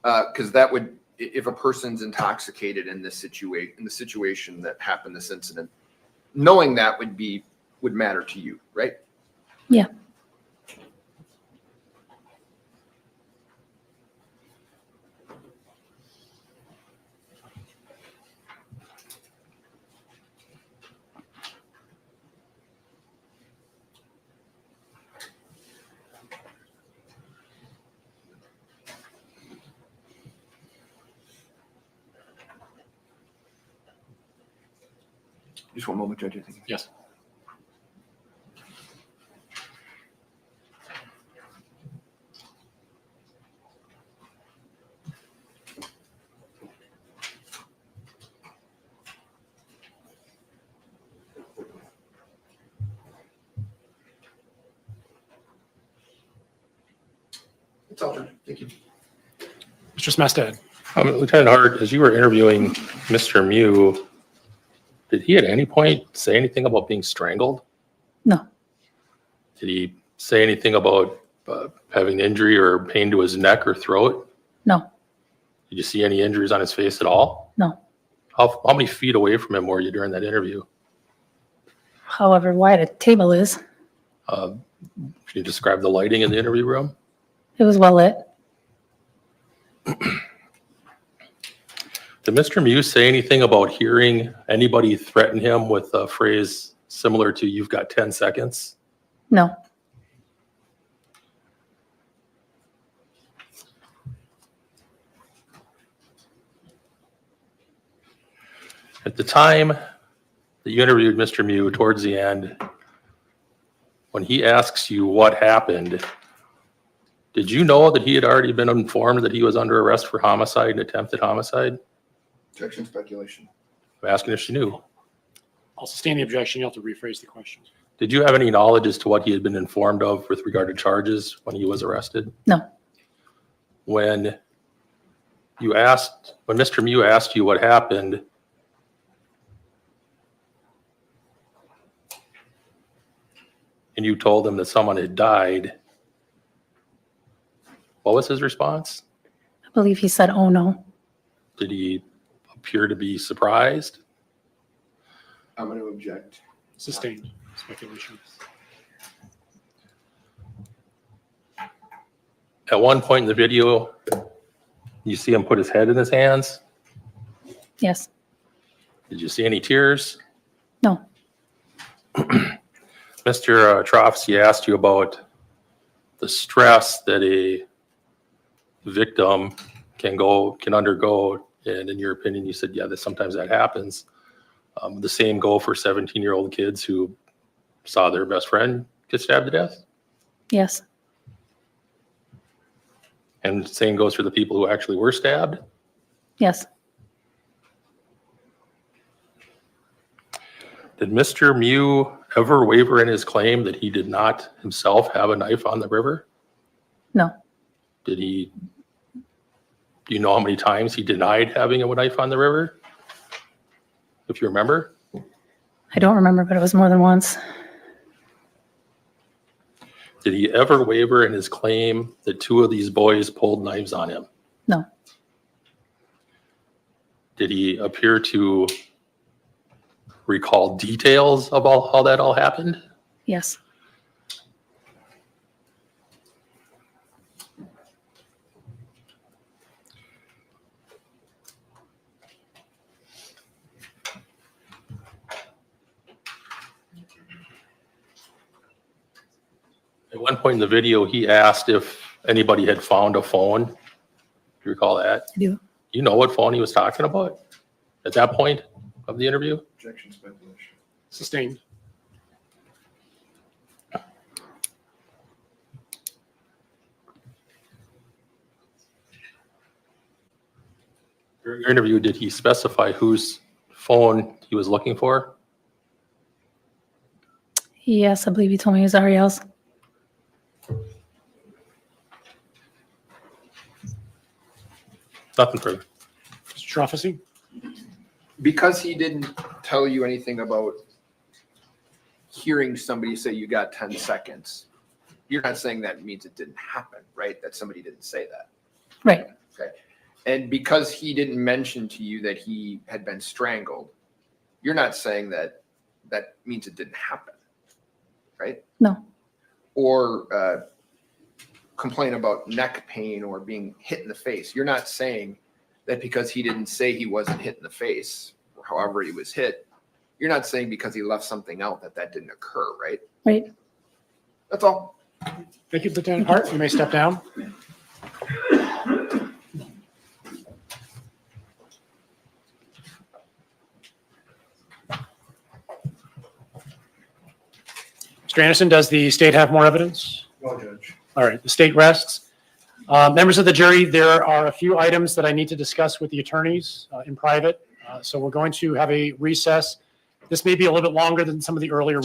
Because that would, if a person's intoxicated in this situation, in the situation that happened, this incident, knowing that would matter to you, right? Yeah. Just one moment, Judge. I think. Yes. It's all good. Thank you. Mr. Smestad. Lieutenant Hart, as you were interviewing Mr. Miu, did he at any point say anything about being strangled? No. Did he say anything about having injury or pain to his neck or throat? No. Did you see any injuries on his face at all? No. How many feet away from him were you during that interview? However wide a table is, Can you describe the lighting in the interview room? it was well lit. Did Mr. Miu say anything about hearing anybody threaten him with a phrase similar to "you've got 10 seconds"? No. At the time that you interviewed Mr. Miu towards the end, when he asks you what happened, did you know that he had already been informed that he was under arrest for homicide and attempted homicide? Objection, speculation. I'm asking if she knew. I'll sustain the objection. You'll have to rephrase the question. Did you have any knowledge as to what he had been informed of with regard to charges when he was arrested? No. When Mr. Miu asked you what happened, and you told him that someone had died, what was his response? I believe he said, oh no. Did he appear to be surprised? I'm going to object. Sustained speculation. At one point in the video, you see him put his head in his hands. Yes. Did you see any tears? No. Mr. Trofsky asked you about the stress that a victim can undergo, and in your opinion, you said, yeah, that sometimes that happens. The same go for 17-year-old kids who saw their best friend get stabbed to death? Yes. And the same goes for the people who actually were stabbed? Yes. Did Mr. Miu ever waver in his claim that he did not himself have a knife on the river? No. Do you know how many times he denied having a knife on the river? If you remember? I don't remember, but it was more than once. Did he ever waver in his claim that two of these boys pulled knives on him? No. Did he appear to recall details about how that all happened? Yes. At one point in the video, he asked if anybody had found a phone. Do you recall that? I do. You know what phone he was talking about at that point of the interview? Objection, speculation. Sustained. During your interview, did he specify whose phone he was looking for? Yes, I believe you told me it was Ariel's. Nothing further. Mr. Trofficy? Because he didn't tell you anything about hearing somebody say you got 10 seconds, you're not saying that means it didn't happen, right? That somebody didn't say that. Right. Okay. And because he didn't mention to you that he had been strangled, you're not saying that that means it didn't happen, right? No. Or complain about neck pain or being hit in the face. You're not saying that because he didn't say he wasn't hit in the face, or however he was hit, you're not saying because he left something out that that didn't occur, right? Right. That's all. Thank you, Lieutenant Hart. You may step down. Mr. Anderson, does the state have more evidence? No, Judge. All right, the state rests. Members of the jury, there are a few items that I need to discuss with the attorneys in private. So we're going to have a recess. This may be a little bit longer than some of the earlier.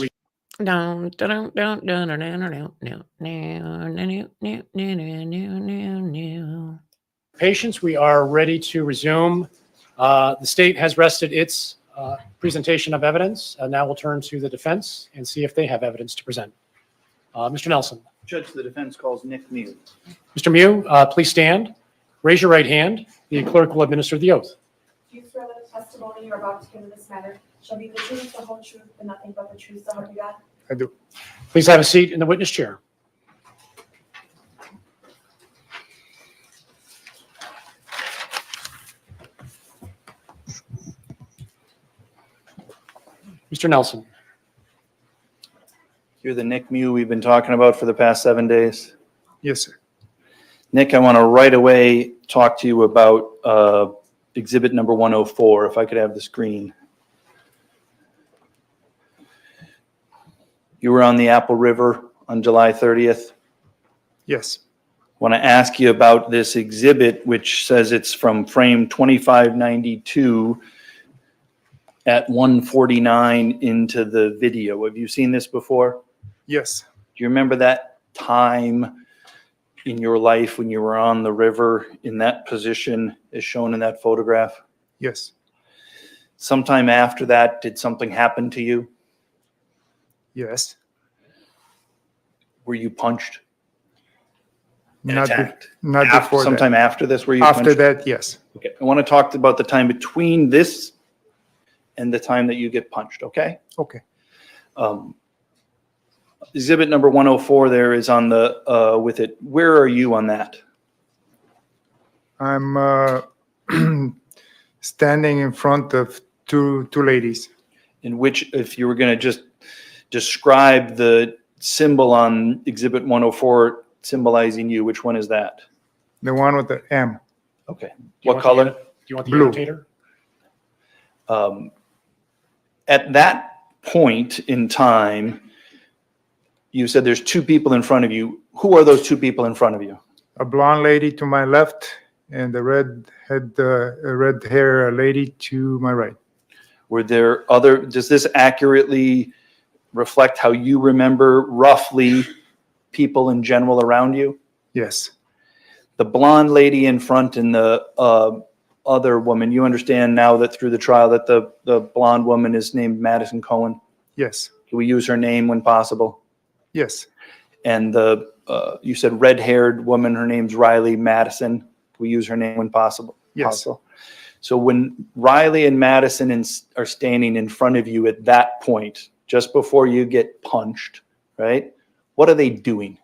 Patients, we are ready to resume. The state has rested its presentation of evidence. Now we'll turn to the defense and see if they have evidence to present. Mr. Nelson. Judge, the defense calls Nick Miu. Mr. Miu, please stand. Raise your right hand. The clerk will administer the oath. Do you swear that the testimony you're about to give in this matter shall be the truth, the whole truth, and nothing but the truth, so help you God? I do. Please have a seat in the witness chair. Mr. Nelson. You're the Nick Miu we've been talking about for the past 7 days. Yes, sir. Nick, I want to right away talk to you about exhibit number 104, if I could have the screen. You were on the Apple River on July 30th. Yes. Want to ask you about this exhibit, which says it's from frame 2592 at 149 into the video. Have you seen this before? Yes. Do you remember that time in your life when you were on the river in that position as shown in that photograph? Yes. Sometime after that, did something happen to you? Yes. Were you punched? Not, attacked? not After, before sometime that. after this, were you After punched? that, yes. Okay. I want to talk about the time between this and the time that you get punched, okay? Okay. Exhibit number 104 there is on the, with it. Where are you on that? I'm standing in front of two ladies. In which, if you were going to just describe the symbol on exhibit 104 symbolizing you, which one is that? The one with the M. Okay. you What want color? Do you want the Blue. annotator? At that point in time, you said there's two people in front of you. Who are those two people in front of you? A blonde lady to my left and a red hair lady to my right. Were there other, does this accurately reflect how you remember roughly people in general around you? Yes. The blonde lady in front and the other woman, you understand now that through the trial that the blonde woman is named Madison Cohen? Yes. Can we use her name when possible? Yes. And the you said red-haired woman, her name's Riley Madison. Can we use her name when possible? Yes. Possible. So when Riley and Madison are standing in front of you at that point, just before you get punched, right? What are they doing?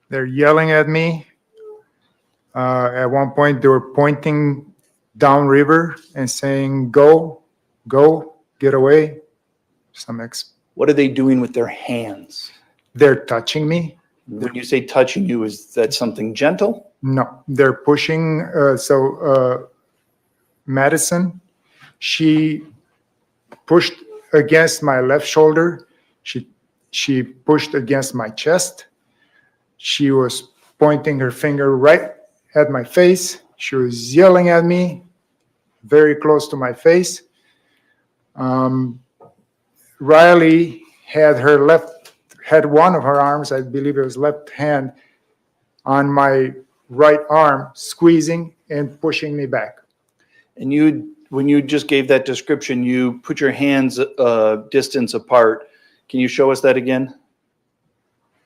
They're yelling at me. At one point, they were pointing downriver and saying, "Go, go, get away." What are they doing with their hands? They're touching me. When you say touching you, is that something gentle? No, they're pushing. Madison, she pushed against my left shoulder. She pushed against my chest. She was pointing her finger right at my face. She was yelling at me very close to my face. Riley had one of her arms, I believe it was left hand, on my right arm, squeezing and pushing me back. And when you just gave that description, you put your hands distance apart. Can you show us that again?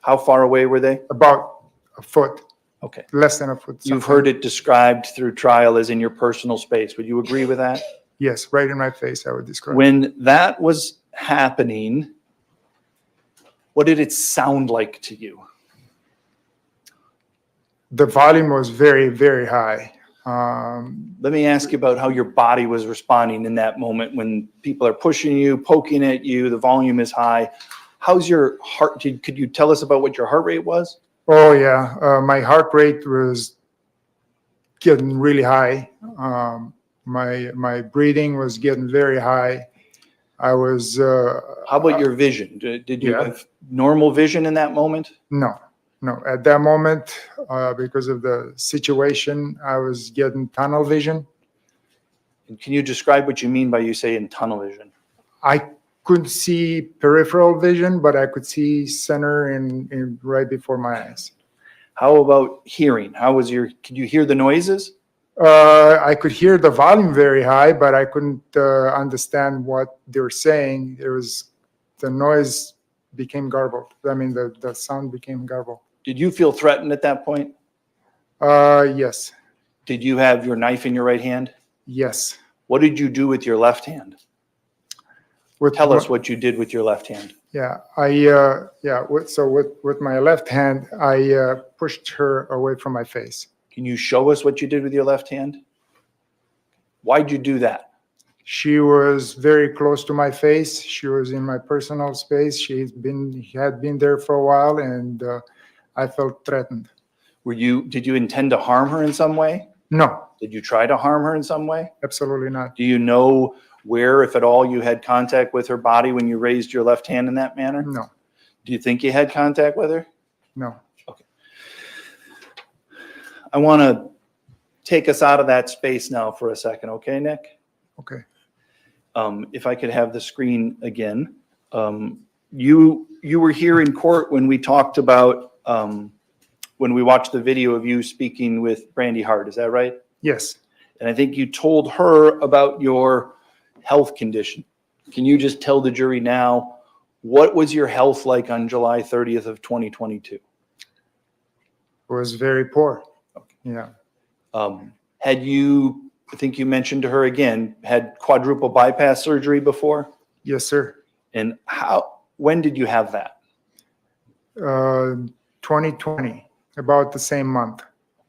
How far away were they? About a foot. Okay. Less than a foot. You've heard it described through trial as in your personal space. Would you agree with that? Yes, right in my face, I would describe. When that was happening, what did it sound like to you? The volume was very, very high. Let me ask you about how your body was responding in that moment when people are pushing you, poking at you, the volume is high. How's your heart? Could you tell us about what your heart rate was? Oh, yeah. My heart rate was getting really high. My breathing was getting very high. I was... How about your vision? Did you have normal vision in that moment? No. At that moment, because of the situation, I was getting tunnel vision. Can you describe what you mean by you say in tunnel vision? I couldn't see peripheral vision, but I could see center and right before my eyes. How about hearing? Could you hear the noises? I could hear the volume very high, but I couldn't understand what they were saying. The noise became garbled. I mean, the sound became garbled. Did you feel threatened at that point? Yes. Did you have your knife in your right hand? Yes. What did you do with your left hand? Tell us what you did with your left hand. Yeah, with my left hand, I pushed her away from my face. Can you show us what you did with your left hand? Why'd you do that? She was very close to my face. She was in my personal space. She had been there for a while, and I felt threatened. Did you intend to harm her in some way? No. Did you try to harm her in some way? Absolutely not. Do you know where, if at all, you had contact with her body when you raised your left hand in that manner? No. Do you think you had contact with her? No. Okay. I want to take us out of that space now for a second, okay, Nick? Okay. If I could have the screen again. You were here in court when we talked about, when we watched the video of you speaking with Brandy Hart, is that right? Yes. And I think you told her about your health condition. Can you just tell the jury now, what was your health like on July 30th of 2022? It was very poor. Okay. Yeah. Had you, I think you mentioned to her again, had quadruple bypass surgery before? Yes, sir. And when did you have that? 2020, about the same month.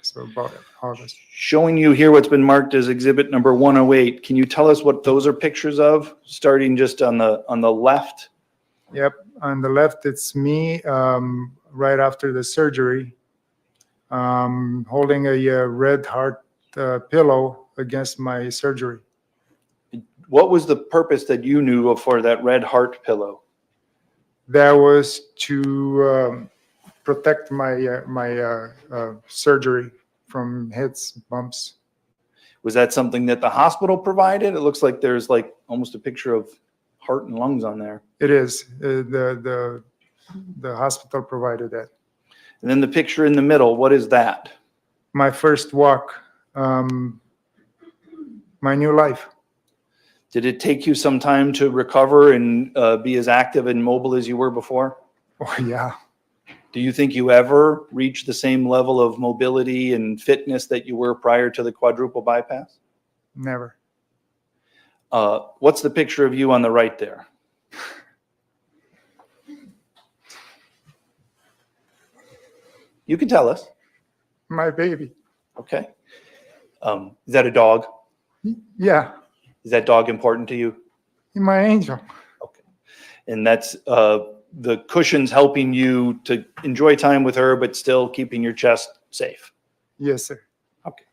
So about August. Showing you here what's been marked as exhibit number 108. Can you tell us what those are pictures of, starting just on the left? Yep, on the left, it's me right after the surgery, holding a red heart pillow against my surgery. What was the purpose that you knew of for that red heart pillow? That was to protect my surgery from hits, bumps. Was that something that the hospital provided? It looks like there's like almost a picture of heart and lungs on there. It is. The hospital provided that. And then the picture in the middle, what is that? My first walk, my new life. Did it take you some time to recover and be as active and mobile as you were before? Oh, yeah. Do you think you ever reached the same level of mobility and fitness that you were prior to the quadruple bypass? Never. What's the picture of you on the right there? You can tell us. My baby. Okay. Is that a dog? Yeah, Is that dog important to you? my angel. And that's the cushion's helping you to enjoy time with her, but still keeping your chest safe. Yes, sir. Okay.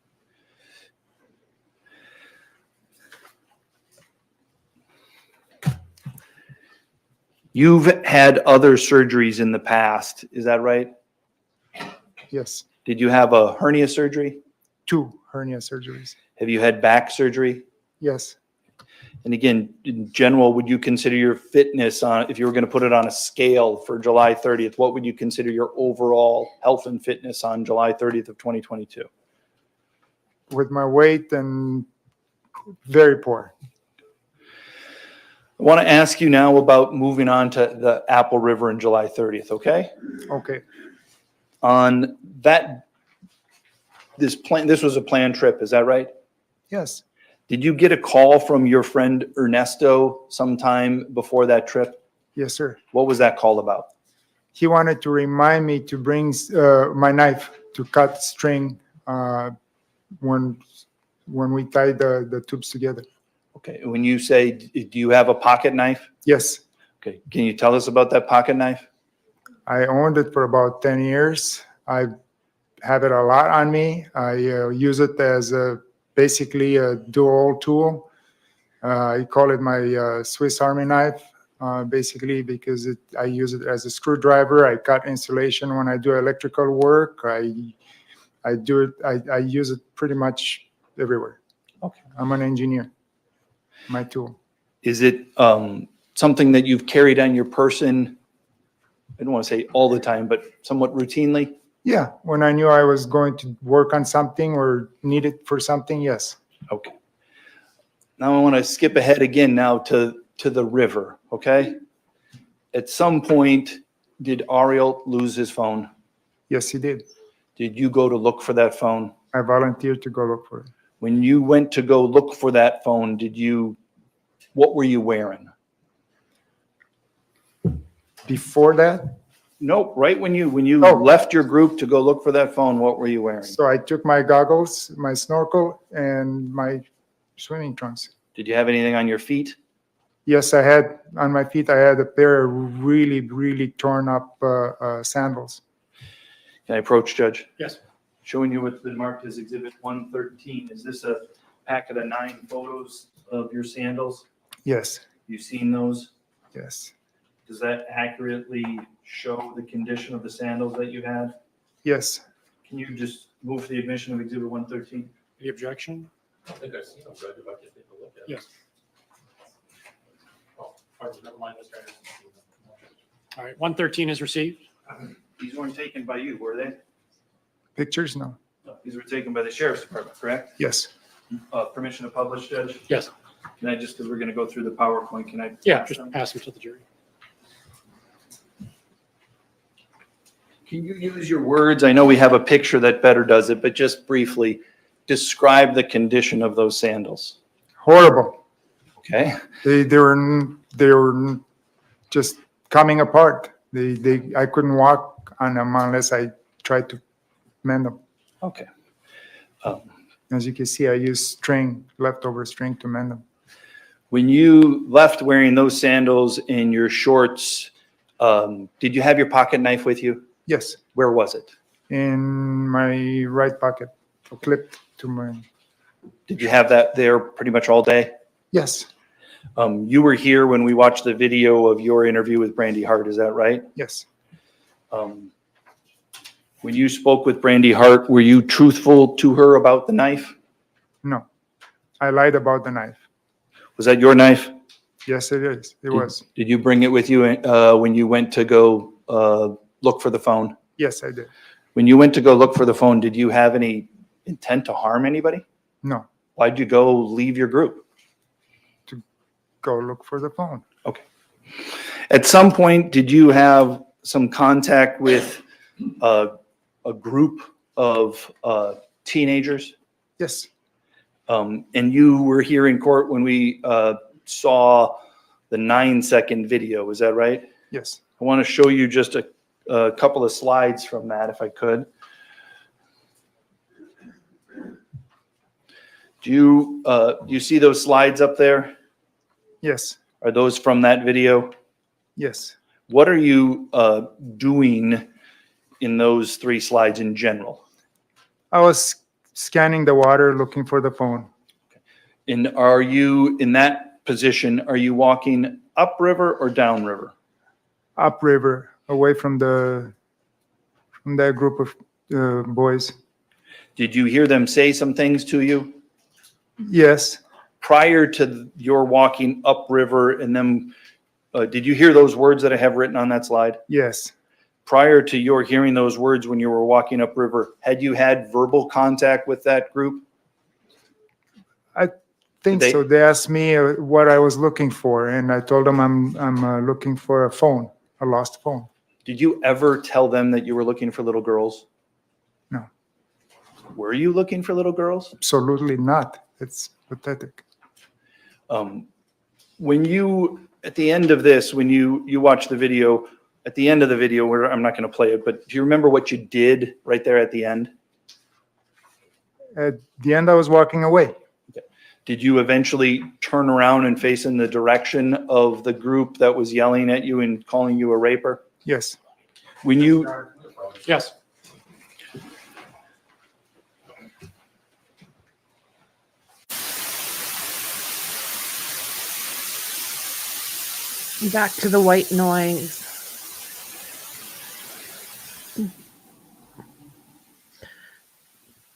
You've had other surgeries in the past, is that right? Yes. Did you have a hernia surgery? 2 hernia surgeries. Have you had back surgery? Yes. And again, in general, would you consider your fitness on, if you were going to put it on a scale for July 30th, what would you consider your overall health and fitness on July 30th of 2022? With my weight and very poor. I want to ask you now about moving on to the Apple River on July 30th, okay? Okay. On that, this was a planned trip, is that right? Yes. Did you get a call from your friend Ernesto sometime before that trip? Yes, sir. What was that call about? He wanted to remind me to bring my knife to cut string when we tie the tubes together. Okay, when you say, do you have a pocket knife? Yes. Okay, can you tell us about that pocket knife? I owned it for about 10 years. I have it a lot on me. I use it as basically a dual tool. I call it my Swiss Army knife, basically because I use it as a screwdriver. I cut insulation when I do electrical work. I use it pretty much everywhere. Okay. I'm an engineer. My tool. Is it something that you've carried on your person, I don't want to say all the time, but somewhat routinely? Yeah, when I knew I was going to work on something or need it for something, yes. Okay. Now I want to skip ahead again now to the river, okay? At some point, did Ariel lose his phone? Yes, he did. Did you go to look for that phone? I volunteered to go look for it. When you went to go look for that phone, what were you wearing? Before that? Nope, right when you left your group to go look for that phone, what were you wearing? So I took my goggles, my snorkel, and my swimming trunks. Did you have anything on your feet? Yes, I had on my feet, I had a pair of really, really torn up sandals. Can I approach, Judge? Yes. Showing you what's been marked as Exhibit 113. Is this a packet of 9 photos of your sandals? Yes. You've seen those? Yes. Does that accurately show the condition of the sandals that you had? Yes. Can you just move for the admission of Exhibit 113? Any objection? I don't think I've seen them, Judge, if I can take a look at it. Yes. Oh, pardon, never mind, Mr. Anderson. All right, 113 is received. These weren't taken by you, were they? Pictures? No. These were taken by the Sheriff's Department, correct? Yes. Permission to publish, Judge? Yes. Can I just, because we're going to go through the PowerPoint, can I? Yeah, just pass them to the jury. Can you use your words? I know we have a picture that better does it, but just briefly describe the condition of those sandals. Horrible. Okay. They were just coming apart. I couldn't walk on them unless I tried to mend them. Okay. As you can see, I used leftover string to mend them. When you left wearing those sandals and your shorts, did you have your pocket knife with you? Yes. Where was it? In my right pocket, clipped to my. Did you have that there pretty much all day? Yes. You were here when we watched the video of your interview with Brandy Hart, is that right? Yes. When you spoke with Brandy Hart, were you truthful to her about the knife? No. I lied about the knife. Was that your knife? Yes, it is. It was. Did you bring it with you when you went to go look for the phone? Yes, I did. When you went to go look for the phone, did you have any intent to harm anybody? No. Why'd you go leave your group? To go look for the phone. Okay. At some point, did you have some contact with a group of teenagers? Yes. And you were here in court when we saw the 9-second video, is that right? Yes. I want to show you just a couple of slides from that, if I could. Do you see those slides up there? Yes. Are those from that video? Yes. What are you doing in those 3 slides in general? I was scanning the water, looking for the phone. And are you in that position? Are you walking upriver or downriver? Upriver, away from that group of boys. Did you hear them say some things to you? Yes. Prior to your walking upriver and them, did you hear those words that I have written on that slide? Yes. Prior to your hearing those words when you were walking upriver, had you had verbal contact with that group? I think so. They asked me what I was looking for, and I told them I'm looking for a phone, a lost phone. Did you ever tell them that you were looking for little girls? No. Were you looking for little girls? Absolutely not. It's pathetic. When you, at the end of this, when you watch the video, at the end of the video, where I'm not going to play it, but do you remember what you did right there at the end? At the end, I was walking away. Okay. Did you eventually turn around and face in the direction of the group that was yelling at you and calling you a raper? Yes. When you... Yes. Back to the white noise.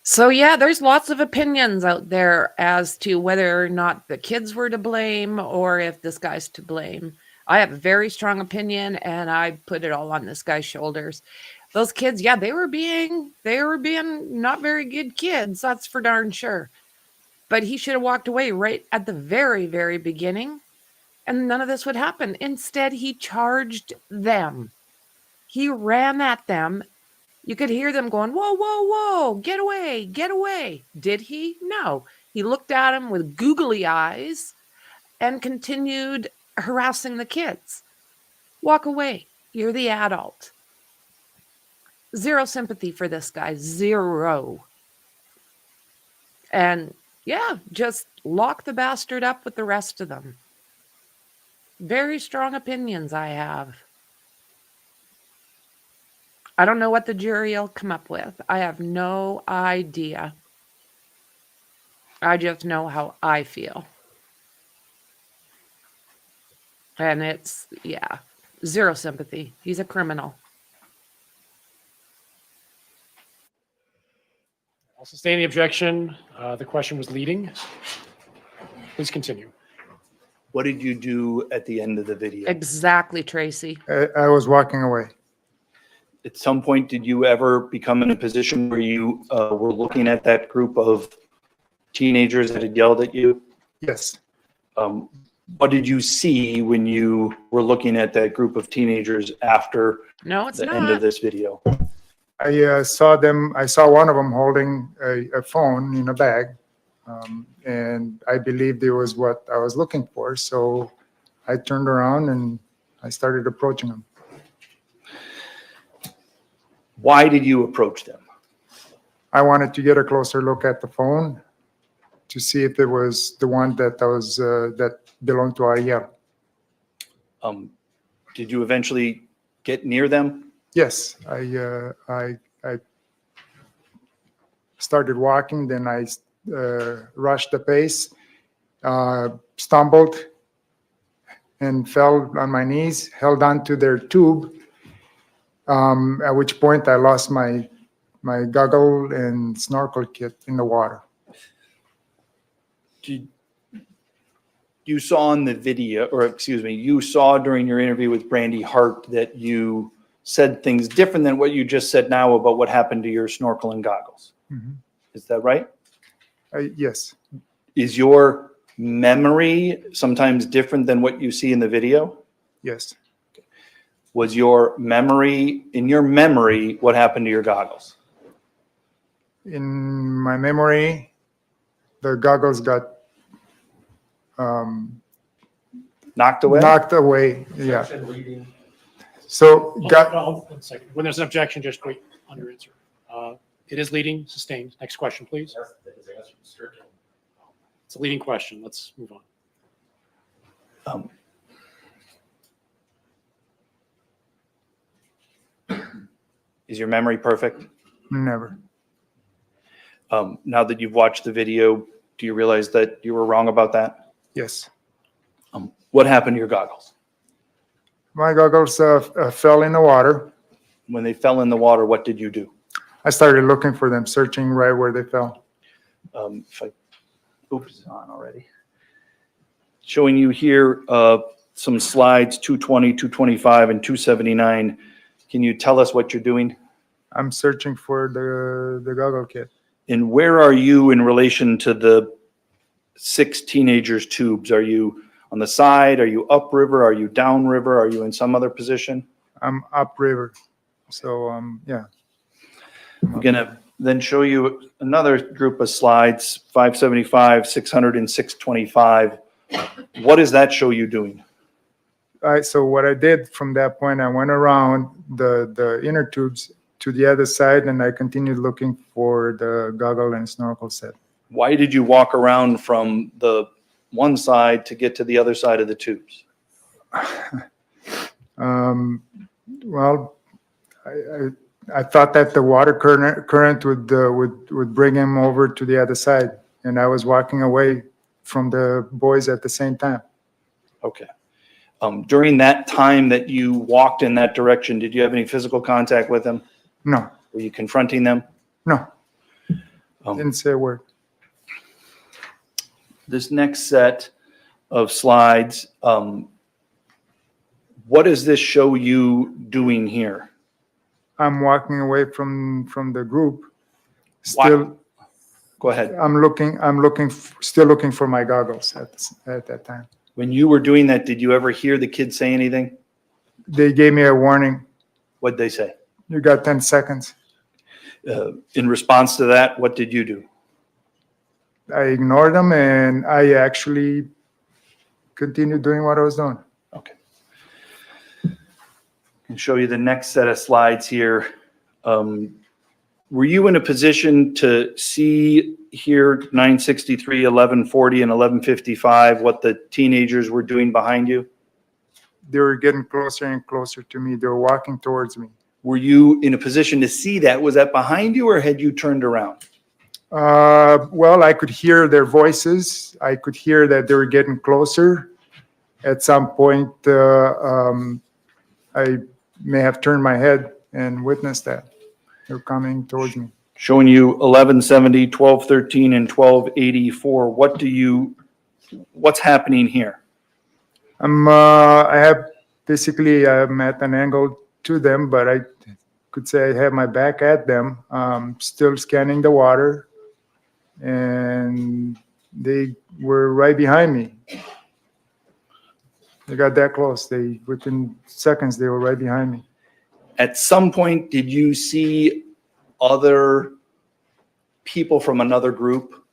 So yeah, there's lots of opinions out there as to whether or not the kids were to blame or if this guy's to blame. I have a very strong opinion and I put it all on this guy's shoulders. Those kids, yeah, they were being not very good kids, that's for darn sure. But he should have walked away right at the very, very beginning and none of this would happen. Instead, he charged them. He ran at them. You could hear them going, whoa, whoa, whoa, get away, get away. Did he? No. He looked at him with googly eyes and continued harassing the kids. Walk away. You're the adult. Zero sympathy for this guy. Zero. And yeah, just lock the bastard up with the rest of them. Very strong opinions I have. I don't know what the jury will come up with. I have no idea. I just know how I feel. And it's, yeah, zero sympathy. He's a criminal. I'll sustain the objection. The question was leading. Please continue. What did you do at the end of the video? Exactly, Tracy. I was walking away. At some point, did you ever become in a position where you were looking at that group of teenagers that had yelled at you? Yes. What did you see when you were looking at that group of teenagers after the end of this video? I saw them. I saw one of them holding a phone in a bag, and I believed it was what I was looking for. So I turned around and I started approaching them. Why did you approach them? I wanted to get a closer look at the phone to see if it was the one that that belonged to Ariel. Did you eventually get near them? Yes, I started walking, then I rushed the pace, stumbled, and fell on my knees, held on to their tube, at which point I lost my goggle and snorkel kit in the water. You saw in the video, or excuse me, you saw during your interview with Brandy Hart that you said things different than what you just said now about what happened to your snorkel and goggles. Mm-hmm. Is that right? Yes. Is your memory sometimes different than what you see in the video? Yes. Was your memory, in your memory, what happened to your goggles? In my memory, the goggles got Knocked away? knocked away. Yeah. Objection reading. So got. One second. When there's an objection, just wait on your answer. It is leading, sustained. Next question, please. It's a leading question. Let's move on. Is your memory perfect? Never. Now that you've watched the video, do you realize that you were wrong about that? Yes. What happened to your goggles? My goggles fell in the water. When they fell in the water, what did you do? I started looking for them, searching right where they fell. Oops, it's on already. Showing you here some slides, 220, 225, and 279. Can you tell us what you're doing? I'm searching for the goggle kit. And where are you in relation to the 6 teenagers' tubes? Are you on the side? Are you upriver? Are you downriver? Are you in some other position? I'm upriver. So, yeah. I'm going to then show you another group of slides, 575, 600, and 625. What does that show you doing? All right, so what I did from that point, I went around the inner tubes to the other side, and I continued looking for the goggle and snorkel set. Why did you walk around from the one side to get to the other side of the tubes? Well, I thought that the water current would bring him over to the other side, and I was walking away from the boys at the same time. Okay. During that time that you walked in that direction, did you have any physical contact with them? No. Were you confronting them? No. Didn't say a word. This next set of slides, what does this show you doing here? I'm walking away from the group. Still, go ahead. Still looking for my goggles at that time. When you were doing that, did you ever hear the kids say anything? They gave me a warning. What'd they say? You got 10 seconds. In response to that, what did you do? I ignored them, and I actually continued doing what I was doing. Okay. I'll show you the next set of slides here. Were you in a position to see here 963, 1140, and 1155, what the teenagers were doing behind you? They were getting closer and closer to me. They were walking towards me. Were you in a position to see that? Was that behind you, or had you turned around? Well, I could hear their voices. I could hear that they were getting closer. At some point, I may have turned my head and witnessed that. They're coming towards me. Showing you 1170, 1213, and 1284. What's happening here? I'm at an angle to them, but I could say I have my back at them, still scanning the water, and they were right behind me. They got that close. Within seconds, they were right behind me. At some point, did you see other people from another group?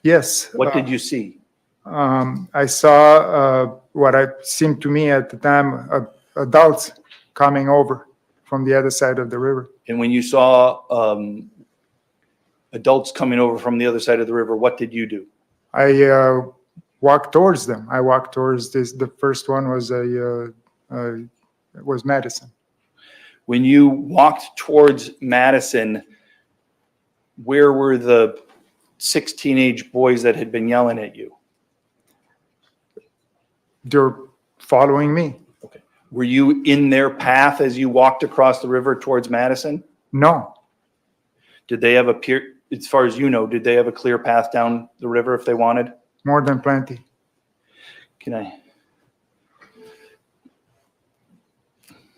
Yes. What did you see? I saw what seemed to me at the time adults coming over from the other side of the river. And when you saw adults coming over from the other side of the river, what did you do? I walked towards them. I walked towards this. The first one was was Madison. When you walked towards Madison, where were the 6 teenage boys that had been yelling at you? They're following me. Okay. Were you in their path as you walked across the river towards Madison? No. Did they have as far as you know, did they have a clear path down the river if they wanted? More than plenty. Can I?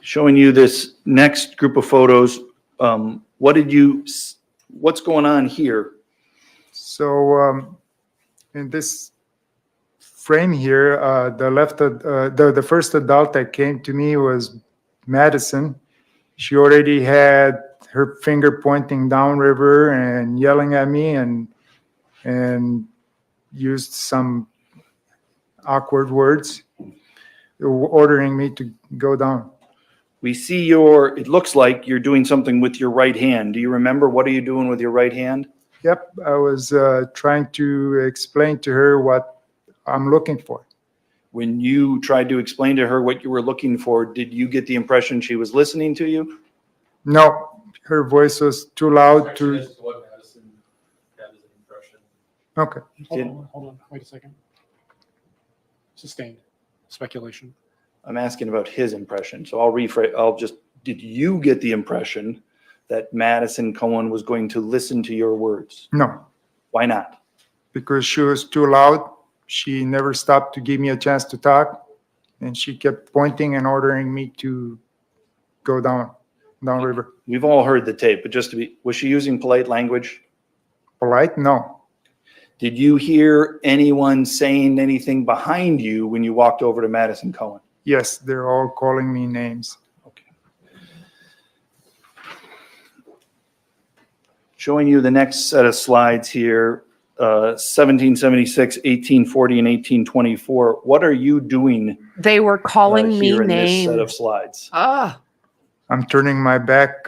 Showing you this next group of photos. What's going on here? So in this frame here, the first adult that came to me was Madison. She already had her finger pointing downriver and yelling at me and used some awkward words, ordering me to go down. We see it looks like you're doing something with your right hand. Do you remember what are you doing with your right hand? Yep, I was trying to explain to her what I'm looking for. When you tried to explain to her what you were looking for, did you get the impression she was listening to you? No, her voice was too loud to. Okay. Hold on, wait a second. Sustained speculation. I'm asking about his impression, so I'll rephrase. Did you get the impression that Madison Cohen was going to listen to your words? No. Why not? Because she was too loud. She never stopped to give me a chance to talk, and she kept pointing and ordering me to go downriver. We've all heard the tape, but was she using polite language? Polite? No. Did you hear anyone saying anything behind you when you walked over to Madison Cohen? Yes, they're all calling me names. Okay. Showing you the next set of slides here, 1776, 1840, and 1824. What are you doing? They were calling me here in this set of names. slides? I'm turning my back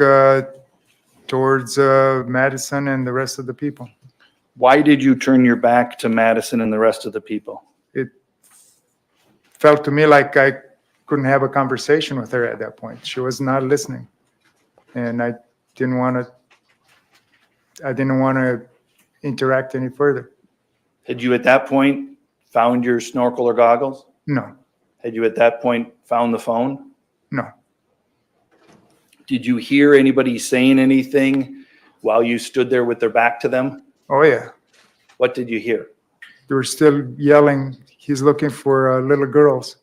towards Madison and the rest of the people. Why did you turn your back to Madison and the rest of the people? It felt to me like I couldn't have a conversation with her at that point. She was not listening, and I didn't want to interact any further. Had you at that point found your snorkel or goggles? No. Had you at that point found the phone? No. Did you hear anybody saying anything while you stood there with their back to them? Oh, yeah. What did you hear? They were still yelling, he's looking for little girls.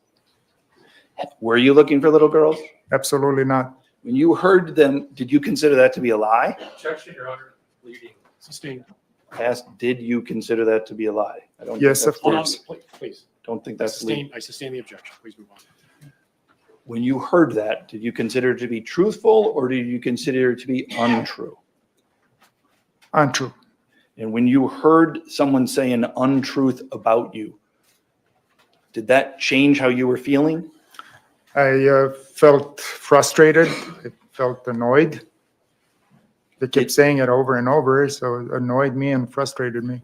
Were you looking for little girls? Absolutely not. When you heard them, did you consider that to be a lie? Objection, Your Honor. Leading. Sustained. I asked, did you consider that to be a lie? I don't. Yes, think of that's course. Please. Don't think that's legal. I sustain the objection. Please move on. When you heard that, did you consider it to be truthful or did you consider it to be untrue? Untrue. And when you heard someone say an untruth about you, did that change how you were feeling? I felt frustrated. I felt annoyed. They kept saying it over and over, so it annoyed me and frustrated me.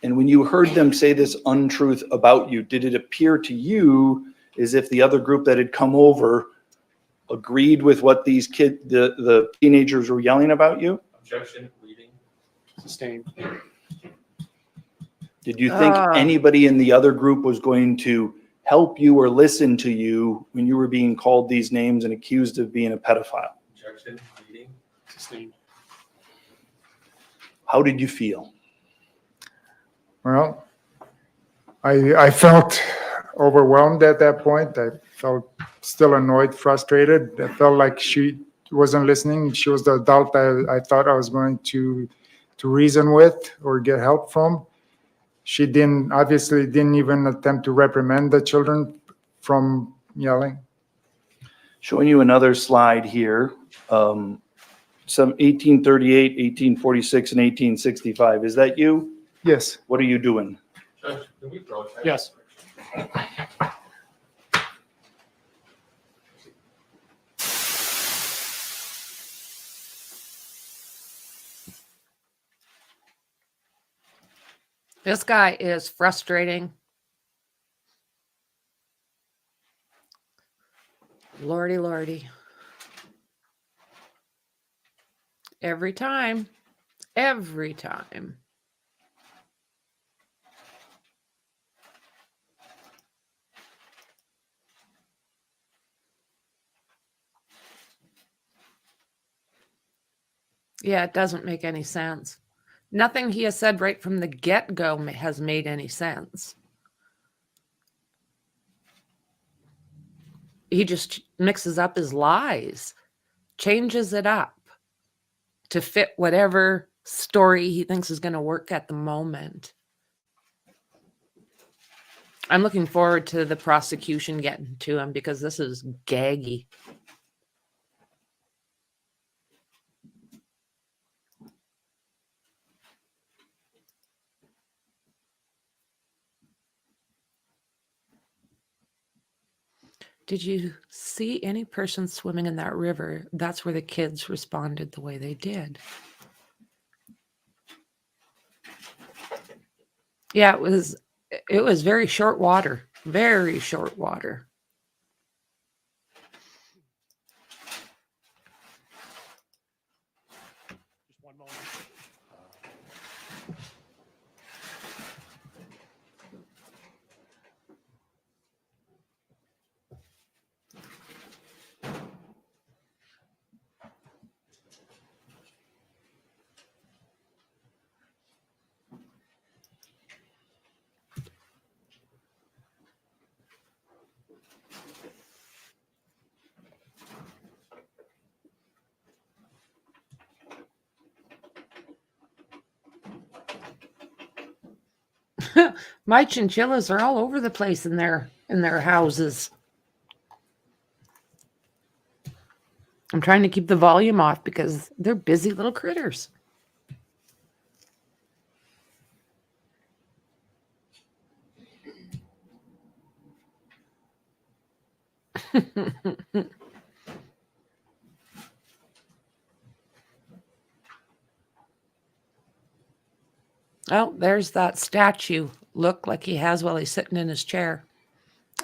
And when you heard them say this untruth about you, did it appear to you as if the other group that had come over agreed with what these the teenagers were yelling about you? Objection. Leading. Sustained. Did you think anybody in the other group was going to help you or listen to you when you were being called these names and accused of being a pedophile? Objection. Leading. Sustained. How did you feel? Well, I felt overwhelmed at that point. I felt still annoyed, frustrated. I felt like she wasn't listening. She was the adult I thought I was going to reason with or get help from. She obviously didn't even attempt to reprimand the children from yelling. Showing you another slide here. Some 1838, 1846, and 1865. Is that you? Yes. What are you doing? Judge, can we throw it? Yes. This guy is frustrating. Lordy, lordy. Every time. Every time. Yeah, it doesn't make any sense. Nothing he has said right from the get-go has made any sense. He just mixes up his lies, changes it up to fit whatever story he thinks is going to work at the moment. I'm looking forward to the prosecution getting to him because this is gaggy. Did you see any person swimming in that river? That's where the kids responded the way they did. Yeah, it was very short water. Very short water. Just one moment. My chinchillas are all over the place in their houses. I'm trying to keep the volume off because they're busy little critters. Oh, there's that statue look like he has while he's sitting in his chair.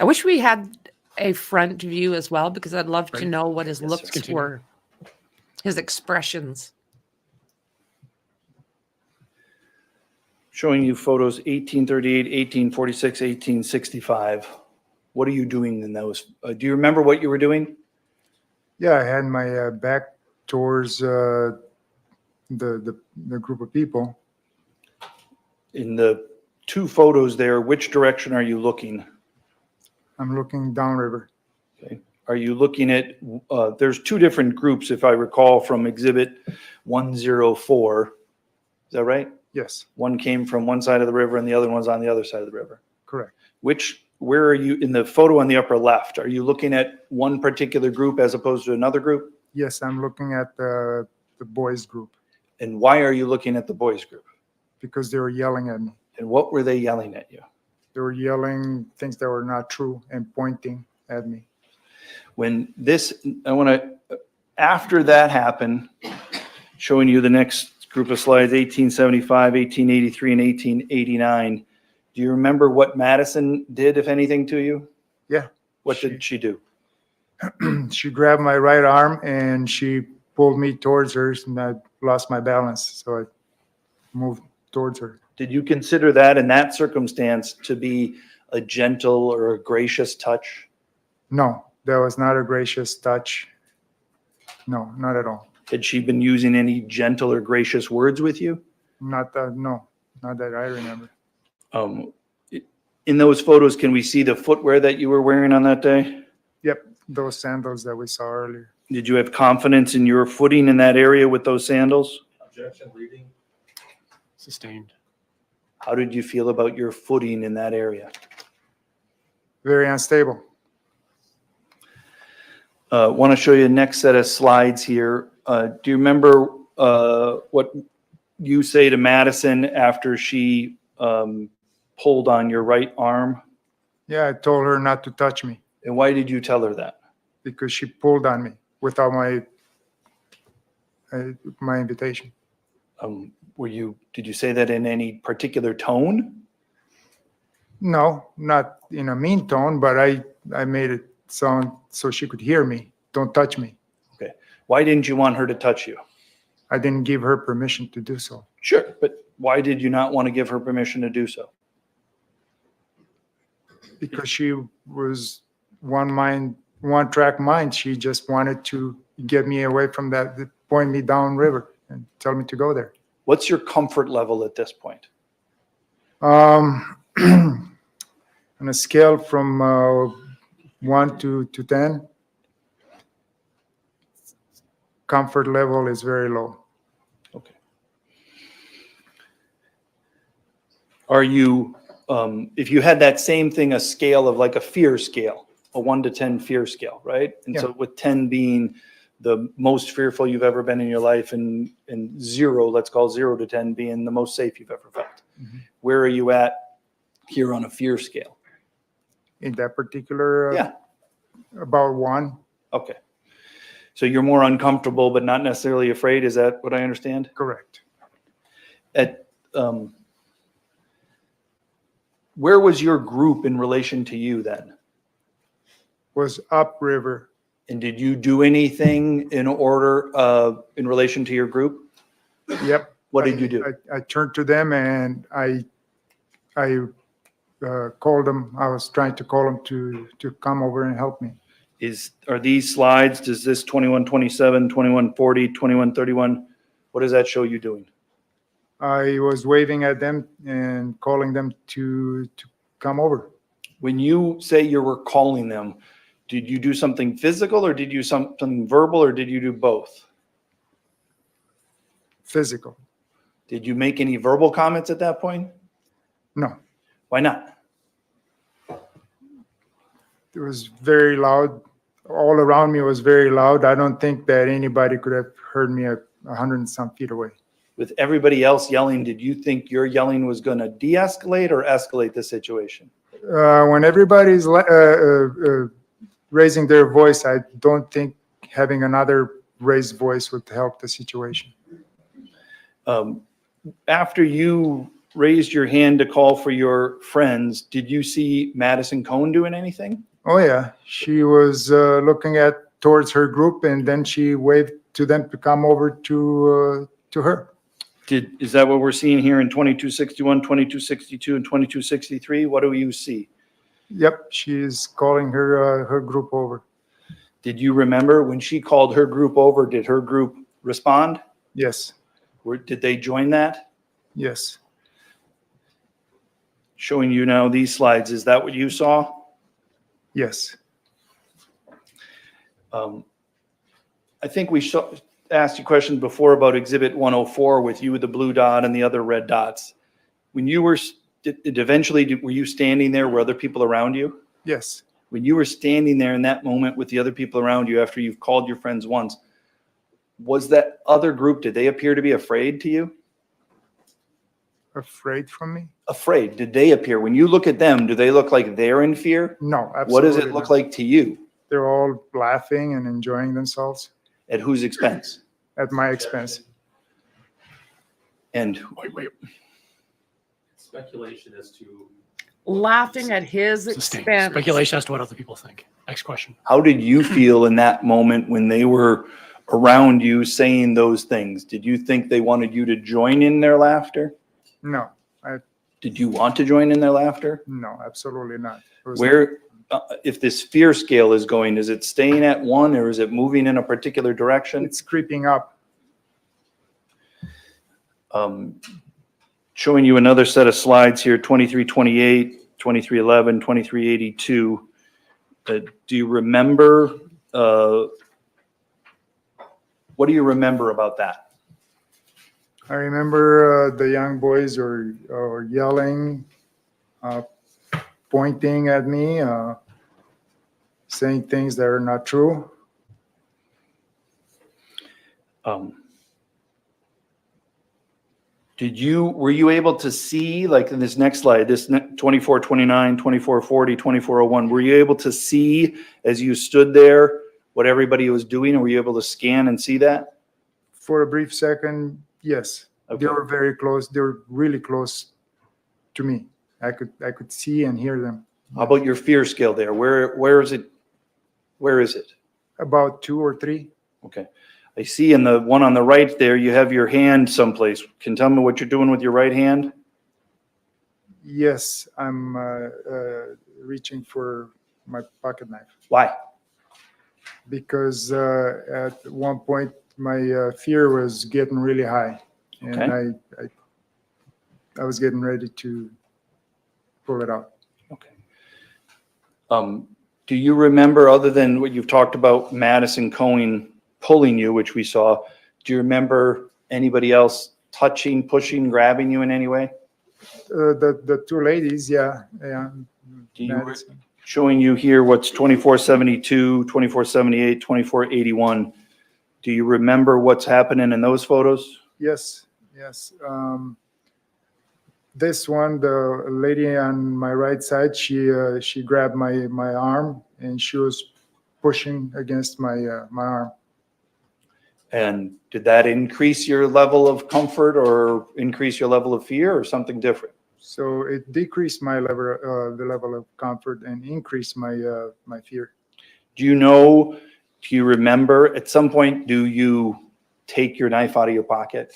I wish we had a front view as well because I'd love to know what his Yes, looks continue. were, his expressions. Showing you photos 1838, 1846, 1865. What are you doing in those? Do you remember what you were doing? Yeah, I had my back towards the group of people. In the two photos there, which direction are you looking? I'm looking downriver. Okay. Are you looking at, there's two different groups, if I recall, from Exhibit 104. Is that right? Yes, One came from one side of the river and the other one's on the other side of the river. correct. Where are you, in the photo on the upper left, are you looking at one particular group as opposed to another group? Yes, I'm looking at the boys group And why are you looking at the boys group? because they were yelling at me. And what were they yelling at you? They were yelling things that were not true and pointing at me. When this, I want to, after that happened, showing you the next group of slides, 1875, 1883, and 1889. Do you remember what Madison did, if anything, to you? Yeah. What did she do? She grabbed my right arm and she pulled me towards her, and I lost my balance. So I moved towards her. Did you consider that in that circumstance to be a gentle or a gracious touch? No, that was not a gracious touch. No, not at all. Had she been using any gentle or gracious words with you? Not that, no, not that I remember. In those photos, can we see the footwear that you were wearing on that day? Yep, those sandals that we saw earlier. Did you have confidence in your footing in that area with those sandals? Objection, reading. Sustained. How did you feel about your footing in that area? Very unstable. Want to show you the next set of slides here. Do you remember what you say to Madison after she pulled on your right arm? Yeah, I told her not to touch me And why did you tell her that? because she pulled on me without my invitation. Did you say that in any particular tone? No, not in a mean tone, but I made it sound so she could hear me. Don't touch me. Okay. Why didn't you want her to touch you? I didn't give her permission to do so. Sure, but why did you not want to give her permission to do so? Because she was one track mind. She just wanted to get me away from that, point me down river and tell me to go there. What's your comfort level at this point? On a scale from 1 to 10, comfort level is very low. Okay. Are you, if you had that same thing, a scale of like a fear scale, a 1 to 10 fear scale, right? And so with 10 being the most fearful you've ever been in your life, and 0, let's call 0 to 10 being the most safe you've ever felt. Mm-hmm. Where are you at here on a fear scale? In that particular, Yeah. about one. Okay. So you're more uncomfortable, but not necessarily afraid. Is that what I understand? Correct. At, where was your group in relation to you then? Was upriver. And did you do anything in order, in relation to your group? Yep. What did you do? I turned to them and I called them. I was trying to call them to come over and help me. Are these slides, does this 2127, 2140, 2131, what does that show you doing? I was waving at them and calling them to come over. When you say you were calling them, did you do something physical or did you do something verbal or did you do both? Physical. Did you make any verbal comments at that point? No. Why not? It was very loud. All around me was very loud. I don't think that anybody could have heard me 100 and some feet away. With everybody else yelling, did you think your yelling was going to de-escalate or escalate the situation? When everybody's raising their voice, I don't think having another raised voice would help the situation. After you raised your hand to call for your friends, did you see Madison Cohn doing anything? Oh yeah, she was looking towards her group, and then she waved to them to come over to her. Is that what we're seeing here in 2261, 2262, and 2263? What do you see? Yep, she's calling her group over. Did you remember when she called her group over, did her group respond? Yes. Did they join that? Yes. Showing you now these slides, is that what you saw? Yes. I think we asked you questions before about Exhibit 104 with you with the blue dot and the other red dots. When you were, were you standing there? Were other people around you? Yes. When you were standing there in that moment with the other people around you after you've called your friends once, was that other group, did they appear to be afraid to you? Afraid from me? Afraid. Did they appear? When you look at them, do they look like they're in fear? No, absolutely. What does it look like to you? They're all laughing and enjoying themselves. At whose expense? At my expense. And Speculation as to. Laughing at his expense. Speculation as to what other people think. Next question. how did you feel in that moment when they were around you saying those things? Did you think they wanted you to join in their laughter? No. Did you want to join in their laughter? No, absolutely not. Where, if this fear scale is going, is it staying at 1 or is it moving in a particular direction? It's creeping up. Showing you another set of slides here, 2328, 2311, 2382. Do you remember, what do you remember about that? I remember the young boys are yelling, pointing at me, saying things that are not true. Were you able to see, like in this next slide, this 2429, 2440, 2401, were you able to see as you stood there what everybody was doing? Were you able to scan and see that? For a brief second, yes. Okay. They were very close. They were really close to me. I could see and hear them. How about your fear scale there? Where is it? Where is it? About 2 or 3. Okay. I see in the one on the right there, you have your hand someplace. Can you tell me what you're doing with your right hand? Yes, I'm reaching for my pocket knife. Why? Because at one point my fear was getting really high, and Okay. I was getting ready to pull it out. Okay. Do you remember, other than what you've talked about, Madison Cohen pulling you, which we saw, do you remember anybody else touching, pushing, grabbing you in any way? The 2 ladies, yeah. Showing you here what's 2472, 2478, 2481. Do you remember what's happening in those photos? Yes. This one, the lady on my right side, she grabbed my arm and she was pushing against my my arm. And did that increase your level of comfort or increase your level of fear or something different? So it decreased my level, the level of comfort, and increased my my fear. Do you remember at some point, do you take your knife out of your pocket?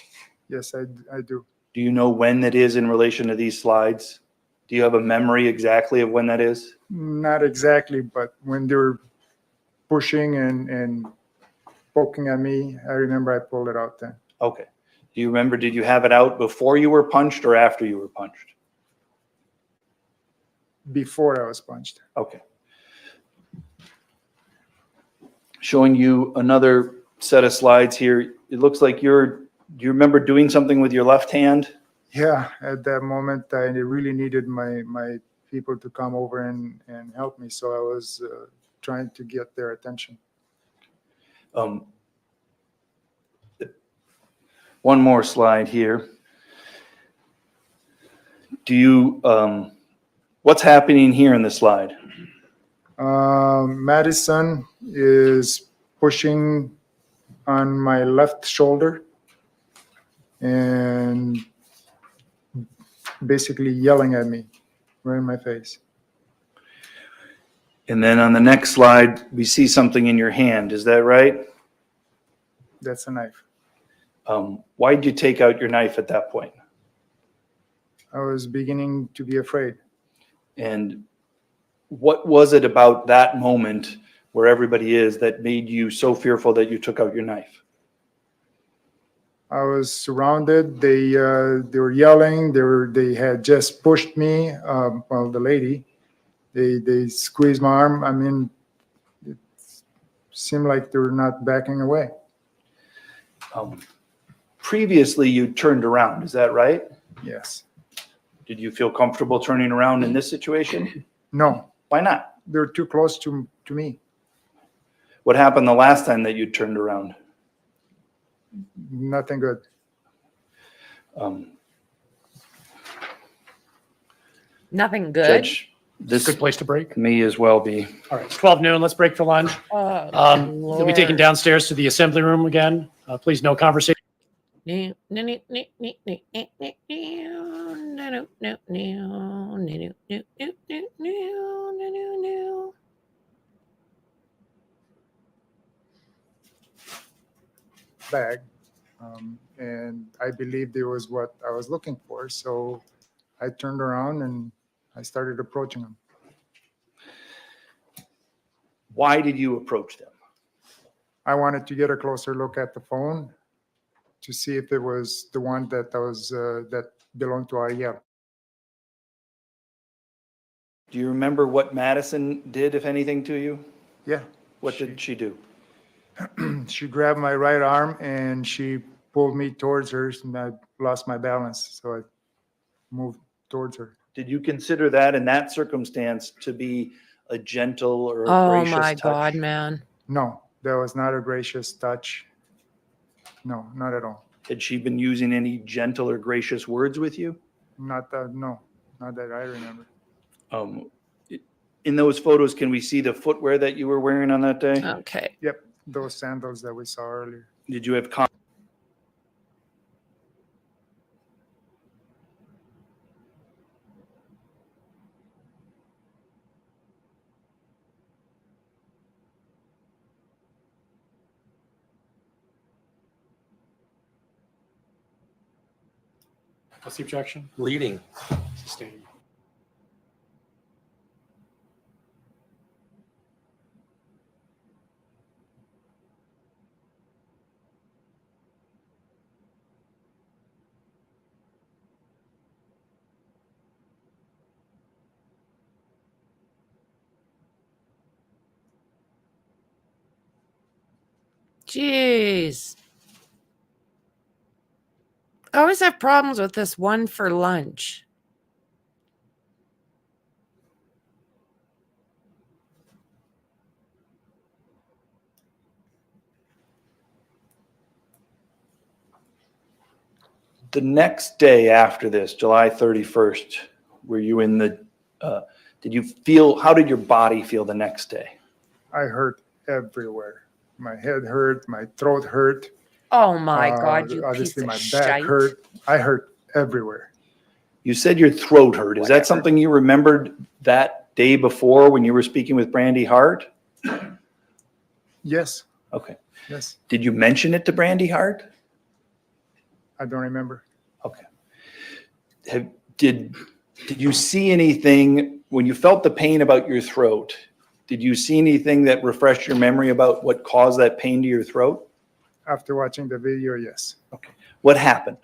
Yes, I do. Do you know when that is in relation to these slides? Do you have a memory exactly of when that is? Not exactly, but when they were pushing and poking at me, I remember I pulled it out then. Okay. Do you remember, did you have it out before you were punched or after you were punched? Before I was punched. Okay. Showing you another set of slides here. It looks like do you remember doing something with your left hand? Yeah, at that moment, I really needed my people to come over and help me. So I was trying to get their attention. One more slide here. Do you, what's happening here in this slide? Madison is pushing on my left shoulder and basically yelling at me right in my face. And then on the next slide, we see something in your hand. Is that right? That's a knife. Why did you take out your knife at that point? I was beginning to be afraid. And what was it about that moment where everybody is that made you so fearful that you took out your knife? I was surrounded. They were yelling. They had just pushed me. Well, the lady, they squeezed my arm. I mean, it seemed like they were not backing away. Previously, you turned around. Is that right? Yes. Did you feel comfortable turning around in this situation? No. Why not? They were too close to me. What happened the last time that you turned around? Nothing good. Nothing good. Judge, this Good place to break. may as well be. All right, it's 12 noon. Let's break for lunch. You'll be taken downstairs to the assembly room again. Please, no conversation. Bag. And I believed it was what I was looking for. So I turned around and I started approaching them. Why did you approach them? I wanted to get a closer look at the phone to see if it was the one that that belonged to Ariel. Do you remember what Madison did, if anything, to you? Yeah. What did she do? She grabbed my right arm and she pulled me towards her, and I lost my balance. So I moved towards her. Did you consider that in that circumstance to be a gentle or a Oh gracious my touch? God, man. No, that was not a gracious touch. No, not at all. Had she been using any gentle or gracious words with you? Not that, no, not that I remember. In those photos, can we see the footwear that you were wearing on that day? Okay. Yep, those sandals that we saw earlier. Did you have What's the objection? Leading. Sustained. Jeez. I always have problems with this one for lunch. the next day after this, July 31st, were you in the, did you feel, how did your body feel the next day? I hurt. everywhere. My head hurt, my throat hurt. Oh my God, you piece Obviously, of my back shite. hurt. I hurt everywhere. You said your throat hurt. Is that something you remembered that day before when you were speaking with Brandy Hart? Yes. Okay. Yes. Did you mention it to Brandy Hart? I don't remember. Okay. Did you see anything when you felt the pain about your throat? Did you see anything that refreshed your memory about what caused that pain to your throat? After watching the video, yes. Okay. What happened?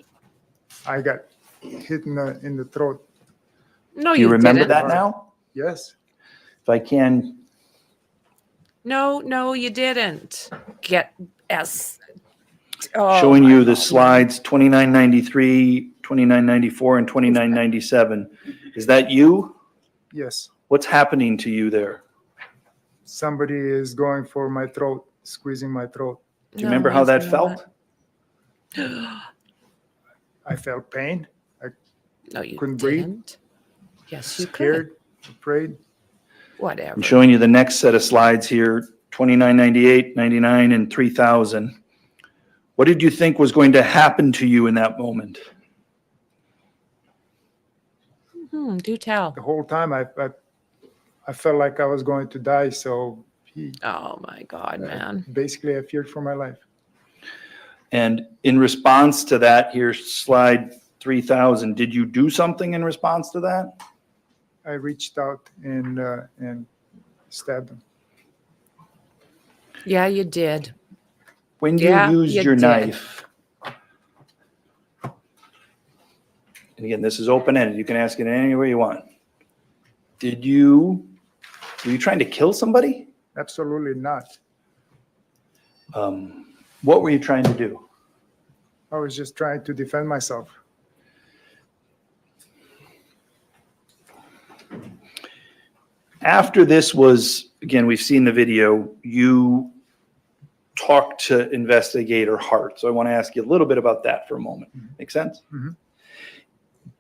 I got hit in the throat. No, Do you remember didn't. that now? Yes. If I can. No, you didn't. Get S. Oh, Showing my you the God. slides 2993, 2994, and 2997. Is that you? Yes. What's happening to you there? Somebody is going for my throat, squeezing my throat. Do you remember how that felt? I felt pain. I No, you couldn't didn't. breathe. Yes, you Scared, afraid. Whatever. I'm showing you the next set of slides here, 2998, 99, and 3000. What did you think was going to happen to you in that moment? Do tell. The whole time I felt like I was going to die. So Oh my God, man. basically I feared for my life. And in response to that, here's slide 3000. Did you do something in response to that? I reached out and stabbed him. Yeah, you did. When you Yeah, used you your did. knife, and again, this is open-ended. You can ask it any way you want. Were you trying to kill somebody? Absolutely not. What were you trying to do? I was just trying to defend myself. After this was, again, we've seen the video, you talked to investigator Hart. So I want to ask you a little bit about that for a moment. Make sense? Mhm.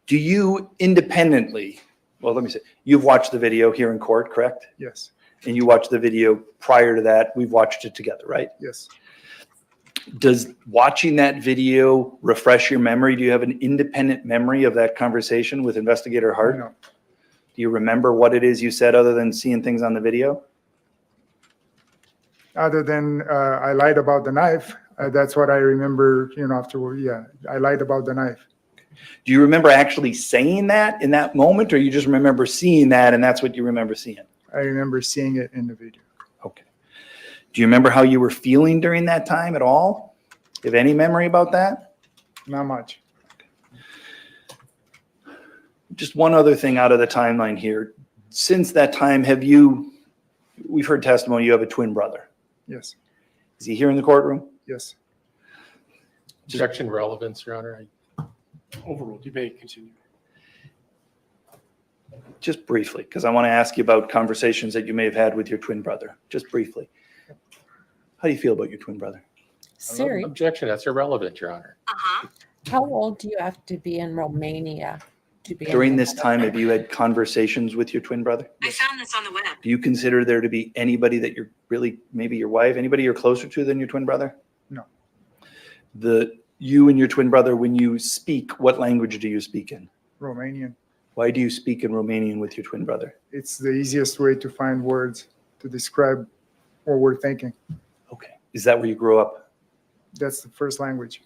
Do you independently, well, let me say, you've watched the video here in court, correct? Yes. And you watched the video prior to that. We've watched it together, right? Yes. Does watching that video refresh your memory? Do you have an independent memory of that conversation with investigator Hart? No. Do you remember what it is you said other than seeing things on the video? Other than I lied about the knife. That's what I remember, afterward. Yeah, I lied about the knife. Do you remember actually saying that in that moment, or you just remember seeing that and that's what you remember seeing? I remember seeing it in the video. Okay. Do you remember how you were feeling during that time at all? Do you have any memory about that? Not much. Just one other thing out of the timeline here. Since that time, we've heard testimony, you have a twin brother. Yes. Is he here in the courtroom? Yes. Objection relevance, Your Honor. Overruled. You may continue. Just briefly, because I want to ask you about conversations that you may have had with your twin brother. Just briefly. How do you feel about your twin brother? Siri, Objection, that's irrelevant, Your Honor. how old do you have to be in Romania to be During in this time, have you had conversations with your twin brother? I found this on the web. Do you consider there to be anybody that you're really, maybe your wife, anybody you're closer to than your twin brother? No. You and your twin brother, when you speak, what language do you speak in? Romanian. Why do you speak in Romanian with your twin brother? It's the easiest way to find words to describe what we're thinking. Okay. Is that where you grew up? That's the first language.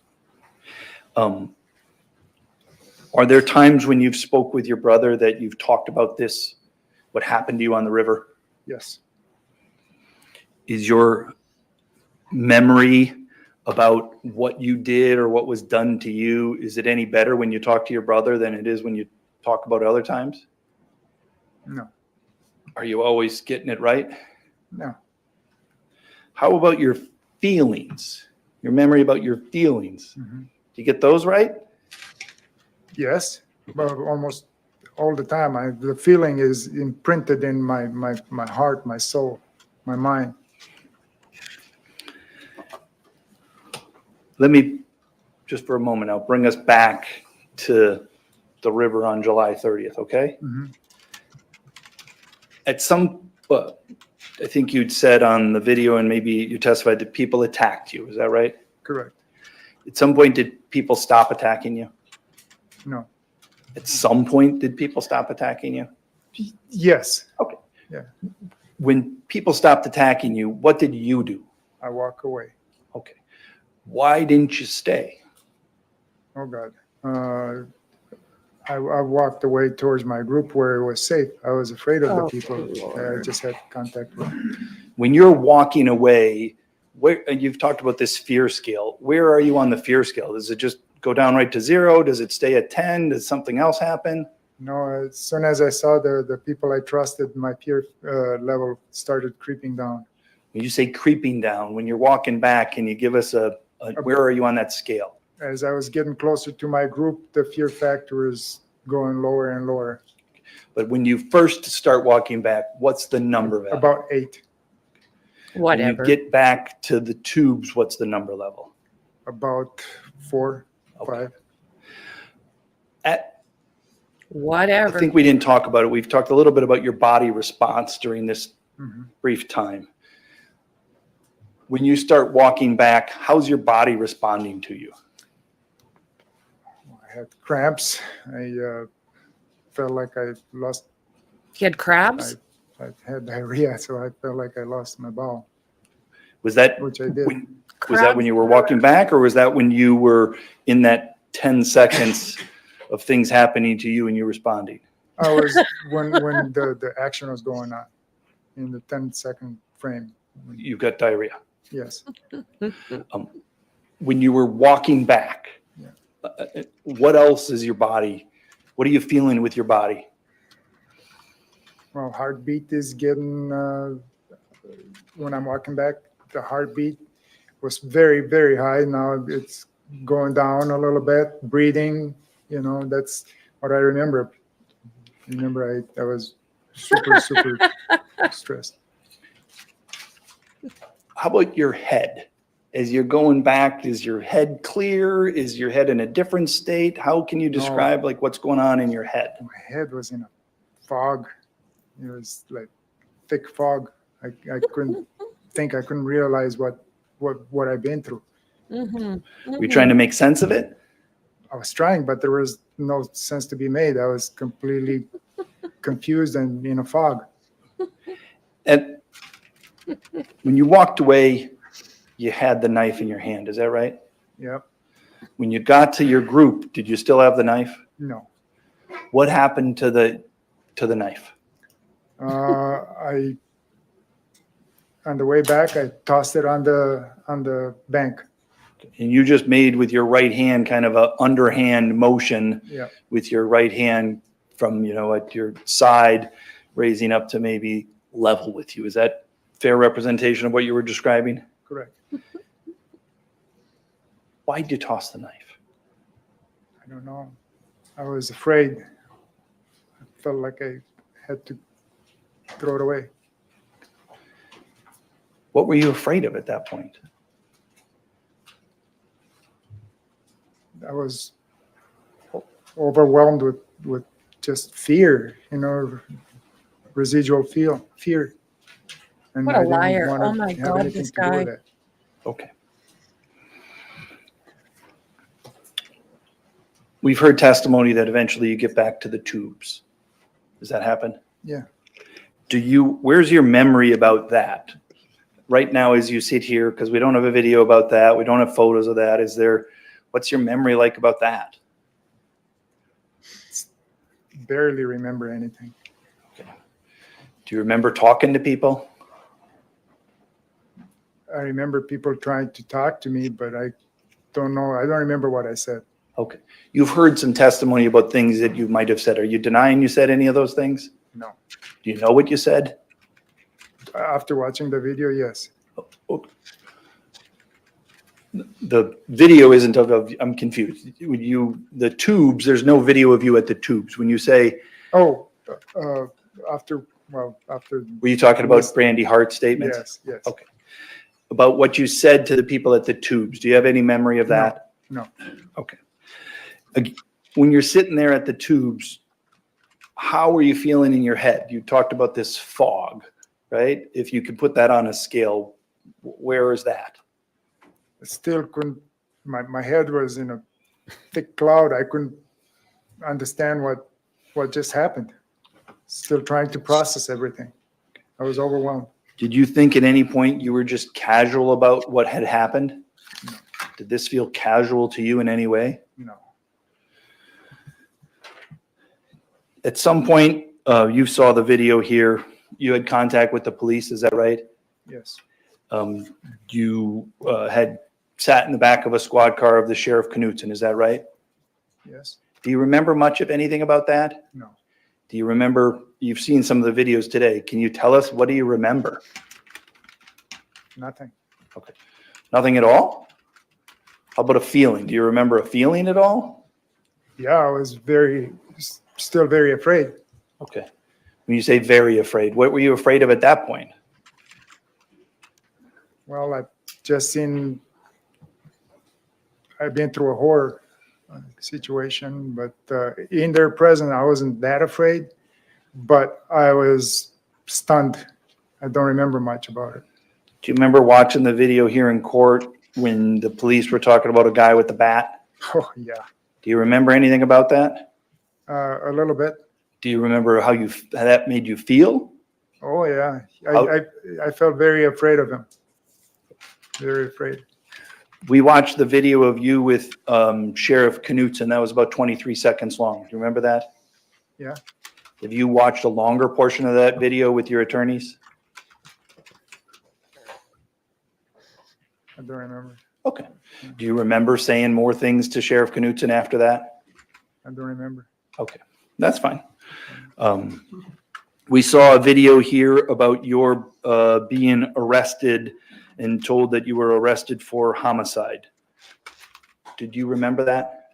Are there times when you've spoke with your brother that you've talked about this, what happened to you on the river? Yes. Is your memory about what you did or what was done to you, is it any better when you talk to your brother than it is when you talk about other times? No. Are you always getting it right? No. How about your feelings? Your memory about your feelings? Mhm. Do you get those right? Yes, but almost all the time. The feeling is imprinted in my heart, my soul, my mind. Let me, just for a moment, I'll bring us back to the river on July 30th, okay? Mhm. At some, I think you'd said on the video and maybe you testified that people attacked you. Is that right? Correct. At some point, did people stop attacking you? No. At some point, did people stop attacking you? Yes. Okay. Yeah. When people stopped attacking you, what did you do? I walk away. Okay. Why didn't you stay? Oh God. I walked away towards my group where it was safe. I was afraid of the people that I just had contact with. When you're walking away, where, and you've talked about this fear scale, where are you on the fear scale? Does it just go down right to 0? Does it stay at 10? Does something else happen? No, as soon as I saw the people I trusted, my fear level started creeping down. When you say creeping down, when you're walking back, can you give us where are you on that scale? As I was getting closer to my group, the fear factor is going lower and lower. But when you first start walking back, what's the number value? About 8. Whatever. When you get back to the tubes, what's the number level? About 4, 5. Whatever. I think we didn't talk about it. We've talked a little bit about your body response during this brief time. When you start walking back, how's your body responding to you? I had cramps. I felt like I lost. You had crabs? I had diarrhea, so I felt like I lost my bowel. Was that which I did? Was that when you were walking back, or was that when you were in that 10 seconds of things happening to you and you responding? I was when the action was going on in the 10-second frame. You got diarrhea. Yes. When you were walking back, what else is your body? What are you feeling with your body? Well, heartbeat is getting, when I'm walking back, the heartbeat was very, very high. Now it's going down a little bit. Breathing, that's what I remember. I was super, super stressed. How about your head? As you're going back, is your head clear? Is your head in a different state? How can you describe what's going on in your head? My head was in a fog. It was like thick fog. I couldn't think. I couldn't realize what I've been through. Were you trying to make sense of it? I was trying, but there was no sense to be made. I was completely confused and in a fog. And when you walked away, you had the knife in your hand. Is that right? Yep. When you got to your group, did you still have the knife? No. What happened to the knife? On the way back, I tossed it on the bank. And you just made with your right hand kind of a underhand motion with your right hand from, at your side, raising up to maybe level with you. Is that fair representation of what you were describing? Correct. Why did you toss the knife? I don't know. I was afraid. I felt like I had to throw it away. What were you afraid of at that point? I was overwhelmed with just fear, residual fear. And What a I didn't liar. wanna Oh my have God, anything this to do with guy. it. Okay. We've heard testimony that eventually you get back to the tubes. Does that happen? Yeah. Where's your memory about that? Right now, as you sit here, because we don't have a video about that, we don't have photos of that. What's your memory like about that? Barely remember anything. Okay. Do you remember talking to people? I remember people trying to talk to me, but I don't know. I don't remember what I said. Okay. You've heard some testimony about things that you might have said. Are you denying you said any of those things? No. Do you know what you said? After watching the video, yes. Okay. The video isn't I'm confused. The tubes, there's no video of you at the tubes. When you say. After. Were you talking about Brandy Hart statements? Yes, yes. Okay. About what you said to the people at the tubes. Do you have any memory of that? No. Okay. When you're sitting there at the tubes, how are you feeling in your head? You talked about this fog. right? If you could put that on a scale, where is that? I still couldn't, my head was in a thick cloud. I couldn't understand what just happened. Still trying to process everything. I was overwhelmed. Did you think at any point you were just casual about what had happened? No. Did this feel casual to you in any way? No. At some point, you saw the video here. You had contact with the police, is that right? Yes. You had sat in the back of a squad car of the Sheriff Knutson, is that right? Yes. Do you remember much of anything about that? No. Do you remember, you've seen some of the videos today. Can you tell us, what do you remember? Nothing. Okay. Nothing at all? How about a feeling? Do you remember a feeling at all? Yeah, I was still very afraid. Okay. When you say very afraid, what were you afraid of at that point? Well, I've been through a horror situation, but in their presence, I wasn't that afraid, but I was stunned. I don't remember much about it. Do you remember watching the video here in court when the police were talking about a guy with the bat? Oh, yeah. Do you remember anything about that? A little bit. Do you remember how that made you feel? Oh, yeah. I felt very afraid of him. Very afraid. We watched the video of you with Sheriff Knutson. That was about 23 seconds long. Do you remember that? Yeah. Have you watched a longer portion of that video with your attorneys? I don't remember. Okay. Do you remember saying more things to Sheriff Knutson after that? I don't remember. Okay, that's fine. We saw a video here about your being arrested and told that you were arrested for homicide. Did you remember that?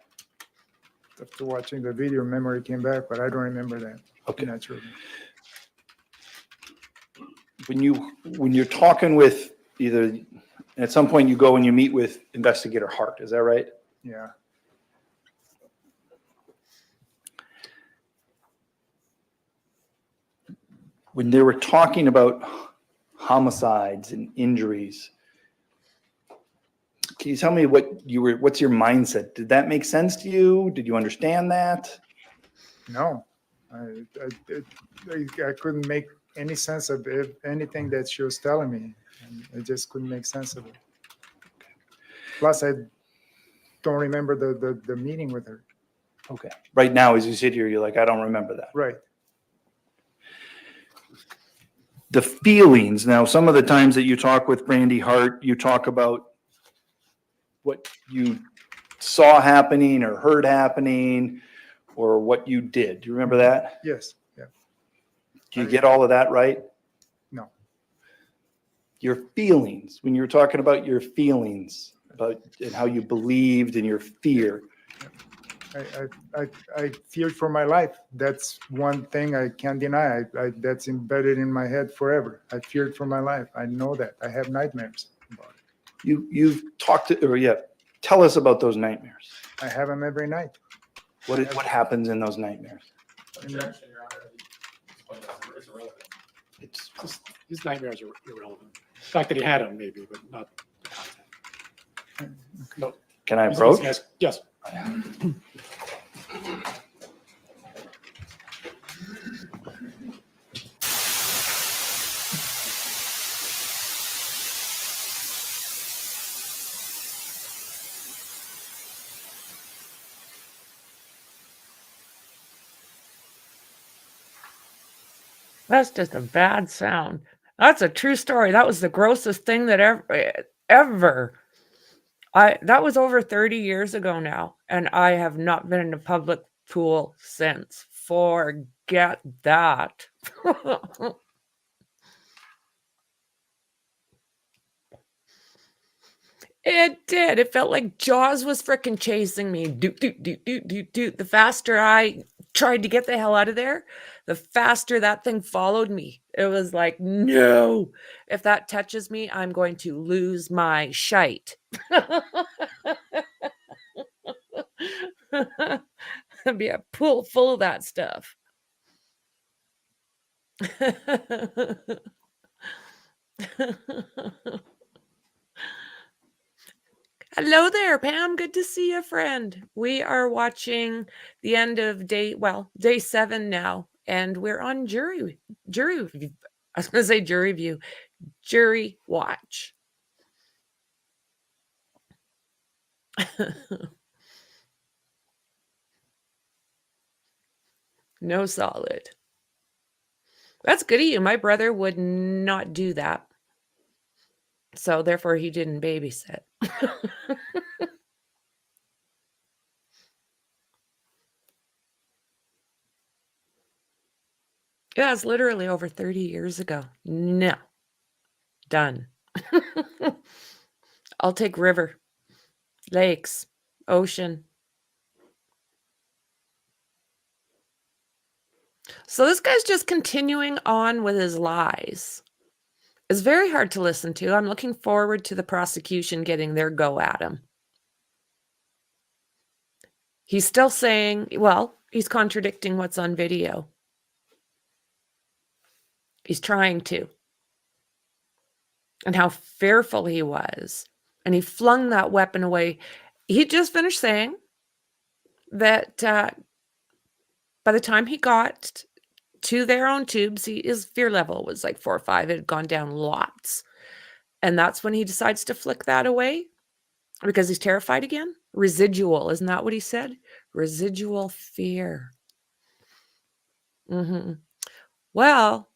After watching the video, memory came back, but I don't remember that. Okay. Naturally. When you're talking with either, at some point you go and you meet with Investigator Hart, is that right? Yeah. When they were talking about homicides and injuries, can you tell me what's your mindset? Did that make sense to you? Did you understand that? No. I couldn't make any sense of anything that she was telling me. I just couldn't make sense of it. Plus, I don't remember the meeting with her. Okay. Right now, as you sit here, you're like, I don't remember that. Right. The feelings, now, some of the times that you talk with Brandy Hart, you talk about what you saw happening or heard happening or what you did. Do you remember that? Yes. Yeah. Do you get all of that right? No. Your feelings, when you're talking about your feelings about and how you believed and your fear. I feared for my life. That's one thing I can't deny. That's embedded in my head forever. I feared for my life. I know that. I have nightmares about it. You've talked to, or yeah, tell us about those nightmares. I have them every night. What happens in those nightmares? Objection, Your Honor. It's irrelevant. It's just, his nightmares are irrelevant. The fact that he had them, maybe, but not the content. No. Can I approach? Yes. That's just a bad sound. That's a true story. That was the grossest thing that ever. That was over 30 years ago now, and I have not been in a public pool since. Forget that. It did. It felt like Jaws was frickin' chasing me. Doot, doot, doot, doot, doot, doot. The faster I tried to get the hell out of there, the faster that thing followed me. It was like, no, if that touches me, I'm going to lose my shite. There'd be a pool full of that stuff. Hello there, Pam. Good to see you, friend. We are watching the end of day 7 now, and we're on jury. I was going to say jury view, jury watch. No solid. That's good of you. My brother would not do that. So therefore he didn't babysit. Yeah, it's literally over 30 years ago. No. Done. I'll take river, lakes, ocean. So this guy's just continuing on with his lies. It's very hard to listen to. I'm looking forward to the prosecution getting their go at him. He's still saying, well, he's contradicting what's on video. He's trying to. And how fearful he was. And he flung that weapon away. He just finished saying that by the time he got to their own tubes, his fear level was like 4 or 5. It had gone down lots. And that's when he decides to flick that away because he's terrified again. Residual, isn't that what he said? Residual fear. Well,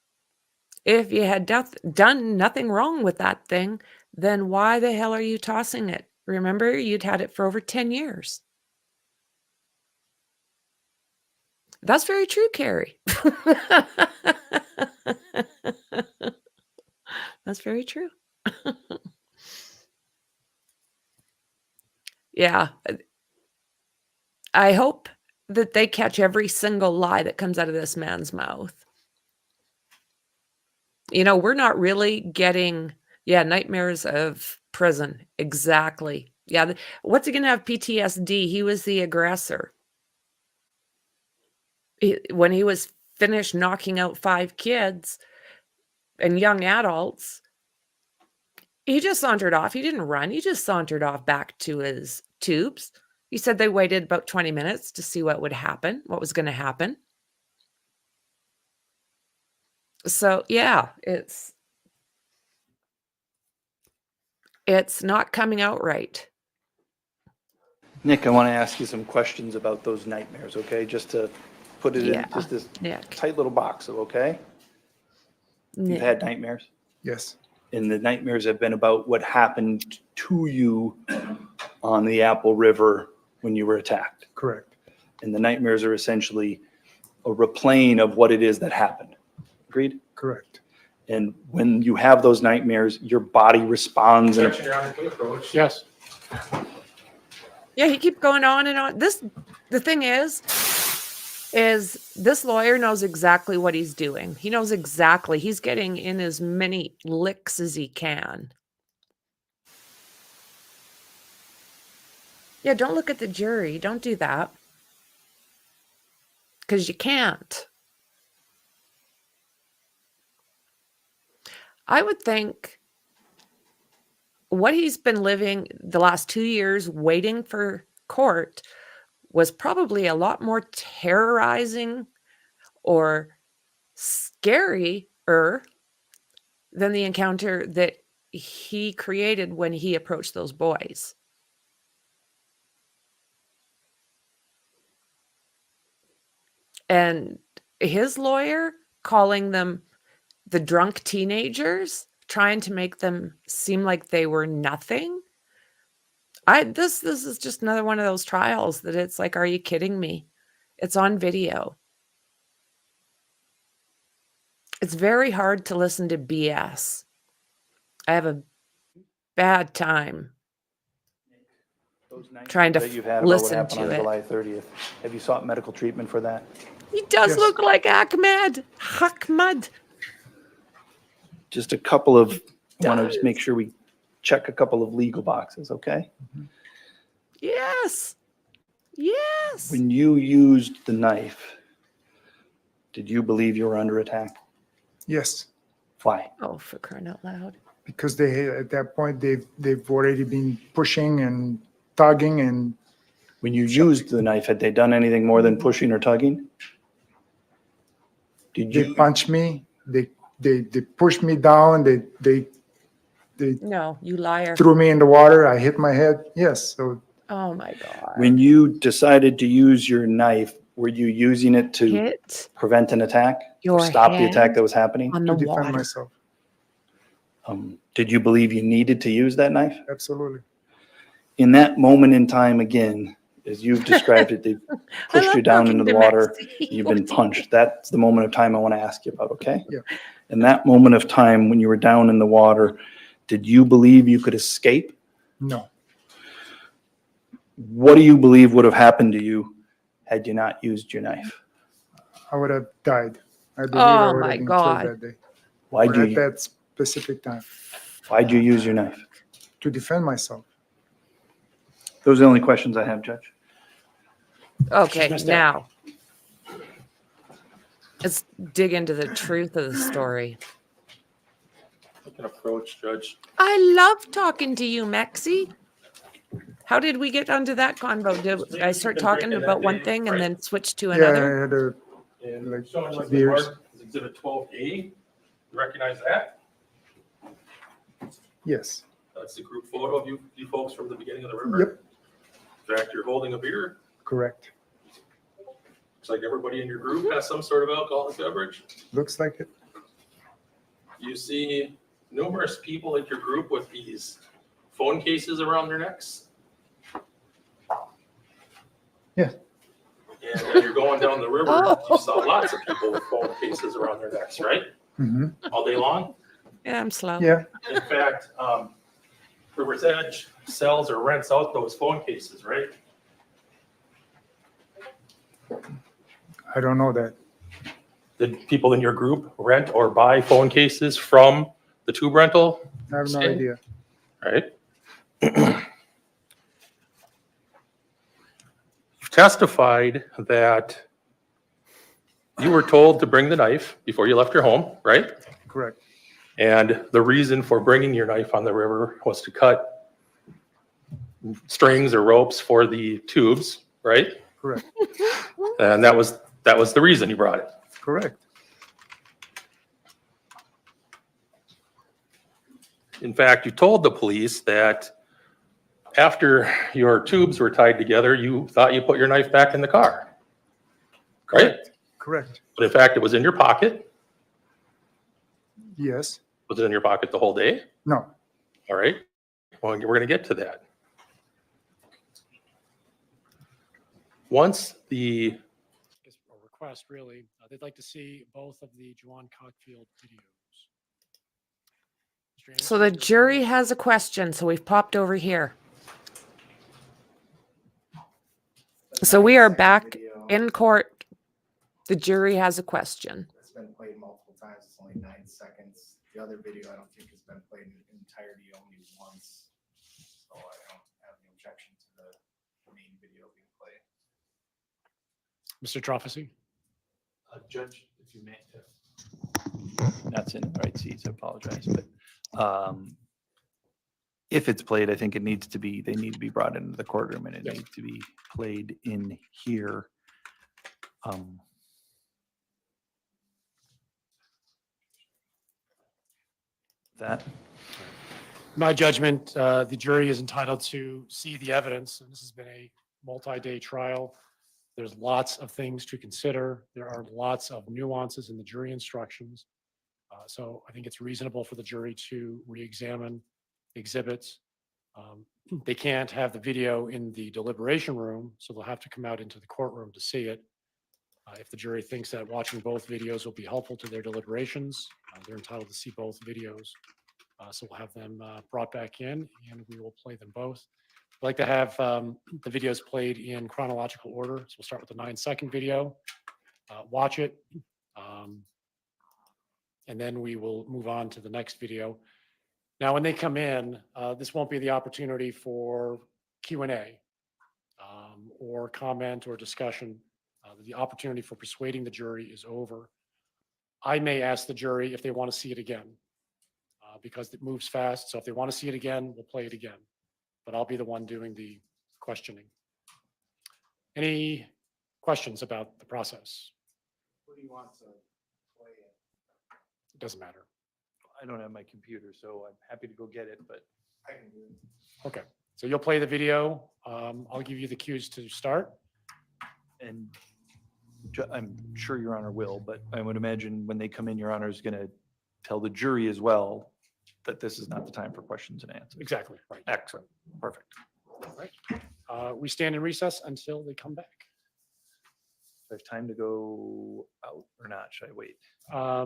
if you had done nothing wrong with that thing, then why the hell are you tossing it? Remember, you'd had it for over 10 years. That's very true, Carrie. That's very true. Yeah. I hope that they catch every single lie that comes out of this man's mouth. You know, we're not really getting, nightmares of prison. Exactly. Yeah. What's he going to have PTSD? He was the aggressor. When he was finished knocking out 5 kids and young adults, he just sauntered off. He didn't run. He just sauntered off back to his tubes. He said they waited about 20 minutes to see what would happen, what was going to happen. So, yeah, it's not coming out right. Nick, I want to ask you some questions about those nightmares, okay? Just to put it in just this tight little box, okay? You've had nightmares? Yes. And the nightmares have been about what happened to you on the Apple River when you were attacked. Correct. And the nightmares are essentially a replaying of what it is that happened. Agreed? Correct. And when you have those nightmares, your body responds. Yes. Yeah, he keeps going on and on. The thing is this lawyer knows exactly what he's doing. He knows exactly. He's getting in as many licks as he can. Yeah, don't look at the jury. Don't do that. Because you can't. I would think what he's been living the last 2 years waiting for court was probably a lot more terrorizing or scarier than the encounter that he created when he approached those boys. And his lawyer calling them the drunk teenagers, trying to make them seem like they were nothing. This is just another one of those trials that it's like, are you kidding me? It's on video. It's very hard to listen to BS. I have a bad time trying to listen to it. July 30th. Have you sought medical treatment for that? He does look like Ahmed. Just a couple of, want to just make sure we check a couple of legal boxes, okay? Yes. Yes. When you used the knife, did you believe you were under attack? Yes. Why? Oh, for crying out loud. because at that point, they've already been pushing and tugging and When you used the knife, had they done anything more than pushing or tugging? Did they you? punched me, they pushed me down, they No, you liar. threw me in the water, I hit my head, yes, so Oh my God. When you decided to use your knife, were you using it to Hit prevent an attack? Or your stop the attack head that was happening? on to the defend water. myself, Did you believe you needed to use that knife? absolutely. In that moment in time, again, as you've described it, they pushed you down into the water, you've been punched. That's the moment of time I want to ask you about, okay? Yeah. In that moment of time when you were down in the water, did you believe you could escape? No, What do you believe would have happened to you had you not used your knife? I would have died. I believe Oh I would my have been God. killed that day. Why'd Or at you, that specific time, why'd you use your knife? to defend myself. Those are the only questions I have, Judge. Okay, Missed out. now let's dig into the truth of the story. You can approach, Judge. I love talking to you, Mexi. How did we get onto that convo? Did I start talking about one thing and then switch to another? Yeah, I had a, And Like showing like the beers. mark is Exhibit 12A. You recognize that? yes, That's the group photo of you folks from the beginning of the river. Yep. In fact, you're holding a beer. correct, Looks like everybody in your group has some sort of alcoholic beverage. looks like it, You see numerous people in your group with these phone cases around their necks. Yeah. And as you're going down the river, you saw lots of people with phone cases around their necks, right? hmm All day long. Yeah, I'm slow. yeah, In fact, River's Edge sells or rents out those phone cases, right? I don't know that, Did people in your group rent or buy phone cases from the tube rental? I have no stand? idea. Right? You've testified that you were told to bring the knife before you left your home, right? Correct, And the reason for bringing your knife on the river was to cut strings or ropes for the tubes, right? correct, And that was the reason you brought it. correct, In fact, you told the police that after your tubes were tied together, you thought you put your knife back in the car, right? correct, But in fact, it was in your pocket. yes, Was it in your pocket the whole day? no, All right. Well, we're going to get to that. Once the A request, really. They'd like to see both of the Juwan Cockfield videos. Mr. Anderson, So the is there- jury has a question, so we've popped over here. So we are back in court. The jury has a question. It's been played multiple times. It's only 9 seconds. The other video, I don't think has been played in entirety only once. So I don't have any objection to the main video being played. Mr. Trophy? Judge, if you may. Not in the right seats, I apologize, but if it's played, I think they need to be brought into the courtroom and it needs to be played in here. That, My judgment, the jury is entitled to see the evidence, and this has been a multi-day trial. There's lots of things to consider. There are lots of nuances in the jury instructions. So I think it's reasonable for the jury to re-examine exhibits. They can't have the video in the deliberation room, so they'll have to come out into the courtroom to see it. If the jury thinks that watching both videos will be helpful to their deliberations, they're entitled to see both videos. So we'll have them brought back in and we will play them both. I'd like to have the videos played in chronological order. So we'll start with the 9-second video, watch it, and then we will move on to the next video. Now, when they come in, this won't be the opportunity for Q&A or comment or discussion. The opportunity for persuading the jury is over. I may ask the jury if they want to see it again because it moves fast. So if they want to see it again, we'll play it again. But I'll be the one doing the questioning. Any questions about the process? Who do you want to play it? It doesn't matter. I don't have my computer, so I'm happy to go get it, but I can do it. Okay, so you'll play the video. I'll give you the cues to start. and I'm sure Your Honor will, but I would imagine when they come in, Your Honor is going to tell the jury as well that this is not the time for questions and answers. Exactly, right. Excellent. Perfect. All right. We stand in recess until they come back. Do I have time to go out or not? Should I wait? Why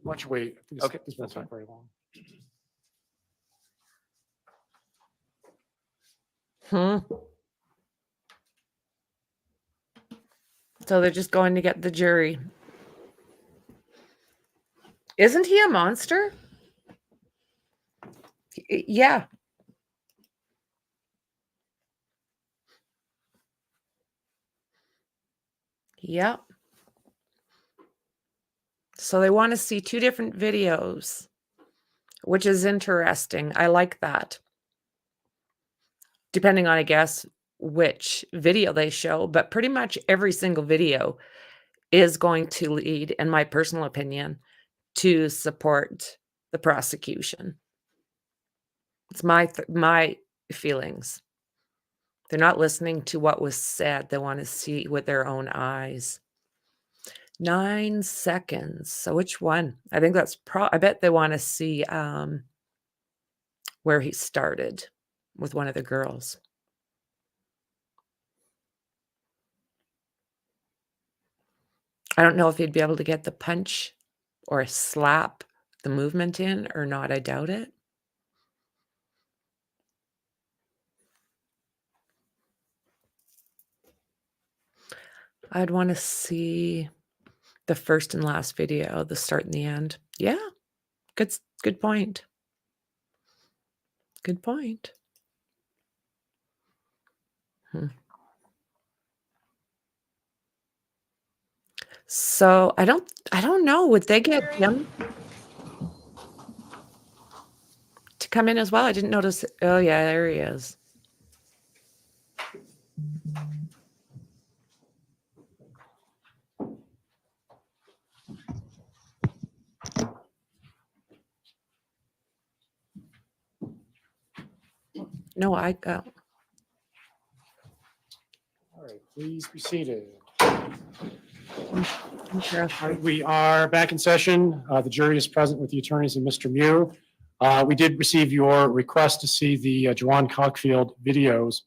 don't you wait? I think Okay, this won't that's fine. take very long. So they're just going to get the jury. Isn't he a monster? Yeah. Yep. So they want to see two different videos, which is interesting. I like that. Depending on, I guess, which video they show, but pretty much every single video is going to lead, in my personal opinion, to support the prosecution. It's my feelings. They're not listening to what was said. They want to see with their own eyes. 9 seconds. So which one? I think that's I bet they want to see where he started with one of the girls. I don't know if he'd be able to get the punch or slap the movement in or not. I doubt it. I'd want to see the first and last video, the start and the end. Yeah, good point. Good point. So I don't know. Would they get him to come in as well? I didn't notice. Oh yeah, there he is. No, I go. All right, please be seated. All right, we are back in session. The jury is present with the attorneys and Mr. Miu. We did receive your request to see the Juwan Cockfield videos.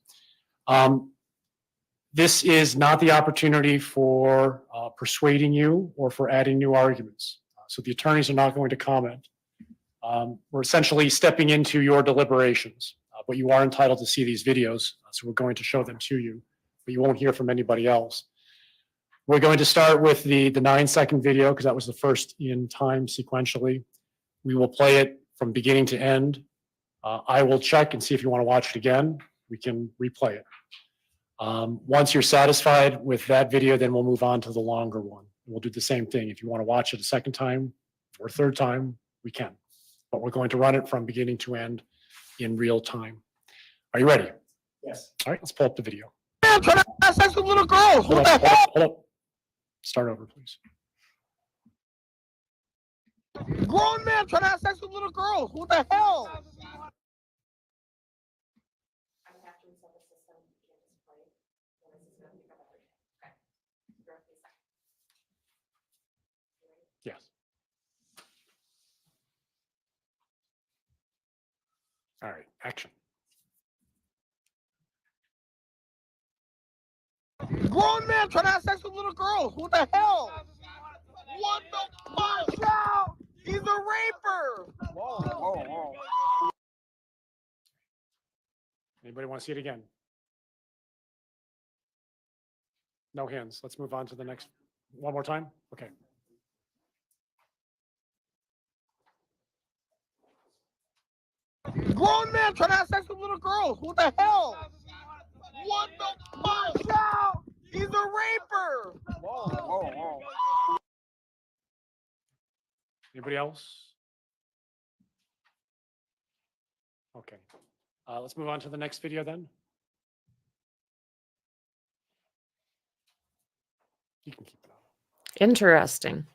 This is not the opportunity for persuading you or for adding new arguments. So the attorneys are not going to comment. We're essentially stepping into your deliberations, but you are entitled to see these videos. So we're going to show them to you, but you won't hear from anybody else. We're going to start with the 9-second video because that was the first in time sequentially. We will play it from beginning to end. I will check and see if you want to watch it again. We can replay it. Once you're satisfied with that video, then we'll move on to the longer one. We'll do the same thing. If you want to watch it a second time or a third time, we can. But we're going to run it from beginning to end in real time. Are you ready? Yes. All right, let's pull up the video. Man, trying to have sex with little girls. What the hell? Hold up. Start over, please. Grown man trying to have sex with little girls. What the hell? Yes. All right, action. Grown man trying to have sex with little girls. What the hell? What the fuck? Out! He's a raper. Whoa, whoa, whoa. Anybody want to see it again? No hands. Let's move on to the next. One more time? Okay. Grown man trying to have sex with little girls. What the hell? What the fuck? Out! He's a raper. Whoa, whoa, whoa. Anybody else? Okay. Let's move on to the next video then. You can keep it on. Interesting.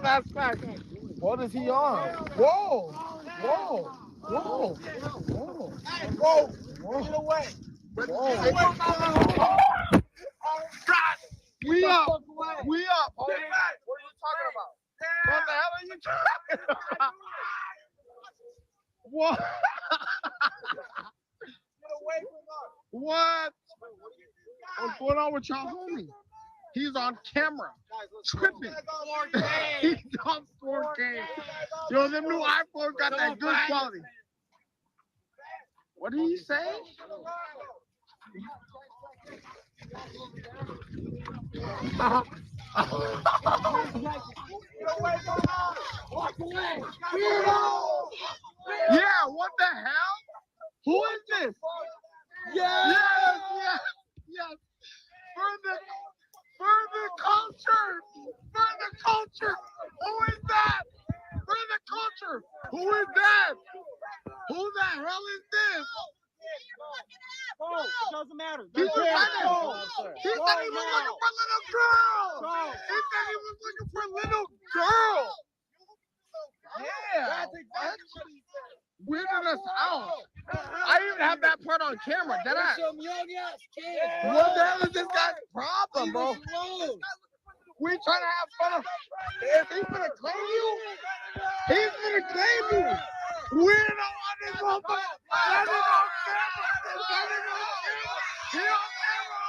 That's fact. What is he on? Whoa! Whoa! Whoa! Whoa! Whoa! Whoa! Get away! Whoa! We up! We up! What are you talking about? What the hell are you talking about? What? Get away from us! What? What's going on with y'all homie? He's on camera, tripping. He's on 4K. Yo, them new iPhones got that good quality. What did he say? Yeah, what the hell? Who is this? Yes, yes, yes. Further culture. Further culture. Who is that? Further culture. Who is that? Who the hell is this? It doesn't matter. He's running. He said he was looking for little girls. He said he was looking for little girls. Yeah. That's exactly what he said. Weirded us out. I even have that part on camera. Did I? Some young ass kids. What the hell is this guy's problem, bro? We trying to have fun. If he's gonna claim you, he's gonna claim you. We don't want this motherfucker. That is on camera. That is on camera. He on camera.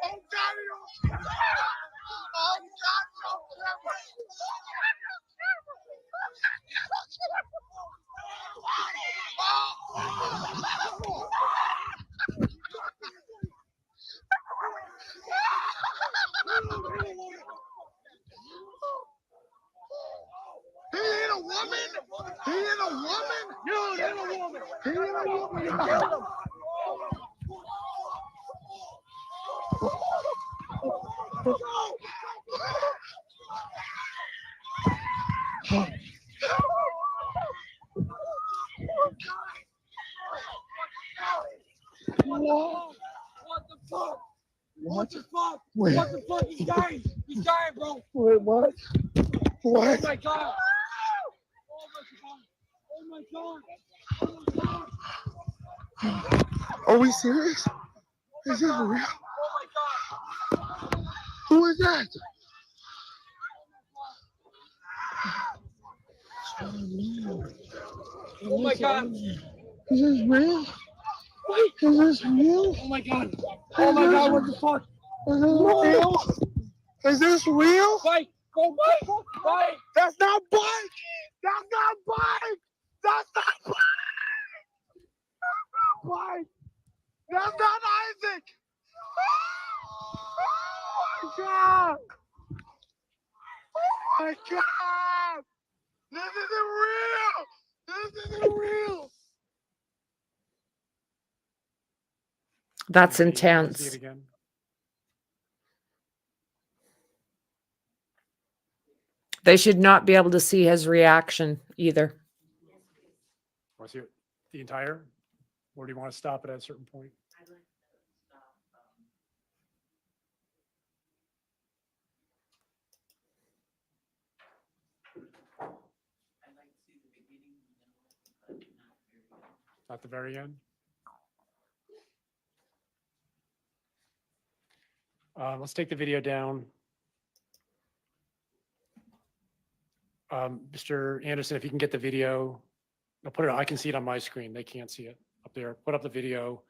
Oh God. Oh God. He on camera. Oh God. He on camera. He ain't a woman. He ain't a woman. You ain't a woman. He ain't a woman. You killed him. Whoa. What the fuck? What the fuck? Wait. What the fuck? He's dying. He's dying, bro. Wait, what? What? Oh my god. Oh my god. Oh my god. Oh my god. Are we serious? Is this real? Oh my god. Who is that? Oh my god. Is this real? Wait. Is this real? Oh my god. Oh my god, what the fuck? Is this real? Is this real? Fight. Go fight. Fight. That's not bike. That's not bike. That's not bike. That's not bike. That's not Isaac. Oh my god. Oh my god. This isn't real. This isn't real. That's See it intense. again. They should not be able to see his reaction either. Want to see the entire? Or do you want to stop it at a certain point? At the very end? Let's take the video down. Mr. Anderson, if you can get the video, I'll put it. I can see it on my screen. They can't see it up there. Put up the video,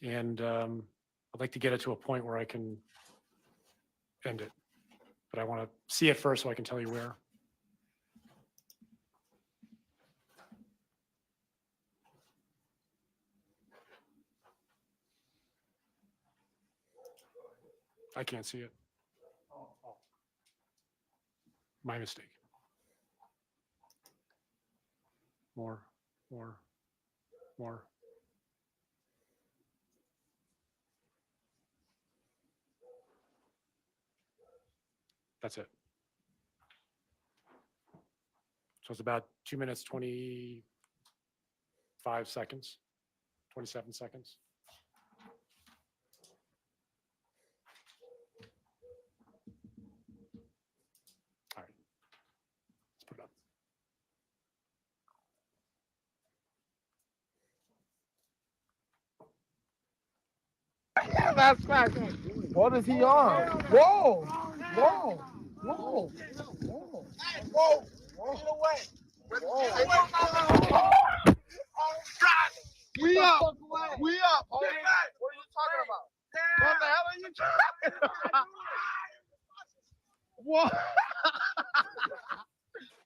and I'd like to get it to a point where I can end it. But I want to see it first so I can tell you where. I can't see it. My mistake. More. That's it. So it's about 2 minutes, 25 seconds, 27 seconds. All right, let's put it up. Yeah, that's right. What is he on? Whoa! Whoa! Whoa! Whoa! Whoa! Get away! Whoa! We up! We up! What are you talking about? What the hell are you talking about? What?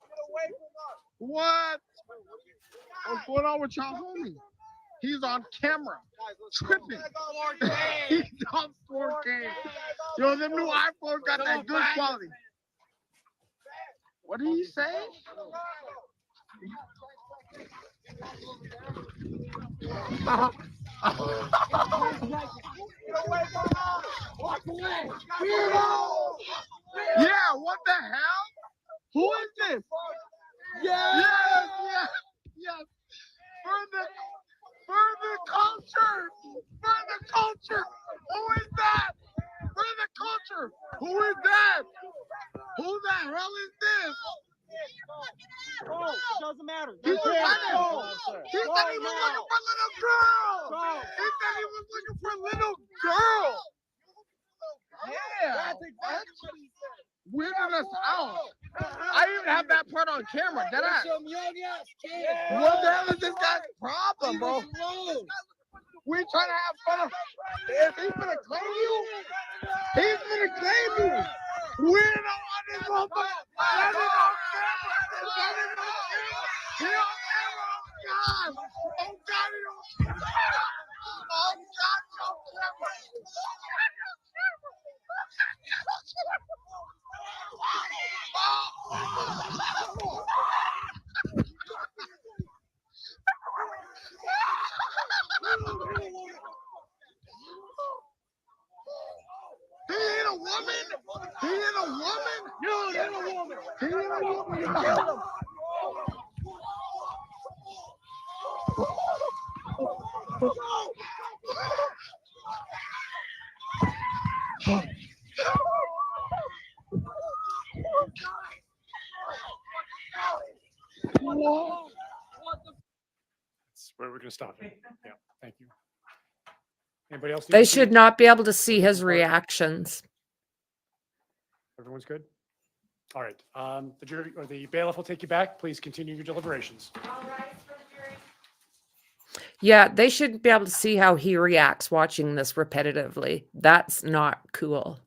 Get away from us! What? What's going on with y'all homie? He's on camera. Tripping. He's on 4K. Yo, them new iPhones got that good quality. What did he say? Yeah, what the hell? Who is this? Yes, yes, yes. For the culture. For the culture. Who is that? For the culture. Who is that? Who the hell is this? Oh, it doesn't matter. He's running. He said he was looking for little girl. He said he was looking for little girl. Yeah. That's exactly what he said. Weirding us out. I even have that part on camera. Did I? What the hell is this guy's problem, bro? We trying to have fun. Is he gonna claim you? He's gonna claim you. We don't want this motherfucker. Let it on camera. Let it on camera. He on camera. Oh God. Oh God. He on camera. Oh God. He on camera. He ain't a woman. He ain't a woman. You ain't a woman. He ain't a woman. You killed him. That's where we're going to stop it. Yeah, thank you. Anybody else? They should not be able to see his reactions. Everyone's good? All right. The jury or the bailiff will take you back. Please continue your deliberations. Yeah, they should be able to see how he reacts watching this repetitively. That's not cool.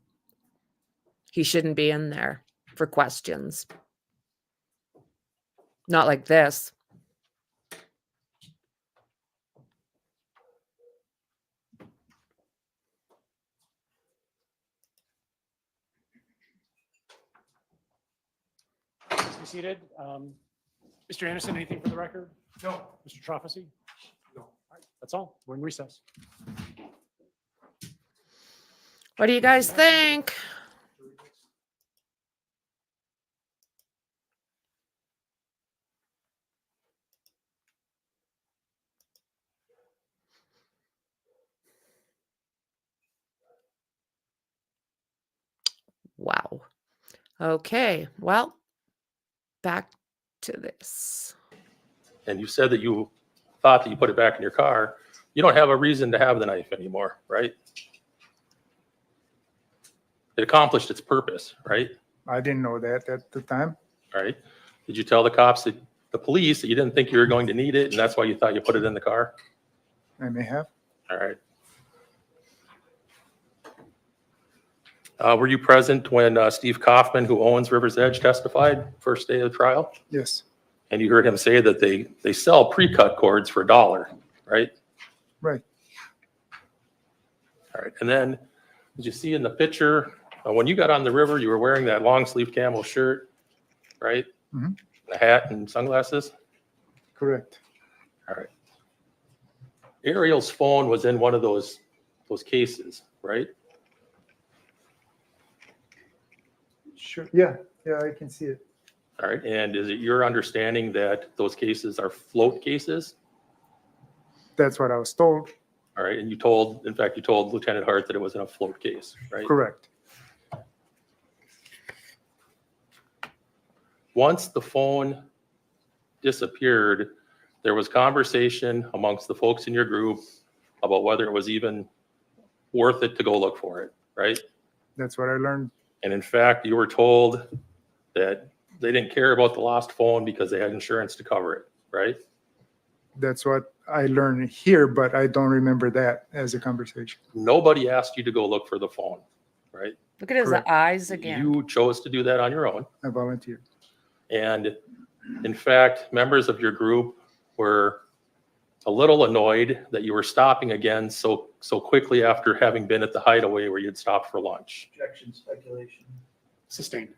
He shouldn't be in there for questions. Not like this. Please be seated. Mr. Anderson, anything for the record? No. Mr. Troffesy? No. All right, that's all. We're in recess. What do you guys think? Wow. Okay, well, back to this. And you said that you thought that you put it back in your car. You don't have a reason to have the knife anymore, right? It accomplished its purpose, right? I didn't know that at the time. Right? Did you tell the cops, that the police, that you didn't think you were going to need it, and that's why you thought you put it in the car? I may have. All right. Were you present when Steve Kaufman, who owns River's Edge, testified first day of the trial? Yes. And you heard him say that they sell pre-cut cords for $1, right? Right. All right. And then, did you see in the picture, when you got on the river, you were wearing that long sleeve camel shirt, right? Mhm. A hat and sunglasses? Correct. All right. Ariel's phone was in one of those cases, right? Sure, yeah, I can see it. All right, and is it your understanding that those cases are float cases? That's what I was told. All right, and you told, in fact, you told Lieutenant Hart that it wasn't a float case, right? Correct. Once the phone disappeared, there was conversation amongst the folks in your group about whether it was even worth it to go look for it, right? That's what I learned. And in fact, you were told that they didn't care about the lost phone because they had insurance to cover it, right? That's what I learned here, but I don't remember that as a conversation. Nobody asked you to go look for the phone, right? Look at his Correct. eyes again. You chose to do that on your own. I volunteered. And in fact, members of your group were a little annoyed that you were stopping again so quickly after having been at the hideaway where you'd stopped for lunch. Objection, speculation. Sustained.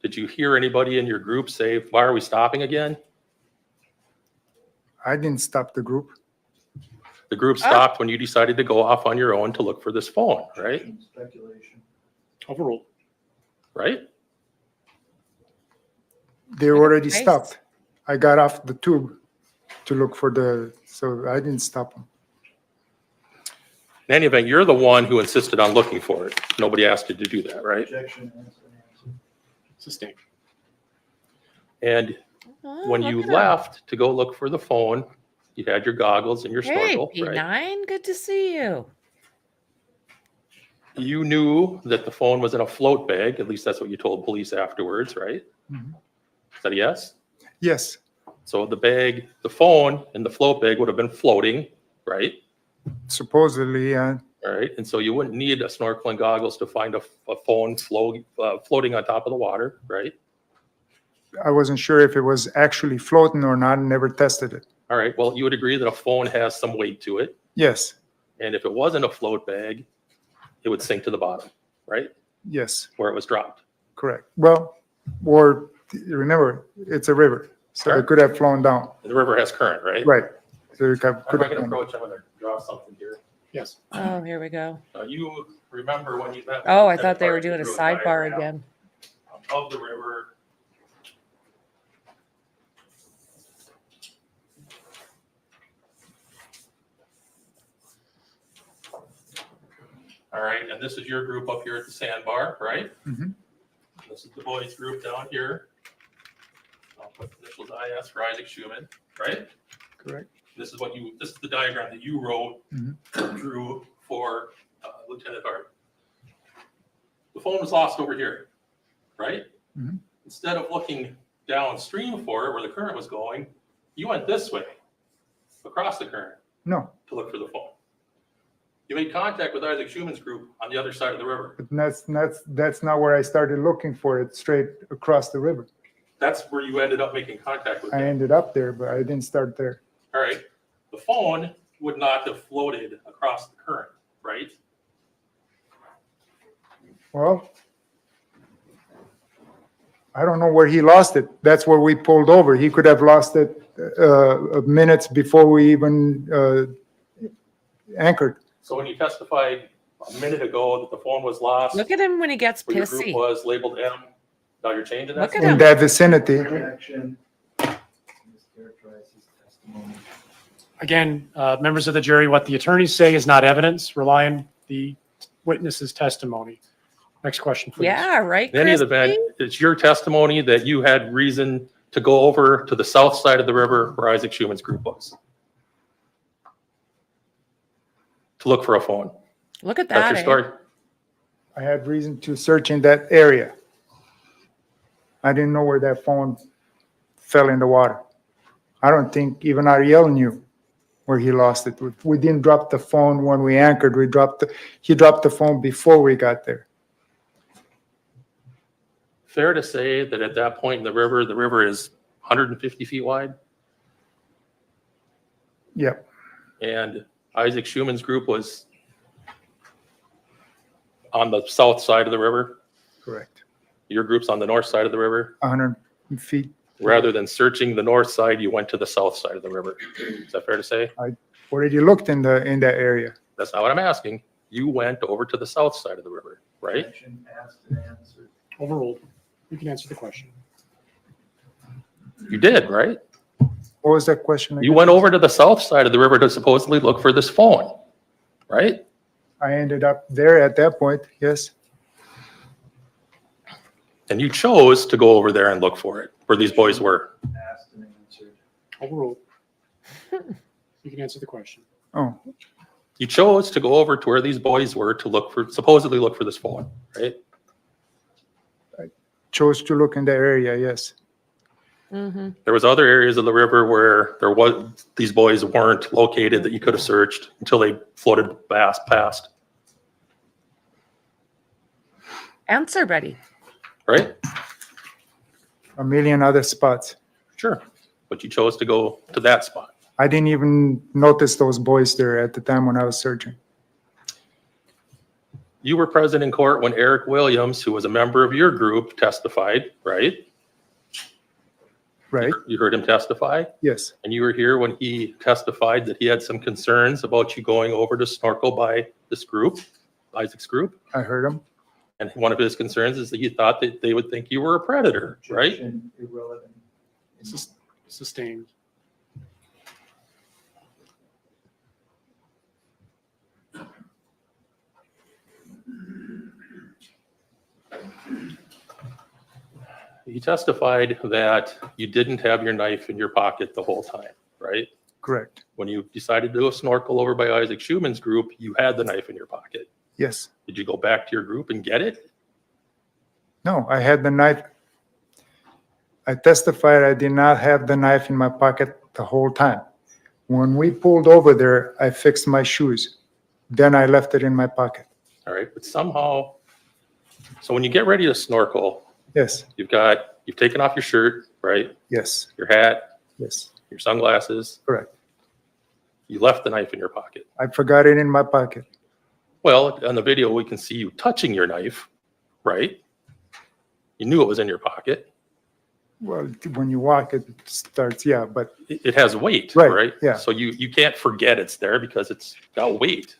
Did you hear anybody in your group say, why are we stopping again? I didn't stop the group. The group stopped when you decided to go off on your own to look for this phone, right? Speculation. Overruled. Right? They already Nice. stopped. I got off the tube to look for so I didn't stop them. In any event, you're the one who insisted on looking for it. Nobody asked you to do that, right? Objection, answer. Sustained. And Oh, when look you at him. left to go look for the phone, you had your goggles and your Hey, snorkel, right? P9, good to see you. You knew that the phone was in a float bag, at least that's what you told police afterwards, right? Mhm. Is that a yes? Yes, So the phone and the float bag would have been floating, right? supposedly, All right, and so you wouldn't need a snorkel and goggles to find a phone floating on top of the water, right? I wasn't sure if it was actually floating or not, never tested it. All right, well, you would agree that a phone has some weight to it, Yes, and if it wasn't a float bag, it would sink to the bottom, right? yes, Where it was dropped. correct. Well, or remember, it's a river, so it could have flown down. The river has current, right? Right. So it could I'm have going to flown. approach, I'm going to draw something here. Yes. Oh, here we go. You remember when you met. Oh, I Lieutenant thought they were Hart, you doing a drew sidebar diagram again. Of the river. All right, and this is your group up here at the sandbar, right? Mhm. This is the boys group down here. I'll put initials IS for Isaac Schumann, right? Correct. This is the diagram that you wrote, Mhm. drew for Lieutenant Hart. The phone was lost over here, right? Mhm. Instead of looking downstream for it where the current was going, you went this way, across the current, No, to look for the phone. You made contact with Isaac Schumann's group on the other side of the river. but that's not where I started looking for it, straight across the river. That's where you ended up making contact with I him. ended up there, but I didn't start there. All right. The phone would not have floated across the current, right? Well, I don't know where he lost it. That's where we pulled over. He could have lost it minutes before we even anchored. So when you testified a minute ago that the phone was lost, Look at him when he gets where your group pissy. was labeled M, now you're changing that? Look at In him. that vicinity. Objection. Mischaracterize his testimony. Again, members of the jury, what the attorneys say is not evidence. Rely on the witness's testimony. Next question, please. Yeah, right, In any event, Christy? it's your testimony that you had reason to go over to the south side of the river where Isaac Schumann's group was. To look for a phone. Look at That's that. your eh? story? I had reason to search in that area. I didn't know where that phone fell in the water. I don't think even Ariel knew where he lost it. We didn't drop the phone when we anchored. He dropped the phone before we got there. Fair to say that at that point in the river is 150 feet wide, Yep, and Isaac Schumann's group was on the south side of the river. correct. Your group's on the north side of the river. 100 feet. Rather than searching the north side, you went to the south side of the river. Is that fair to say? I already looked in that area. That's not what I'm asking. You went over to the south side of the river, right? Objection, asked and answered. Overruled. You can answer the question. You did, right? What was that question You again? went over to the south side of the river to supposedly look for this phone, right? I ended up there at that point, yes. And you chose to go over there and look for it, where these boys were. Asked and answered. Overruled. You can answer the question. Oh, You chose to go over to where these boys were to look for, supposedly look for this phone, right? chose to look in the area, yes. There was other areas of the river where these boys weren't located that you could have searched until they floated past, Answer, buddy. right? A million other spots. Sure. But you chose to go to that spot. I didn't even notice those boys there at the time when I was searching. You were present in court when Eric Williams, who was a member of your group, testified, right? Right. You heard him testify? Yes. And you were here when he testified that he had some concerns about you going over to snorkel by this group, Isaac's group. I heard him. And one of his concerns is that he thought that they would think you were a predator, right? Irrelevant. Sustained. He testified that you didn't have your knife in your pocket the whole time, right? Correct. When you decided to go snorkel over by Isaac Schumann's group, you had the knife in your pocket. Yes. Did you go back to your group and get it? No, I had the knife. I testified I did not have the knife in my pocket the whole time. When we pulled over there, I fixed my shoes. Then I left it in my pocket. All right, but somehow, so when you get ready to snorkel, Yes. you've taken off your shirt, right? Yes. Your hat, Yes. your sunglasses. Correct. You left the knife in your pocket. I forgot it in my pocket. Well, on the video, we can see you touching your knife, right? You knew it was in your pocket. Well, when you walk, it starts, yeah, but It has weight, Right, right? yeah. So you can't forget it's there because it's got weight.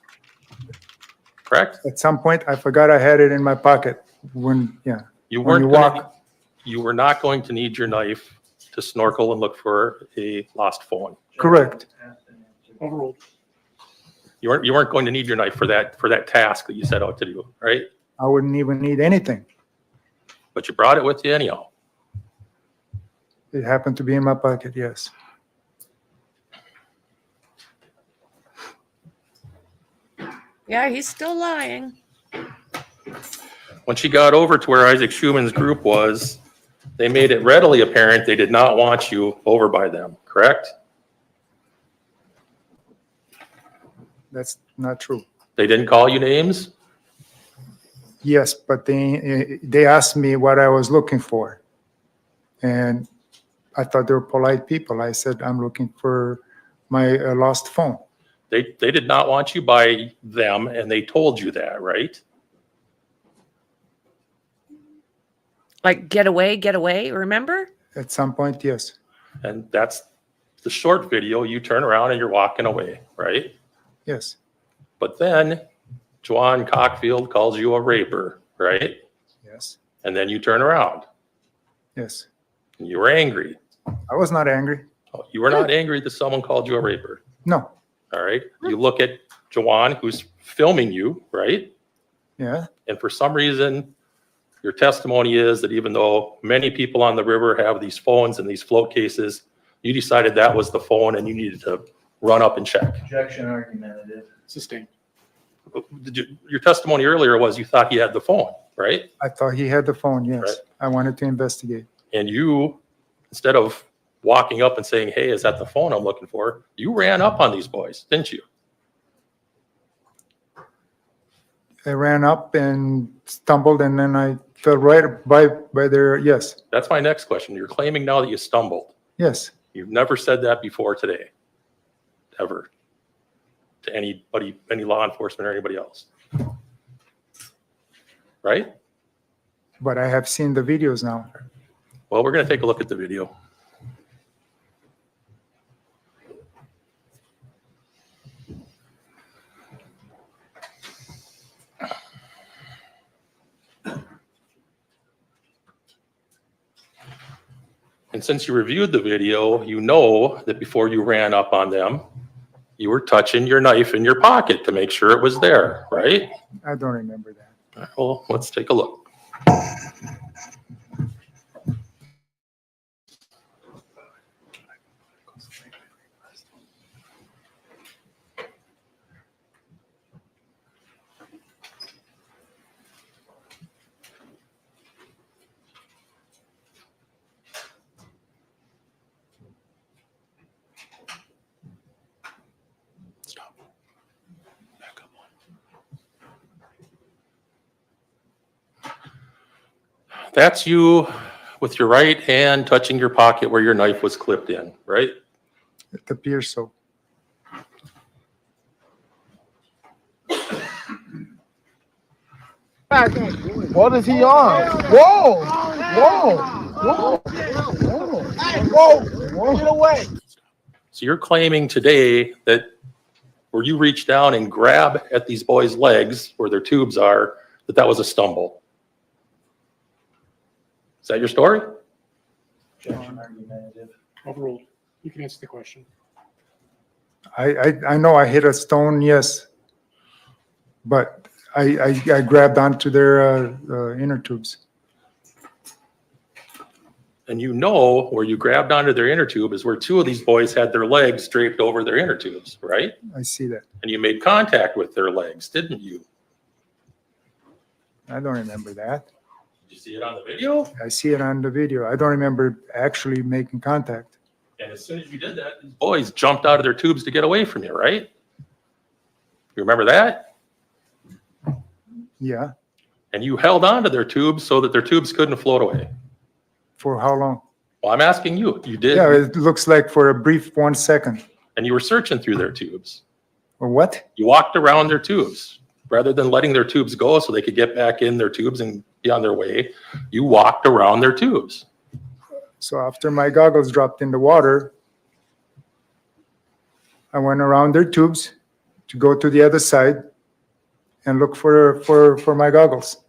Correct? at some point I forgot I had it in my pocket when, yeah. You When weren't you gonna, walk. you were not going to need your knife to snorkel and look for a lost phone. Correct. Overruled. You weren't going to need your knife for that task that you set out to do, right? I wouldn't even need anything. But you brought it with you anyhow. It happened to be in my pocket, yes. Yeah, he's still lying. When she got over to where Isaac Schumann's group was, they made it readily apparent they did not want you over by them, correct? That's not true. They didn't call you names? Yes, but they asked me what I was looking for. And I thought they were polite people. I said, I'm looking for my lost phone. They did not want you by them, and they told you that, right? Like, get away, remember? At some point, yes. And that's the short video. You turn around and you're walking away, right? Yes. But then Juan Cockfield calls you a raper, right? Yes. And then you turn around Yes. and you were angry. I was not angry. Oh, you were not angry that someone called you a raper. No. All right. You look at Juan, who's filming you, right? Yeah. And for some reason, your testimony is that even though many people on the river have these phones and these float cases, you decided that was the phone and you needed to run up and check. Objection argumentative. Sustained. Your testimony earlier was you thought he had the phone, right? I thought he had the phone, yes. Right. I wanted to investigate. And you, instead of walking up and saying, hey, is that the phone I'm looking for? You ran up on these boys, didn't you? I ran up and stumbled and then I fell right by their, yes. That's my next question. You're claiming now that you stumbled. Yes. You've never said that before today, ever, to anybody, any law enforcement or anybody else. Right? But I have seen the videos now. Well, we're going to take a look at the video. And since you reviewed the video, you know that before you ran up on them, you were touching your knife in your pocket to make sure it was there, right? I don't remember that. All right, well, let's take a look. That's you with your right hand touching your pocket where your knife was clipped in, right? It appears so. What is he on? Whoa! Whoa! Whoa! Whoa! Whoa! Get away! So you're claiming today that where you reach down and grab at these boys' legs where their tubes are, that was a stumble. Is that your story? Overruled. You can answer the question. I know I hit a stone, yes. But I grabbed onto their inner tubes. And you know where you grabbed onto their inner tube is where two of these boys had their legs draped over their inner tubes, right? I see that. And you made contact with their legs, didn't you? I don't remember that. Did you see it on the video? I see it on the video. I don't remember actually making contact. And as soon as you did that, these boys jumped out of their tubes to get away from you, right? You remember that? Yeah. And you held onto their tubes so that their tubes couldn't float away. For how long? Well, I'm asking you. You did. Yeah, it looks like for a brief 1 second. And you were searching through their tubes. Or what? You walked around their tubes. Rather than letting their tubes go so they could get back in their tubes and be on their way, you walked around their tubes. So after my goggles dropped in the water, I went around their tubes to go to the other side and look for my goggles.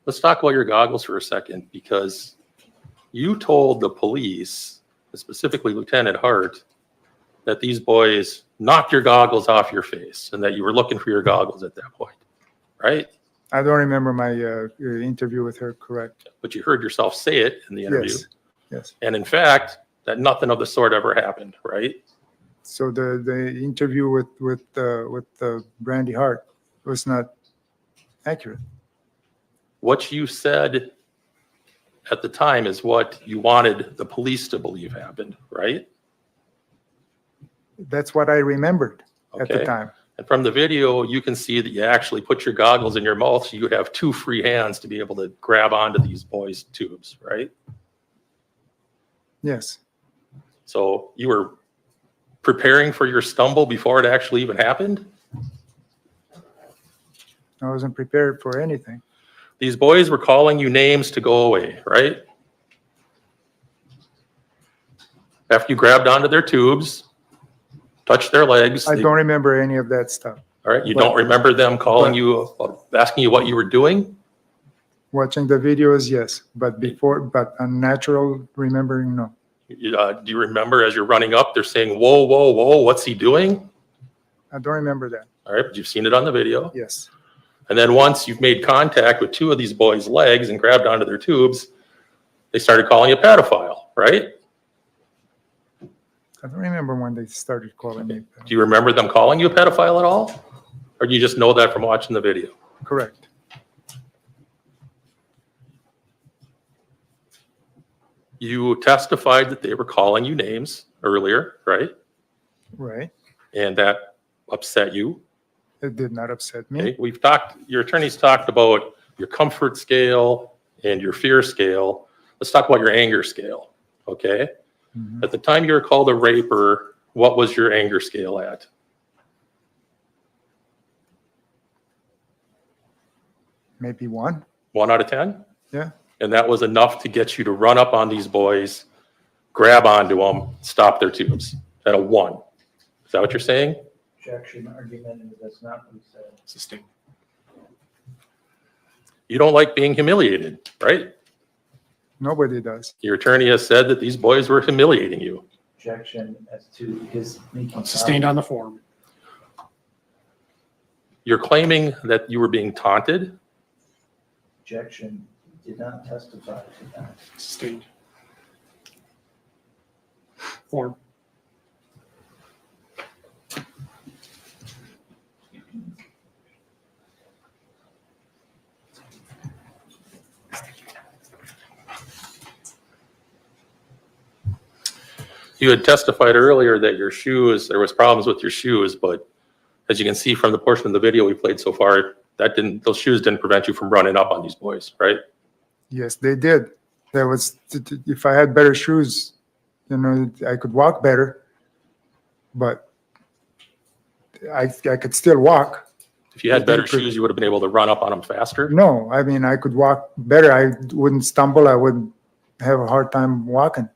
Let's talk about your goggles for a second, because you told the police, specifically Lieutenant Hart, that these boys knocked your goggles off your face and that you were looking for your goggles at that point, right? I don't remember my interview with her, correct? But you heard yourself say it in the interview. Yes, yes. And in fact, that nothing of the sort ever happened, right? So the interview with Brandy Hart was not accurate. What you said at the time is what you wanted the police to believe happened, right? That's what I remembered at the Okay. time. And from the video, you can see that you actually put your goggles in your mouth so you would have two free hands to be able to grab onto these boys' tubes, right? Yes. So you were preparing for your stumble before it actually even happened? I wasn't prepared for anything. These boys were calling you names to go away, right? After you grabbed onto their tubes, touched their legs. I don't remember any of that stuff. All right, you don't remember them calling you, asking you what you were doing? Watching the videos, yes, but unnatural remembering, no. Do you remember as you're running up, they're saying, whoa, whoa, whoa, what's he doing? I don't remember that. All right, but you've seen it on the video. Yes. And then once you've made contact with two of these boys' legs and grabbed onto their tubes, they started calling you a pedophile, right? I don't remember when they started calling me. Do you remember them calling you a pedophile at all? Or do you just know that from watching the video? Correct. You testified that they were calling you names earlier, right? Right. And that upset you. It did not upset me. Okay, we've talked, your attorneys talked about your comfort scale and your fear scale. Let's talk about your anger scale, okay? Mm-hmm. At the time you were called a raper, what was your anger scale at? Maybe 1. 1 out of 10? Yeah. And that was enough to get you to run up on these boys, grab onto them, stop their tubes at a 1. Is that what you're saying? Objection, argument, that's not what he said. Nobody does. Your attorney has said that these boys were humiliating you. Objection as to his making. Sustained on the form. You're claiming that you were being taunted. Objection, he did not testify to that. Sustained. Form. You had testified earlier that your shoes, there was problems with your shoes, but as you can see from the portion of the video we played so far, those shoes didn't prevent you from running up on these boys, right? Yes, they did. There was, if I had better shoes, you know, I could walk better, but I could still walk. If you had better shoes, you would have been able to run up on them faster. No, I mean, I could walk better. I wouldn't stumble. I wouldn't have a hard time walking.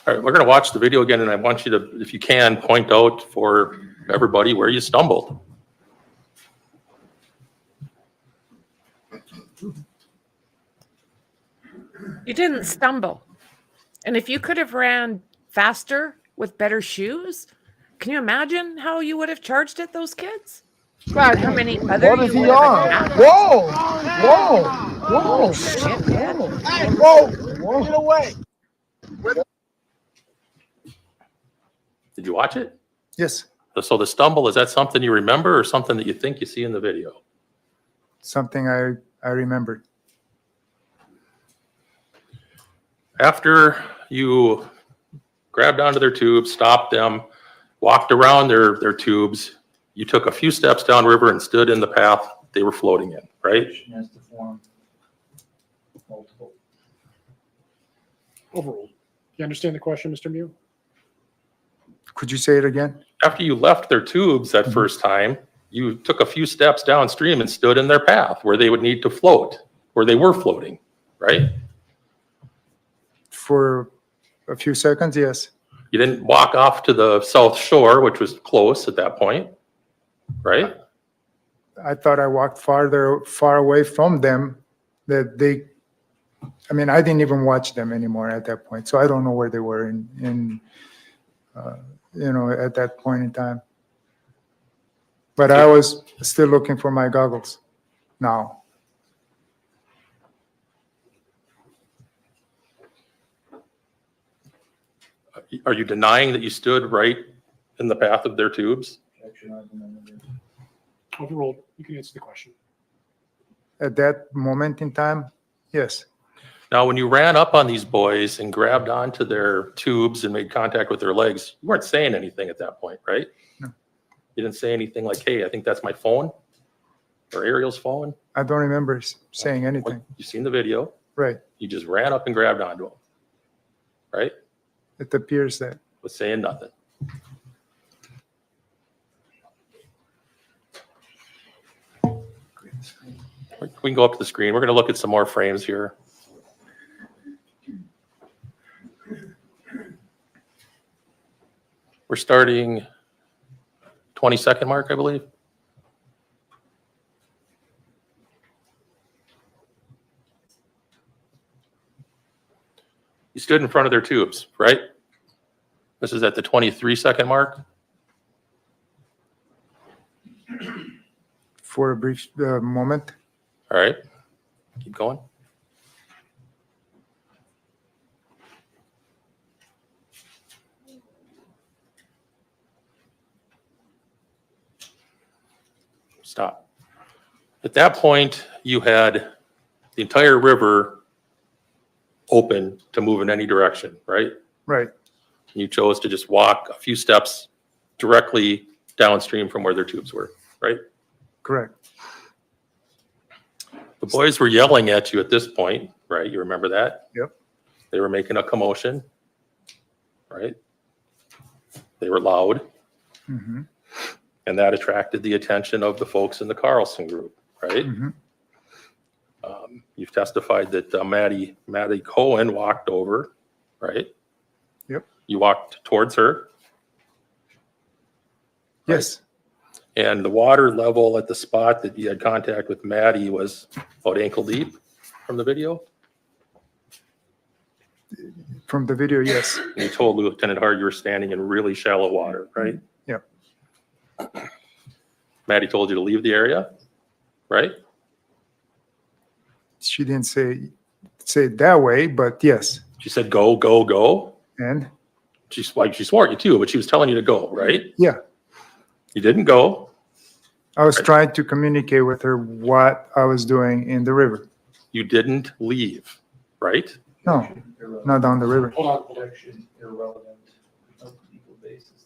All right, we're going to watch the video again, and I want you to, if you can, point out for everybody where you stumbled. You didn't stumble. And if you could have ran faster with better shoes, can you imagine how you would have charged at those kids? God, how many other What is he on? Whoa! Whoa! Whoa! Shit, man. Whoa! Whoa! Get away! Did you watch it? Yes. So the stumble, is that something you remember or something that you think you see in the video? Something I remembered. After you grabbed onto their tubes, stopped them, walked around their tubes, you took a few steps downriver and stood in the path they were floating in, right? Has to form multiple. Overruled. You understand the question, Mr. Miu? Could you say it again? After you left their tubes that first time, you took a few steps downstream and stood in their path where they would need to float, where they were floating, right? For a few seconds, yes. You didn't walk off to the south shore, which was close at that point, right? I thought I walked far away from them, that they, I mean, I didn't even watch them anymore at that point. So I don't know where they were you know, at that point in time. But I was still looking for my goggles now. Are you denying that you stood right in the path of their tubes? Objection, argument. Overruled. You can answer the question. At that moment in time, yes. Now, when you ran up on these boys and grabbed onto their tubes and made contact with their legs, you weren't saying anything at that point, right? No. You didn't say anything like, hey, I think that's my phone or Ariel's phone. I don't remember saying anything. Well, you've seen the video. Right. You just ran up and grabbed onto them, right? It appears that. Was saying nothing. We can go up to the screen. We're going to look at some more frames here. We're starting 22nd mark, I believe. You stood in front of their tubes, right? This is at the 23-second mark. For a brief moment. All right, keep going. Stop. At that point, you had the entire river open to move in any direction, right? Right. You chose to just walk a few steps directly downstream from where their tubes were, right? Correct. The boys were yelling at you at this point, right? You remember that? Yep. They were making a commotion, right? They were loud. Mm-hmm. And that attracted the attention of the folks in the Carlson group, right? Mm-hmm. You've testified that Maddie Cohen walked over, right? Yep. You walked towards her. Yes. And the water level at the spot that you had contact with Maddie was about ankle deep from the video? From the video, yes. And you told Lieutenant Hart you were standing in really shallow water, right? Yeah. Maddie told you to leave the area, right? She didn't say it that way, but yes. She said, go, go, go. And? She swore at you too, but she was telling you to go, right? Yeah. You didn't go. I was trying to communicate with her what I was doing in the river. You didn't leave, right? No, not down the river. Hold on. Objection irrelevant of legal basis.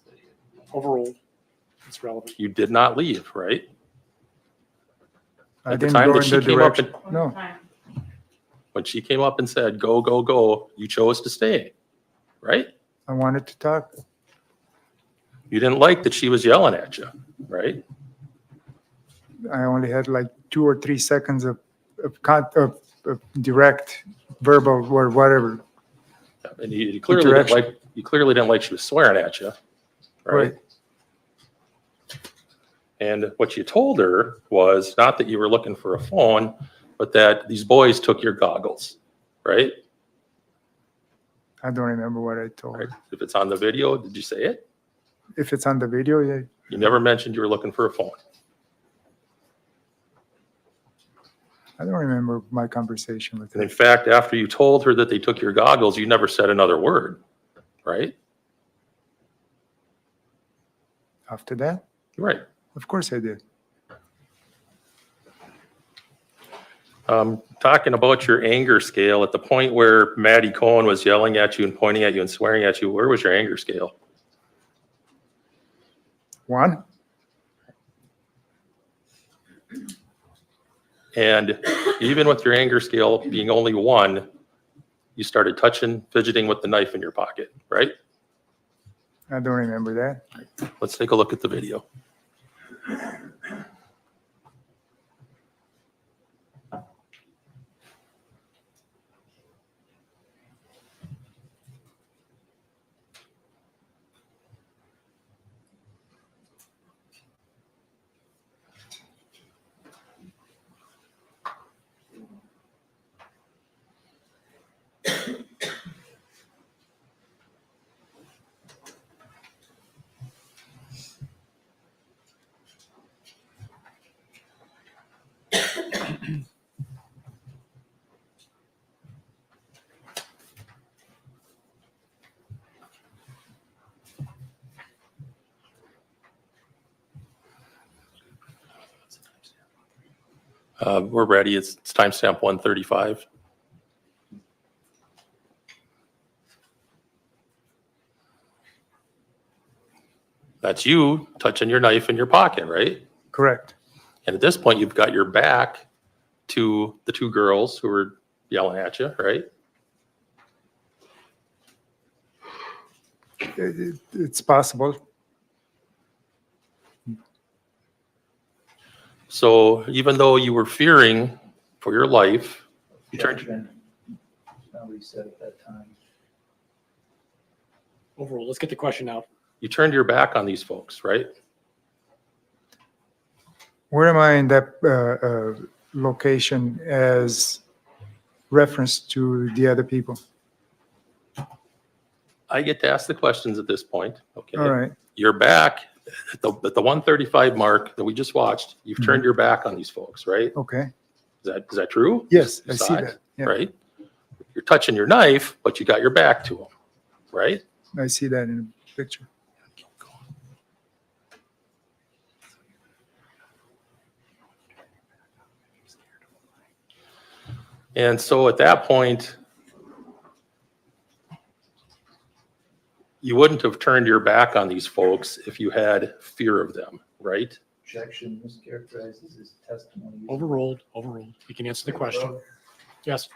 Overruled. It's relevant. You did not leave, right? I At the didn't time go that in she the came up direction. and, No, when she came up and said, go, go, go, you chose to stay, right? I wanted to talk. You didn't like that she was yelling at you, right? I only had like 2 or 3 seconds of direct verbal or whatever. And you clearly didn't like she was swearing at you, right? And what you told her was not that you were looking for a phone, but that these boys took your goggles, right? I don't remember what I told her. If it's on the video, did you say it? If it's on the video, yeah. You never mentioned you were looking for a phone. I don't remember my conversation with And her. in fact, after you told her that they took your goggles, you never said another word, right? After that? Right. Of course I did. Talking about your anger scale, at the point where Maddie Cohen was yelling at you and pointing at you and swearing at you, where was your anger scale? 1. And even with your anger scale being only 1, you started touching, fidgeting with the knife in your pocket, right? I don't remember that. Let's take a look at the video. We're ready. It's timestamp 135. That's you touching your knife in your pocket, right? Correct. And at this point, you've got your back to the 2 girls who were yelling at you, right? It's possible. So even though you were fearing for your life, you turned. Objection. Nobody said at that time. Overruled. Let's get the question out. You turned your back on these folks, right? Where am I in that location as reference to the other people? I get to ask the questions at this point, okay? All right. You're back at the 135 mark that we just watched. You've turned your back on these folks, right? Okay. Is that true? Yes, You I saw see it, that. Yeah. Right? You're touching your knife, but you got your back to them, right? I see that in the picture. And so at that point, you wouldn't have turned your back on these folks if you had fear of them, right? Objection mischaracterizes his testimony. Overruled. Overruled. You can answer the question. Yes.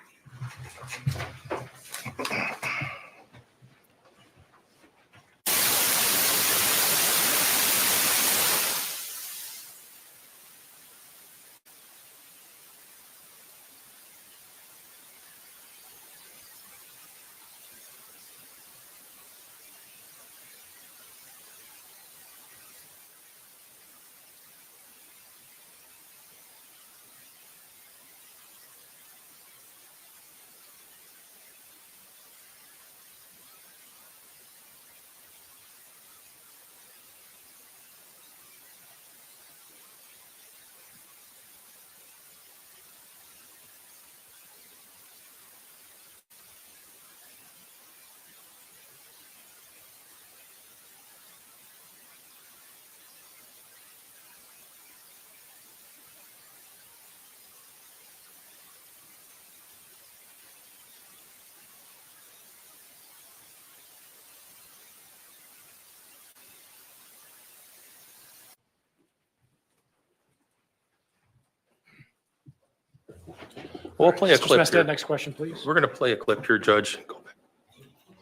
We'll play a Mr. clip Smestad, here. next question, please. We're going to play a clip here, Judge. Go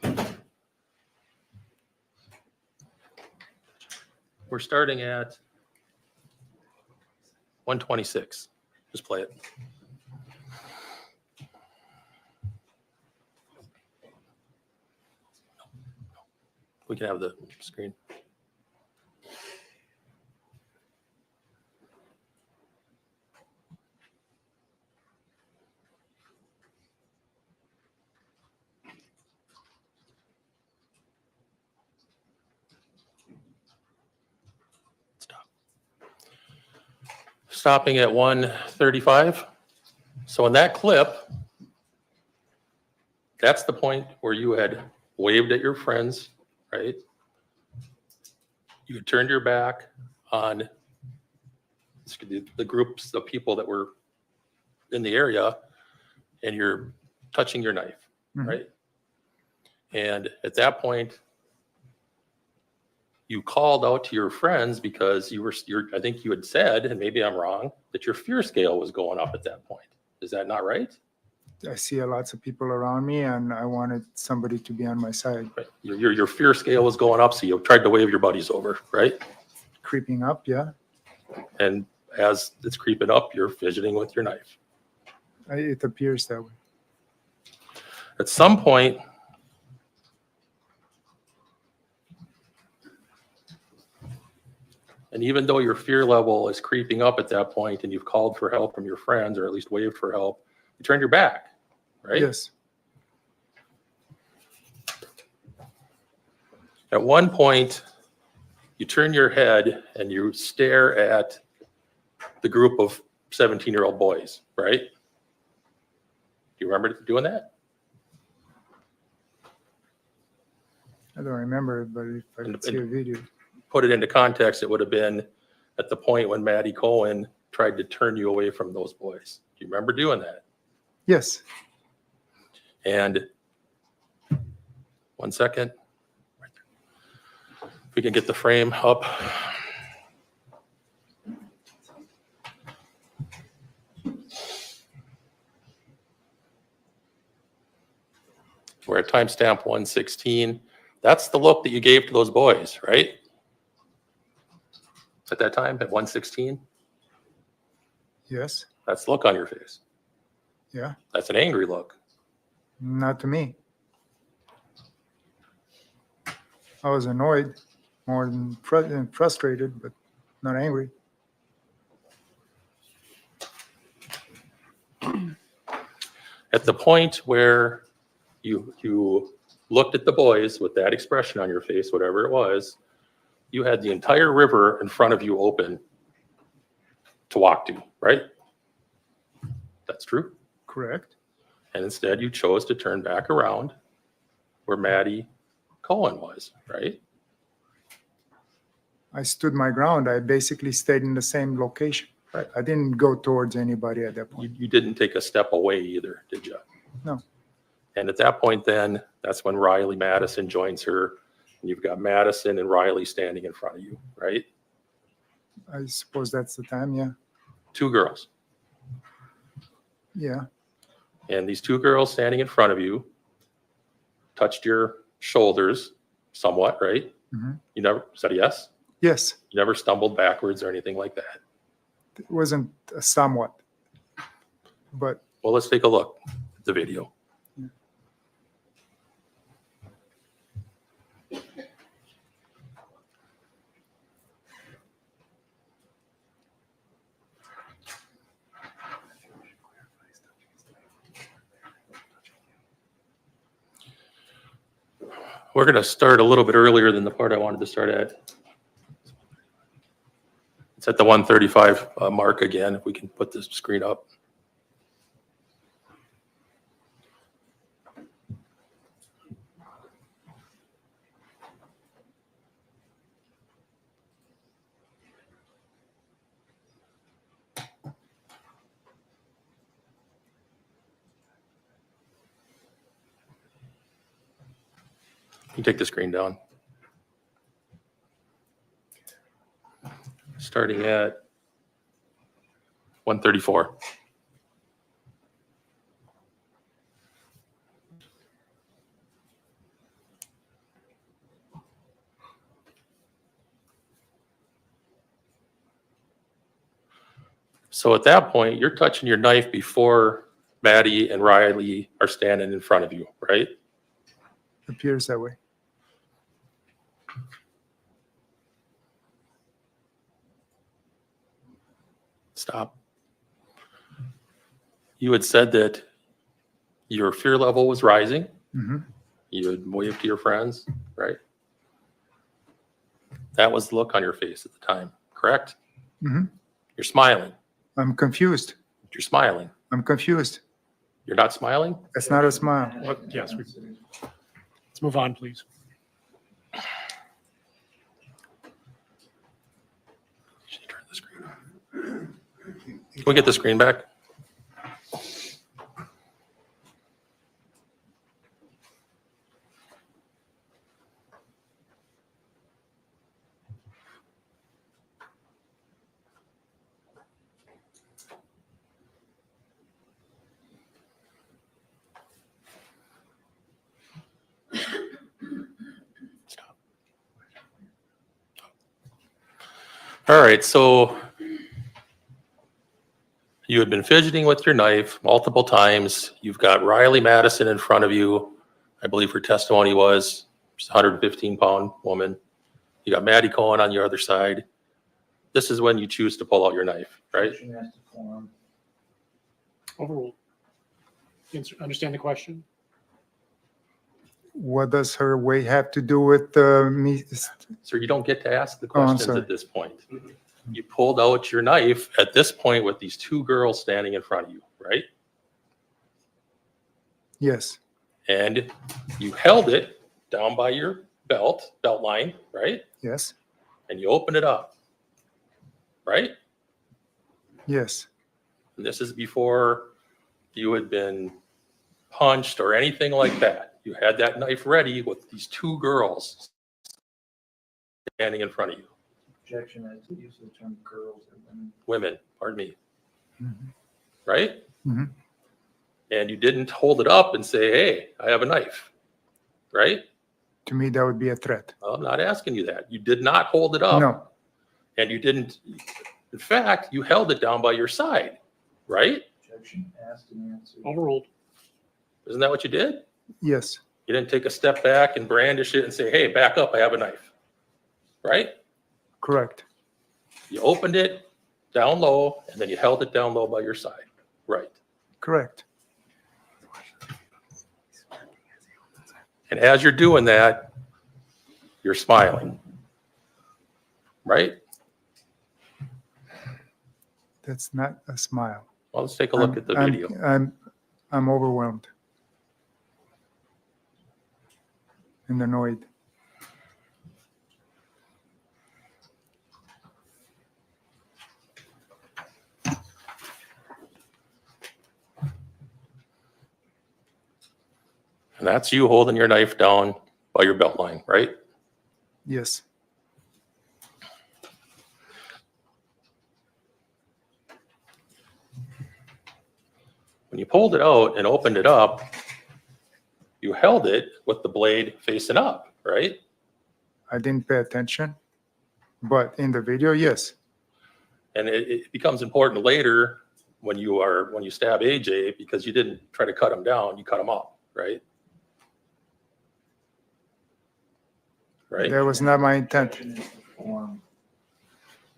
back. We're starting at 126. Just play it. We can have the screen. Stopping at 135. So in that clip, that's the point where you had waved at your friends, right? You had turned your back on the groups of people that were in the area, and you're touching your knife, right? And at that point, you called out to your friends because I think you had said, and maybe I'm wrong, that your fear scale was going up at that point. Is that not right? I see lots of people around me, and I wanted somebody to be on my side. Right. Your fear scale was going up, so you tried to wave your buddies over, right? Creeping up, yeah. And as it's creeping up, you're fidgeting with your knife. It appears that way. At some point, and even though your fear level is creeping up at that point and you've called for help from your friends, or at least waved for help, you turned your back, right? Yes. At one point, you turn your head and you stare at the group of 17-year-old boys, right? Do you remember doing that? I don't remember it, but if I could see a video. Put it into context, it would have been at the point when Maddie Cohen tried to turn you away from those boys. Do you remember doing that? Yes. And 1 second. If we can get the frame up. We're at timestamp 116. That's the look that you gave to those boys, right? At that time, at 116? Yes. That's the look on your face. Yeah. That's an angry look. Not to me. I was annoyed, more than frustrated, but not angry. At the point where you looked at the boys with that expression on your face, whatever it was, you had the entire river in front of you open to walk to, right? That's true. Correct. And instead you chose to turn back around where Maddie Cohen was, right? I stood my ground. I basically stayed in the same location. Right. I didn't go towards anybody at that point. You didn't take a step away either, did you? No. And at that point then, that's when Riley Madison joins her. And you've got Madison and Riley standing in front of you, right? I suppose that's the time, yeah. Two girls. Yeah. And these two girls standing in front of you touched your shoulders somewhat, right? Mm-hmm. You never said yes? Yes. You never stumbled backwards or anything like that? It wasn't somewhat, but. Well, let's take a look at the video. Yeah. We're going to start a little bit earlier than the part I wanted to start at. It's at the 135 mark again, if we can put this screen up. You take the screen down. Starting at 134. So at that point, you're touching your knife before Maddie and Riley are standing in front of you, right? Appears that way. Stop. You had said that your fear level was rising. Mm-hmm. You had waved to your friends, right? That was the look on your face at the time, correct? Mm-hmm. You're smiling. I'm confused. You're smiling. I'm confused. You're not smiling? That's not a smile. Yes, let's move on, please. Can we get the screen back? All right, so you had been fidgeting with your knife multiple times. You've got Riley Madison in front of you. I believe her testimony was she's a 115-pound woman. You got Maddie Cohen on your other side. This is when you choose to pull out your knife, right? Overruled. You understand the question? What does her weight have to do with me? Sir, you don't get to ask the Oh, I'm questions sorry. at this point. You pulled out your knife at this point with these two girls standing in front of you, right? Yes. And you held it down by your belt line, right? Yes. And you opened it up, right? Yes. And this is before you had been punched or anything like that. You had that knife ready with these two girls standing in front of you. Objection as to use of the term girls and women. Women, pardon me, Mm-hmm. right? Mm-hmm. And you didn't hold it up and say, hey, I have a knife, right? To me, that would be a threat. Well, I'm not asking you that. You did not hold it up. No. And you didn't, in fact, you held it down by your side, right? Objection asked and answered. Overruled. Isn't that what you did? Yes. You didn't take a step back and brandish it and say, hey, back up, I have a knife, right? Correct. You opened it down low and then you held it down low by your side, right? Correct. And as you're doing that, you're smiling, right? That's not a smile. Well, let's take a look at the video. I'm overwhelmed and annoyed. And that's you holding your knife down by your belt line, right? Yes. When you pulled it out and opened it up, you held it with the blade facing up, right? I didn't pay attention, but in the video, yes. And it becomes important later when you stab AJ because you didn't try to cut him down, you cut him up, right? Right? That was not my intent.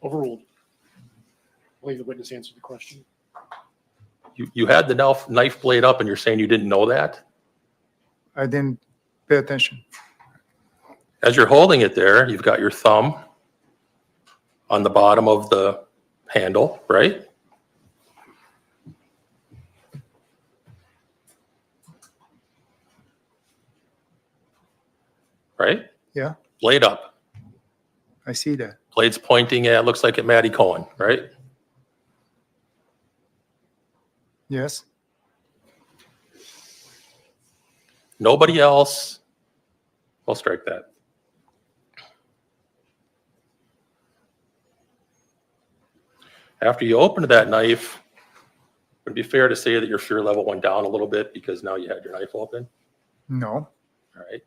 Overruled. I believe the witness answered the question. You had the knife blade up and you're saying you didn't know that? I didn't pay attention. As you're holding it there, you've got your thumb on the bottom of the handle, right? Right? Yeah, Blade up. I see that. Blade's pointing at, looks like at Maddie Cohen, right? Yes. Nobody else. I'll strike that. After you opened that knife, would it be fair to say that your fear level went down a little bit because now you had your knife open? No. All right.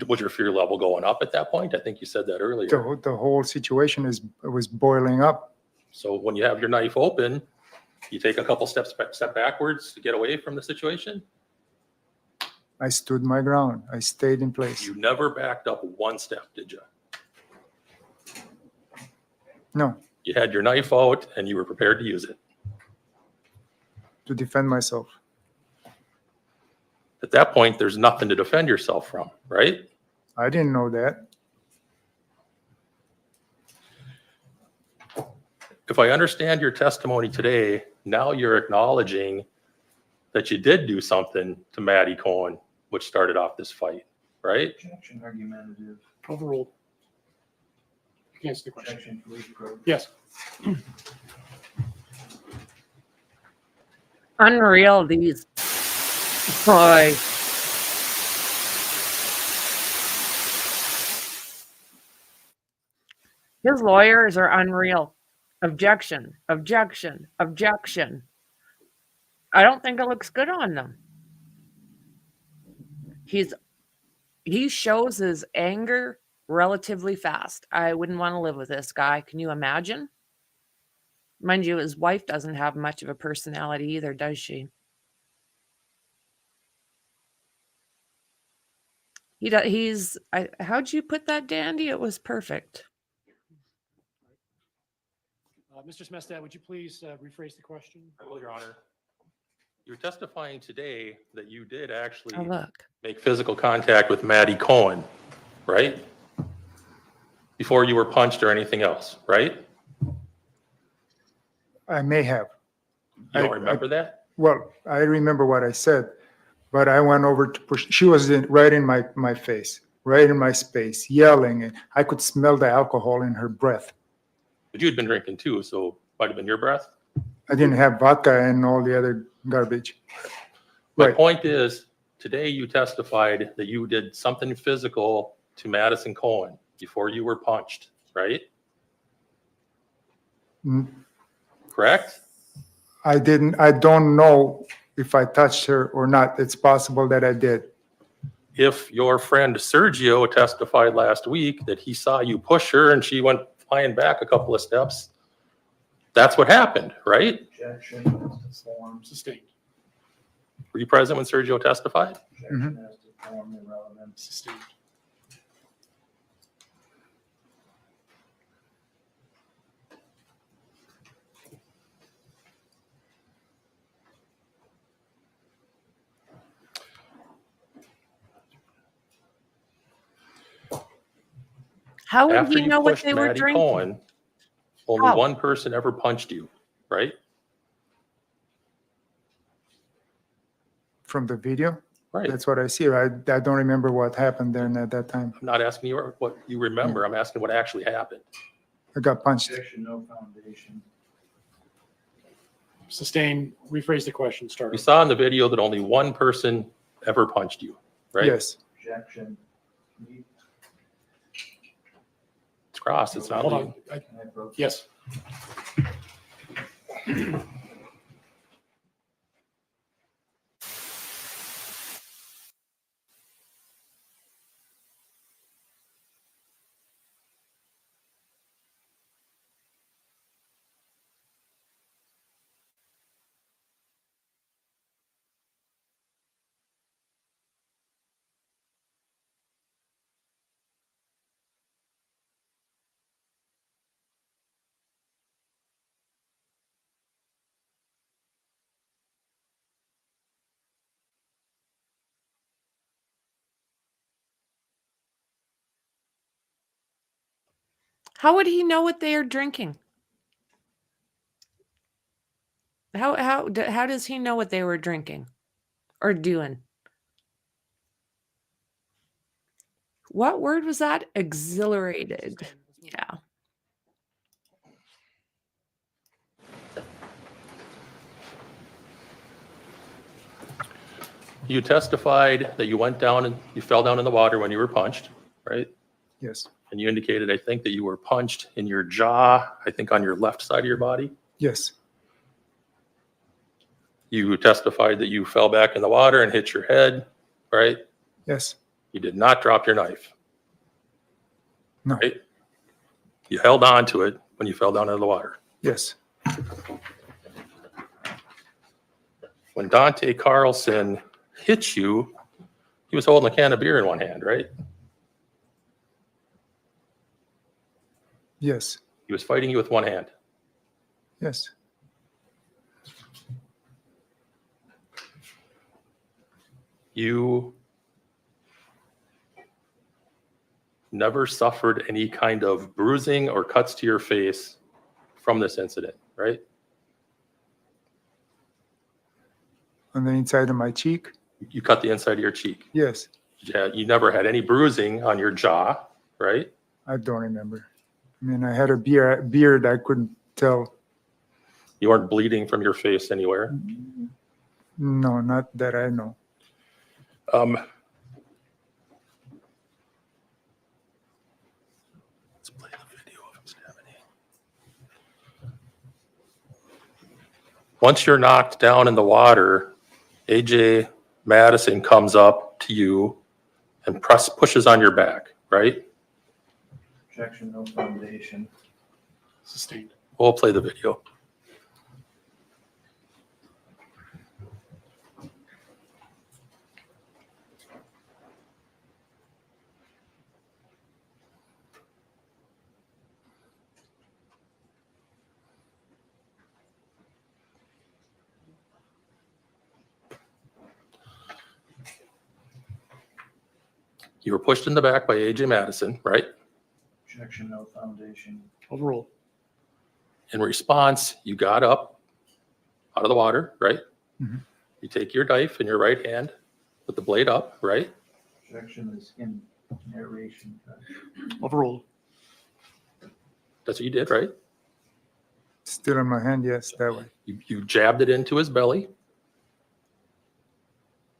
Was your fear level going up at that point? I think you said that earlier. The whole situation was boiling up. So when you have your knife open, you take a couple step backwards to get away from the situation. I stood my ground. I stayed in place. You never backed up one step, did you? No, You had your knife out and you were prepared to use it. to defend myself. At that point, there's nothing to defend yourself from, right? I didn't know that. If I understand your testimony today, now you're acknowledging that you did do something to Maddie Cohen, which started off this fight, right? Objection argumentative. Overruled. You can answer the question. Objection, please, Greg. Yes. Unreal, these. Boy. His lawyers are unreal. Objection, objection, objection. I don't think it looks good on them. He shows his anger relatively fast. I wouldn't want to live with this guy. Can you imagine? Mind you, his wife doesn't have much of a personality either, does she? How'd you put that, Dandy? It was perfect. Mr. Smestad, would you please rephrase the question? I will, Your Honor. You're testifying today that you did actually Oh, look. make physical contact with Maddie Cohen, right? Before you were punched or anything else, right? I may have. You don't remember that? Well, I remember what I said, but I went over to push. She was right in my face, right in my space, yelling, and I could smell the alcohol in her breath. But you had been drinking too, so might have been your breath. I didn't have vodka and all the other garbage. My Right. point is, today you testified that you did something physical to Madison Cohen before you were punched, right? Mm, Correct? I didn't. I don't know if I touched her or not. It's possible that I did. If your friend Sergio testified last week that he saw you push her and she went flying back a couple of steps, that's what happened, right? Objection as to form. Sustained. Were you present when Sergio testified? Objection as to form irrelevant. Sustained. How would After he you know what pushed they were Maddie drinking? Cohen, only How? one person ever punched you, right? From the video, Right. that's what I see. I don't remember what happened there at that time. I'm not asking you what you remember. I'm asking what actually happened. I got punched. Objection, no foundation. Sustained. Rephrase the question. Start. We saw in the video that only one person ever punched you, right? Yes. Objection. It's crossed. It's not Hold you. on. Can I approach? Yes. How would he know what they are drinking? How does he know what they were drinking or doing? What word was that? Exhilarated. Yeah. You testified that you went down and you fell down in the water when you were punched, right? Yes. And you indicated, I think, that you were punched in your jaw, I think on your left side of your body. Yes. You testified that you fell back in the water and hit your head, right? Yes. You did not drop your knife. No. Right? You held on to it when you fell down into the water. Yes. When Dante Carlson hit you, he was holding a can of beer in one hand, right? Yes. He was fighting you with one hand. Yes. You never suffered any kind of bruising or cuts to your face from this incident, right? On the inside of my cheek? You cut the inside of your cheek. Yes. Yeah, you never had any bruising on your jaw, right? I don't remember. I mean, I had a beard. I couldn't tell. You weren't bleeding from your face anywhere. No, not that I know. Let's play the video of him stabbing you. Once you're knocked down in the water, AJ Madison comes up to you and pushes on your back, right? Objection, no foundation. Sustained. We'll play the video. You were pushed in the back by AJ Madison, right? Objection, no foundation. Overruled. In response, you got up out of the water, right? Mhm. You take your knife in your right hand with the blade up, right? Objection is in narration. Overruled. That's what you did, right? Still in my hand, yes, that way. You jabbed it into his belly.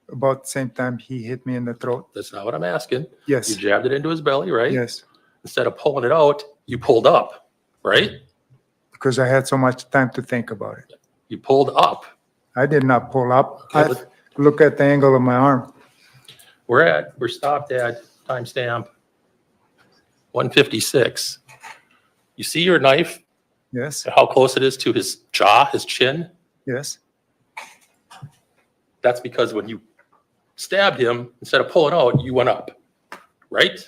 About the same time he hit me in the throat. That's not what I'm asking. Yes. You jabbed it into his belly, right? Yes. Instead of pulling it out, you pulled up, right? Because I had so much time to think about it. You pulled up. I did not pull up. Okay, Look at the angle of my arm. We're stopped at timestamp 156. You see your knife? Yes. How close it is to his jaw, his chin? Yes. That's because when you stabbed him, instead of pulling out, you went up, right?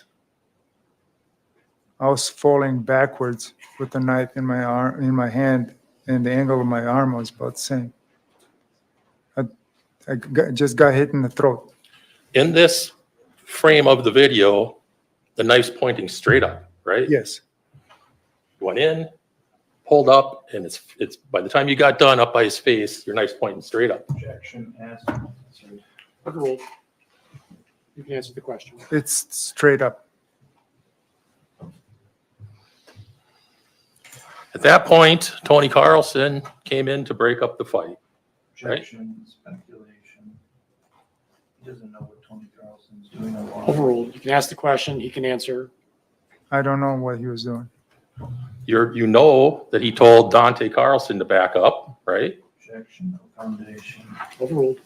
I was falling backwards with the knife in my arm, in my hand, and the angle of my arm was about the same. Just got hit in the throat. In this frame of the video, the knife's pointing straight up, right? Yes. You went in, pulled up, and it's by the time you got done up by his face, your knife's pointing straight up. Objection as answered. Overruled. You can answer the question. It's straight up. At that point, Tony Carlson came in to break up the fight. Right? Objection, speculation. He doesn't know what Tony Carlson's doing. Overruled. You can ask the question. He can answer. I don't know what he was doing. You know that he told Dante Carlson to back up, right? Objection, no foundation. Overruled.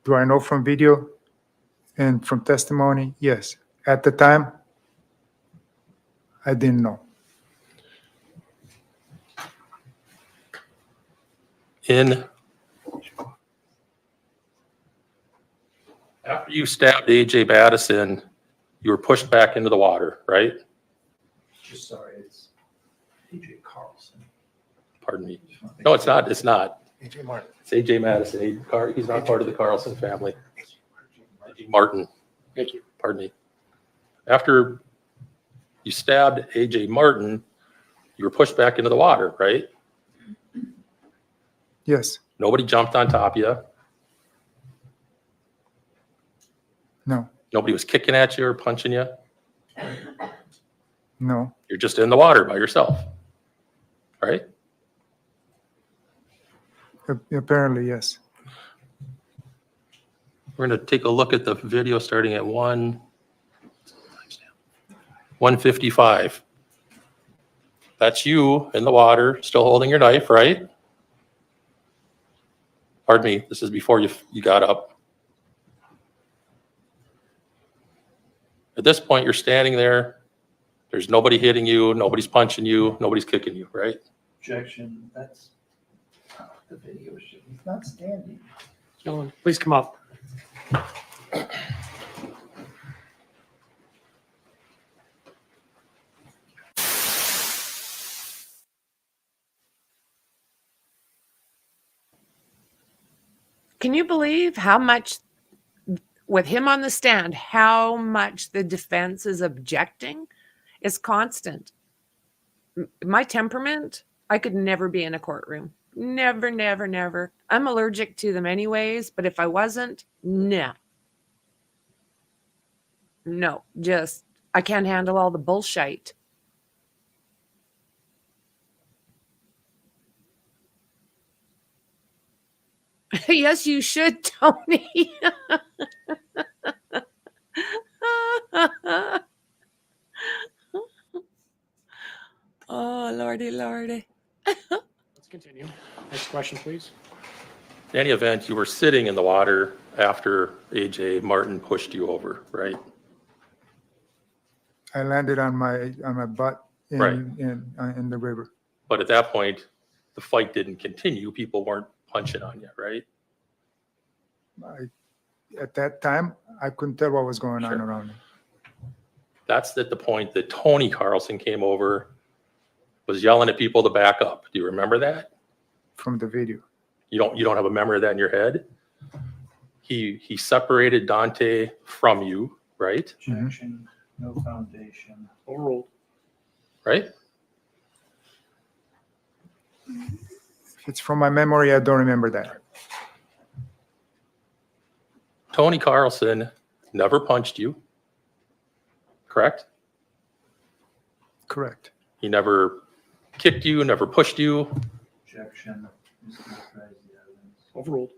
Do I know from video and from testimony? Yes. At the time, I didn't know. After you stabbed AJ Madison, you were pushed back into the water, right? Just sorry, it's AJ Carlson. Pardon me. No, it's not. It's not. AJ Martin. It's AJ Madison. He's not part of the Carlson family. AJ Martin. Thank you. Pardon me. After you stabbed AJ Martin, you were pushed back into the water, right? Yes. Nobody jumped on top of you. No. Nobody was kicking at you or punching you. No. You're just in the water by yourself, right? Apparently, yes. We're going to take a look at the video starting at 1:55. That's you in the water, still holding your knife, right? Pardon me, this is before you got up. At this point, you're standing there There's nobody hitting you, nobody's punching you, nobody's kicking you, right? Objection, that's, the video should, he's not standing. Gentlemen, please come up. Can you believe how much, with him on the stand, how much the defense is objecting? It's constant. My temperament, I could never be in a courtroom. Never, never, never. I'm allergic to them anyways, but if I wasn't, no. No, just, I can't handle all the bullshit. Yes, you should, Tony. Oh, lordy, lordy. Let's continue. Next question, please. In any event, you were sitting in the water after AJ Martin pushed you over, right? I landed on my butt Right. in the river. But at that point, the fight didn't continue. People weren't punching on you, right? At that time, I couldn't tell what was going on around me. That's at the point that Tony Carlson came over, was yelling at people to back up. Do you remember that? From the video. You don't have a memory of that in your head? He separated Dante from you, right? Objection, no foundation. Overruled. Right? If it's from my memory, I don't remember that. Tony Carlson never punched you, correct? Correct. He never kicked you, never pushed you. Objection, mischaracterize the evidence. Overruled.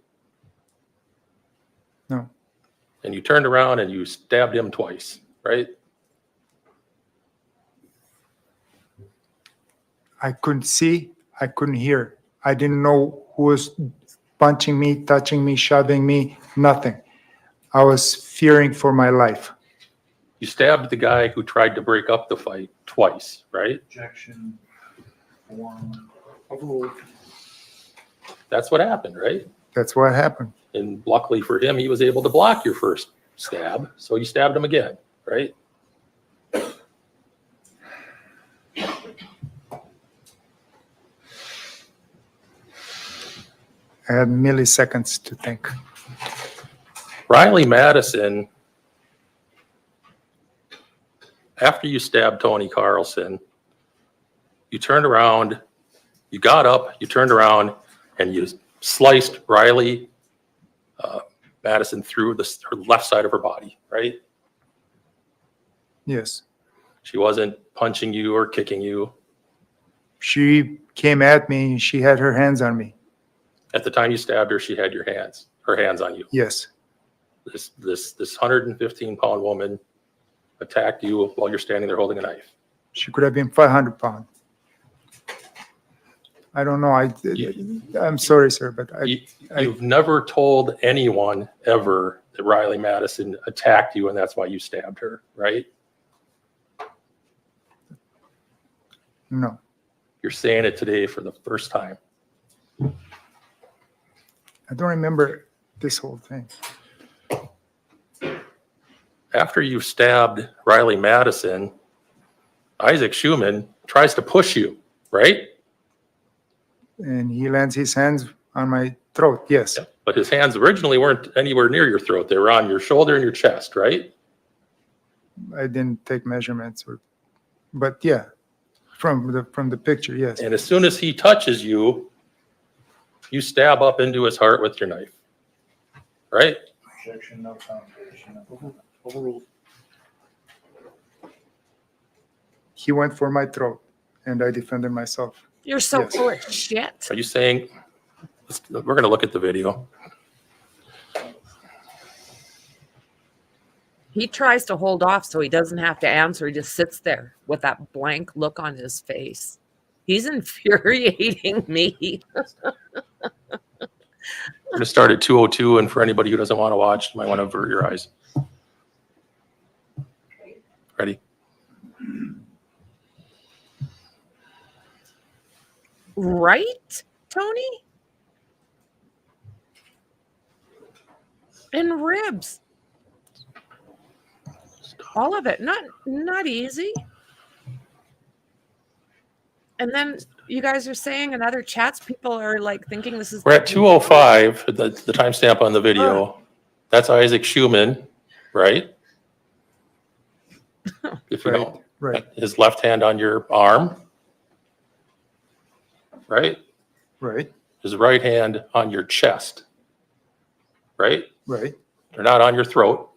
No. And you turned around and you stabbed him twice, right? I couldn't see. I couldn't hear. I didn't know who was punching me, touching me, shoving me, nothing. I was fearing for my life. You stabbed the guy who tried to break up the fight twice, right? Objection, form. Overruled. That's what happened, right? That's what happened. And luckily for him, he was able to block your first stab. So you stabbed him again, right? I had milliseconds to think. Riley Madison, after you stabbed Tony Carlson, you turned around, you got up, you turned around, and you sliced Riley Madison through her left side of her body, right? Yes. She wasn't punching you or kicking you. She came at me and she had her hands on me. At the time you stabbed her, she had her hands on you. Yes. This 115-pound woman attacked you while you're standing there holding a knife. She could have been 500 pounds. I don't know. I'm sorry, sir, but You've never told anyone ever that Riley Madison attacked you and that's why you stabbed her, right? No. You're saying it today for the first time. I don't remember this whole thing. After you stabbed Riley Madison, Isaac Schumann tries to push you, right? And he lands his hands on my throat, yes. But his hands originally weren't anywhere near your throat. They were on your shoulder and your chest, right? I didn't take measurements, but yeah, from the picture, yes. And as soon as he touches you, you stab up into his heart with your knife, right? Objection, no foundation. Overruled. He went for my throat, and I defended myself. You're so Yes. full of shit. Are you saying, we're going to look at the video. He tries to hold off so he doesn't have to answer. He just sits there with that blank look on his face. He's infuriating me. We're going to start at 2:02, and for anybody who doesn't want to watch, you might want to avert your eyes. Ready? Right, Tony? And ribs. All of it. Not easy. And then you guys are saying in other chats, people are like thinking this is. We're at 2:05, the timestamp on the video. That's Isaac Schumann, right? If you don't, Right. his left hand on your arm, right? Right. His right hand on your chest, right? Right. They're not on your throat.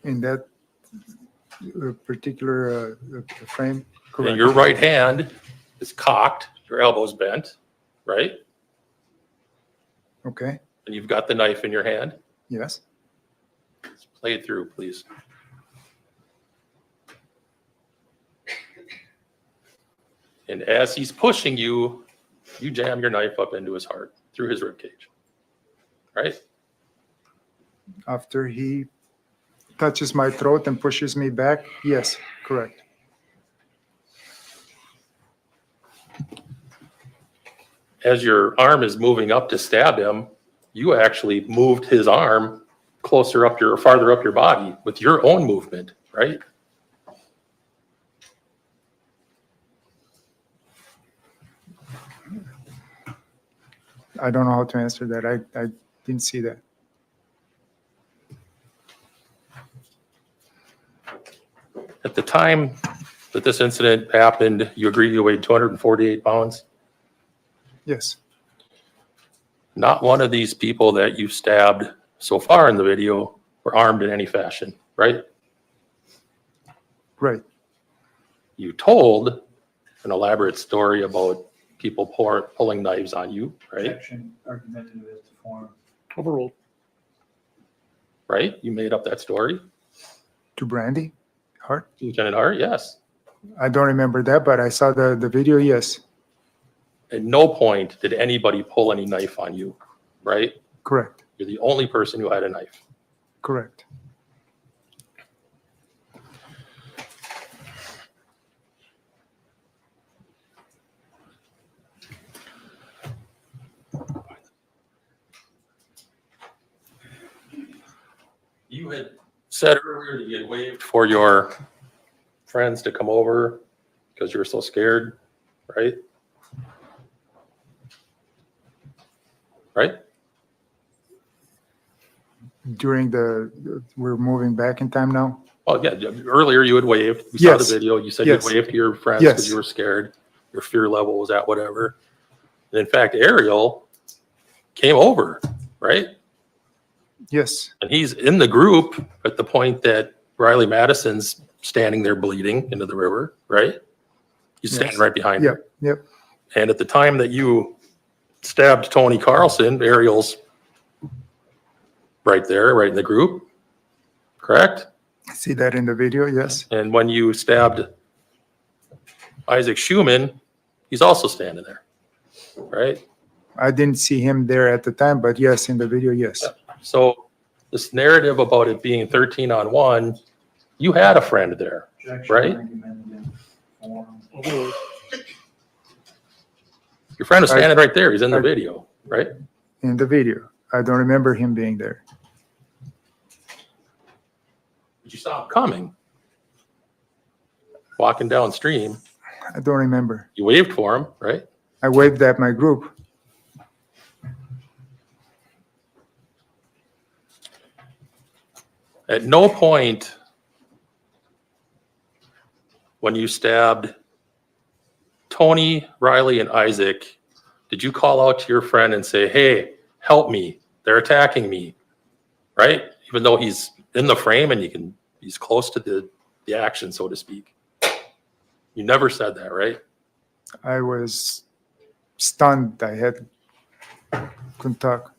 In that particular frame. Correct. And your right hand is cocked, your elbow's bent, right? Okay. And you've got the knife in your hand. Yes. Let's play it through, please. And as he's pushing you, you jam your knife up into his heart through his rib cage, right? After he touches my throat and pushes me back, yes, correct. As your arm is moving up to stab him, you actually moved his arm closer up your, farther up your body with your own movement, right? I don't know how to answer that. I didn't see that. At the time that this incident happened, you agree you weighed 248 pounds? Yes. Not one of these people that you stabbed so far in the video were armed in any fashion, right? Right. You told an elaborate story about people pulling knives on you, right? Objection, argumentative as to form. Overruled. Right? You made up that story? To Brandy Hart? Lieutenant Hart, yes. I don't remember that, but I saw the video, yes. At no point did anybody pull any knife on you, right? Correct. You're the only person who had a knife. Correct. You had said earlier that you had waved for your friends to come over because you were so scared, right? Right? During we're moving back in time now? Oh, yeah. Earlier you had waved. We saw Yes. the video. You said Yes. you waved to your friends because Yes. you were scared. Your fear level was at whatever. And in fact, Ariel came over, right? Yes. And he's in the group at the point that Riley Madison's standing there bleeding into the river, right? He's standing Yes. right behind her. Yep. Yep. And at the time that you stabbed Tony Carlson, Ariel's right there, right in the group, correct? I see that in the video, yes. And when you stabbed Isaac Schumann, he's also standing there, right? I didn't see him there at the time, but yes, in the video, yes. So this narrative about it being 13-on-1, you had a friend there, Objection, right? argumentative form. Overruled. Your friend is standing right there. He's in the video, right? In the video. I don't remember him being there. But you saw him coming, walking downstream. I don't remember. You waved for him, right? I waved at my group. At no point when you stabbed Tony, Riley, and Isaac, did you call out to your friend and say, hey, help me, they're attacking me, right? Even though he's in the frame and he's close to the action, so to speak. You never said that, right? I was stunned. Couldn't talk.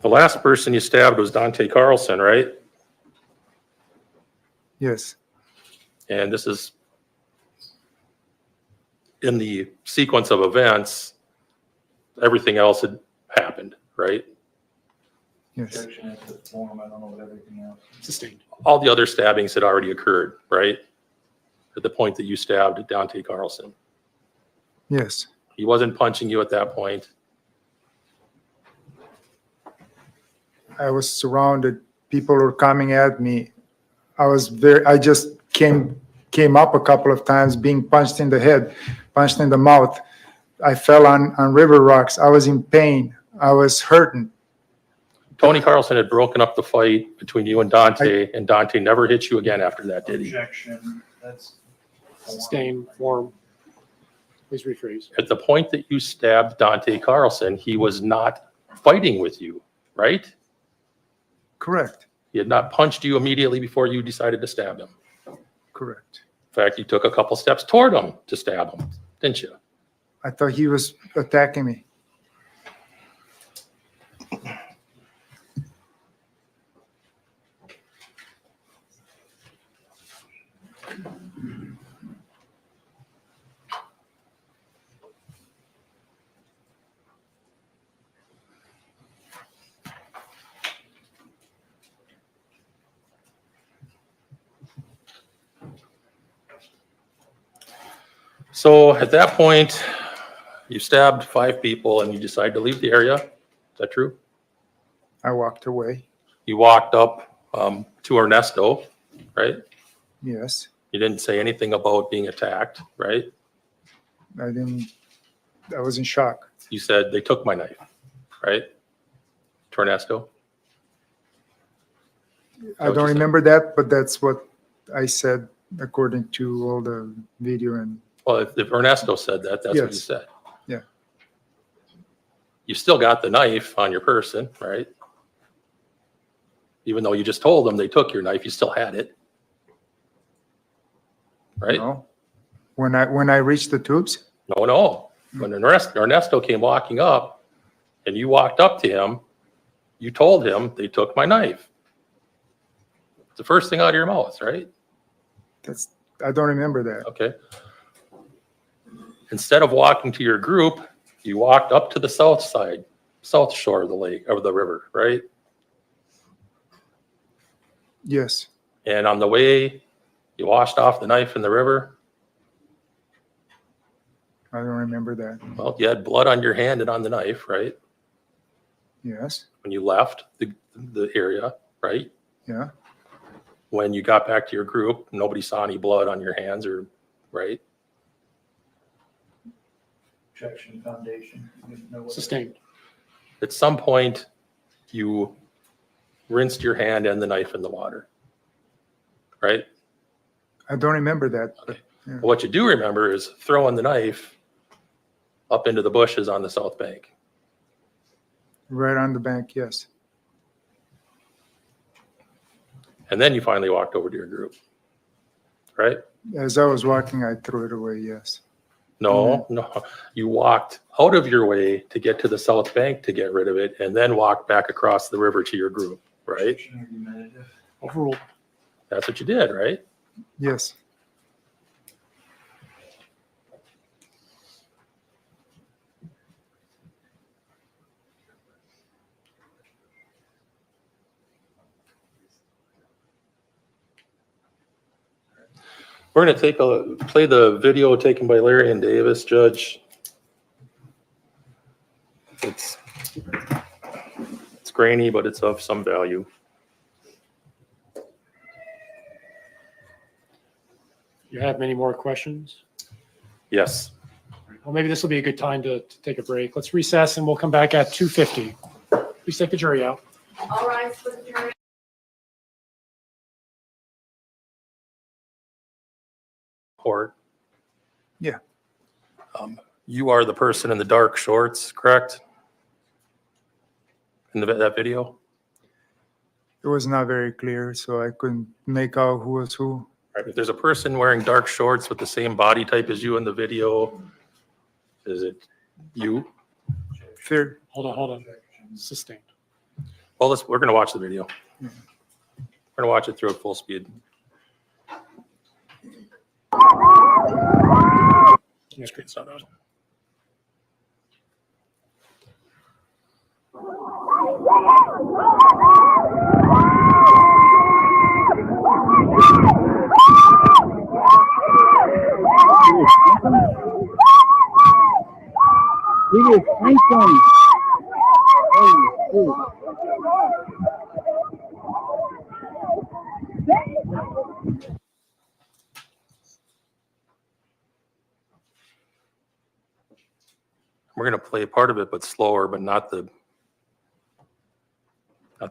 The last person you stabbed was Dante Carlson, right? Yes, And this is in the sequence of events, everything else had happened, right? yes, Objection at the form, I don't know what everything else. Sustained. All the other stabbings had already occurred, right? At the point that you stabbed Dante Carlson. yes. He wasn't punching you at that point. I was surrounded. People were coming at me. I just came up a couple of times being punched in the head, punched in the mouth. I fell on river rocks. I was in pain. I was hurting. Tony Carlson had broken up the fight between you and Dante never hit you again after that, did he? Objection, that's. Sustained form. Please rephrase. At the point that you stabbed Dante Carlson, he was not fighting with you, right? Correct, He had not punched you immediately before you decided to stab him. correct. In fact, you took a couple steps toward him to stab him, didn't you? I thought he was attacking me. So at that point, you stabbed 5 people and you decided to leave the area. Is that true? I walked away. You walked up to Ernesto, right? Yes, You didn't say anything about being attacked, right? I was in shock. You said they took my knife, right? To Ernesto. I don't remember that, but that's what I said according to all the video and Well, if Ernesto said that, that's what you Yes. said. Yeah. You still got the knife on your person, right? Even though you just told them they took your knife, you still had it. Right? No. When I reached the tubes, No. When Ernesto came walking up and you walked up to him, you told him they took my knife. It's the first thing out of your mouth, right? I don't remember that. Okay. Instead of walking to your group, you walked up to the south shore of the lake, of the river, right? Yes, And on the way, you washed off the knife in the river. I don't remember that. Well, you had blood on your hand and on the knife, right? Yes, When you left the area, right? yeah, When you got back to your group, nobody saw any blood on your hands or, right? Objection, foundation. You didn't know what- Sustained. At some point, you rinsed your hand and the knife in the water, right? I don't remember that. But yeah. What you do remember is throwing the knife up into the bushes on the south bank. Right on the bank, yes. And then you finally walked over to your group, right? As I was walking, I threw it away, yes. No. You walked out of your way to get to the south bank to get rid of it and then walked back across the river to your group, right? Objection, argumentative. Overruled. That's what you did, right? Yes, We're going to play the video taken by Larry and Davis, Judge. It's grainy, but it's of some value. You have many more questions? Yes. Well, maybe this will be a good time to take a break. Let's recess and we'll come back at 2:50. Please take the jury out. All rise for the jury. Court. Yeah. You are the person in the dark shorts, correct? In that video? it was not very clear, so I couldn't make out who was who. Right, if there's a person wearing dark shorts with the same body type as you in the video, is it you? Fair. Hold on. Sustained. Well, we're going to watch the video. We're going to watch it through at full speed. Your screen's not on. We're going to play part of it, but slower, but not the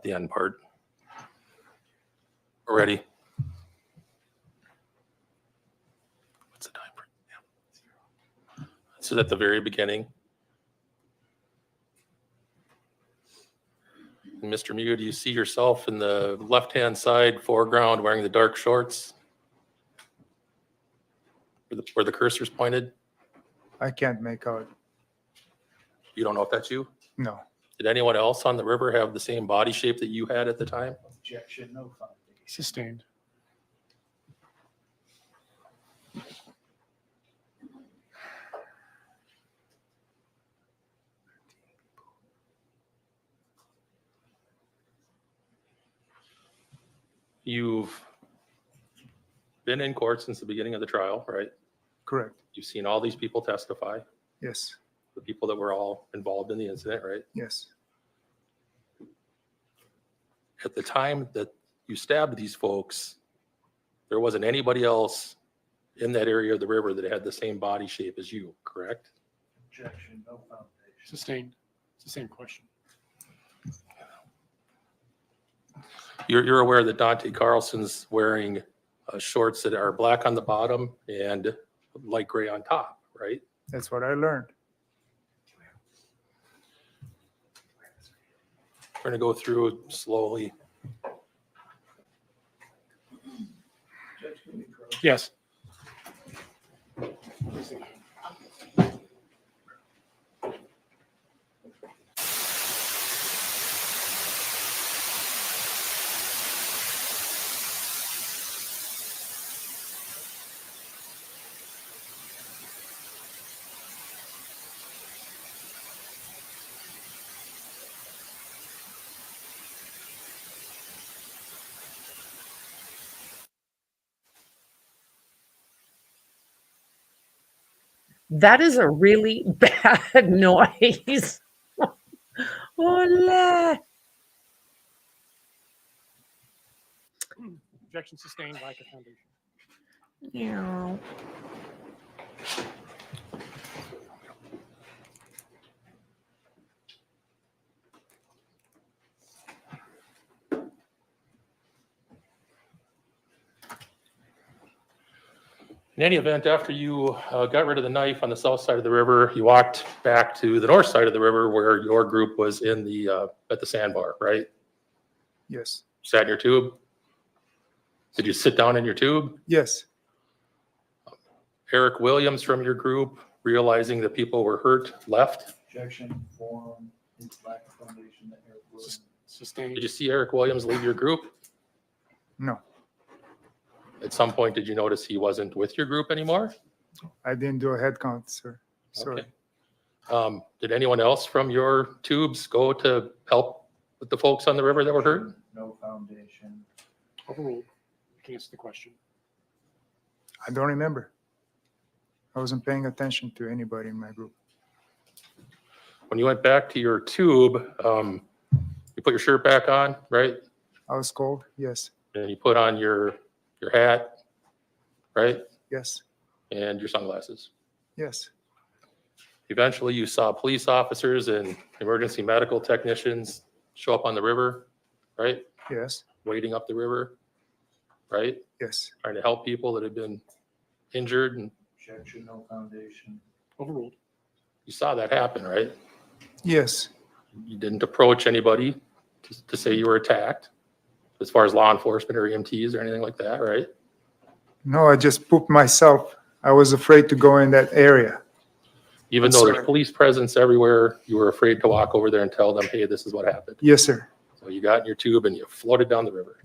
end part. We're ready. What's the time frame? Yeah. This is at the very beginning. And Mr. Miu, do you see yourself in the left-hand side foreground wearing the dark shorts? Where the cursor's pointed? I can't make out. You don't know if that's you? No. Did anyone else on the river have the same body shape that you had at the time? Objection, no foundation. Sustained. You've been in court since the beginning of the trial, right? Correct. You've seen all these people testify, Yes. the people that were all involved in the incident, right? Yes. At the time that you stabbed these folks, there wasn't anybody else in that area of the river that had the same body shape as you, correct? Objection, no foundation. Sustained. It's the same question. You're aware that Dante Carlson's wearing shorts that are black on the bottom and light gray on top, right? That's what I learned. We're going to go through slowly. Yes. That is a really bad noise. Hola. Objection sustained, lack of foundation. Yeah. In any event, after you got rid of the knife on the south side of the river, you walked back to the north side of the river where your group was in the at the sandbar, right? Yes. Sat in your tube? Did you sit down in your tube? Yes. Eric Williams from your group, realizing that people were hurt, left? Objection, form, lack of foundation that Eric Williams. Sustained. Did you see Eric Williams leave your group? No. At some point, did you notice he wasn't with your group anymore? I didn't do a head count, sir. Sorry. Okay. Did anyone else from your tubes go to help with the folks on the river that were hurt? No foundation. Overruled. You can answer the question. I don't remember. I wasn't paying attention to anybody in my group. When you went back to your tube, you put your shirt back on, right? I was cold. Yes. And you put on your hat, right? Yes. And your sunglasses. Yes. Eventually, you saw police officers and emergency medical technicians show up on the river, right? Yes. Wading up the river, right? Yes. Trying to help people that had been injured, and Objection, no foundation. Overruled. you saw that happen, right? Yes. You didn't approach anybody to say you were attacked, as far as law enforcement or EMTs or anything like that, right? No, I just pooped myself. I was afraid to go in that area. Even though there's police presence everywhere, you were afraid to walk over there and tell them, hey, this is what happened. Yes, sir. So you got in your tube and you floated down the river.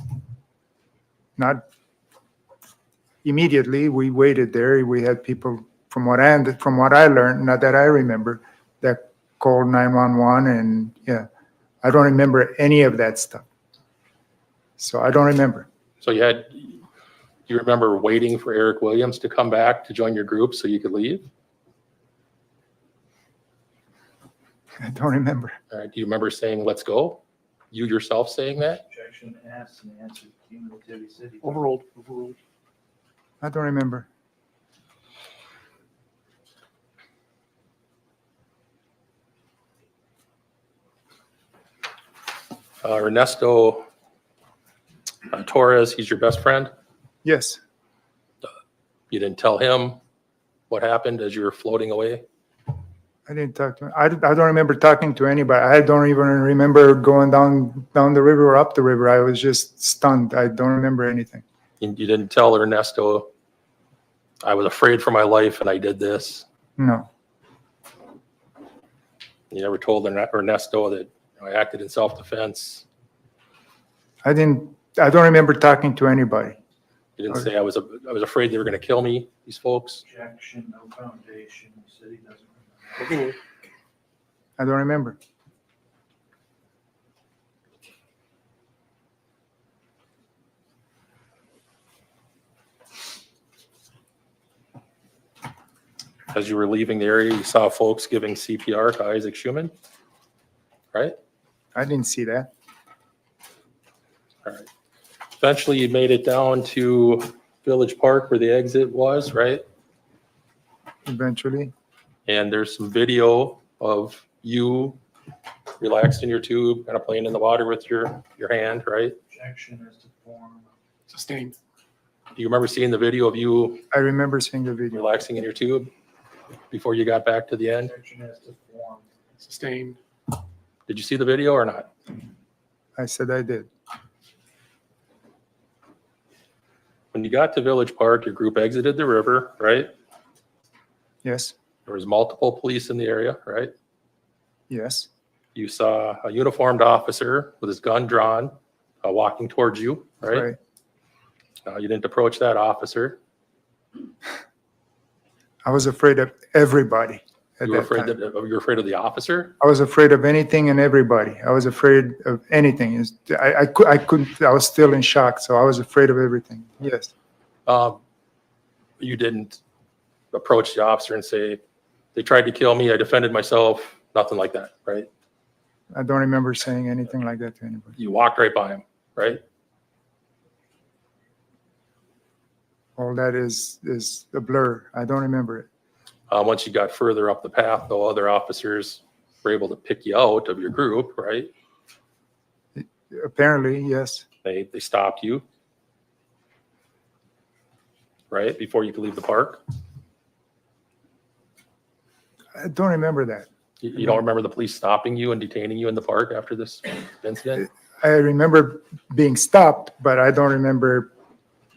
Not immediately. We waited there. We had people, from what I learned, not that I remember, that called 911, and yeah, I don't remember any of that stuff. So I don't remember. So you remember waiting for Eric Williams to come back to join your group so you could leave? I don't remember. All right. Do you remember saying, let's go? You yourself saying that? Objection asked and answered cumulative city. Overruled, overruled. I don't remember. Ernesto Torres, he's your best friend. Yes. You didn't tell him what happened as you were floating away? I didn't talk to him. I don't remember talking to anybody. I don't even remember going down the river or up the river. I was just stunned. I don't remember anything. You didn't tell Ernesto, I was afraid for my life and I did this? No. You never told Ernesto that I acted in self-defense? I don't remember talking to anybody. You didn't say I was afraid they were going to kill me, these folks? Objection, no foundation. The city doesn't remember. I don't remember. As you were leaving the area, you saw folks giving CPR to Isaac Schumann, right? I didn't see that. All right. Eventually, you made it down to Village Park where the exit was, right? Eventually. And there's some video of you relaxed in your tube, kind of playing in the water with your hand, right? Objection is to form. Sustained. Do you remember seeing the video of you I remember seeing the video. relaxing in your tube before you got back to the end? Objection is to form. Sustained. Did you see the video or not? I said I did. When you got to Village Park, your group exited the river, right? Yes. There was multiple police in the area, right? Yes. You saw a uniformed officer with his gun drawn, walking towards you, right? You didn't approach that officer. I was afraid of everybody at You were that afraid time. you were afraid of the officer? I was afraid of anything and everybody. I was afraid of anything. I couldn't, I was still in shock, so I was afraid of everything. Yes. You didn't approach the officer and say, they tried to kill me, I defended myself, nothing like that, right? I don't remember saying anything like that to anybody. You walked right by him, right? All that is a blur. I don't remember it. Once you got further up the path, though, other officers were able to pick you out of your group, right? Apparently, yes. They stopped you, right, before you could leave the park. I don't remember that. You don't remember the police stopping you and detaining you in the park after this incident? I remember being stopped, but I don't remember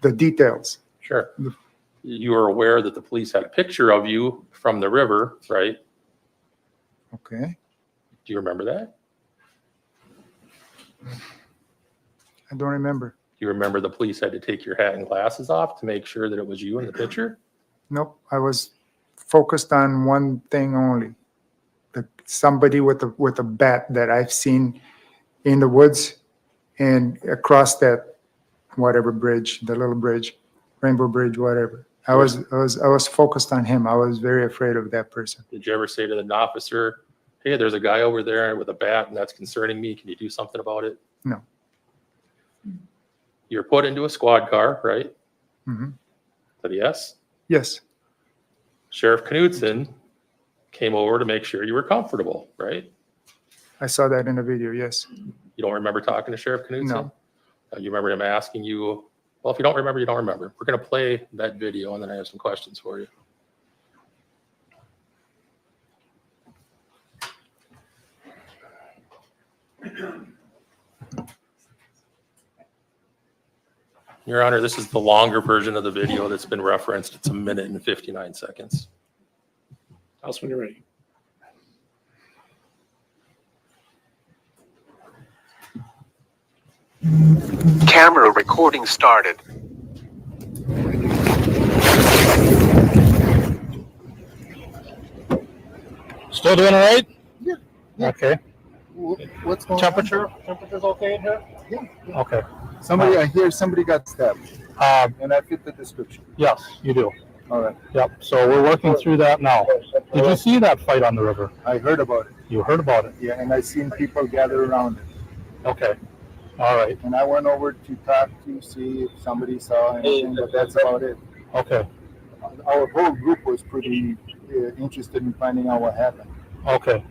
the details. Sure. You were aware that the police had a picture of you from the river, right? Okay. Do you remember that? I don't remember. Do you remember the police had to take your hat and glasses off to make sure that it was you in the picture? Nope. I was focused on one thing only. Somebody with a bat that I've seen in the woods and across that whatever bridge, the little bridge, Rainbow Bridge, whatever. I was focused on him. I was very afraid of that person. Did you ever say to the officer, hey, there's a guy over there with a bat and that's concerning me. Can you do something about it? No. You're put into a squad car, right? Mm-hmm. Said yes? Yes. Sheriff Knudsen came over to make sure you were comfortable, right? I saw that in the video. Yes. You don't remember talking to Sheriff Knudsen? No. You remember him asking you, well, if you don't remember, you don't remember. We're going to play that video and then I have some questions for you. Your Honor, this is the longer version of the video that's been referenced. It's 1 minute and 59 seconds. House, when you're ready. Camera recording started. Still doing all right? Yeah. Okay. What's going Temperature's okay in here? on? Yeah. Okay. I hear somebody got stabbed, and I fit the description. Yes, you do. All right. Yep. So we're working through that now. Did you see that fight on the river? I heard about it. You heard about it? Yeah, and I seen people gather around it. Okay. All right. And I went over to talk to see if somebody saw anything, but that's about it. Okay. Our whole group was pretty interested in finding out what happened. Okay.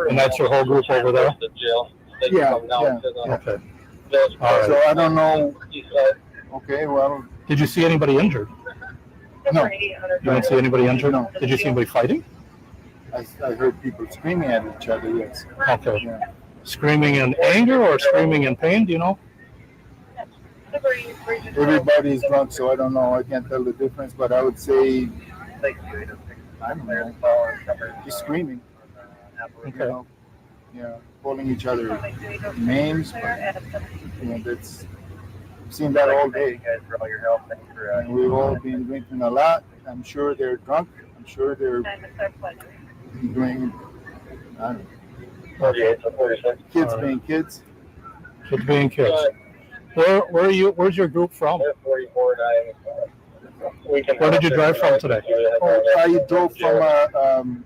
And that's your whole group over there? Yeah. Okay. So All right. I don't know. Okay, well. Did you see anybody injured? No. You didn't see anybody injured? No. Did you see anybody fighting? I heard people screaming at each other, yes. Okay. Yeah. Screaming in anger or screaming in pain? Do you know? Everybody's drunk, so I don't know. I can't tell the difference, but I would say, I don't know, just screaming. Okay. You know, yeah, calling each other names. You know, that's, I've seen that all day. And we've all been drinking a lot. I'm sure they're drunk. I'm sure they're doing, I don't know. Kids being kids. Kids being kids. Where are you? Where's your group from? Where did you drive from today? Oh, I drove from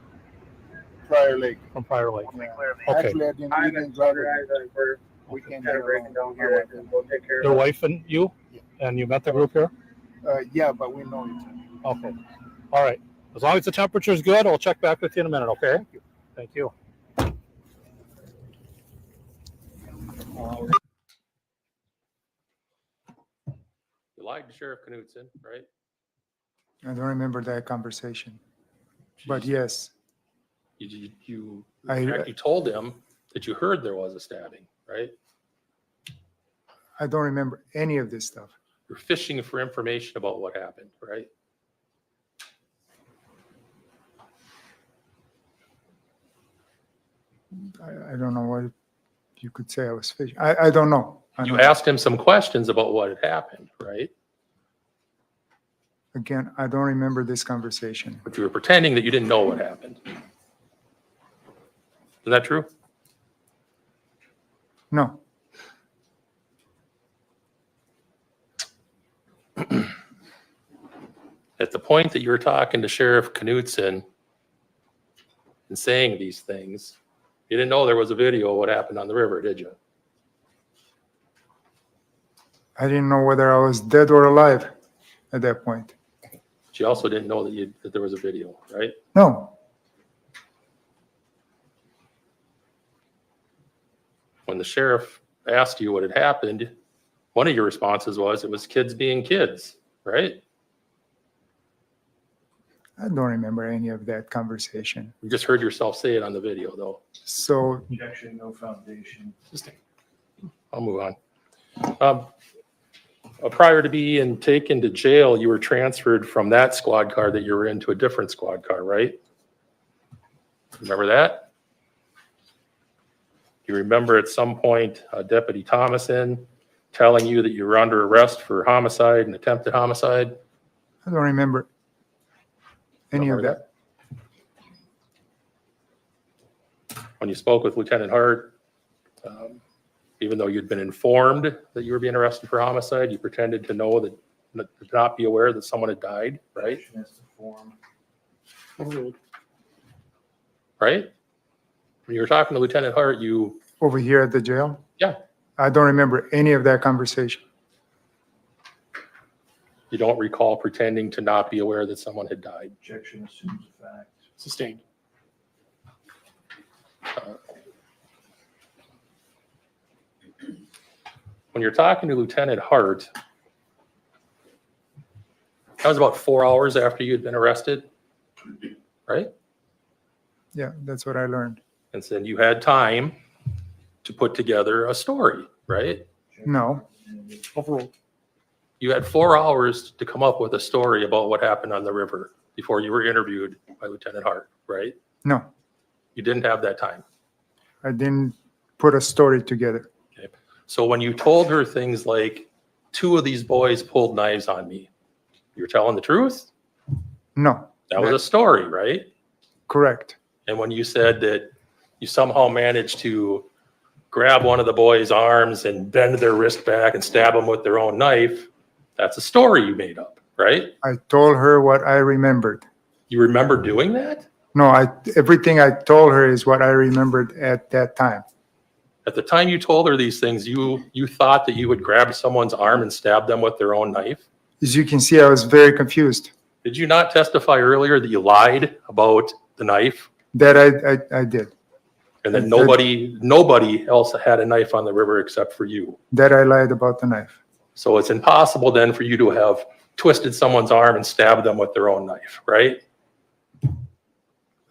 Prior Lake. From Prior Lake. Yeah. Okay. Actually, I didn't drive it. We came here alone. Your wife and you? And you met the group here? Yeah, but we know each other. Okay. All right. As long as the temperature's good, I'll check back with you in a minute, okay? Thank you. You lied to Sheriff Knudsen, right? I don't remember that conversation. But yes, You I told him that you heard there was a stabbing, right? don't remember any of this stuff. You're fishing for information about what happened, right? I don't know what you could say. I was fishing. I don't know. You asked him some questions about what had happened, right? Again, I don't remember this conversation. But you were pretending that you didn't know what happened. Is that true? No. At the point that you were talking to Sheriff Knudsen and saying these things, you didn't know there was a video of what happened on the river, did you? I didn't know whether I was dead or alive at that point. But you also didn't know that there was a video, right? No. When the sheriff asked you what had happened, one of your responses was it was kids being kids, right? I don't remember any of that conversation. You just heard yourself say it on the video, though. So Objection, no foundation. I'll move on. Prior to being taken to jail, you were transferred from that squad car that you were in to a different squad car, right? Remember that? You remember at some point Deputy Thomason telling you that you were under arrest for homicide and attempted homicide? I don't remember any of that. When you spoke with Lieutenant Hart, even though you'd been informed that you were being arrested for homicide, you pretended to know that, to not be aware that someone had died, right? Right? When you were talking to Lieutenant Hart, you... Over here at the jail? Yeah. I don't remember any of that conversation. You don't recall pretending to not be aware that someone had died. Objection assumes a fact. Sustained. When you're talking to Lieutenant Hart, that was about 4 hours after you had been arrested, right? Yeah, that's what I learned. And then you had time to put together a story, right? No. Overruled. You had 4 hours to come up with a story about what happened on the river before you were interviewed by Lieutenant Hart, right? No. You didn't have that time. I didn't put a story together. So when you told her things like, 2 of these boys pulled knives on me, you're telling the truth? No. That was a story, right? Correct. And when you said that you somehow managed to grab one of the boys' arms and bend their wrist back and stab them with their own knife, that's a story you made up, right? I told her what I remembered. You remember doing that? No, everything I told her is what I remembered at that time. At the time you told her these things, you thought that you would grab someone's arm and stab them with their own knife? As you can see, I was very confused. Did you not testify earlier that you lied about the knife? That I did. And then nobody else had a knife on the river except for you. That I lied about the knife. So it's impossible then for you to have twisted someone's arm and stabbed them with their own knife, right?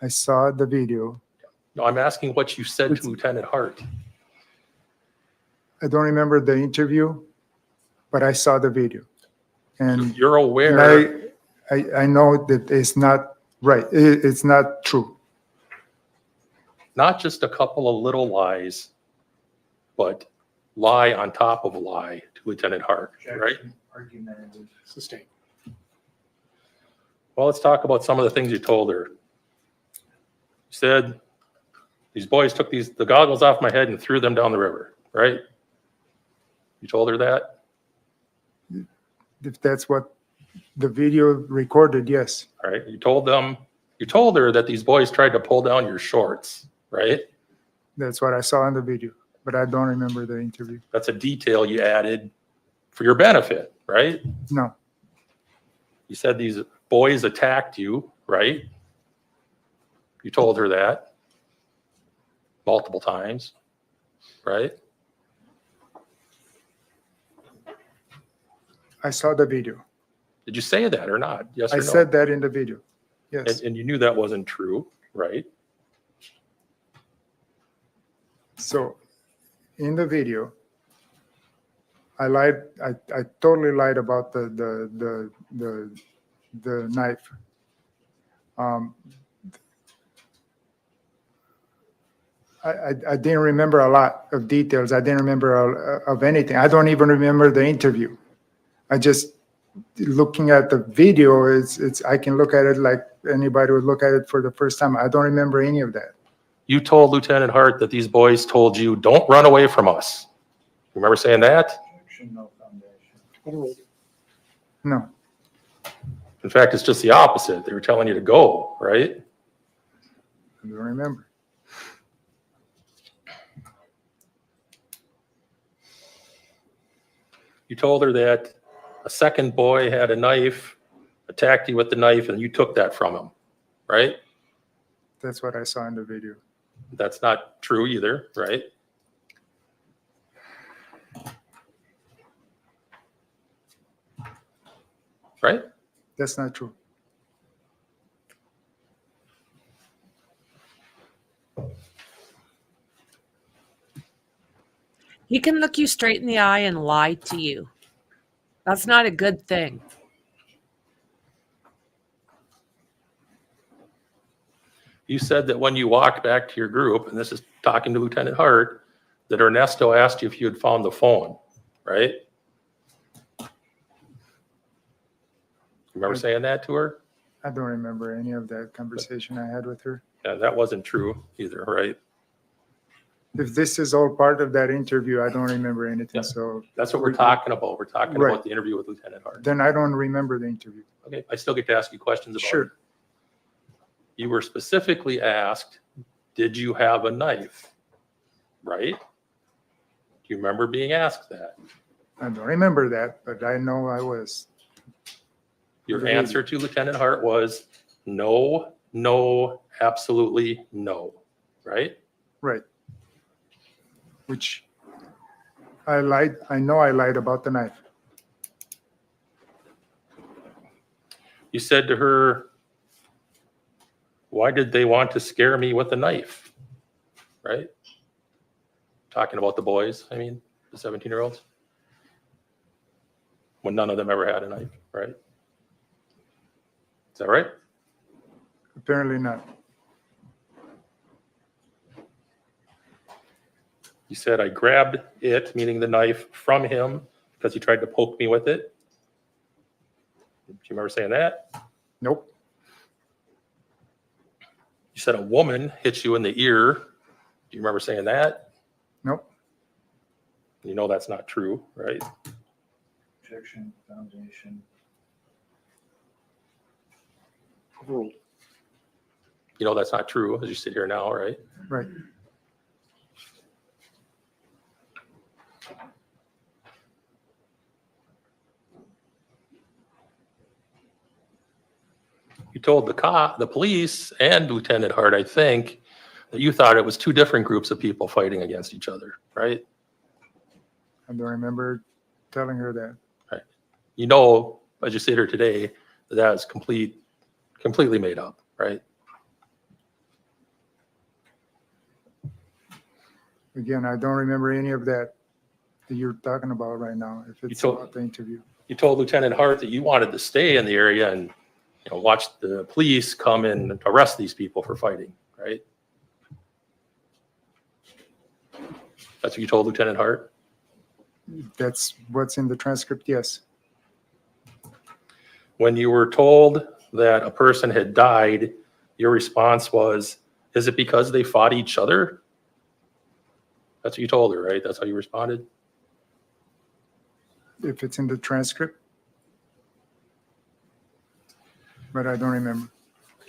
I saw the video. No, I'm asking what you said to Lieutenant Hart. I don't remember the interview, but I saw the video. And you're aware. And I know that it's not right. It's not true. Not just a couple of little lies, but lie on top of lie to Lieutenant Hart, right? Argumentative. Sustained. Well, let's talk about some of the things you told her. You said, these boys took the goggles off my head and threw them down the river, right? You told her that? If that's what the video recorded, yes. All right. You told her that these boys tried to pull down your shorts, right? That's what I saw in the video, but I don't remember the interview. That's a detail you added for your benefit, right? No. You said these boys attacked you, right? You told her that multiple times, right? I saw the video. Did you say that or not? Yes or no? I said that in the video. Yes. And you knew that wasn't true, right? So in the video, I lied. I totally lied about the knife. I didn't remember a lot of details. I didn't remember of anything. I don't even remember the interview. I just looking at the video. It's I can look at it like anybody would look at it for the first time. I don't remember any of that. You told Lieutenant Hart that these boys told you, "Don't run away from us." Remember saying that? No. In fact, it's just the opposite. They were telling you to go, right? I don't remember. You told her that a second boy had a knife, attacked you with the knife, and you took that from him, right? That's what I saw in the video. That's not true either, right? Right? That's not true. He can look you straight in the eye and lie to you. That's not a good thing. You said that when you walked back to your group, and this is talking to Lieutenant Hart, that Ernesto asked you if you had found the phone, right? Remember saying that to her? I don't remember any of that conversation I had with her. Yeah, that wasn't true either, right? If this is all part of that interview, I don't remember anything. Yeah. So That's what we're talking about. We're talking Right. about the interview with Lieutenant Hart. then I don't remember the interview. Okay, I still get to ask you questions about Sure. it. You were specifically asked, did you have a knife? Right? Do you remember being asked that? I don't remember that, but I know I was. Your answer to Lieutenant Hart was no, no, absolutely no, right? Right. Which I lied. I know I lied about the knife. You said to her, why did they want to scare me with a knife? Right? Talking about the boys, I mean, the 17-year-olds. When none of them ever had a knife, right? Is that right? Apparently not. You said I grabbed it, meaning the knife, from him because he tried to poke me with it. Do you remember saying that? Nope. You said a woman hit you in the ear. Do you remember saying that? Nope. You know that's not true, right? Objection, foundation. Overruled. You know that's not true as you sit here now, right? Right. You told the police and Lieutenant Hart, I think, that you thought it was two different groups of people fighting against each other, right? I don't remember telling her that. Right. You know, as you sit here today, that is completely made up, right? Again, I don't remember any of that you're talking about right now, if it's about the interview. You told Lieutenant Hart that you wanted to stay in the area and watch the police come and arrest these people for fighting, right? That's what you told Lieutenant Hart? That's what's in the transcript, yes. When you were told that a person had died, your response was, is it because they fought each other? That's what you told her, right? That's how you responded? If it's in the transcript. But I don't remember.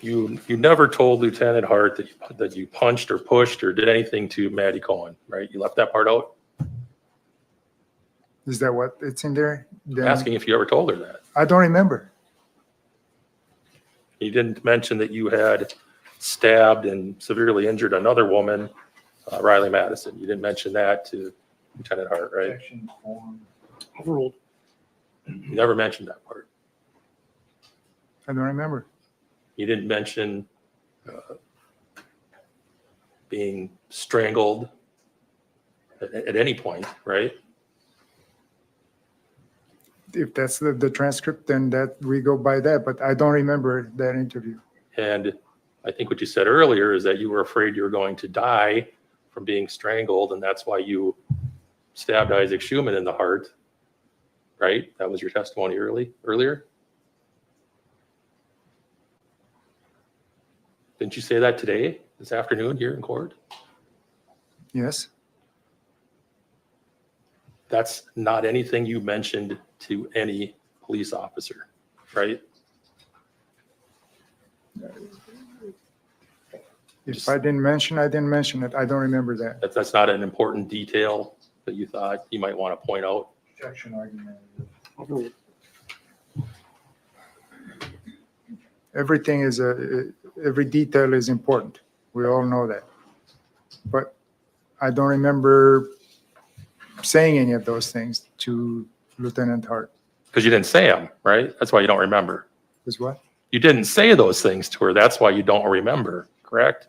You never told Lieutenant Hart that you punched or pushed or did anything to Maddie Cohen, right? You left that part out? Is that what it's in there? I'm asking if you ever told her that. I don't remember. You didn't mention that you had stabbed and severely injured another woman, Riley Madison. You didn't mention that to Lieutenant Hart, right? Objection, form. Overruled. You never mentioned that part. I don't remember. You didn't mention being strangled at any point, right? If that's the transcript, then that we go by that, but I don't remember that interview. And I think what you said earlier is that you were afraid you were going to die from being strangled, and that's why you stabbed Isaac Schumann in the heart, right? That was your testimony earlier? Didn't you say that today, this afternoon here in court? Yes. That's not anything you mentioned to any police officer, right? If I didn't mention, I didn't mention it. I don't remember that. That's not an important detail that you thought you might want to point out. Objection, argument. Overruled. Everything is every detail is important. We all know that. But I don't remember saying any of those things to Lieutenant Hart. Because you didn't say them, right? That's why you don't remember. Is what? You didn't say those things to her. That's why you don't remember, correct?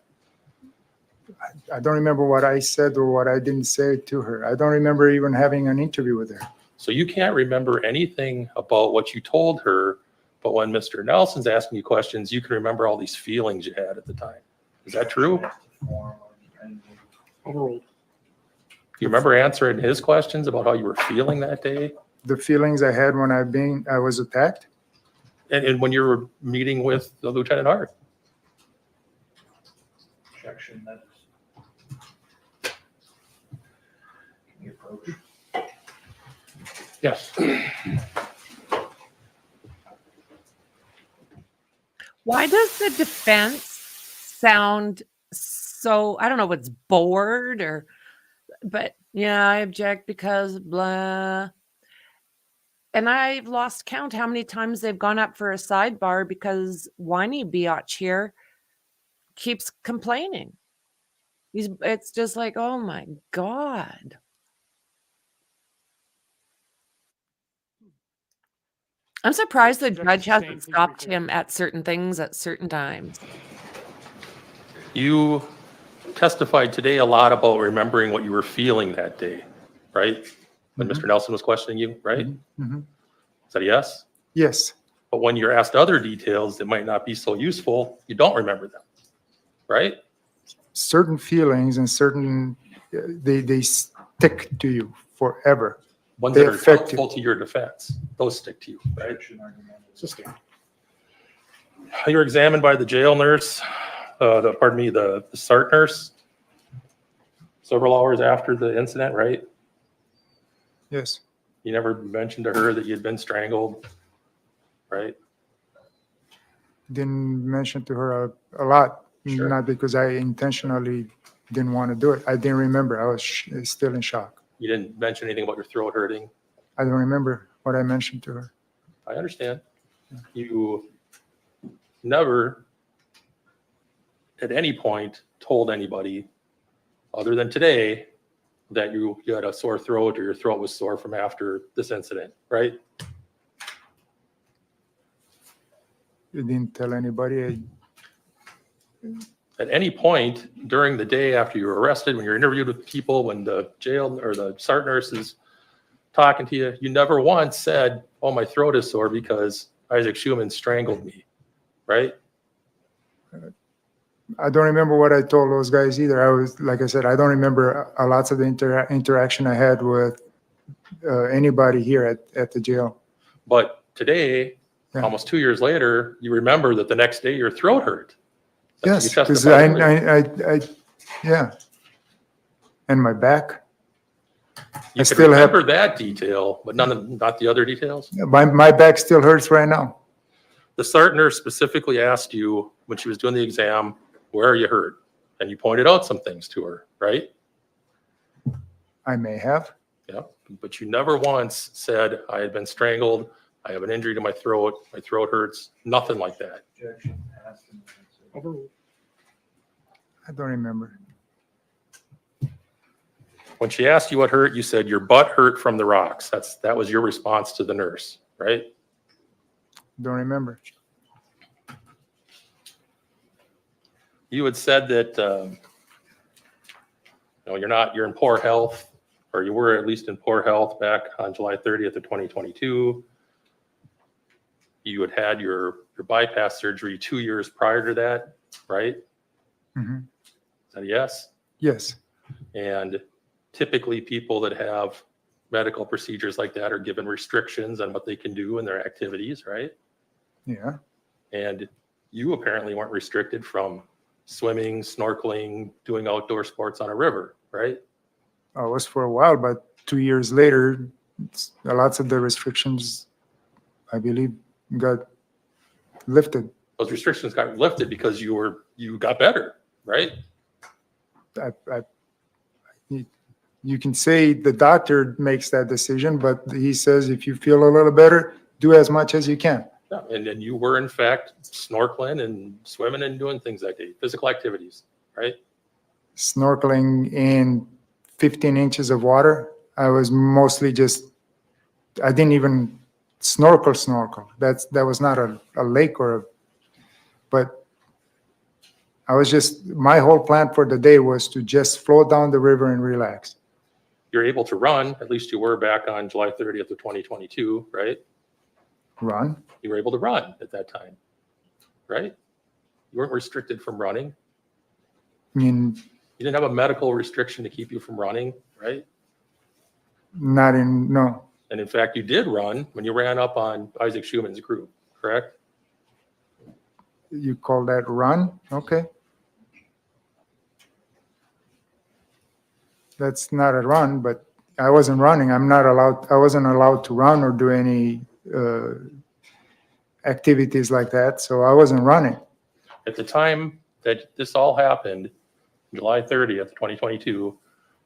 I don't remember what I said or what I didn't say to her. I don't remember even having an interview with her. So you can't remember anything about what you told her, but when Mr. Nelson's asking you questions, you can remember all these feelings you had at the time. Is that true? Overruled. You remember answering his questions about how you were feeling that day? The feelings I had when I was attacked? And when you were meeting with the Lieutenant Hart? Objection, that's. Can you approach? Yes. Why does the defense sound so, I don't know if it's bored but yeah, I object because blah. And I've lost count how many times they've gone up for a sidebar because whiny biatch here keeps complaining. It's just like, oh my God. I'm surprised the judge hasn't stopped him at certain things at certain times. You testified today a lot about remembering what you were feeling that day, right? When Mr. Nelson was questioning you, right? Mm-hmm. Is that a yes? Yes. But when you're asked other details that might not be so useful, you don't remember them, right? certain feelings and certain, they stick to you forever. Ones They that are affect you. helpful to your defense, those stick to you, right? You were examined by the jail nurse, the SART nurse, several hours after the incident, right? Yes. You never mentioned to her that you'd been strangled, right? Didn't mention to her a lot, not because I intentionally didn't want to do it. I didn't remember. I was still in shock. You didn't mention anything about your throat hurting. I don't remember what I mentioned to her. I understand. You never at any point told anybody other than today that you had a sore throat or your throat was sore from after this incident, right? You didn't tell anybody. At any point during the day after you were arrested, when you're interviewed with people, when the jail or the SART nurse is talking to you, you never once said, oh, my throat is sore because Isaac Schumann strangled me, right? I don't remember what I told those guys either. I was, like I said, I don't remember a lots of the interaction I had with anybody here at the jail. But today, almost 2 years later, you remember that the next day your throat hurt. Yes, You because testified earlier. yeah. And my back. You I can still have, remember that detail, but not the other details. my back still hurts right now. The SART nurse specifically asked you when she was doing the exam, where are you hurt? And you pointed out some things to her, right? I may have. Yeah, but you never once said I had been strangled. I have an injury to my throat hurts, nothing like that. I don't remember. When she asked you what hurt, you said your butt hurt from the rocks. That was your response to the nurse, right? Don't remember. You had said that you're in poor health, or you were at least in poor health back on July 30th of 2022. You had had your bypass surgery 2 years prior to that, right? Mm-hmm. Is that a yes? Yes. And typically people that have medical procedures like that are given restrictions on what they can do in their activities, right? Yeah. And you apparently weren't restricted from swimming, snorkeling, doing outdoor sports on a river, right? I was for a while, but 2 years later, lots of the restrictions, I believe, got lifted. Those restrictions got lifted because you got better, right? You can say the doctor makes that decision, but he says if you feel a little better, do as much as you can. Yeah, and then you were in fact snorkeling and swimming and doing things like that, physical activities, right? Snorkeling in 15 inches of water. I was mostly I didn't even snorkel. That was not a lake but I was my whole plan for the day was to just float down the river and relax. You're able to run, at least you were back on July 30th of 2022, right? Run? You were able to run at that time, right? You weren't restricted from running. I mean, you didn't have a medical restriction to keep you from running, right? No. And in fact, you did run when you ran up on Isaac Schumann's group, correct? You call that run? Okay. That's not a run, but I wasn't running. I wasn't allowed to run or do any activities like that. So I wasn't running. At the time that this all happened, July 30th, 2022,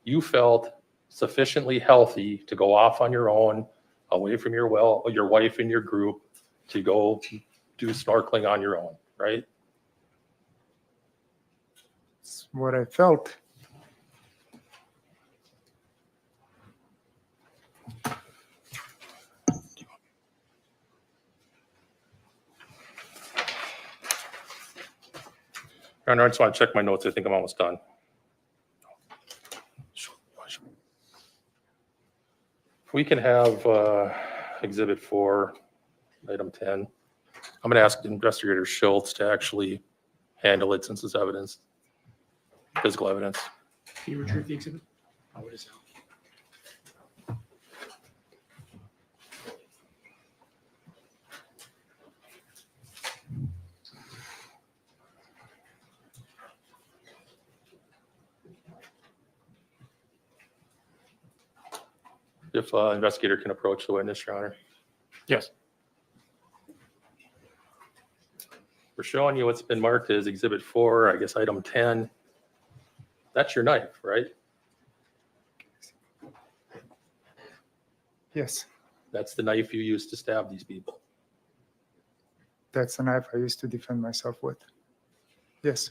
you felt sufficiently healthy to go off on your own, away from your wife and your group, to go do snorkeling on your own, right? That's what I felt. I just want to check my notes. I think I'm almost done. We can have Exhibit 4, Item 10. I'm going to ask Investigator Schultz to actually handle it since it's evidence. physical evidence. Can you retrieve the exhibit? Oh, it is out. If investigator can approach the witness, Your Honor. Yes. We're showing you what's been marked as Exhibit 4, I guess item 10. That's your knife, right? Yes, That's the knife you used to stab these people. that's the knife I used to defend myself with. Yes.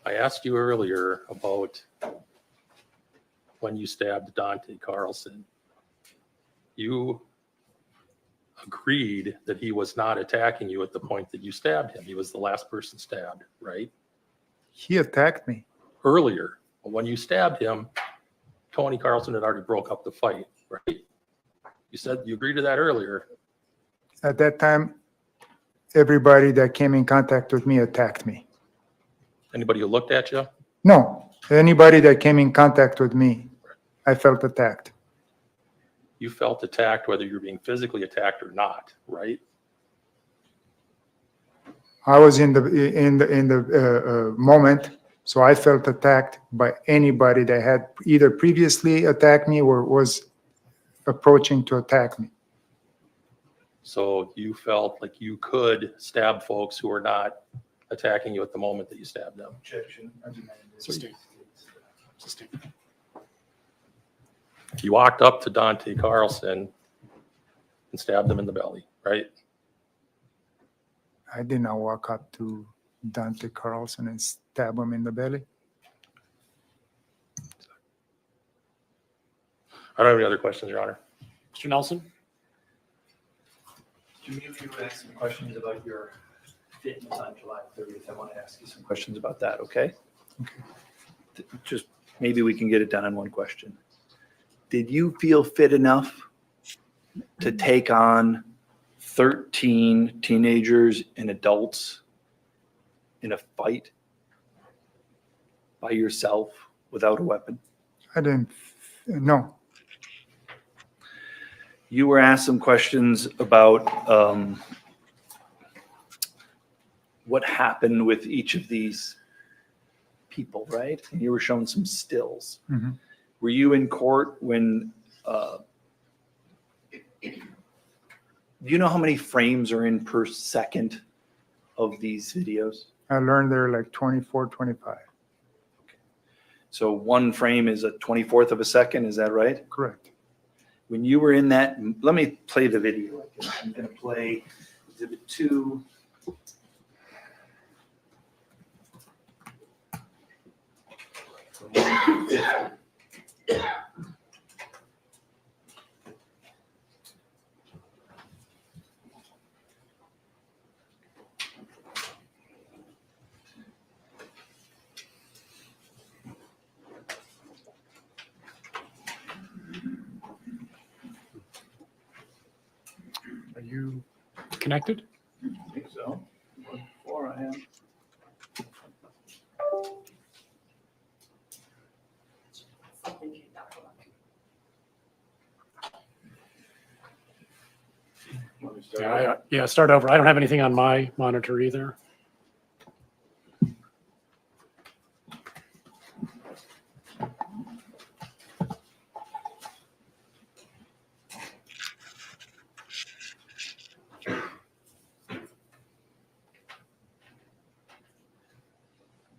I asked you earlier about when you stabbed Dante Carlson. You agreed that he was not attacking you at the point that you stabbed him. He was the last person stabbed, right? He attacked me. Earlier, when you stabbed him, Tony Carlson had already broke up the fight, right? You said you agreed to that earlier. At that time, everybody that came in contact with me attacked me. Anybody who looked at you? No, anybody that came in contact with me, I felt attacked. You felt attacked whether you're being physically attacked or not, right? I was in the moment, so I felt attacked by anybody that had either previously attacked me or was approaching to attack me. So you felt like you could stab folks who were not attacking you at the moment that you stabbed them. Objection. Sustained. Sustained. You walked up to Dante Carlson and stabbed him in the belly, right? I did not walk up to Dante Carlson and stab him in the belly. I don't have any other questions, Your Honor. Mr. Nelson? Jimmy, if you would ask some questions about your fitness on July 30th, I want to ask you some Questions about that, okay? Just maybe we can get it done in one question. Did you feel fit enough to take on 13 teenagers and adults in a fight by yourself without a weapon? I didn't, no. You were asked some questions about what happened with each of these people, right? And you were shown some stills. Mhm. Were you in court when, do you know how many frames are in per second of these videos? I learned they're like 24, 25. So one frame is a 24th of a second, is that right? Correct. When you were in that, let me play the video. I'm going to play Exhibit 2. Are you connected? I think so. Before I am. Yeah, start over. I don't have anything on my monitor either.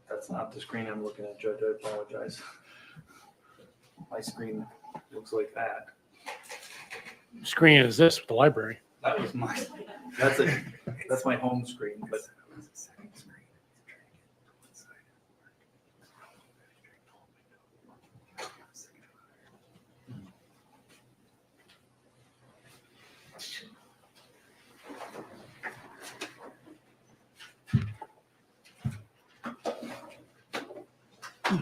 That's not the screen I'm looking at, Judge. I apologize. My screen looks like that. Screen is this with the library. That was my, that's my home screen, but. Let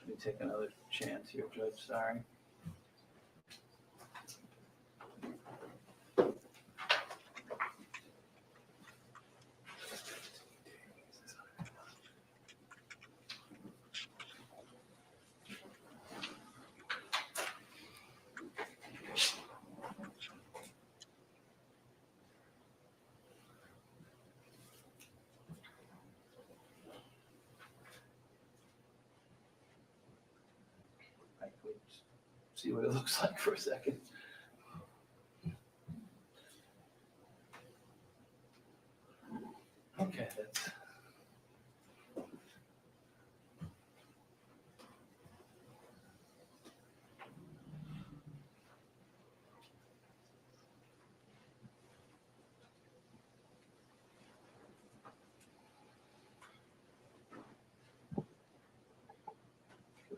me take another chance here, Judge, sorry. I could see what it looks like for a second. Okay, that's.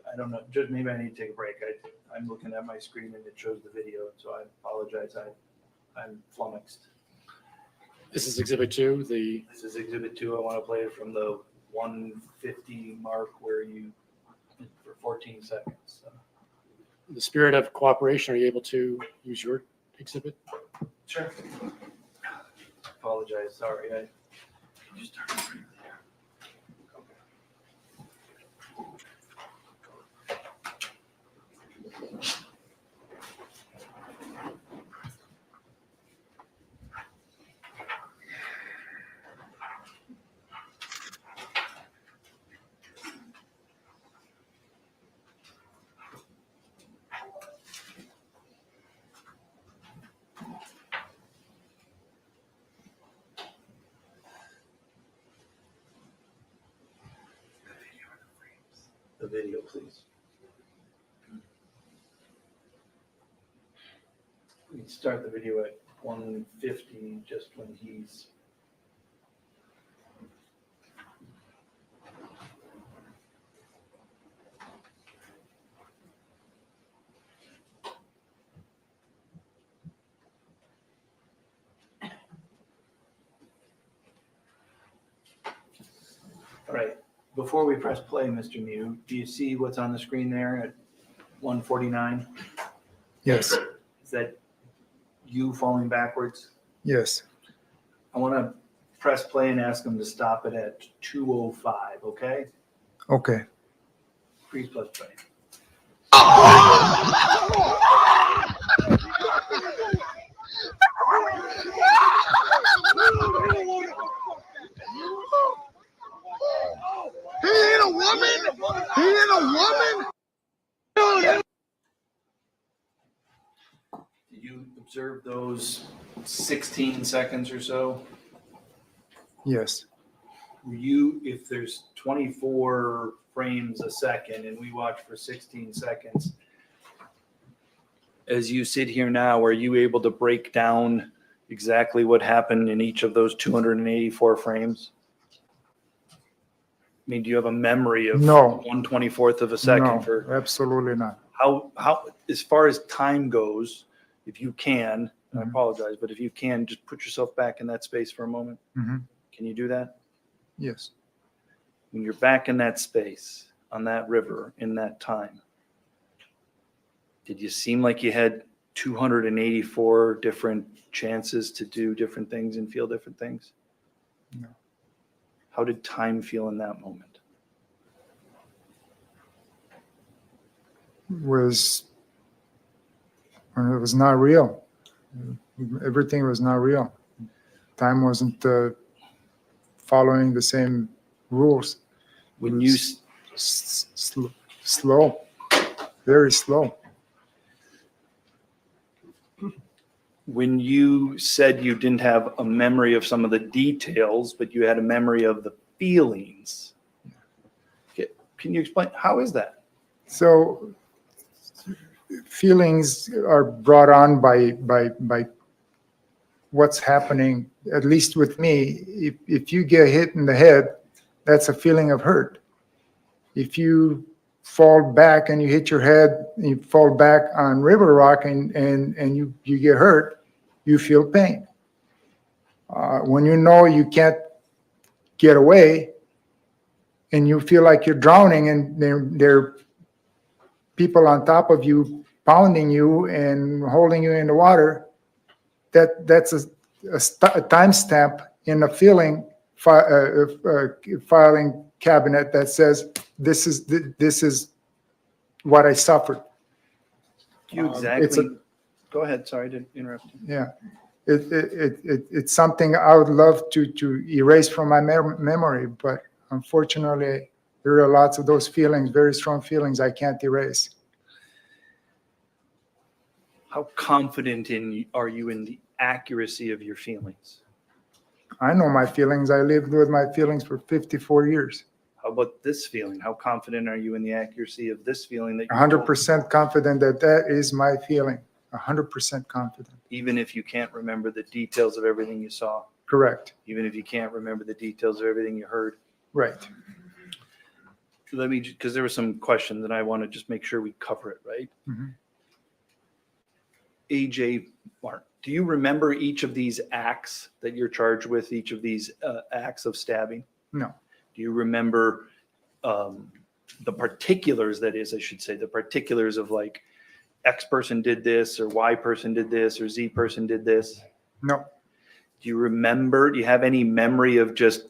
I don't know, Judge, maybe I need to take a break. I'm looking at my screen and it shows the video, so I apologize. I'm flummoxed. This is Exhibit 2, This is Exhibit 2. I want to play it from the 150 mark where you, for 14 seconds. So. the spirit of cooperation, are you able to use your exhibit? Sure. Apologize, sorry. You started right there. The video, please. We can start the video at 150, just when he's. All right. Before we press play, Mr. Miu, do you see what's on the screen there at 149? Yes. Is that you falling backwards? Yes. I want to press play and ask him to stop it at 2:05, okay? Okay. Please press play. He ain't a woman. He ain't a woman. Did you observe those 16 seconds or so? Yes. Were you, if there's 24 frames a second and we watch for 16 seconds, as you sit here now, are you able to break down exactly what happened in each of those 284 frames? I mean, do you have a memory of No. 1/24th of a second No, for absolutely not. how, as far as time goes, if you can, and I apologize, but if you can, just put yourself back in that space for a moment. Mhm. Can you do that? Yes. When you're back in that space, on that river, in that time, did you seem like you had 284 different chances to do different things and feel different things? No. How did time feel in that moment? It was not real. Everything was not real. Time wasn't following the same rules. When you slow, very slow. When you said you didn't have a memory of some of the details, but you had a memory of the feelings, can you explain, how is that? So feelings are brought on by what's happening, at least with me. If you get hit in the head, that's a feeling of hurt. If you fall back and you hit your head, you fall back on river rock and you get hurt, you feel pain. When you know you can't get away, and you feel like you're drowning, and there are people on top of you pounding you and holding you in the water, that's a timestamp in a filing cabinet that says this is what I suffered. You It's exactly. Go ahead. Sorry to interrupt you. Yeah, it's something I would love to erase from my memory, but unfortunately, there are lots of those feelings, very strong feelings I can't erase. How confident are you in the accuracy of your feelings? I know my feelings. I lived with my feelings for 54 years. How about this feeling? How confident are you in the accuracy of this feeling that you're 100% confident that that is my feeling. 100% confident. even if you can't remember the details of everything you saw? Correct. Even if you can't remember the details of everything you heard? Right. Let me, because there were some questions and I want to just make sure we cover it, right? Mhm. AJ Martin, do you remember each of these acts that you're charged with, each of these acts of stabbing? No. Do you remember the particulars, that is, I should say, the particulars of like X person did this or Y person did this or Z person did this? No. Do you remember, do you have any memory of just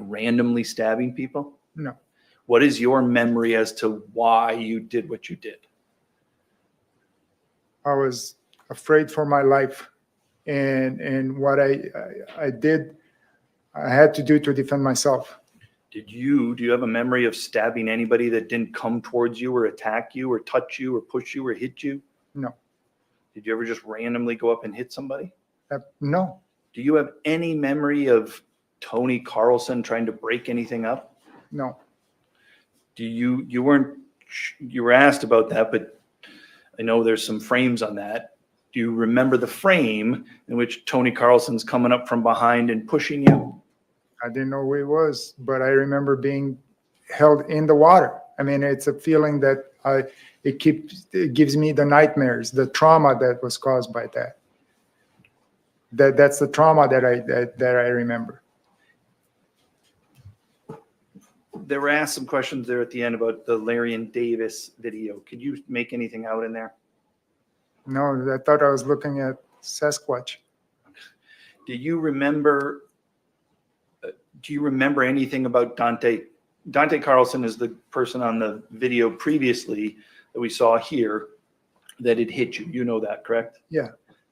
randomly stabbing people? No. What is your memory as to why you did what you did? I was afraid for my life, and what I did, I had to do to defend myself. Do you have a memory of stabbing anybody that didn't come towards you or attack you or touch you or push you or hit you? No. Did you ever just randomly go up and hit somebody? No. Do you have any memory of Tony Carlson trying to break anything up? No. Do you were asked about that, but I know there's some frames on that. Do you remember the frame in which Tony Carlson's coming up from behind and pushing you? I didn't know who he was, but I remember being held in the water. I mean, it's a feeling that it gives me the nightmares, the trauma that was caused by that. That's the trauma that I remember. There were asked some questions there at the end about the Larian Davis video. Could you make anything out in there? No, I thought I was looking at Sasquatch. Do you remember anything about Dante? Dante Carlson is the person on the video previously that we saw here that had hit you. You know that, correct? Yeah.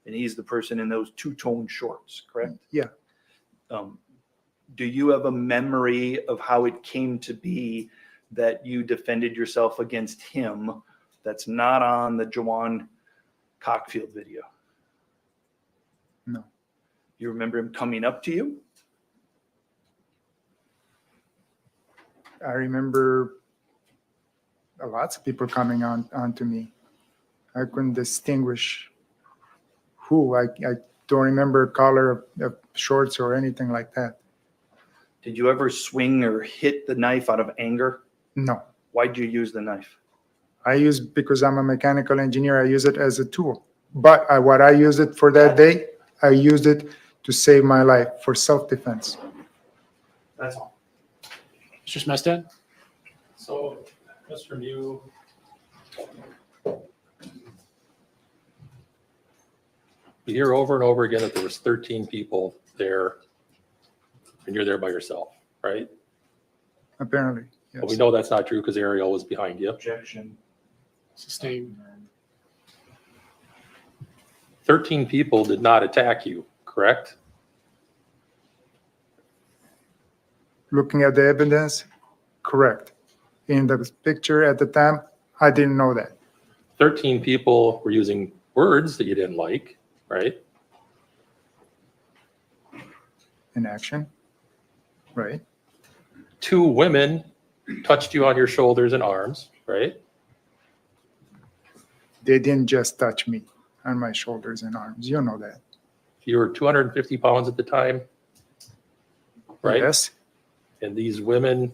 And he's the person in those two-tone shorts, correct? Yeah. Do you have a memory of how it came to be that you defended yourself against him that's not on the Jawan Cockfield video? No. You remember him coming up to you? I remember lots of people coming onto me. I couldn't distinguish who. I don't remember color of shorts or anything like that. Did you ever swing or hit the knife out of anger? No. Why'd you use the knife? Because I'm a mechanical engineer, I use it as a tool. But what I used it for that day, I used it to save my life, for self-defense. That's all. Mr. Smestad? So, Mr. Miu, we hear over and over again that there was 13 people there, and you're there by yourself, right? Apparently, yes. But we know that's not true because Ariel was behind you. Objection. Sustained. 13 people did not attack you, correct? Looking at the evidence, correct. In the picture at the time, I didn't know that. 13 people were using words that you didn't like, right? In action, right? 2 women touched you on your shoulders and arms, right? They didn't just touch me on my shoulders and arms. You know that. You were 250 pounds at the time, right? Yes. And these women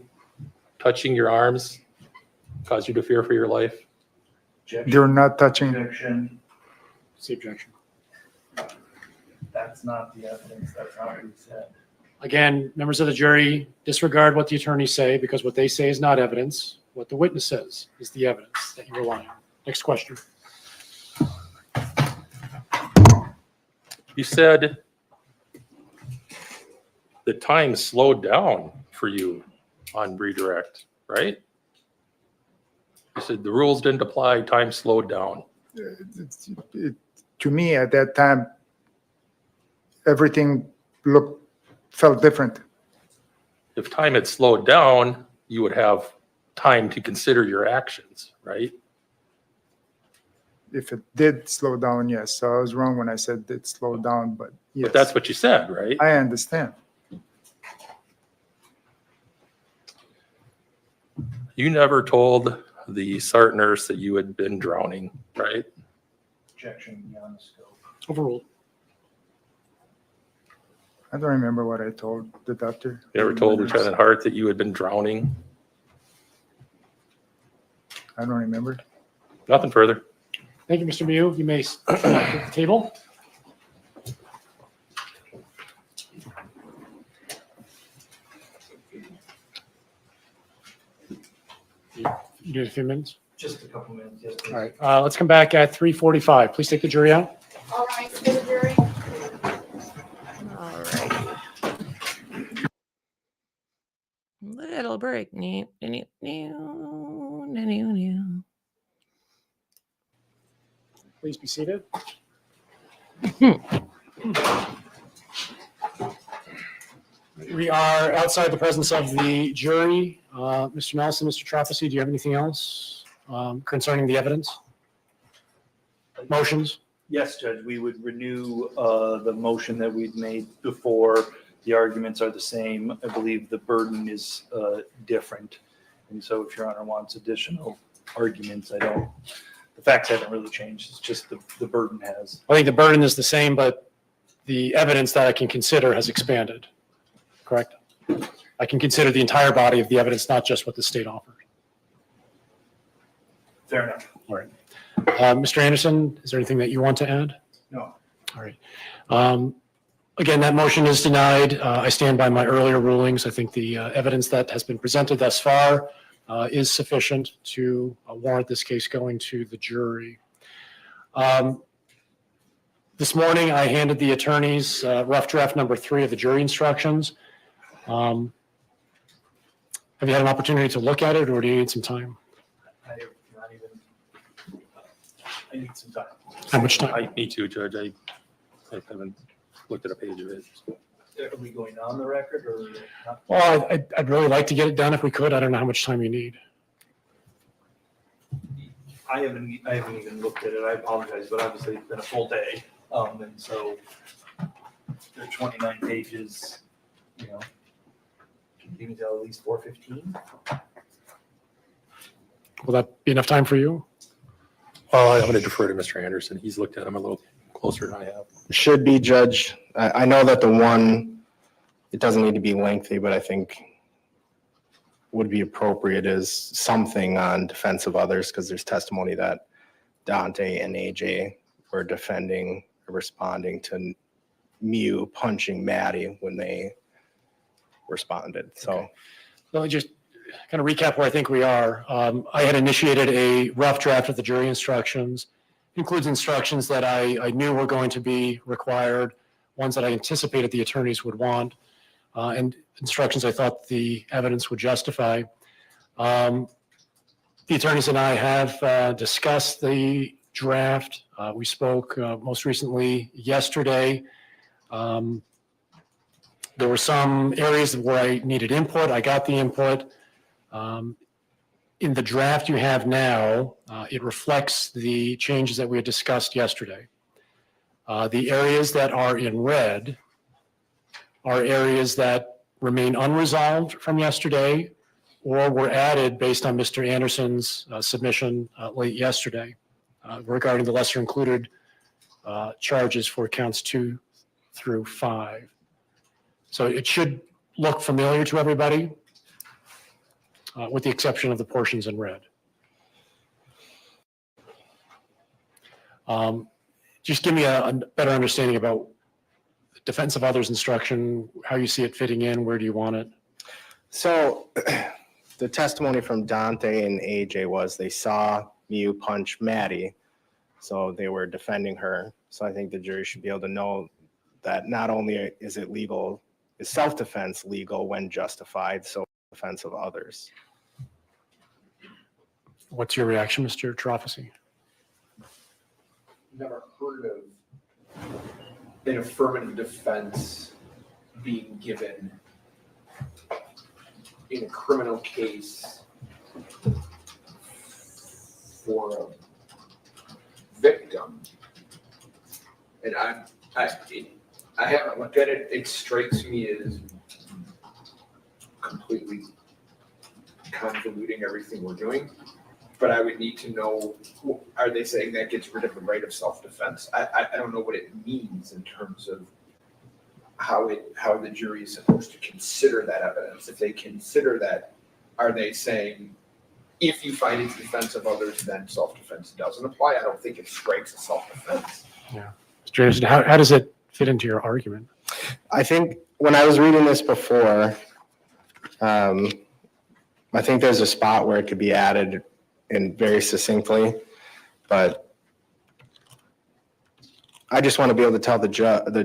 touching your arms caused you to fear for your life? They're not touching. Objection. See objection. That's not the evidence. That's not what he said. Again, members of the jury, disregard what the attorneys say because what they say is not evidence. What the witness says is the evidence that you rely on. Next question. You said the time slowed down for you on redirect, right? You said the rules didn't apply, time slowed down. To me, at that time, everything felt different. If time had slowed down, you would have time to consider your actions, right? If it did slow down, yes. So I was wrong when I said it slowed down, but yes. But that's what you said, right? I understand. You never told the SART nurse that you had been drowning, right? Objection beyond the scope. Overruled. I don't remember what I told the doctor. You ever told Lieutenant Hart that you had been drowning? I don't remember. Nothing further. Thank you, Mr. Miu. You may come back to the table. You need a few minutes? Just a couple minutes, yes, please. All right, let's come back at 3:45. Please take the jury out. All right, so the jury. All right. Little break. Please be seated. We are outside the presence of the jury. Mr. Nelson, Mr. Trapassi, do you have anything else concerning the evidence? Motions? Yes, Judge, we would renew the motion that we'd made before. The arguments are the same. I believe the burden is different. And so if Your Honor wants additional arguments, the facts haven't really changed. It's just the burden has. I think the burden is the same, but the evidence that I can consider has expanded, correct? I can consider the entire body of the evidence, not just what the state offered. Fair enough. All right. Mr. Anderson, is there anything that you want to add? No. All right. Again, that motion is denied. I stand by my earlier rulings. I think the evidence that has been presented thus far is sufficient to warrant this case going to the jury. This morning, I handed the attorneys rough draft number 3 of the jury instructions. Have you had an opportunity to look at it, or do you need some time? I need some time. How much time? Me too, Judge. I haven't looked at a page of it. Are we going on the record or not? Well, I'd really like to get it done if we could. I don't know how much time you need. I haven't even looked at it. I apologize, but obviously it's been a full day. And so there are 29 pages, you know, you can tell at least 4:15. Will that be enough time for you? Well, I'm going to defer to Mr. Anderson. He's looked at them a little closer than I have. Should be, Judge. I know that the one, it doesn't need to be lengthy, but I think would be appropriate is something on defense of others, because there's testimony that Dante and AJ were defending, responding to Miu punching Maddie when they responded. So Let me just kind of recap where I think we are. I had initiated a rough draft of the jury instructions. Includes instructions that I knew were going to be required, ones that I anticipated the attorneys would want, and instructions I thought the evidence would justify. The attorneys and I have discussed the draft. We spoke most recently yesterday. There were some areas where I needed input. I got the input. In the draft you have now, it reflects the changes that we had discussed yesterday. The areas that are in red are areas that remain unresolved from yesterday or were added based on Mr. Anderson's submission late yesterday regarding the lesser included charges for counts 2 through 5. So it should look familiar to everybody, with the exception of the portions in red. Just give me a better understanding about defense of others instruction, how you see it fitting in, where do you want it? So the testimony from Dante and AJ was they saw Miu punch Maddie, so they were defending her. So I think the jury should be able to know that not only is it legal, is self-defense legal when justified, so defense of others. What's your reaction, Mr. Trofasi? Never heard of an affirmative defense being given in a criminal case for a victim. And I haven't looked at it. It strikes me as completely convoluting everything we're doing. But I would need to know, are they saying that gets rid of the right of self-defense? I don't know what it means in terms of how the jury is supposed to consider that evidence. If they consider that, are they saying, if you find it's defense of others, then self-defense doesn't apply? I don't think it strikes a self-defense. Yeah. Mr. Anderson, how does it fit into your argument? I think when I was reading this before, I think there's a spot where it could be added in very succinctly, but I just want to be able to tell the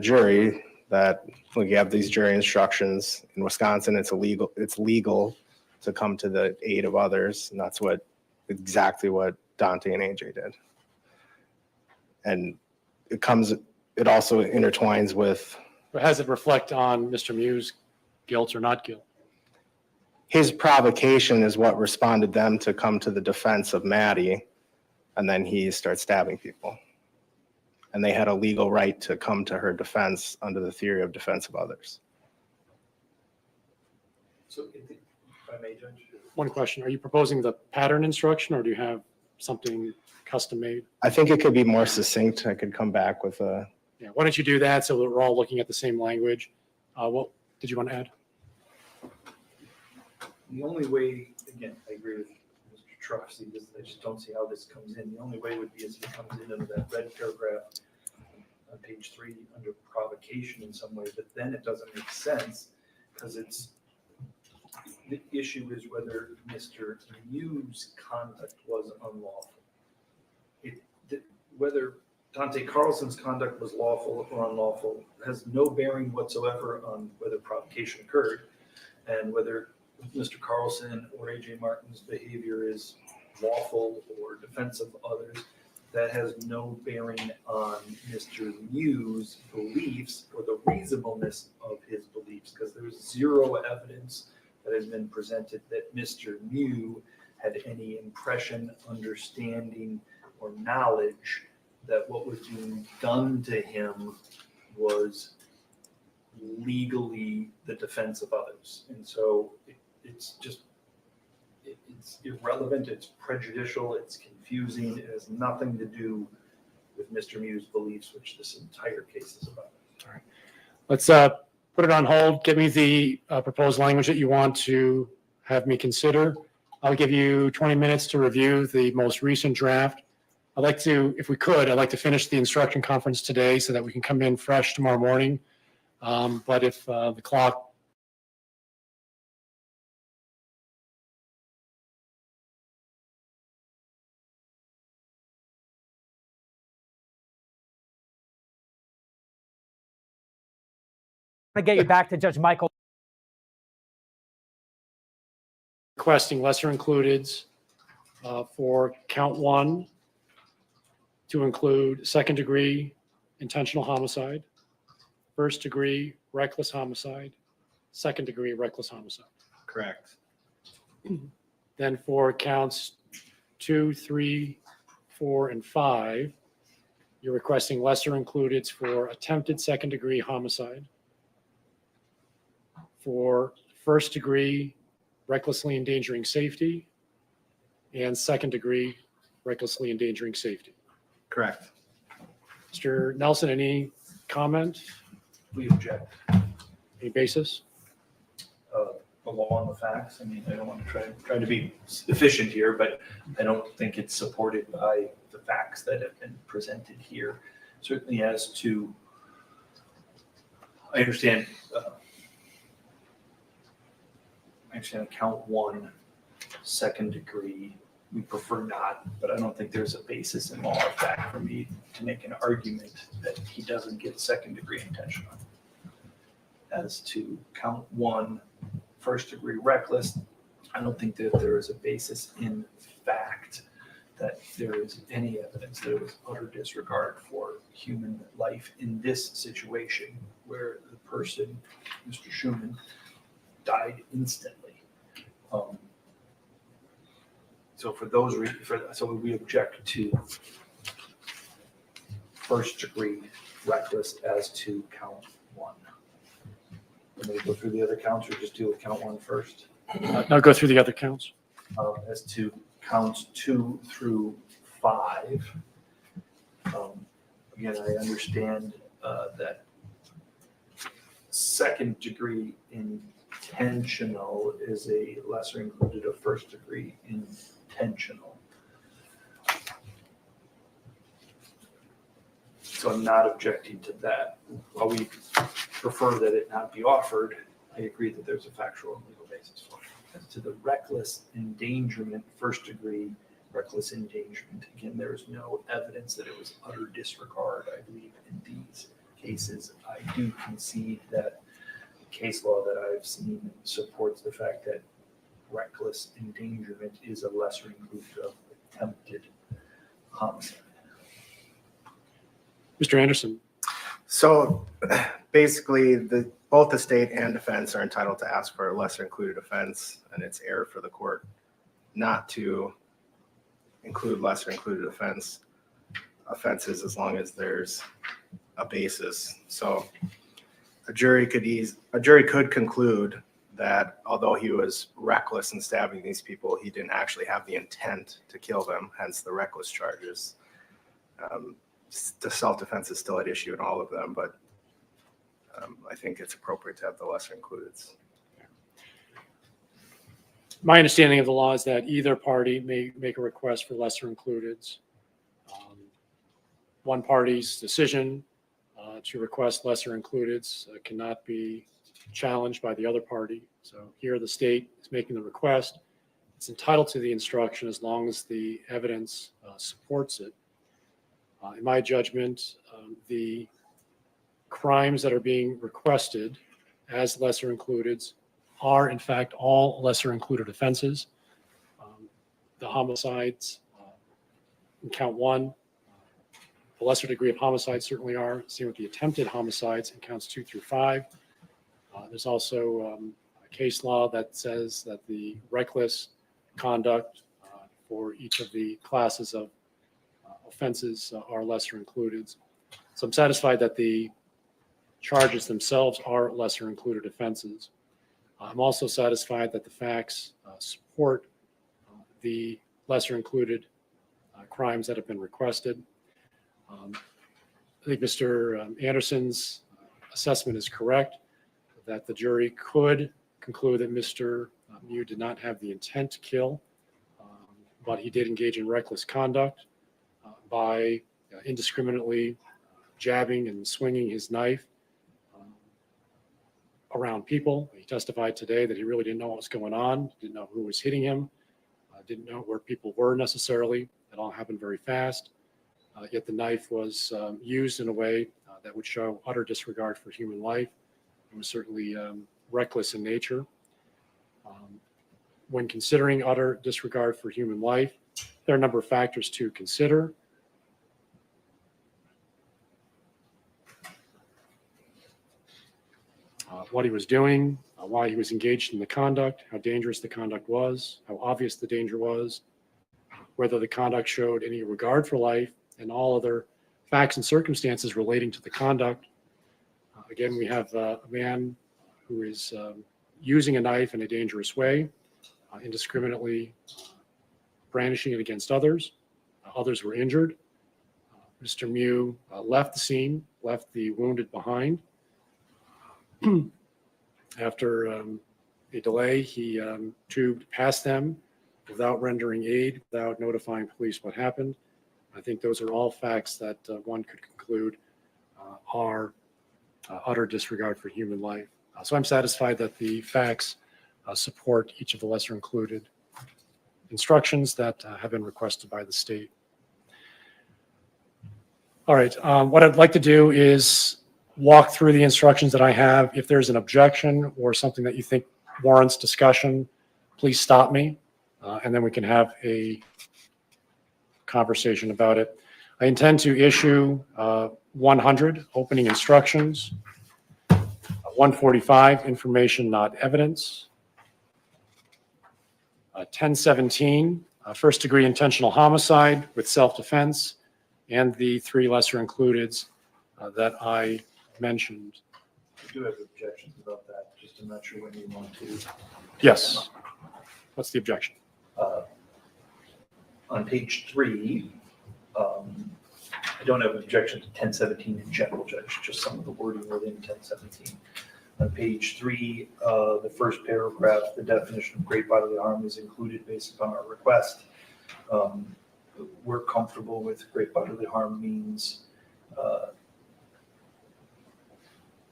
jury that look, you have these jury instructions in Wisconsin. It's legal to come to the aid of others, and that's exactly what Dante and AJ did. And it also intertwines with. But how does it reflect on Mr. Miu's guilt or not guilt? His provocation is what responded them to come to the defense of Maddie, and then he starts stabbing people. And they had a legal right to come to her defense under the theory of defense of others. So if I may, Judge. One question, are you proposing the pattern instruction or do you have something custom made? I think it could be more succinct. I could come back with a. Yeah, why don't you do that so that we're all looking at the same language? What did you want to add? The only way, again, I agree with Mr. Trofsey, I just don't see how this comes in. The only way would be as it comes in under that red paragraph on page 3 under provocation in some way, but then it doesn't make sense because the issue is whether Mr. Miu's conduct was unlawful. Whether Dante Carlson's conduct was lawful or unlawful has no bearing whatsoever on whether provocation occurred, and whether Mr. Carlson or AJ Martin's behavior is lawful or defense of others. That has no bearing on Mr. Miu's beliefs or the reasonableness of his beliefs, because there's zero evidence that has been presented that Mr. Miu had any impression, understanding, or knowledge that what was being done to him was legally the defense of others. And so it's irrelevant, it's prejudicial, it's confusing, it has nothing to do with Mr. Miu's beliefs, which this entire case is about. All right, let's put it on hold. Give me the proposed language that you want to have me consider. I'll give you 20 minutes to review the most recent draft. I'd like to, if we could, I'd like to finish the instruction conference today so that we can come in fresh tomorrow morning. But if the clock to get you back to Judge Michael. requesting lesser includeds for count 1 to include second degree intentional homicide, first degree reckless homicide, second degree reckless homicide. Correct. Then for counts 2, 3, 4, and 5, you're requesting lesser includeds for attempted second degree homicide, for first degree recklessly endangering safety, and second degree recklessly endangering safety. Correct. Mr. Nelson, any comment? We object. Any basis? The law and the facts. I mean, I don't want to try to be efficient here, but I don't think it's supported by the facts that have been presented here. Certainly as to I understand. I understand count one, second degree. We prefer not, but I don't think there's a basis in law or fact for me to make an argument that he doesn't get second degree intentional. As to count one, first degree reckless, I don't think that there is a basis in fact that there is any evidence that it was utter disregard for human life in this situation where the person, Mr. Schumann, died instantly. So for those reasons, so we object to first degree reckless as to count one. Let me go through the other counts or just deal with count one first? Now go through the other counts. As to counts 2 through 5, again, I understand that second degree intentional is a lesser included of first degree intentional. So I'm not objecting to that. While we prefer that it not be offered, I agree that there's a factual and legal basis for it. As to the reckless endangerment, first degree reckless endangerment, again, there is no evidence that it was utter disregard. I believe in these cases, I do concede that the case law that I've seen supports the fact that reckless endangerment is a lesser included of attempted homicide. Mr. Anderson. So basically, both the state and defense are entitled to ask for a lesser included offense, and it's error for the court not to include lesser included offenses as long as there's a basis. So a jury could conclude that although he was reckless in stabbing these people, he didn't actually have the intent to kill them, hence the reckless charges. The self-defense is still at issue in all of them, but I think it's appropriate to have the lesser included. My understanding of the law is that either party may make a request for lesser includeds. One party's decision to request lesser includeds cannot be challenged by the other party. So here the state is making the request. It's entitled to the instruction as long as the evidence supports it. In my judgment, the crimes that are being requested as lesser includeds are in fact all lesser included offenses. The homicides in count one, the lesser degree of homicide certainly are. Same with the attempted homicides in counts 2 through 5. There's also a case law that says that the reckless conduct for each of the classes of offenses are lesser included. So I'm satisfied that the charges themselves are lesser included offenses. I'm also satisfied that the facts support the lesser included crimes that have been requested. I think Mr. Anderson's assessment is correct, that the jury could conclude that Mr. Miu did not have the intent to kill, but he did engage in reckless conduct by indiscriminately jabbing and swinging his knife around people. He testified today that he really didn't know what was going on, didn't know who was hitting him, didn't know where people were necessarily. It all happened very fast. Yet the knife was used in a way that would show utter disregard for human life. It was certainly reckless in nature. When considering utter disregard for human life, there are a number of factors to consider. What he was doing, why he was engaged in the conduct, how dangerous the conduct was, how obvious the danger was, whether the conduct showed any regard for life, and all other facts and circumstances relating to the conduct. Again, we have a man who is using a knife in a dangerous way, indiscriminately brandishing it against others. Others were injured. Mr. Miu left the scene, left the wounded behind. After a delay, he tubed past them without rendering aid, without notifying police what happened. I think those are all facts that one could conclude are utter disregard for human life. So I'm satisfied that the facts support each of the lesser included instructions that have been requested by the state. All right, what I'd like to do is walk through the instructions that I have. If there's an objection or something that you think warrants discussion, please stop me, and then we can have a conversation about it. I intend to issue 100 opening instructions, 145 information not evidence, 1017 first degree intentional homicide with self-defense, and the 3 lesser includeds that I mentioned. I do have objections about that, just I'm not sure when you want to. Yes. What's the objection? On page 3, I don't have an objection to 1017 in general, Judge, just some of the wording within 1017. On page 3, the first paragraph, the definition of great bodily harm is included based upon our request. We're comfortable with great bodily harm means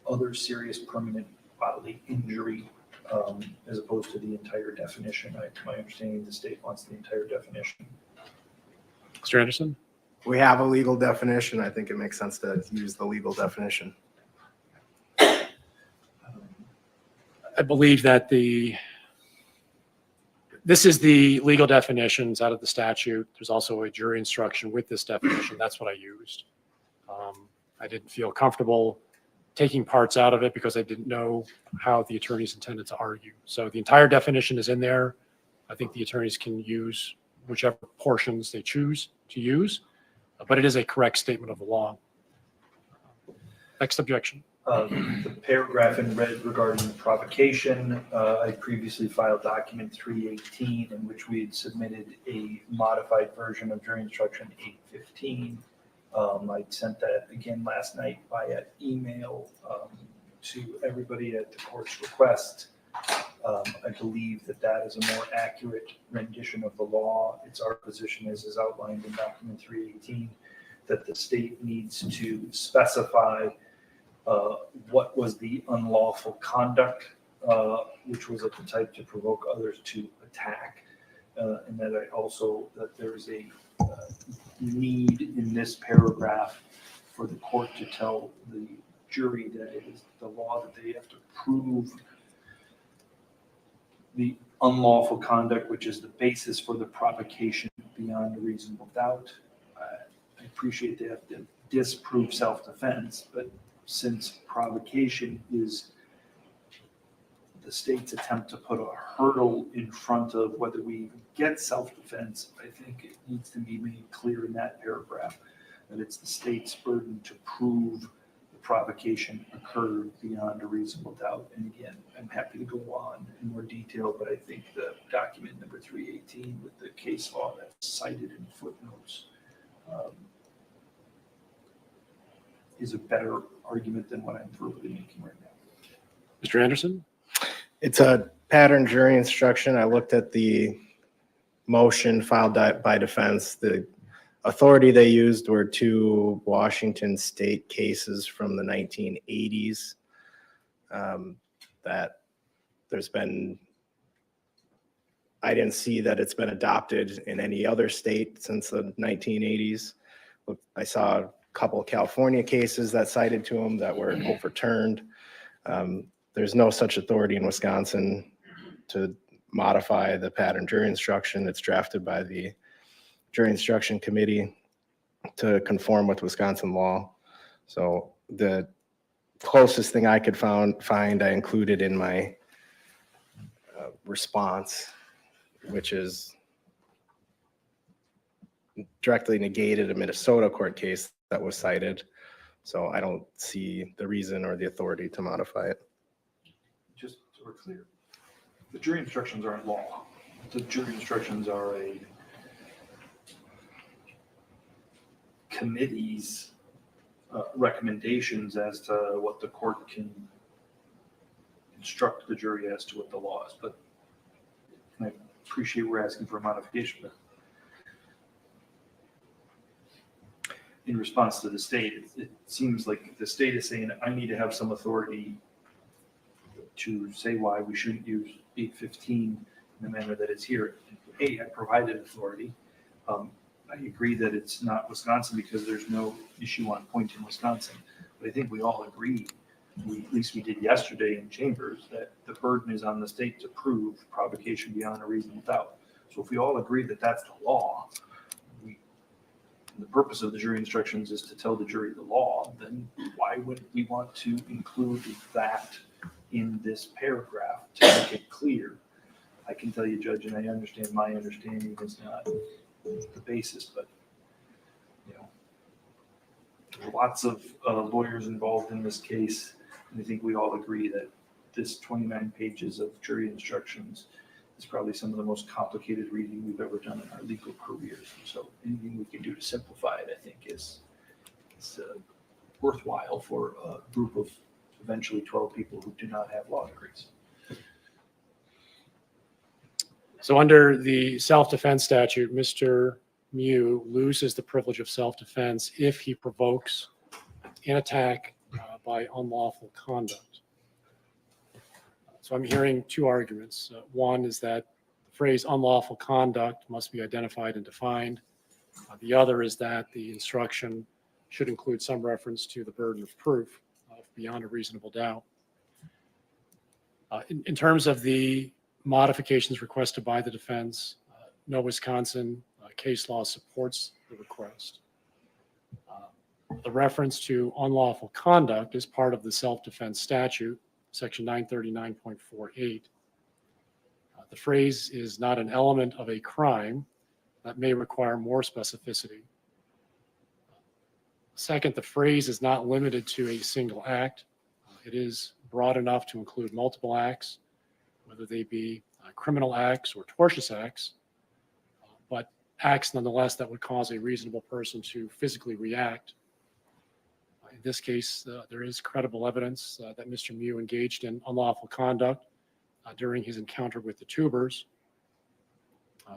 other serious permanent bodily injury, as opposed to the entire definition. My understanding, the state wants the entire definition. Mr. Anderson? We have a legal definition. I think it makes sense to use the legal definition. I believe that this is the legal definitions out of the statute. There's also a jury instruction with this definition. That's what I used. I didn't feel comfortable taking parts out of it because I didn't know how the attorneys intended to argue. So the entire definition is in there. I think the attorneys can use whichever portions they choose to use, but it is a correct statement of the law. Next objection. The paragraph in red regarding the provocation, I previously filed document 318 in which we had submitted a modified version of jury instruction 815. I sent that again last night via email to everybody at the court's request. I believe that that is a more accurate rendition of the law. It's our position, as is outlined in document 318, that the state needs to specify what was the unlawful conduct, which was of the type to provoke others to attack, and that that there is a need in this paragraph for the court to tell the jury that it is the law that they have to prove the unlawful conduct, which is the basis for the provocation beyond a reasonable doubt. I appreciate they have to disprove self-defense, but since provocation is the state's attempt to put a hurdle in front of whether we even get self-defense, I think it needs to be made clear in that paragraph that it's the state's burden to prove the provocation occurred beyond a reasonable doubt. And again, I'm happy to go on in more detail, but I think the document number 318 with the case law that's cited in footnotes is a better argument than what I'm verbally making right now. Mr. Anderson? It's a pattern jury instruction. I looked at the motion filed by defense. The authority they used were 2 Washington state cases from the 1980s that there's been, I didn't see that it's been adopted in any other state since the 1980s. I saw a couple of California cases that cited to them that were overturned. There's no such authority in Wisconsin to modify the pattern jury instruction. It's drafted by the jury instruction committee to conform with Wisconsin law. So the closest thing I could find, I included in my response, which is directly negated a Minnesota court case that was cited. So I don't see the reason or the authority to modify it. Just so we're clear, the jury instructions aren't law. The jury instructions are a committee's recommendations as to what the court can instruct the jury as to what the law is. But I appreciate we're asking for a modification. But in response to the state, it seems like the state is saying, I need to have some authority to say why we shouldn't use 815 in the manner that it's here. Hey, I provided authority. I agree that it's not Wisconsin because there's no issue on point in Wisconsin. But I think we all agree, at least we did yesterday in chambers, that the burden is on the state to prove provocation beyond a reasonable doubt. So if we all agree that that's the law, the purpose of the jury instructions is to tell the jury the law, then why wouldn't we want to include that in this paragraph to make it clear? I can tell you, Judge, and I understand my understanding is not the basis, but there are lots of lawyers involved in this case, and I think we all agree that this 29 pages of jury instructions is probably some of the most complicated reading we've ever done in our legal careers. So anything we can do to simplify it, I think, is worthwhile for a group of eventually 12 people who do not have law degrees. So under the self-defense statute, Mr. Miu loses the privilege of self-defense if he provokes an attack by unlawful conduct. So I'm hearing two arguments. One is that the phrase unlawful conduct must be identified and defined. The other is that the instruction should include some reference to the burden of proof beyond a reasonable doubt. In terms of the modifications requested by the defense, no Wisconsin case law supports the request. The reference to unlawful conduct is part of the self-defense statute, section 939.48. The phrase is not an element of a crime that may require more specificity. Second, the phrase is not limited to a single act. It is broad enough to include multiple acts, whether they be criminal acts or tortious acts, but acts nonetheless that would cause a reasonable person to physically react. In this case, there is credible evidence that Mr. Miu engaged in unlawful conduct during his encounter with the tubers.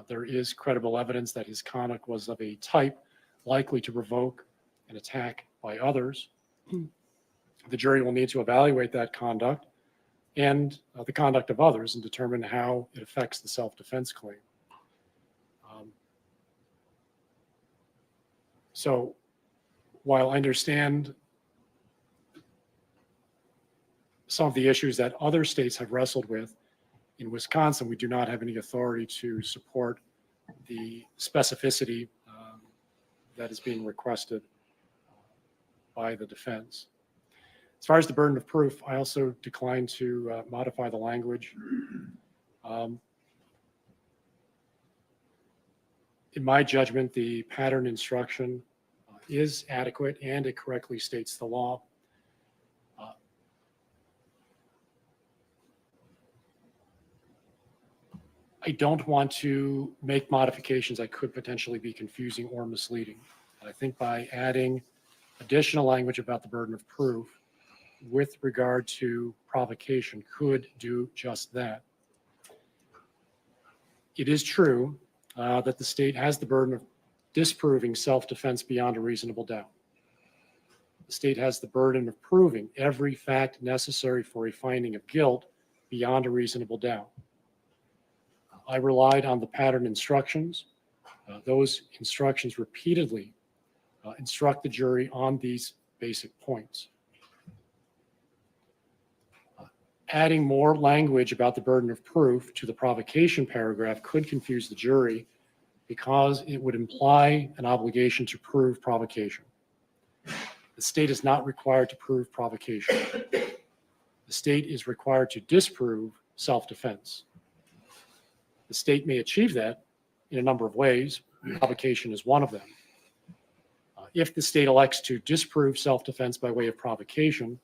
There is credible evidence that his conduct was of a type likely to provoke an attack by others. The jury will need to evaluate that conduct and the conduct of others and determine how it affects the self-defense claim. So while I understand some of the issues that other states have wrestled with, in Wisconsin, we do not have any authority to support the specificity that is being requested by the defense. As far as the burden of proof, I also declined to modify the language. In my judgment, the pattern instruction is adequate and it correctly states the law. I don't want to make modifications that could potentially be confusing or misleading. I think by adding additional language about the burden of proof with regard to provocation could do just that. It is true that the state has the burden of disproving self-defense beyond a reasonable doubt. The state has the burden of proving every fact necessary for a finding of guilt beyond a reasonable doubt. I relied on the pattern instructions. Those instructions repeatedly instruct the jury on these basic points. Adding more language about the burden of proof to the provocation paragraph could confuse the jury because it would imply an obligation to prove provocation. The state is not required to prove provocation. The state is required to disprove self-defense. The state may achieve that in a number of ways. Provocation is one of them. If the state elects to disprove self-defense by way of provocation,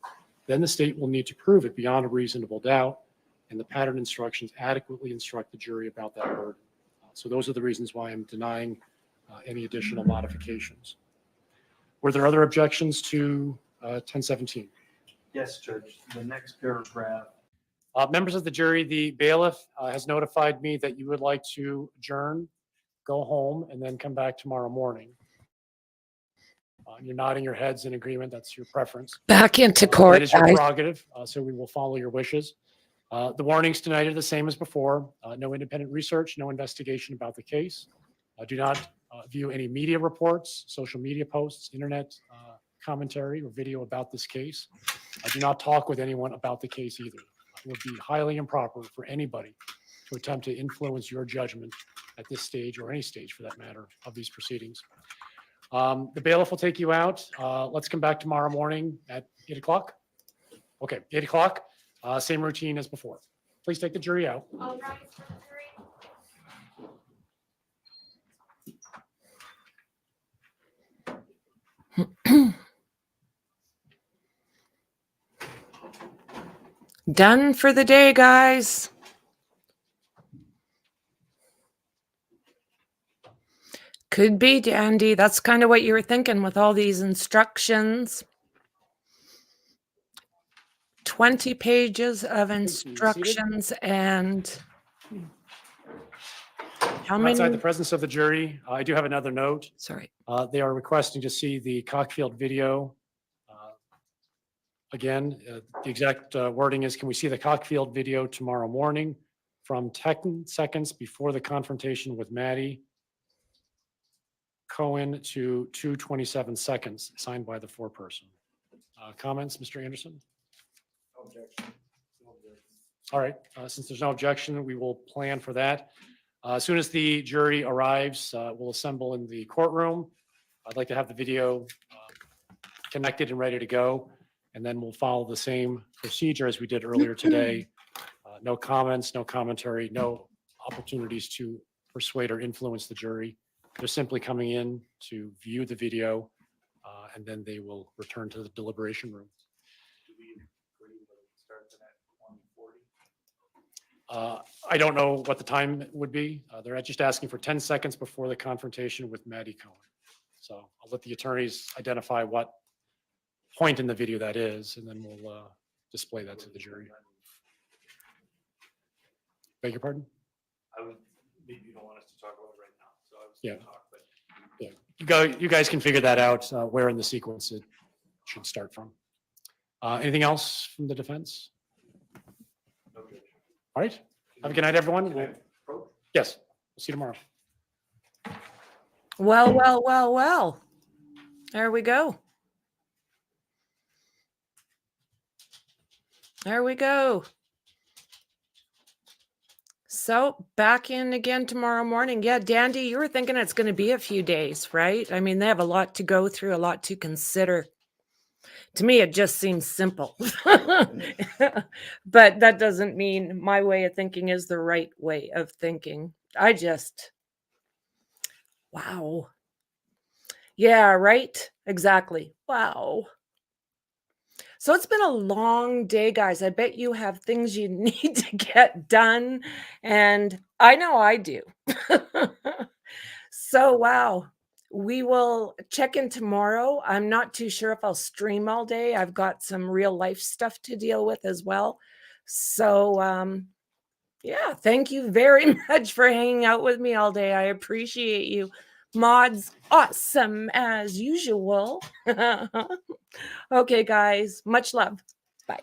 then the state will need to prove it beyond a reasonable doubt, and the pattern instructions adequately instruct the jury about that burden. So those are the reasons why I'm denying any additional modifications. Were there other objections to 1017? Yes, Judge. The next paragraph. Members of the jury, the bailiff has notified me that you would like to adjourn, go home, and then come back tomorrow morning. You're nodding your heads in agreement. That's your preference. Back into court, That is your guys. prerogative, so we will follow your wishes. The warnings tonight are the same as before. No independent research, no investigation about the case. Do not view any media reports, social media posts, internet commentary, or video about this case. Do not talk with anyone about the case either. It would be highly improper for anybody to attempt to influence your judgment at this stage, or any stage for that matter, of these proceedings. The bailiff will take you out. Let's come back tomorrow morning at 8 o'clock. Okay, 8 o'clock. Same routine as before. Please take the jury out. Done for the day, guys. Could be, Dandy. That's kind of what you were thinking with all these instructions. 20 pages of instructions and how many? Outside the presence of the jury, I do have another note. Sorry. They are requesting to see the Cockfield video. Again, the exact wording is, can we see the Cockfield video tomorrow morning from 10 seconds before the confrontation with Maddie Cohen to 2:27 seconds, signed by the foreperson. Comments, Mr. Anderson? No objection. All right, since there's no objection, we will plan for that. As soon as the jury arrives, we'll assemble in the courtroom. I'd like to have the video connected and ready to go, and then we'll follow the same procedure as we did earlier today. No comments, no commentary, no opportunities to persuade or influence the jury. They're simply coming in to view the video, and then they will return to the deliberation room. I don't know what the time would be. They're just asking for 10 seconds before the confrontation with Maddie Cohen. So I'll let the attorneys identify what point in the video that is, and then we'll display that to the jury. Beg your pardon? I would, maybe you don't want us to talk about it right now, so I was Yeah. gonna talk, but. Yeah, you guys can figure that out, where in the sequence it should start from. Anything else from the defense? All right. Have a good night, everyone. Yes, we'll see you tomorrow. Well, well, well, well. There we go. There we go. So back in again tomorrow morning. Yeah, Dandy, you were thinking it's going to be a few days, right? I mean, they have a lot to go through, a lot to consider. To me, it just seems simple. But that doesn't mean my way of thinking is the right way of thinking. Wow. Yeah, right? Exactly. Wow. So it's been a long day, guys. I bet you have things you need to get done. And I know I do. So, wow. We will check in tomorrow. I'm not too sure if I'll stream all day. I've got some real life stuff to deal with as well. So, yeah, thank you very much for hanging out with me all day. I appreciate you. Mods, awesome as usual. Okay, guys, much love. Bye.